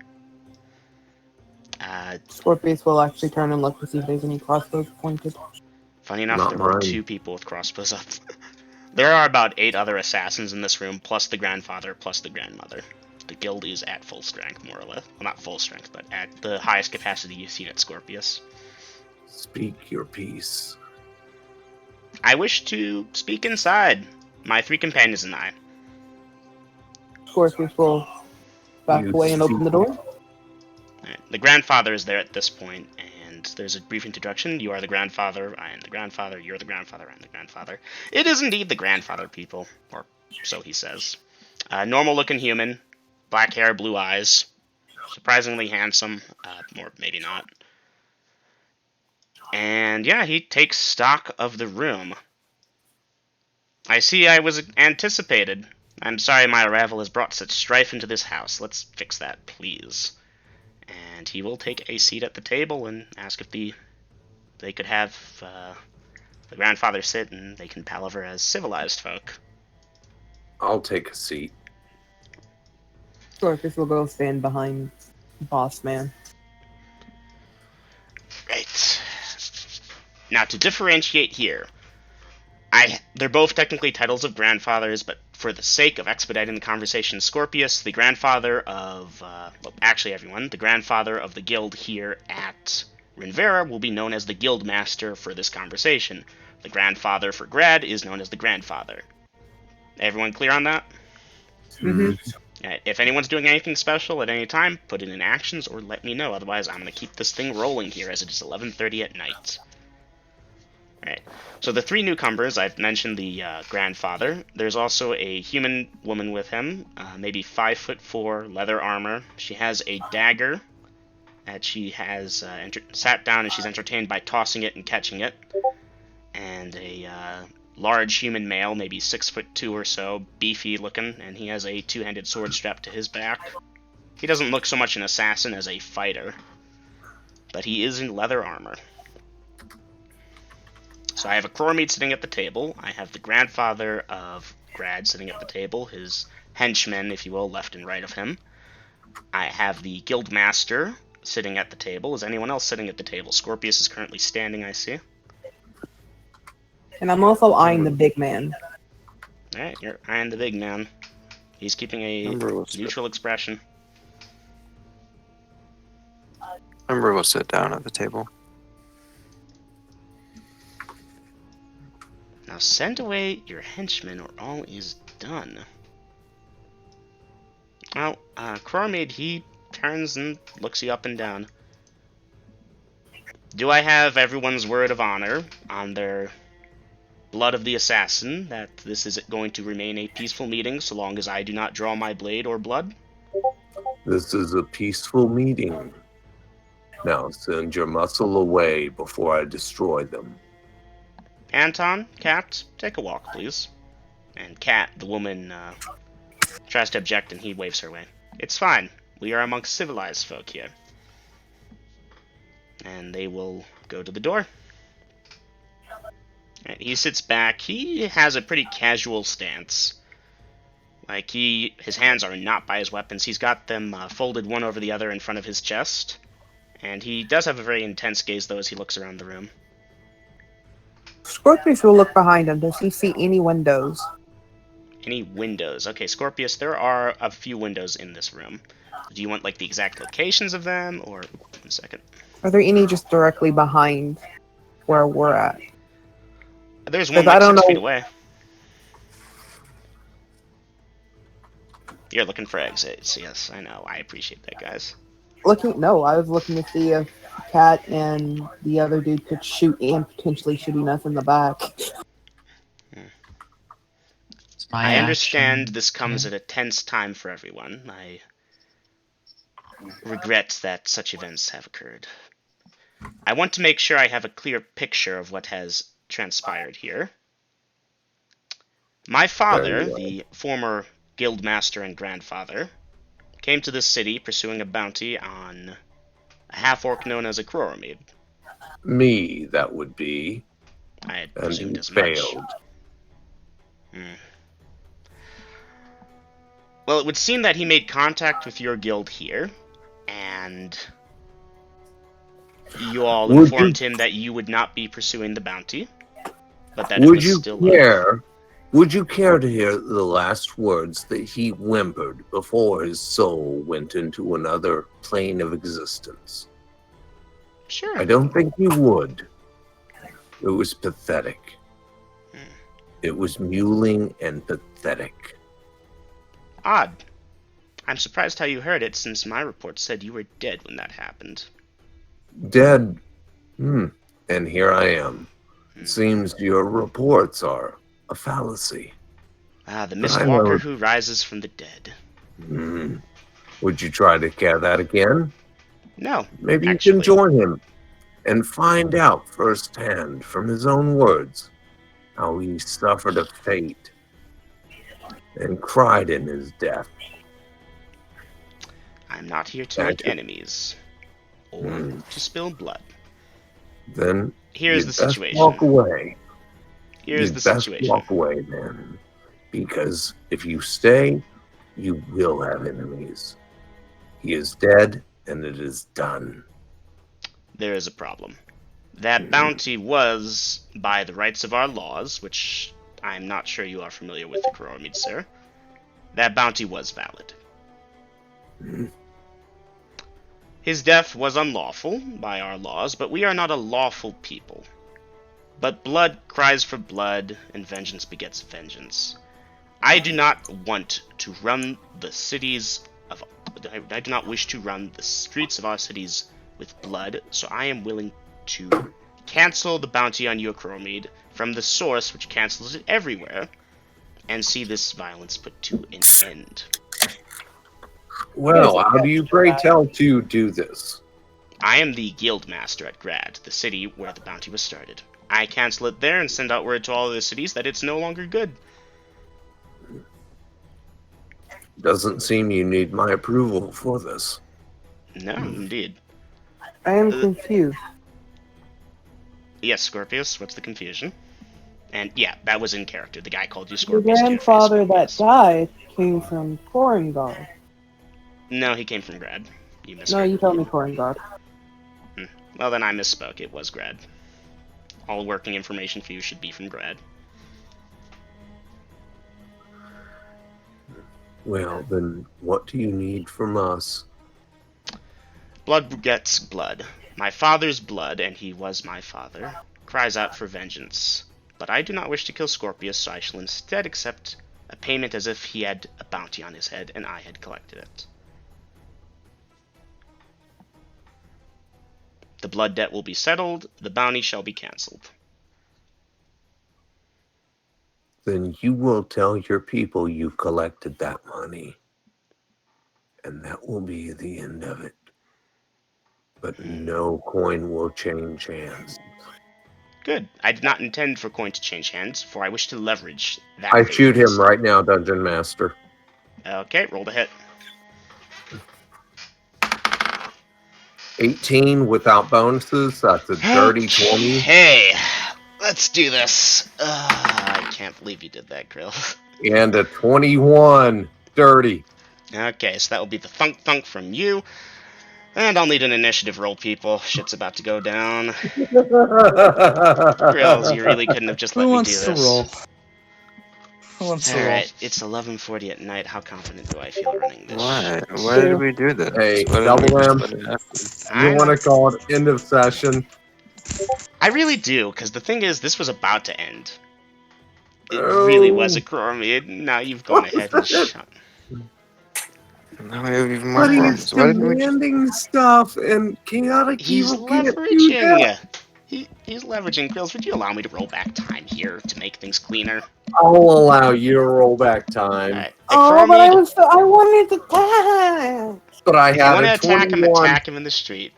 Scorpius will actually turn and look to see if there's any crossbows pointed. Funny enough, Not there were mine. 2 people with crossbows up. There are about 8 other assassins in this room, plus the grandfather, plus the grandmother. The guild is at full strength, more or less. Well, not full strength, but at the highest capacity you've seen at Scorpius. Speak your piece. I wish to speak inside. My 3 companions and I. Scorpius will back You away and open the door. Alright, the grandfather is there at this point, and there's a brief introduction. You are the grandfather, I am the grandfather, you're the grandfather, I'm the grandfather. It is indeed the grandfather, people. Or so he says. Normal-looking human. Black hair, blue eyes. Surprisingly handsome. Or maybe not. And yeah, he takes stock of the room. I see I was anticipated. I'm sorry my arrival has brought such strife into this house. Let's fix that, please. And he will take a seat at the table and ask if they could have the grandfather sit and they can palaver as civilized folk. I'll take a seat. Scorpius will go stand behind Boss Man. Right. Now, to differentiate here, they're both technically titles of grandfathers, but for the sake of expediting the conversation, Scorpius, the grandfather of, the grandfather of the guild here at Rinvera will be known as the guild master for this conversation. The grandfather for Grad is known as the grandfather. Everyone clear on that? Mm-hmm. Alright, if anyone's doing anything special at any time, put it in actions or let me know. Otherwise, I'm going to keep this thing rolling here as it is 11:30 at night. Alright, so the 3 newcomers, I've mentioned the grandfather. There's also a human woman with him, maybe 5'4", leather armor. She has a dagger that she has sat down and she's entertained by tossing it and catching it. And a large human male, maybe 6'2" or so, beefy looking, and he has a 2-handed sword strapped to his back. He doesn't look so much an assassin as a fighter, but he is in leather armor. So I have a Chromede sitting at the table. I have the grandfather of Grad sitting at the table, his henchmen, if you will, left and right of him. I have the guild master sitting at the table. Is anyone else sitting at the table? Scorpius is currently standing, I see. And I'm also eyeing the big man. Alright, you're eyeing the big man. He's keeping a neutral expression. Ember will sit down at the table. Now send away your henchmen or all is done. Well, Chromede, he turns and looks you up and down. Do I have everyone's word of honor on their blood of the assassin that this is going to remain a peaceful meeting so long as I do not draw my blade or blood? This is a peaceful meeting. Now send your muscle away before I destroy them. Anton, Cat, take a walk, please. And Cat, the woman, tries to object and he waves her way. It's fine. We are amongst civilized folk here. And they will go to the door. Right, he sits back. He has a pretty casual stance. Like, his hands are not by his weapons. He's got them folded one over the other in front of his chest. And he does have a very intense gaze, though, as he looks around the room. Scorpius will look behind him. Does he see any windows? Any windows? Okay, Scorpius, there are a few windows in this room. Do you want, like, the exact locations of them, or... 1 second. Are there any just directly behind where we're at? There's one like 6 feet away. You're looking for exits. Yes, I know. I appreciate that, guys. I was looking to see if Cat and the other dude could shoot and potentially shooting us in the back. I understand this comes at a tense time for everyone. I regret that such events have occurred. I want to make sure I have a clear picture of what has transpired here. My father, the former guild master and grandfather, came to this city pursuing a bounty on a half-orc known as a Chromede. Me, that would be. I had And presumed he as much. failed. Well, it would seem that he made contact with your guild here, and you all informed him that you would not be pursuing the bounty, but that it was still Would you care to hear the last words that he whimpered before his soul went into another plane of existence? Sure. I don't think you would. It was pathetic. It was mewling and pathetic. Odd. I'm surprised how you heard it, since my report said you were dead when that happened. Dead? And here I am. It seems your reports are a fallacy. The Mistwalker who rises from the dead. Would you try to care that again? No, Maybe actually. you can join him and find out firsthand from his own words how he suffered a fate and cried in his death. I'm not here to make enemies or to spill blood. Then here's the situation. Walk away. Here's the situation. Walk away, then, because if you stay, you will have enemies. He is dead, and it is done. There is a problem. That bounty was, by the rights of our laws, which I'm not sure you are familiar with the Coromid, sir. That bounty was valid. His death was unlawful by our laws, but we are not a lawful people. But blood cries for blood, and vengeance begets vengeance. I do not want to run the cities of... I do not wish to run the streets of our cities with blood, so I am willing to cancel the bounty on your Coromid from the source which cancels it everywhere, and see this violence put to an end. Well, how do you pray tell to do this? I am the guild master at Grad, the city where the bounty was started. I cancel it there and send out word to all the cities that it's no longer good. Doesn't seem you need my approval for this. No, indeed. I am confused. Yes, Scorpius, what's the confusion? And yeah, that was in character. The guy called you The Scorpius. grandfather that died came from Korengard. No, he came from Grad. You missed No, you told me Korengard. Well, then I misspoke. It was Grad. All working information for you should be from Grad. Well, then what do you need from us? Blood begets blood. My father's blood, and he was my father, cries out for vengeance. But I do not wish to kill Scorpius, so I shall instead accept a payment as if he had a bounty on his head and I had collected it. The blood debt will be settled, the bounty shall be cancelled. Then you will tell your people you've collected that money. And that will be the end of it. But no coin will change hands. Good. I did not intend for coin to change hands, for I wish to leverage that. I shoot him right now, Dungeon Master. Okay, roll to hit. 18 without bonuses. That's a dirty 20. Hey, let's do this. I can't believe you did that, Grill. And a 21 dirty. Okay, so that will be the thunk thunk from you. And I'll need an initiative roll, people. Shit's about to go down. Grills, you really couldn't have just let me do this. Who wants to roll? Who wants to roll? Alright, it's 11:40 at night. How confident do I feel running this? Why? Why did we do this? Hey, Why didn't double we just M. let it happen? You want to call it end of session? I really do, because the thing is, this was about to end. It really was a Coromid. Now you've gone ahead and shot. Now we have even more But he's problems. Why didn't we just... demanding stuff, and chaotic He's evil can't do that. leveraging. He's leveraging. Grills, would you allow me to roll back time here to make things cleaner? I'll allow you to roll back time. Alright. Oh, but I wanted to die. But I If you had want to a attack him, 21. attack him in the street.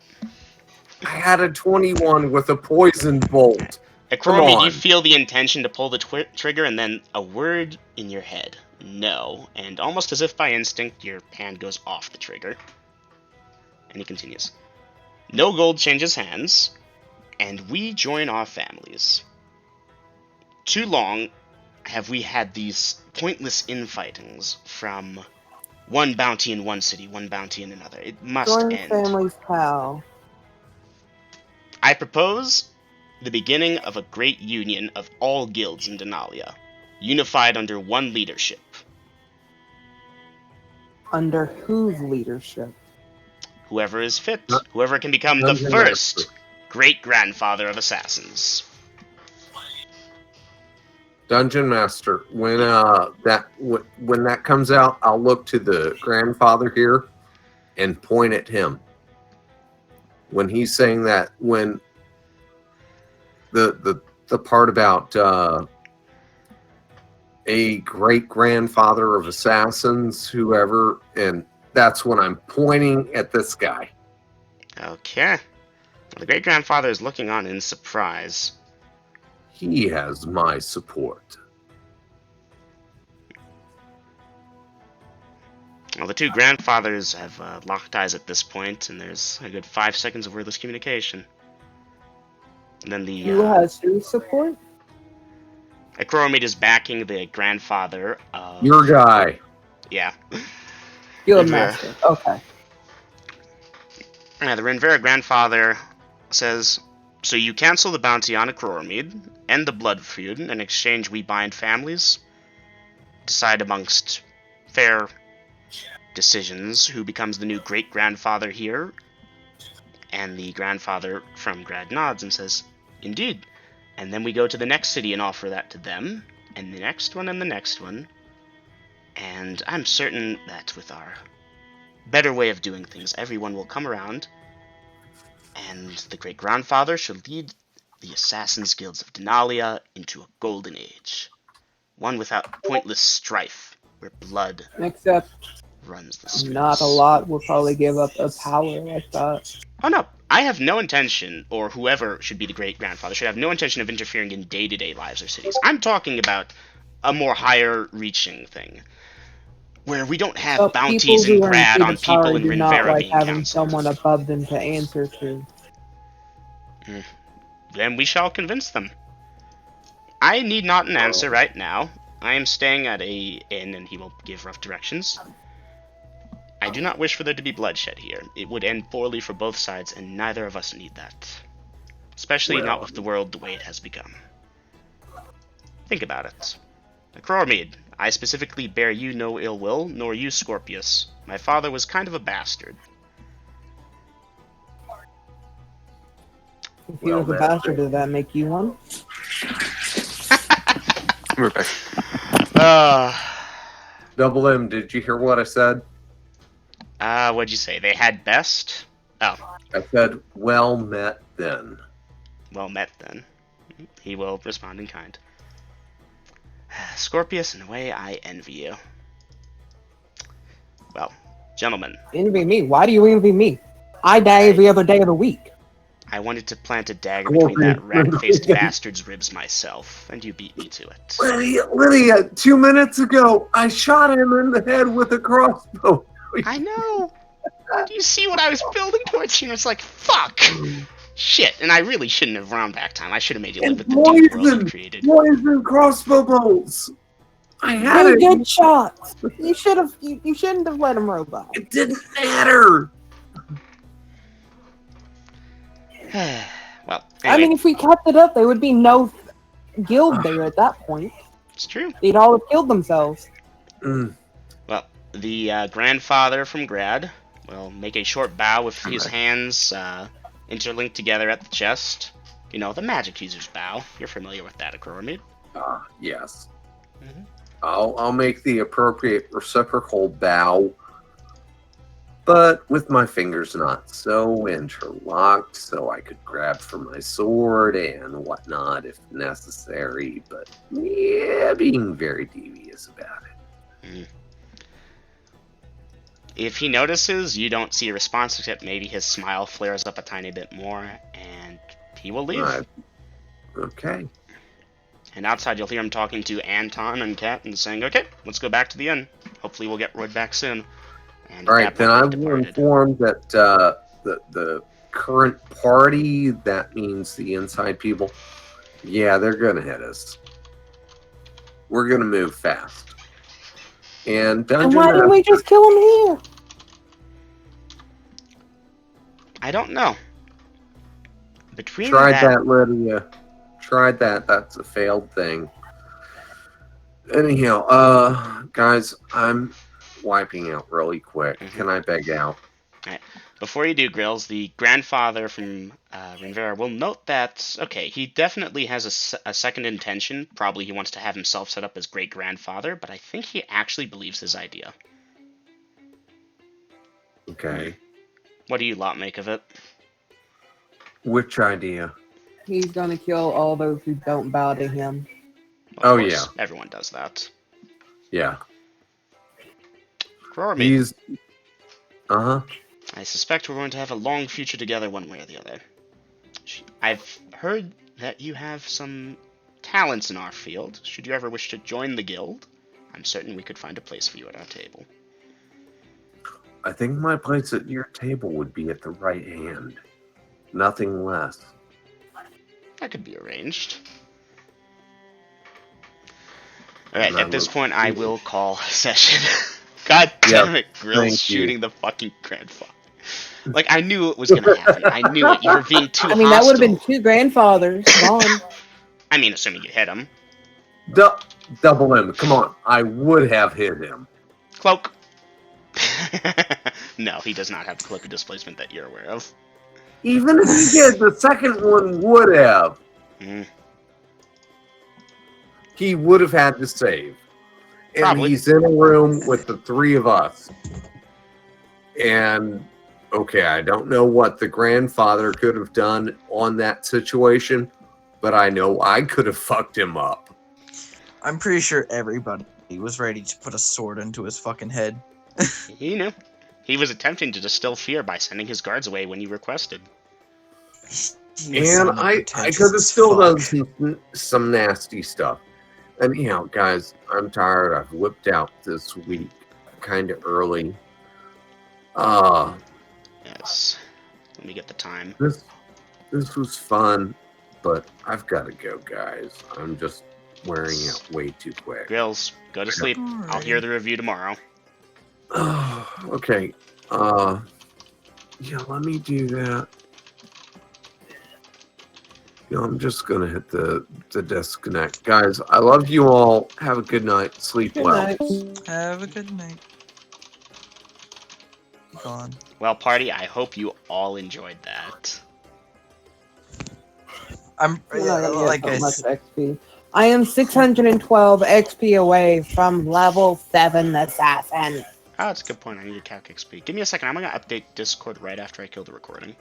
I had a 21 with a poison bolt. Coromid, on. you feel the intention to pull the trigger, and then a word in your head. No. And almost as if by instinct, your hand goes off the trigger. And he continues. No gold changes hands, and we join our families. Too long have we had these pointless infightings from one bounty in one city, one bounty in another. It must Join end. families, pal. I propose the beginning of a great union of all guilds in Denallia, unified under one leadership. Under whose leadership? Whoever is fit, whoever can become the Dungeon first Master. great-grandfather of assassins. Dungeon Master, when that comes out, I'll look to the grandfather here and point at him. When he's saying that, when the part about a great grandfather of assassins, whoever, and that's when I'm pointing at this guy. Okay. Well, the great-grandfather is looking on in surprise. He has my support. Well, the two grandfathers have locked eyes at this point, and there's a good 5 seconds of wordless communication. And then the Who has whose support? Coromid is backing the grandfather of... Your guy. Yeah. Guild Rivera. master. Okay. The Renvera grandfather says, So you cancel the bounty on Akrormead, end the blood feud, in exchange we bind families, decide amongst fair decisions who becomes the new great-grandfather here, and the grandfather from Grad nods and says, indeed. And then we go to the next city and offer that to them, and the next one, and the next one. And I'm certain that with our better way of doing things, everyone will come around, and the great-grandfather shall lead the Assassin's Guilds of Denallia into a golden age. One without pointless strife, where blood Except runs the streets. not a lot will probably give up a power like that. Oh no, I have no intention, or whoever should be the great-grandfather should have no intention of interfering in day-to-day lives or cities. I'm talking about a more higher-reaching thing, where we don't have But bounties people in who are in Grad seat on of power people in do not Rinvera like being having counselors. someone above them to answer to. Then we shall convince them. I need not an answer right now. I am staying at a inn, and he will give rough directions. I do not wish for there to be bloodshed here. It would end poorly for both sides, and neither of us need that. Especially not with the world the way it has become. Think about it. Akrormead, I specifically bear you no ill will, nor you Scorpius. My father was kind of a bastard. If he was a bastard, does that make you one? We're back. Double M, did you hear what I said? What'd you say? They had best? Oh, I said, well met then. well met then. He will respond in kind. Scorpius, in a way, I envy you. Well, gentlemen, Envy me? Why do you envy me? I die every other day of the week. I wanted to plant a dagger between that rat-faced bastard's ribs myself, and you beat me to it. Lydia, 2 minutes ago, I shot him in the head with a crossbow. I know! Do you see what I was building towards you? And it's like, fuck! Shit, and I really shouldn't have round back time. I should have made you live with the dude world you created. Poison crossbow bolts. I had They it. good shots. You should have. You shouldn't have let him roll by. It didn't matter. Well, anyway, I mean, if we kept it up, there would be no guild there at that point. it's true. They'd all have killed themselves. Mm. Well, the grandfather from Grad will make a short bow with his hands interlinked together at the chest. You know, the magic user's bow. You're familiar with that, Akrormead. Yes. Mhm. I'll make the appropriate reciprocal bow, but with my fingers not so interlocked, so I could grab for my sword and whatnot if necessary. But yeah, being very devious about it. If he notices, you don't see a response, except maybe his smile flares up a tiny bit more, and he will leave. Okay. And outside, you'll hear him talking to Anton and Kat and saying, okay, let's go back to the inn. Hopefully we'll get Royd back soon. And All at right, that then point, I'm we've departed. informed that the current party, that means the inside people, yeah, they're gonna hit us. We're gonna move fast. And And Dungeon why didn't we just kill him here? I don't know. Between tried that, Lydia. Tried that. That's a failed thing. Anyhow, guys, I'm wiping out really quick. Can I beg out? Before you do, Grills, the grandfather from Rinvera will note that, okay, he definitely has a second intention. Probably he wants to have himself set up as great-grandfather, but I think he actually believes his idea. Okay. What do you lot make of it? Which idea? He's gonna kill all those who don't bow to him. Well, Oh, of course, yeah. Everyone does that. Yeah. Krormead, He's. Uh huh. I suspect we're going to have a long future together one way or the other. I've heard that you have some talents in our field. Should you ever wish to join the guild, I'm certain we could find a place for you at our table. I think my place at your table would be at the right hand. Nothing less. That could be arranged. Alright, at this point I will call session. God damn it, Grill's thank you. shooting the fucking grandfather. Like, I knew it was gonna happen. I knew it. You were being too I mean, that would have been hostile. 2 grandfathers gone. I mean, assuming you hit him. Double him. Come on. I would have hit him. Cloak. No, he does not have the cloak of displacement that you're aware of. Even if he did, the second one would have. Mm. He would have had to save. And Probably. he's in a room with the 3 of us. And, okay, I don't know what the grandfather could have done on that situation, but I know I could have fucked him up. I'm pretty sure everybody was ready to put a sword into his fucking head. He knew. He was attempting to distill fear by sending his guards away when you requested. You And sound I pretentious could have as still done fuck. some nasty stuff. And, guys, I'm tired. I've whipped out this week kind of early. Yes. Let me get the time. This was fun, but I've got to go, guys. I'm just wearing out way too quick. Grills, go to sleep. I'll hear the review tomorrow. Okay. Yeah, let me do that. I'm just gonna hit the disconnect. Guys, I love you all. Have a good night. Sleep Good well. night. Have a good night. Gone. Well, party, I hope you all enjoyed that. I'm We're not gonna like get I so much said, XP. I am 612 XP away from level 7 assassin. Oh, that's a good point. I need to calc XP. Give me a second. I'm going to update Discord right after I kill the recording.